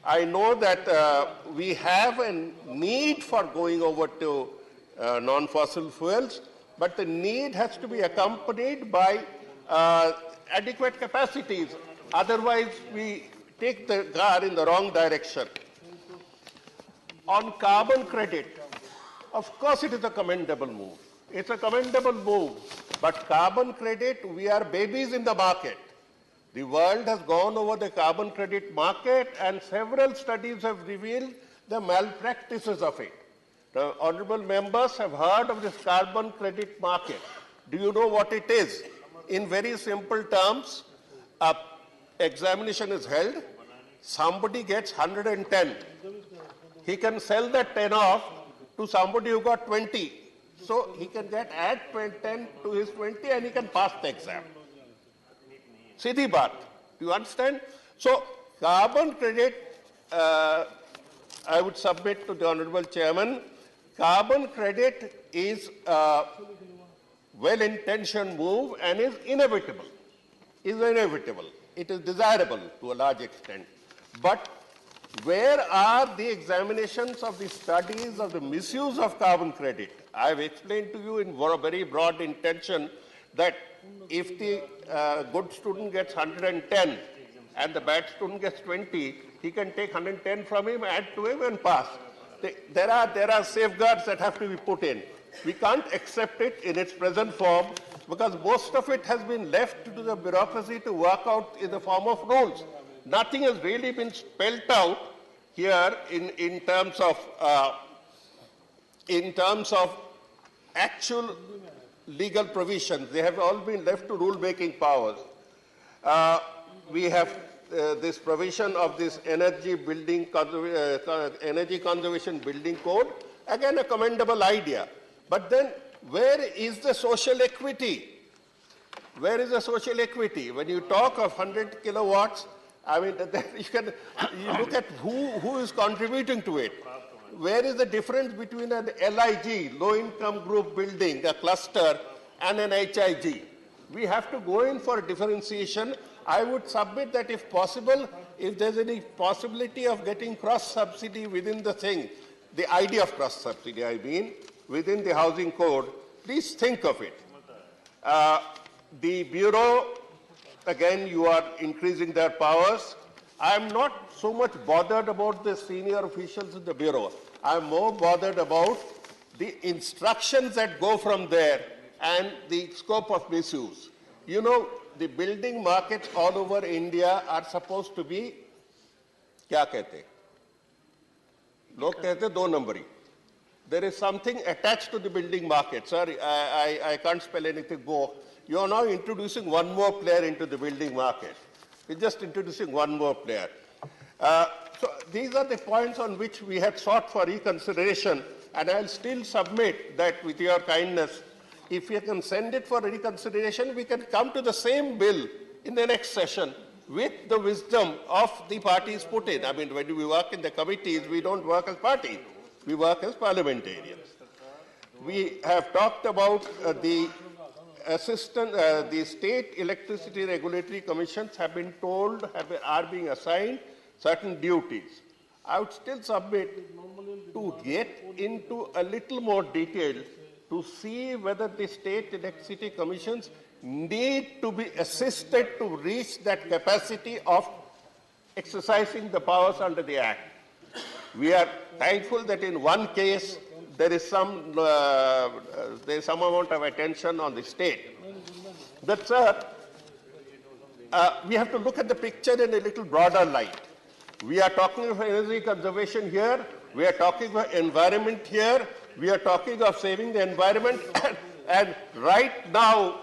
I know that we have a need for going over to non-fossil fuels, but the need has to be accompanied by adequate capacities. Otherwise, we take the car in the wrong direction. On carbon credit, of course it is a commendable move. It's a commendable move. But carbon credit, we are babies in the market. The world has gone over the carbon credit market, and several studies have revealed the malpractices of it. The honorable members have heard of this carbon credit market. Do you know what it is? In very simple terms, an examination is held, somebody gets 110. He can sell that 10 off to somebody who got 20. So he can add 10 to his 20 and he can pass the exam. Siddhi baat. Do you understand? So carbon credit, I would submit to the Honorable Chairman, carbon credit is a well-intentioned move and is inevitable. It is desirable to a large extent. But where are the examinations of the studies of the misuse of carbon credit? I have explained to you in very broad intention that if the good student gets 110 and the bad student gets 20, he can take 110 from him, add to him and pass. There are safeguards that have to be put in. We can't accept it in its present form because most of it has been left to the bureaucracy to work out in the form of rules. Nothing has really been spelled out here in terms of actual legal provisions. They have all been left to rule-making powers. We have this provision of this energy conservation building code. Again, a commendable idea. But then, where is the social equity? Where is the social equity? When you talk of 100 kilowatts, I mean, you look at who is contributing to it. Where is the difference between an LIG, low-income group building, a cluster, and an HIG? We have to go in for a differentiation. I would submit that if possible, if there's any possibility of getting cross-subsidy within the thing, the idea of cross-subsidy, I mean, within the housing code, please think of it. The Bureau, again, you are increasing their powers. I am not so much bothered about the senior officials in the Bureau. I am more bothered about the instructions that go from there and the scope of misuse. You know, the building markets all over India are supposed to be, क्या कहते? लोग कहते 2 numbers. There is something attached to the building market. Sorry, I can't spell anything. Go. You are now introducing one more player into the building market. We're just introducing one more player. So these are the points on which we had sought for reconsideration, and I'll still submit that with your kindness, if you can send it for reconsideration, we can come to the same bill in the next session with the wisdom of the parties put in. I mean, when we work in the committees, we don't work as parties. We work as parliamentarians. We have talked about the state electricity regulatory commissions have been told, are being assigned certain duties. I would still submit to get into a little more detail to see whether the state electricity commissions need to be assisted to reach that capacity of exercising the powers under the Act. We are thankful that in one case there is some amount of attention on the state. But sir, we have to look at the picture in a little broader light. We are talking of energy conservation here, we are talking of environment here, we are talking of saving the environment, and right now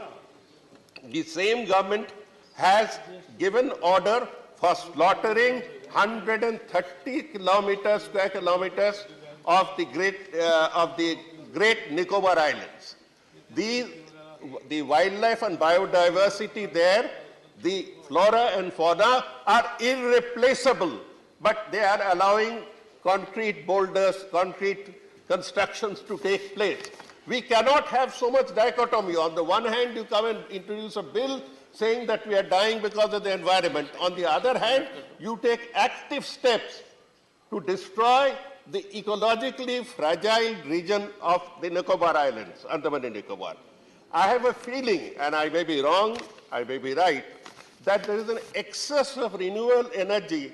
the same government has given order for slaughtering 130 square kilometers of the Great Nicobar Islands. The wildlife and biodiversity there, the flora and fauna are irreplaceable, but they are allowing concrete boulders, concrete constructions to take place. We cannot have so much dichotomy. On the one hand, you come and introduce a bill saying that we are dying because of the environment. On the other hand, you take active steps to destroy the ecologically fragile region of the Nicobar Islands, Andaman and Nicobar. I have a feeling, and I may be wrong, I may be right, that there is an excess of renewable energy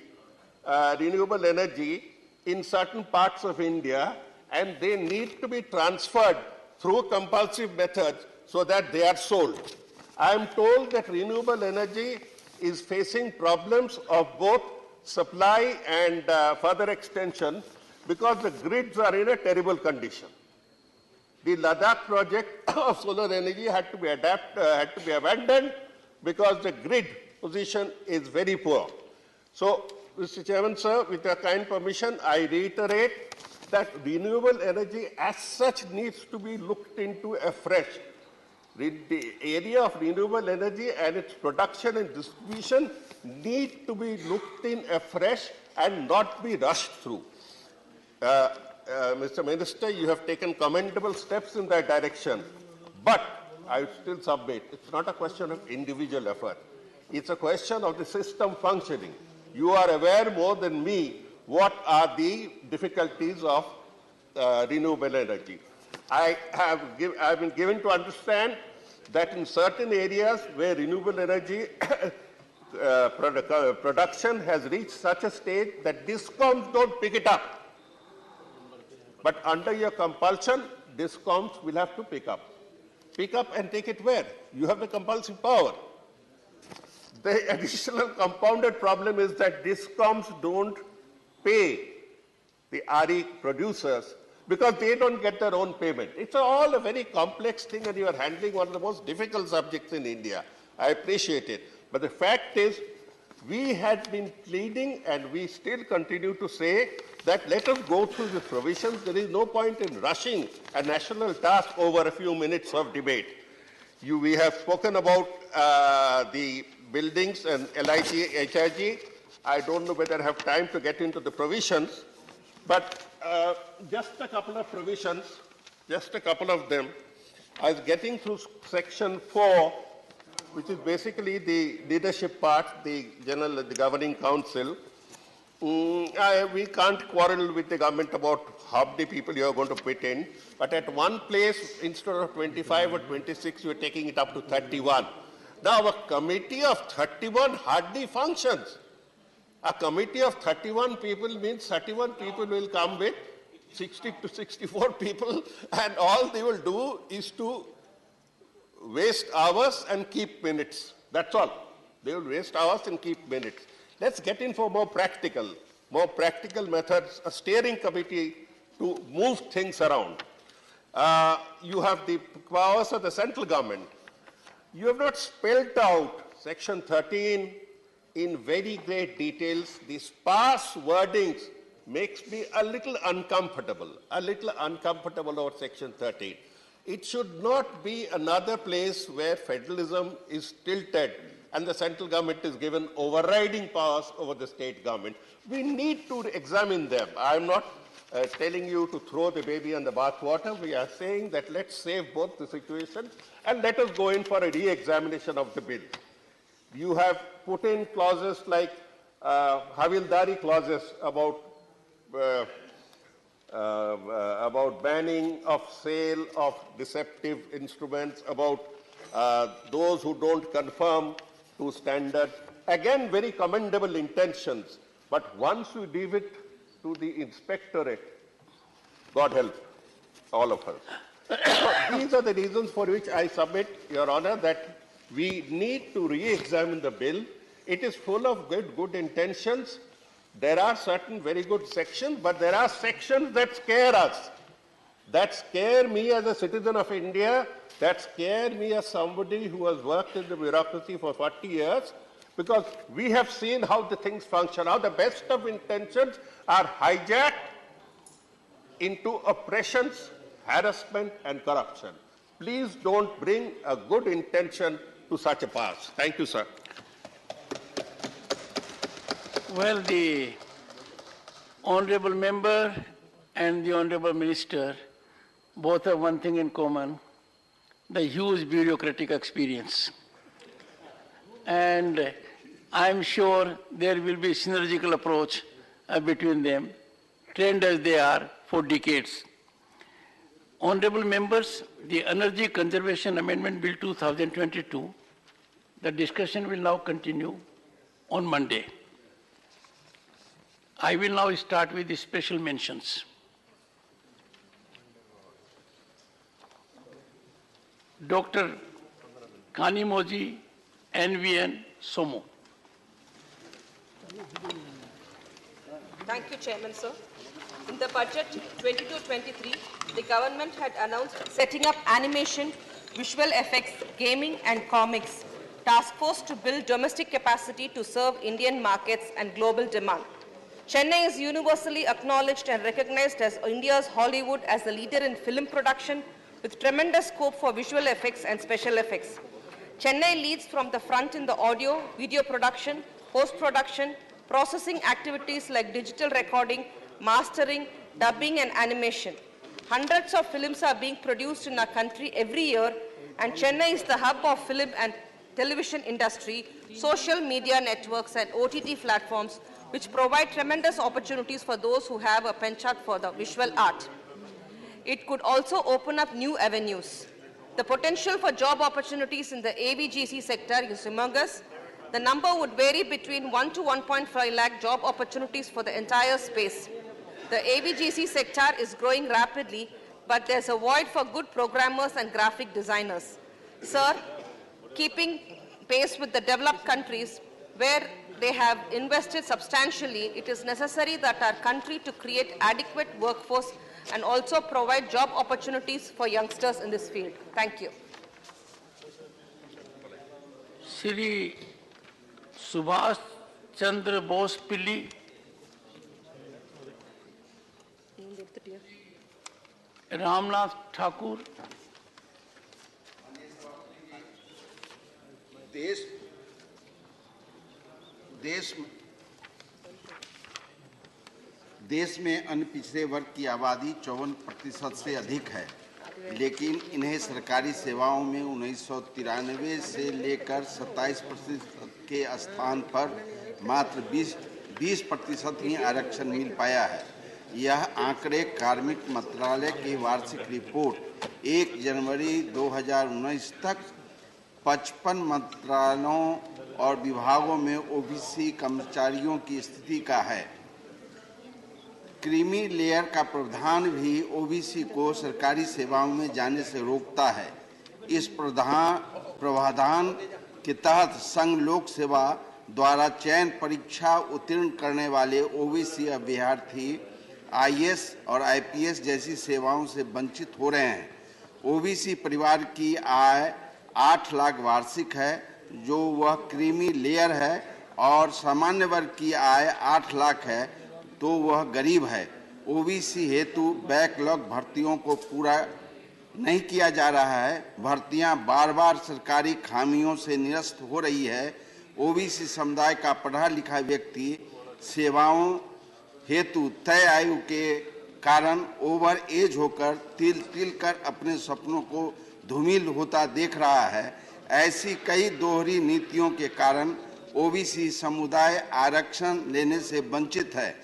in certain parts of India, and they need to be transferred through compulsive methods so that they are sold. I am told that renewable energy is facing problems of both supply and further extension because the grids are in a terrible condition. The Ladakh project of solar energy had to be abandoned because the grid position is very poor. So, Mr. Chairman, sir, with your kind permission, I reiterate that renewable energy as such needs to be looked into afresh. The area of renewable energy and its production and distribution need to be looked in afresh and not be rushed through. Mr. Minister, you have taken commendable steps in that direction, but I still submit, it's not a question of individual effort. It's a question of the system functioning. You are aware more than me what are the difficulties of renewable energy. I have been given to understand that in certain areas where renewable energy production has reached such a state that DISCOMs don't pick it up. But under your compulsion, DISCOMs will have to pick up. Pick up and take it where? You have the compulsive power. The additional compounded problem is that DISCOMs don't pay the RE producers because they don't get their own payment. It's all a very complex thing, and you are handling one of the most difficult subjects in India. I appreciate it. But the fact is, we had been pleading, and we still continue to say that let us go through the provisions. There is no point in rushing a national task over a few minutes of debate. We have spoken about the buildings and LIG, HIG. I don't know whether I have time to get into the provisions, but just a couple of provisions, just a couple of them. I was getting through section 4, which is basically the leadership part, the governing council. We can't quarrel with the government about how many people you are going to put in, but at one place, instead of 25 or 26, you are taking it up to 31. Now, a committee of 31 hardly functions. A committee of 31 people means 31 people will come with 60 to 64 people, and all they will do is to waste hours and keep minutes. That's all. They will waste hours and keep minutes. Let's get in for more practical methods, a steering committee to move things around. You have the powers of the central government. You have not spelled out section 13 in very great details. The sparse wordings makes me a little uncomfortable over section 13. It should not be another place where federalism is tilted and the central government is given overriding powers over the state government. We need to examine them. I am not telling you to throw the baby in the bathwater. We are saying that let's save both the situations and let us go in for a re-examination of the bill. You have put in clauses like Havildari clauses about banning of sale of deceptive instruments, about those who don't conform to standard. Again, very commendable intentions, but once you leave it to the inspectorate, God help all of us. These are the reasons for which I submit, Your Honor, that we need to re-examine the bill. It is full of good intentions. There are certain very good sections, but there are sections that scare us, that scare me as a citizen of India, that scare me as somebody who has worked in the bureaucracy for 40 years, because we have seen how the things function, how the best of intentions are hijacked into oppressions, harassment, and corruption. Please don't bring a good intention to such a pass. Thank you, sir. Well, the honorable member and the honorable minister both have one thing in common, the huge bureaucratic experience. And I'm sure there will be a synergical approach between them, trained as they are for decades. Honorable members, the Energy Conservation Amendment Bill 2022 The discussion will now continue on Monday. I will now start with the special mentions. Dr. Kanimoji NVN Somo. Thank you, Chairman, sir. In the budget 22-23, the government had announced setting up animation, visual effects, gaming and comics task force to build domestic capacity to serve Indian markets and global demand. Chennai is universally acknowledged and recognized as India's Hollywood as a leader in film production with tremendous scope for visual effects and special effects. Chennai leads from the front in the audio, video production, post-production, processing activities like digital recording, mastering, dubbing and animation. Hundreds of films are being produced in our country every year, and Chennai is the hub of film and television industry, social media networks and OTT platforms which provide tremendous opportunities for those who have a penchant for the visual art. It could also open up new avenues. The potential for job opportunities in the AVGC sector is humongous. The number would vary between 1 to 1.5 lakh job opportunities for the entire space. The AVGC sector is growing rapidly, but there's a void for good programmers and graphic designers. Sir, keeping pace with the developed countries where they have invested substantially, it is necessary that our country to create adequate workforce and also provide job opportunities for youngsters in this field. Thank you. Shri Subhash Chandra Bose Pilli. Ramnath Thakur. देश में अन्य पिछड़े वर्ग की आबादी 54% से अधिक है, लेकिन इन्हें सरकारी सेवाओं में 1993 से लेकर 27% के स्थान पर मात्र 20% ही आरक्षण मिल पाया है। यह आंकड़े कार्मिक मंत्रालय की वार्षिक रिपोर्ट 1 जनवरी 2019 तक 55 मंत्रालयों और विभागों में ओबीसी कर्मचारियों की स्थिति का है। क्रीमी लेयर का प्रावधान भी ओबीसी को सरकारी सेवाओं में जाने से रोकता है। इस प्रावधान के तहत संघ लोक सेवा द्वारा चयन परीक्षा उत्तीर्ण करने वाले ओबीसी अभ्यर्थी आईएएस और आईपीएस जैसी सेवाओं से वंचित हो रहे हैं। ओबीसी परिवार की आय 8 लाख वार्षिक है, जो वह क्रीमी लेयर है, और सामान्य वर्ग की आय 8 लाख है, तो वह गरीब है। ओबीसी हेतु बैकलॉग भर्तियों को पूरा नहीं किया जा रहा है। भर्तियां बार-बार सरकारी खामियों से निरस्त हो रही है। ओबीसी समुदाय का पढ़ा लिखा व्यक्ति सेवाओं हेतु तय आयु के कारण ओवर एज होकर तिल कर अपने सपनों को धूमिल होता देख रहा है। ऐसी कई दोहरी नीतियों के कारण ओबीसी समुदाय आरक्षण लेने से वंचित है।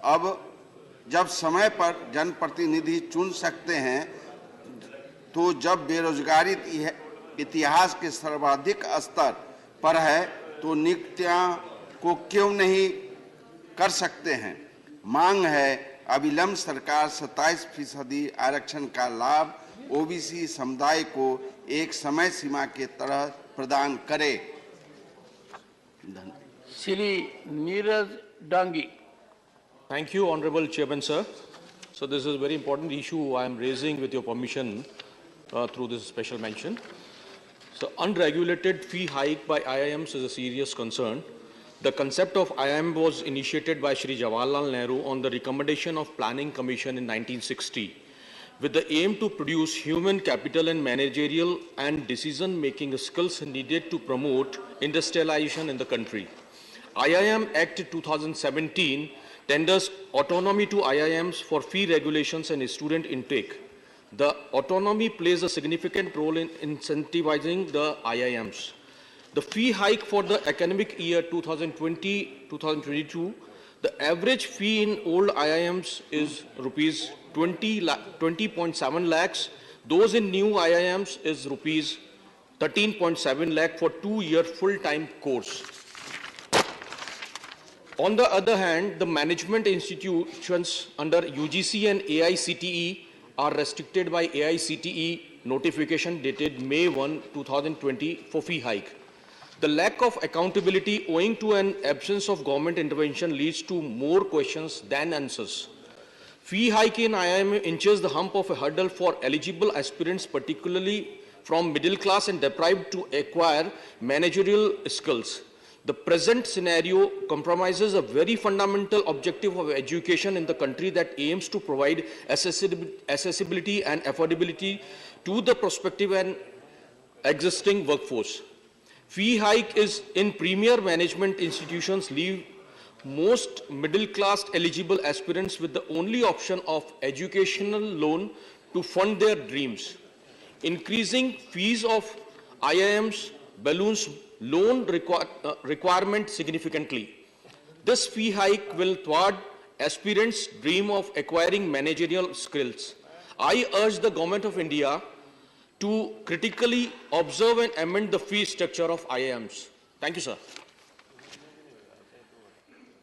अब जब समय पर जनप्रतिनिधि चुन सकते हैं, तो जब बेरोजगारी इतिहास के सर्वाधिक स्तर पर है, तो नियुक्तियां को क्यों नहीं कर सकते हैं। मांग है अविलंब सरकार 27% आरक्षण का लाभ ओबीसी समुदाय को एक समय सीमा के तरह प्रदान करे। Shri Neeraj Dangi. Thank you, Honorable Chairman, sir. So this is a very important issue I am raising with your permission through this special mention. So unregulated fee hike by IIMs is a serious concern. The concept of IIM was initiated by Shri Jawaharlal Nehru on the recommendation of Planning Commission in 1960, with the aim to produce human capital and managerial and decision-making skills needed to promote industrialization in the country. IIM Act 2017 tenders autonomy to IIMs for fee regulations and student intake. The autonomy plays a significant role in incentivizing the IIMs. The fee hike for the academic year 2020-2022, the average fee in old IIMs is rupees 20.7 lakhs. Those in new IIMs is rupees 13.7 lakh for 2-year full-time course. On the other hand, the management institutions under UGC and AICTE are restricted by AICTE notification dated May 1, 2020 for fee hike. The lack of accountability owing to an absence of government intervention leads to more questions than answers. Fee hike in IIM inches the hump of a hurdle for eligible aspirants, particularly from middle class and deprived, to acquire managerial skills. The present scenario compromises a very fundamental objective of education in the country that aims to provide accessibility and affordability to the prospective and existing workforce. Fee hike is in premier management institutions leave most middle-class eligible aspirants with the only option of educational loan to fund their dreams. Increasing fees of IIMs balloons loan requirement significantly. This fee hike will thwart aspirants' dream of acquiring managerial skills. I urge the Government of India to critically observe and amend the fee structure of IIMs. Thank you, sir.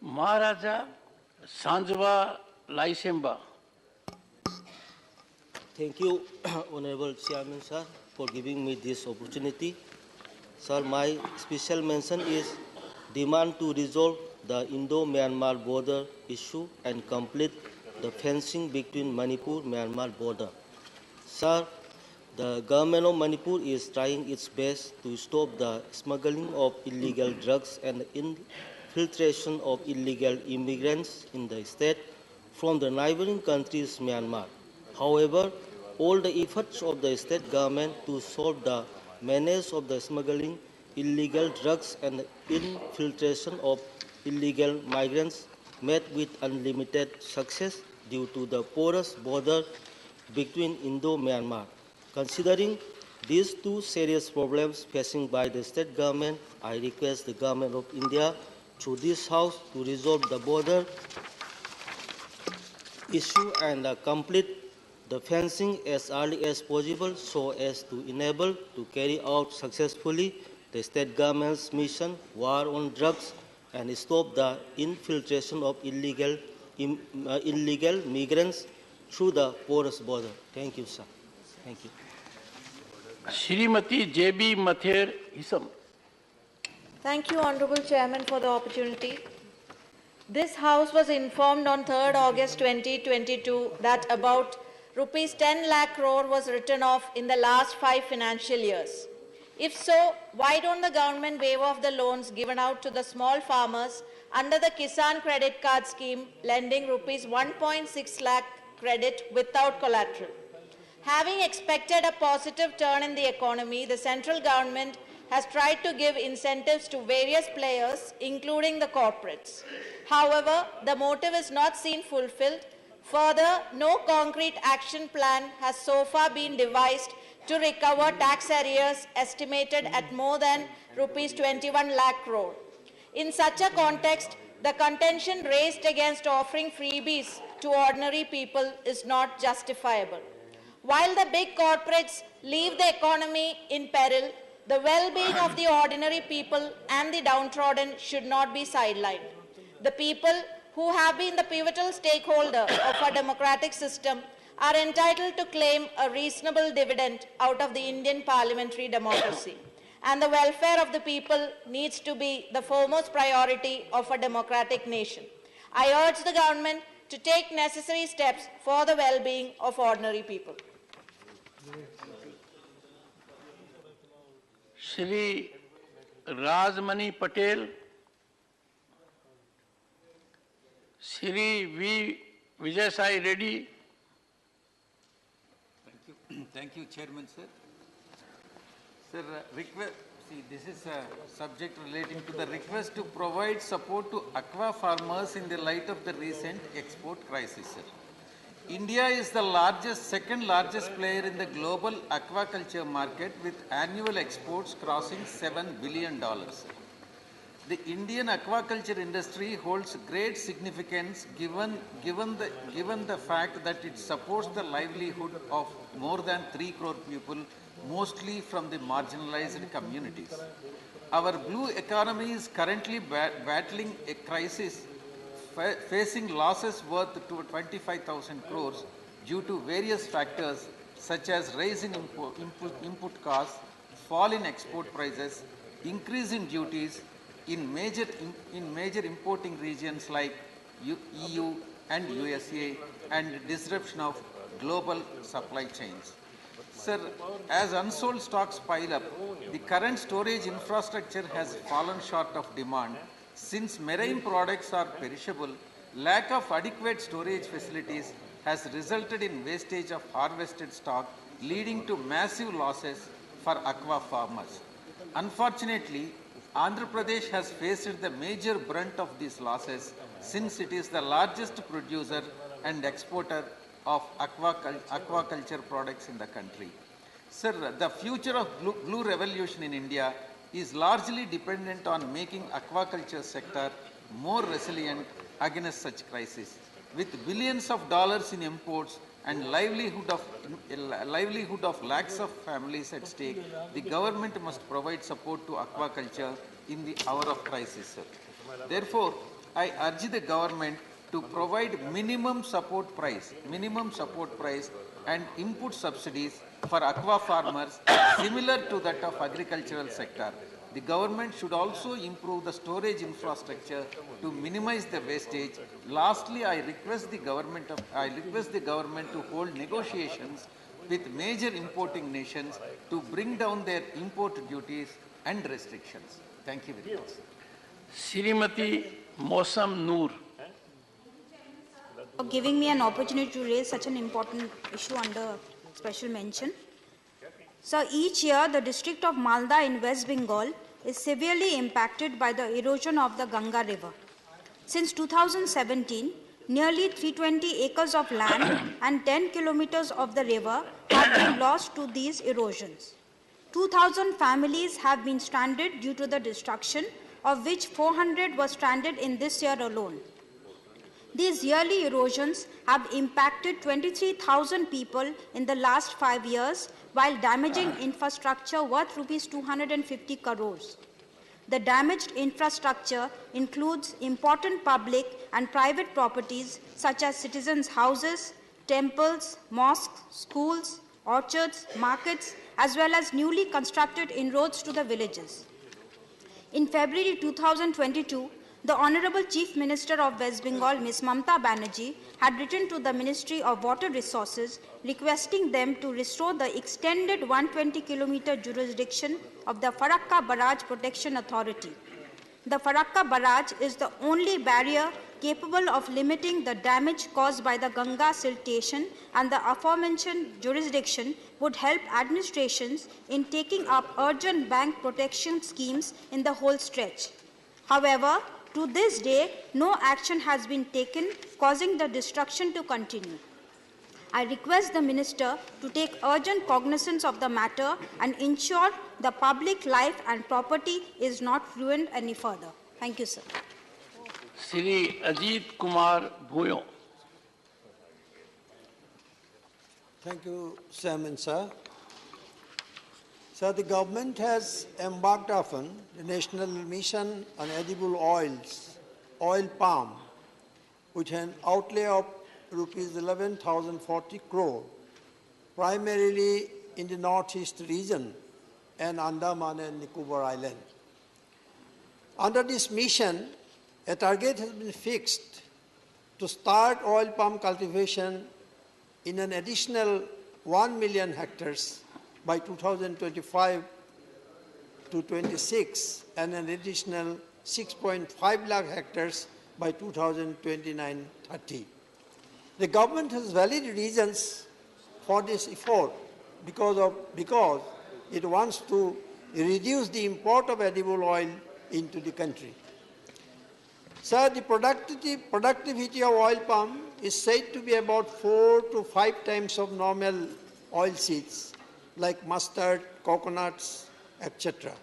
Maharaja Sanjva Laisemba. Thank you, Honorable Chairman, sir, for giving me this opportunity. Sir, my special mention is demand to resolve the Indo-Myanmar border issue and complete the fencing between Manipur-Myanmar border. Sir, the government of Manipur is trying its best to stop the smuggling of illegal drugs and infiltration of illegal immigrants in the state from the neighboring countries Myanmar. However, all the efforts of the state government to solve the menace of the smuggling, illegal drugs and infiltration of illegal migrants met with unlimited success due to the porous border between Indo-Myanmar. Considering these two serious problems facing by the state government, I request the government of India through this House to resolve the border issue and complete the fencing as early as possible so as to enable to carry out successfully the state government's mission, war on drugs, and stop the infiltration of illegal migrants through the porous border. Thank you, sir. Thank you. Shrimati J.B. Mather Hisam. Thank you, Honorable Chairman, for the opportunity. This House was informed on 3rd August 2022 that about Rs 10 lakh crore was written off in the last 5 financial years. If so, why don't the government waive off the loans given out to the small farmers under the Kisan Credit Card Scheme, lending Rs 1.6 lakh credit without collateral? Having expected a positive turn in the economy, the central government has tried to give incentives to various players, including the corporates. However, the motive is not seen fulfilled. Further, no concrete action plan has so far been devised to recover tax arrears estimated at more than Rs 21 lakh crore. In such a context, the contention raised against offering freebies to ordinary people is not justifiable. While the big corporates leave the economy in peril, the well-being of the ordinary people and the downtrodden should not be sidelined. The people who have been the pivotal stakeholder of our democratic system are entitled to claim a reasonable dividend out of the Indian parliamentary democracy. And the welfare of the people needs to be the foremost priority of a democratic nation. I urge the government to take necessary steps for the well-being of ordinary people. Shri Rajmani Patel, Shri V. Vijay Reddy. Thank you, Chairman, sir. Sir, this is a subject relating to the request to provide support to aqua farmers in the light of the recent export crisis, sir. India is the second largest player in the global aquaculture market with annual exports crossing $7 billion. The Indian aquaculture industry holds great significance given the fact that it supports the livelihood of more than 3 crore people mostly from the marginalized communities. Our blue economy is currently battling a crisis, facing losses worth to 25,000 crores due to various factors such as rise in input costs, fall in export prices, increase in duties in major importing regions like EU and USA, and disruption of global supply chains. Sir, as unsold stocks pile up, the current storage infrastructure has fallen short of demand. Since marine products are perishable, lack of adequate storage facilities has resulted in wastage of harvested stock, leading to massive losses for aqua farmers. Unfortunately, Andhra Pradesh has faced the major brunt of these losses since it is the largest producer and exporter of aquaculture products in the country. Sir, the future of blue revolution in India is largely dependent on making aquaculture sector more resilient against such crises. With billions of dollars in imports and livelihood of lakhs of families at stake, the government must provide support to aquaculture in the hour of crisis, sir. Therefore, I urge the government to provide minimum support price and input subsidies for aqua farmers similar to that of agricultural sector. The government should also improve the storage infrastructure to minimize the wastage. Lastly, I request the government to hold negotiations with major importing nations to bring down their import duties and restrictions. Thank you very much. Srimati Mosam Noor. For giving me an opportunity to raise such an important issue under special mention. So each year, the district of Malda in West Bengal is severely impacted by the erosion of the Ganga River. Since 2017, nearly 320 acres of land and 10 kilometers of the river have been lost to these erosions. 2,000 families have been stranded due to the destruction, of which 400 were stranded in this year alone. These yearly erosions have impacted 23,000 people in the last 5 years, while damaging infrastructure worth rupees 250 crores. The damaged infrastructure includes important public and private properties such as citizens' houses, temples, mosques, schools, orchards, markets, as well as newly constructed inroads to the villages. In February 2022, the Honorable Chief Minister of West Bengal, Ms. Mamata Banerjee, had written to the Ministry of Water Resources requesting them to restore the extended 120-kilometer jurisdiction of the Farakka Barrage Protection Authority. The Farakka Barrage is the only barrier capable of limiting the damage caused by the Ganga siltation, and the aforementioned jurisdiction would help administrations in taking up urgent bank protection schemes in the whole stretch. However, to this day, no action has been taken, causing the destruction to continue. I request the Minister to take urgent cognizance of the matter and ensure the public life and property is not ruined any further. Thank you, sir. Shri Ajit Kumar Bhuyo. Thank you, Chairman, sir. Sir, the government has embarked upon the National Mission on Edible Oils, oil palm, with an outlay of rupees 11,040 crore, primarily in the northeast region and Andaman and Nicobar Island. Under this mission, a target has been fixed to start oil palm cultivation in an additional 1 million hectares by 2025 to 26 and an additional 6.5 lakh hectares by 2029-30. The government has valid reasons for this effort because it wants to reduce the import of edible oil into the country. Sir, the productivity of oil palm is said to be about 4 to 5 times of normal oil seeds like mustard, coconuts, etc.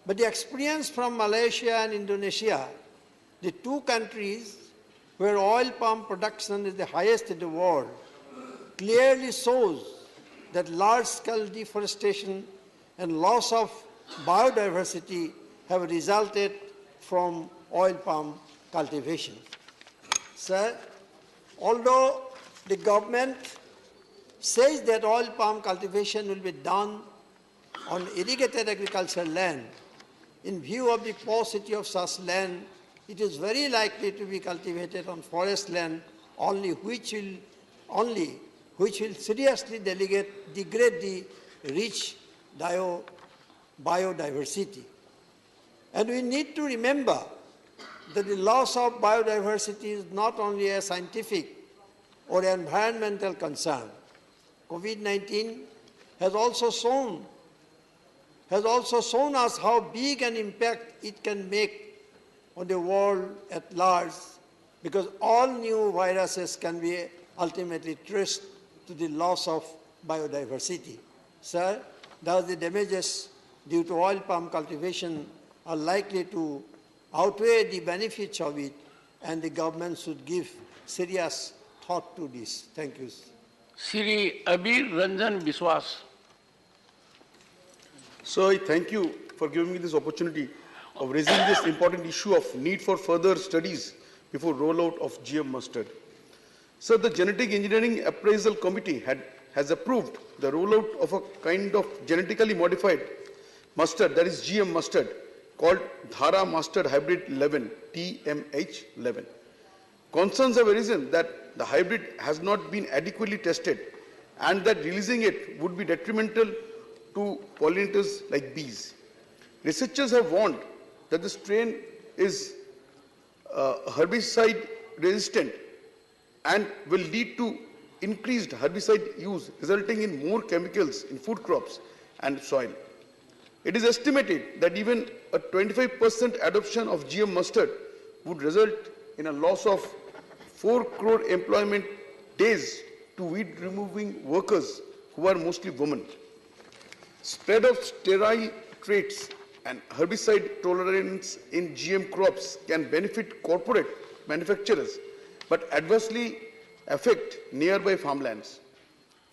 But the experience from Malaysia and Indonesia, the two countries where oil palm production is the highest in the world, clearly shows that large-scale deforestation and loss of biodiversity have resulted from oil palm cultivation. Sir, although the government says that oil palm cultivation will be done on irrigated agricultural land, in view of the paucity of such land, it is very likely to be cultivated on forest land which will seriously degrade the rich biodiversity. And we need to remember that the loss of biodiversity is not only a scientific or environmental concern. COVID-19 has also shown us how big an impact it can make on the world at large, because all new viruses can be ultimately traced to the loss of biodiversity. Sir, thus the damages due to oil palm cultivation are likely to outweigh the benefits of it, and the government should give serious thought to this. Thank you. Shri Abir Ranjan Biswas. So I thank you for giving me this opportunity of raising this important issue of need for further studies before rollout of GM mustard. So the Genetic Engineering Appraisal Committee has approved the rollout of a kind of genetically modified mustard, that is GM mustard, called Dhara Mustard Hybrid 11, TMH11. Concerns have arisen that the hybrid has not been adequately tested and that releasing it would be detrimental to pollinators like bees. Researchers have warned that the strain is herbicide resistant and will lead to increased herbicide use, resulting in more chemicals in food crops and soil. It is estimated that even a 25% adoption of GM mustard would result in a loss of 4 crore employment days to weed removing workers who are mostly women. Spread of sterile traits and herbicide tolerance in GM crops can benefit corporate manufacturers but adversely affect nearby farmlands.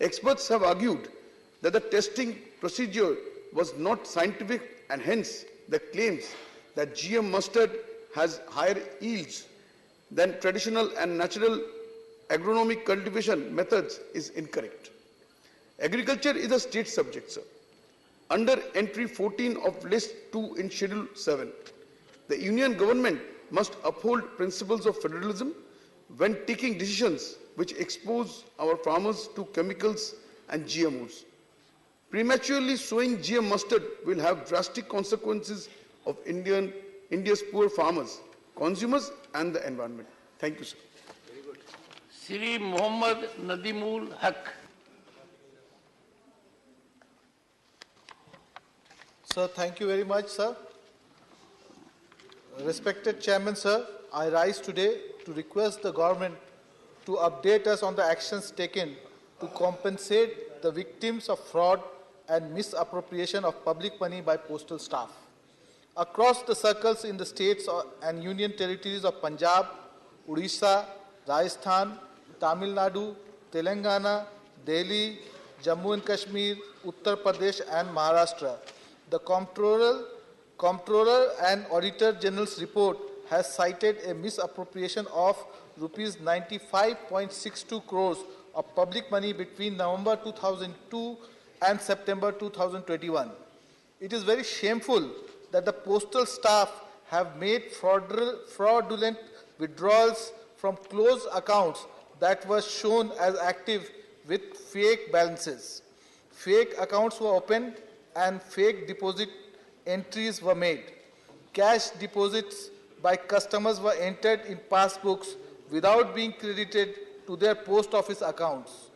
Experts have argued that the testing procedure was not scientific, and hence the claims that GM mustard has higher yields than traditional and natural agronomic cultivation methods is incorrect. Agriculture is a state subject, sir. Under entry 14 of list 2 in schedule 7, the union government must uphold principles of federalism when taking decisions which expose our farmers to chemicals and GMOs. Prematurely sowing GM mustard will have drastic consequences of India's poor farmers, consumers and the environment. Thank you, sir. Very good. Shri Muhammad Nadimul Haq. Sir, thank you very much, sir. Respected Chairman, sir, I rise today to request the government to update us on the actions taken to compensate the victims of fraud and misappropriation of public money by postal staff. Across the circles in the states and union territories of Punjab, Odisha, Rajasthan, Tamil Nadu, Telangana, Delhi, Jammu and Kashmir, Uttar Pradesh and Maharashtra, the Comptroller and Auditor General's report has cited a misappropriation of rupees 95.62 crores of public money between November 2002 and September 2021. It is very shameful that the postal staff have made fraudulent withdrawals from closed accounts that were shown as active with fake balances. Fake accounts were opened and fake deposit entries were made. Cash deposits by customers were entered in passbooks without being credited to their post office accounts.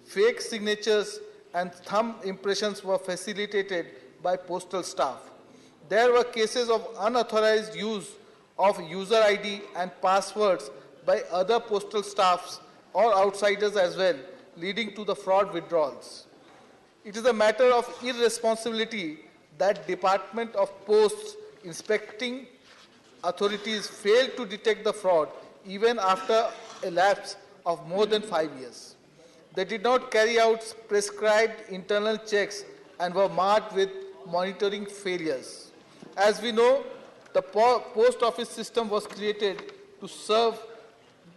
Fake signatures and thumb impressions were facilitated by postal staff. There were cases of unauthorized use of user ID and passwords by other postal staffs or outsiders as well, leading to the fraud withdrawals. It is a matter of irresponsibility that Department of Posts inspecting authorities failed to detect the fraud even after a lapse of more than 5 years. They did not carry out prescribed internal checks and were marked with monitoring failures. As we know, the post office system was created to serve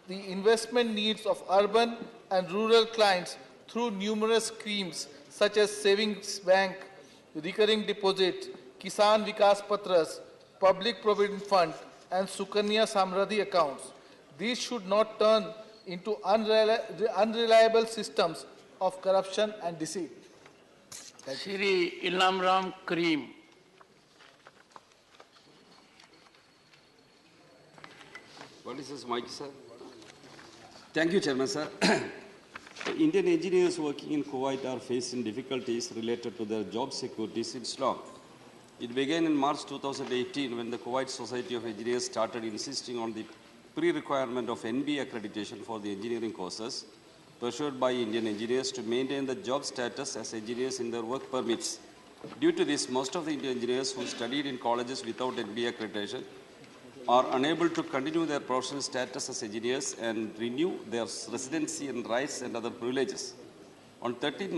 the investment needs of urban and rural clients through numerous schemes such as Savings Bank, Recurring Deposit, Kisan Vikas Patras, Public Provident Fund, and Sukanya Samradhi accounts. These should not turn into unreliable systems of corruption and deceit. Shri Ilnamram Karim. What is this mic, sir? Thank you, Chairman, sir. Indian engineers working in Kuwait are facing difficulties related to their job security since long. It began in March 2018 when the Kuwait Society of Engineers started insisting on the pre-requirement of NBA accreditation for the engineering courses pursued by Indian engineers to maintain the job status as engineers in their work permits. Due to this, most of the Indian engineers who studied in colleges without NBA accreditation are unable to continue their professional status as engineers and renew their residency and rights and other privileges. On 13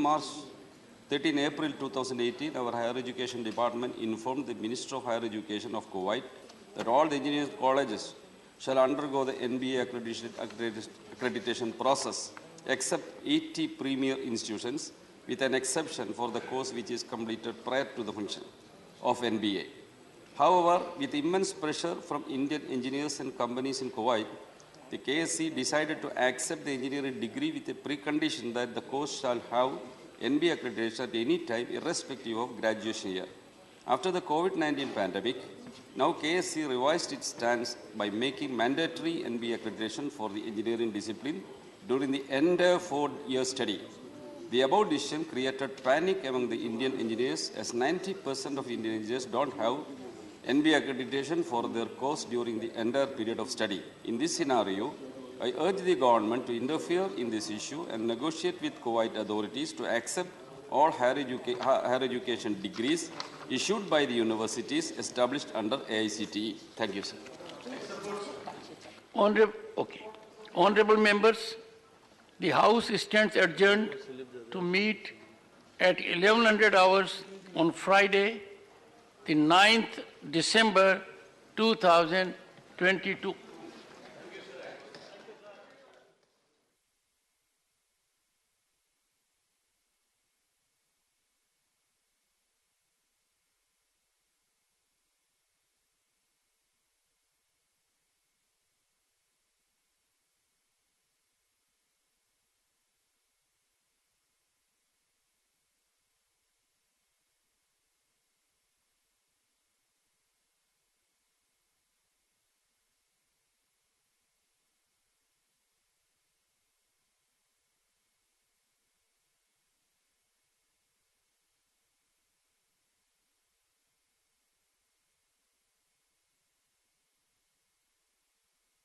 April 2018, our Higher Education Department informed the Minister of Higher Education of Kuwait that all the engineering colleges shall undergo the NBA accreditation process, except 80 premier institutions, with an exception for the course which is completed prior to the function of NBA. However, with immense pressure from Indian engineers and companies in Kuwait, the KSC decided to accept the engineering degree with a precondition that the course shall have NBA accreditation at any time, irrespective of graduation year. After the COVID-19 pandemic, now KSC revised its stance by making mandatory NBA accreditation for the engineering discipline during the entire 4-year study. The above decision created panic among the Indian engineers, as 90% of Indian engineers don't have NBA accreditation for their course during the entire period of study. In this scenario, I urge the government to interfere in this issue and negotiate with Kuwait authorities to accept all higher education degrees issued by the universities established under AICTE. Thank you, sir. Honorable members, the House stands adjourned to meet at 1100 hours on Friday, the 9th December 2022.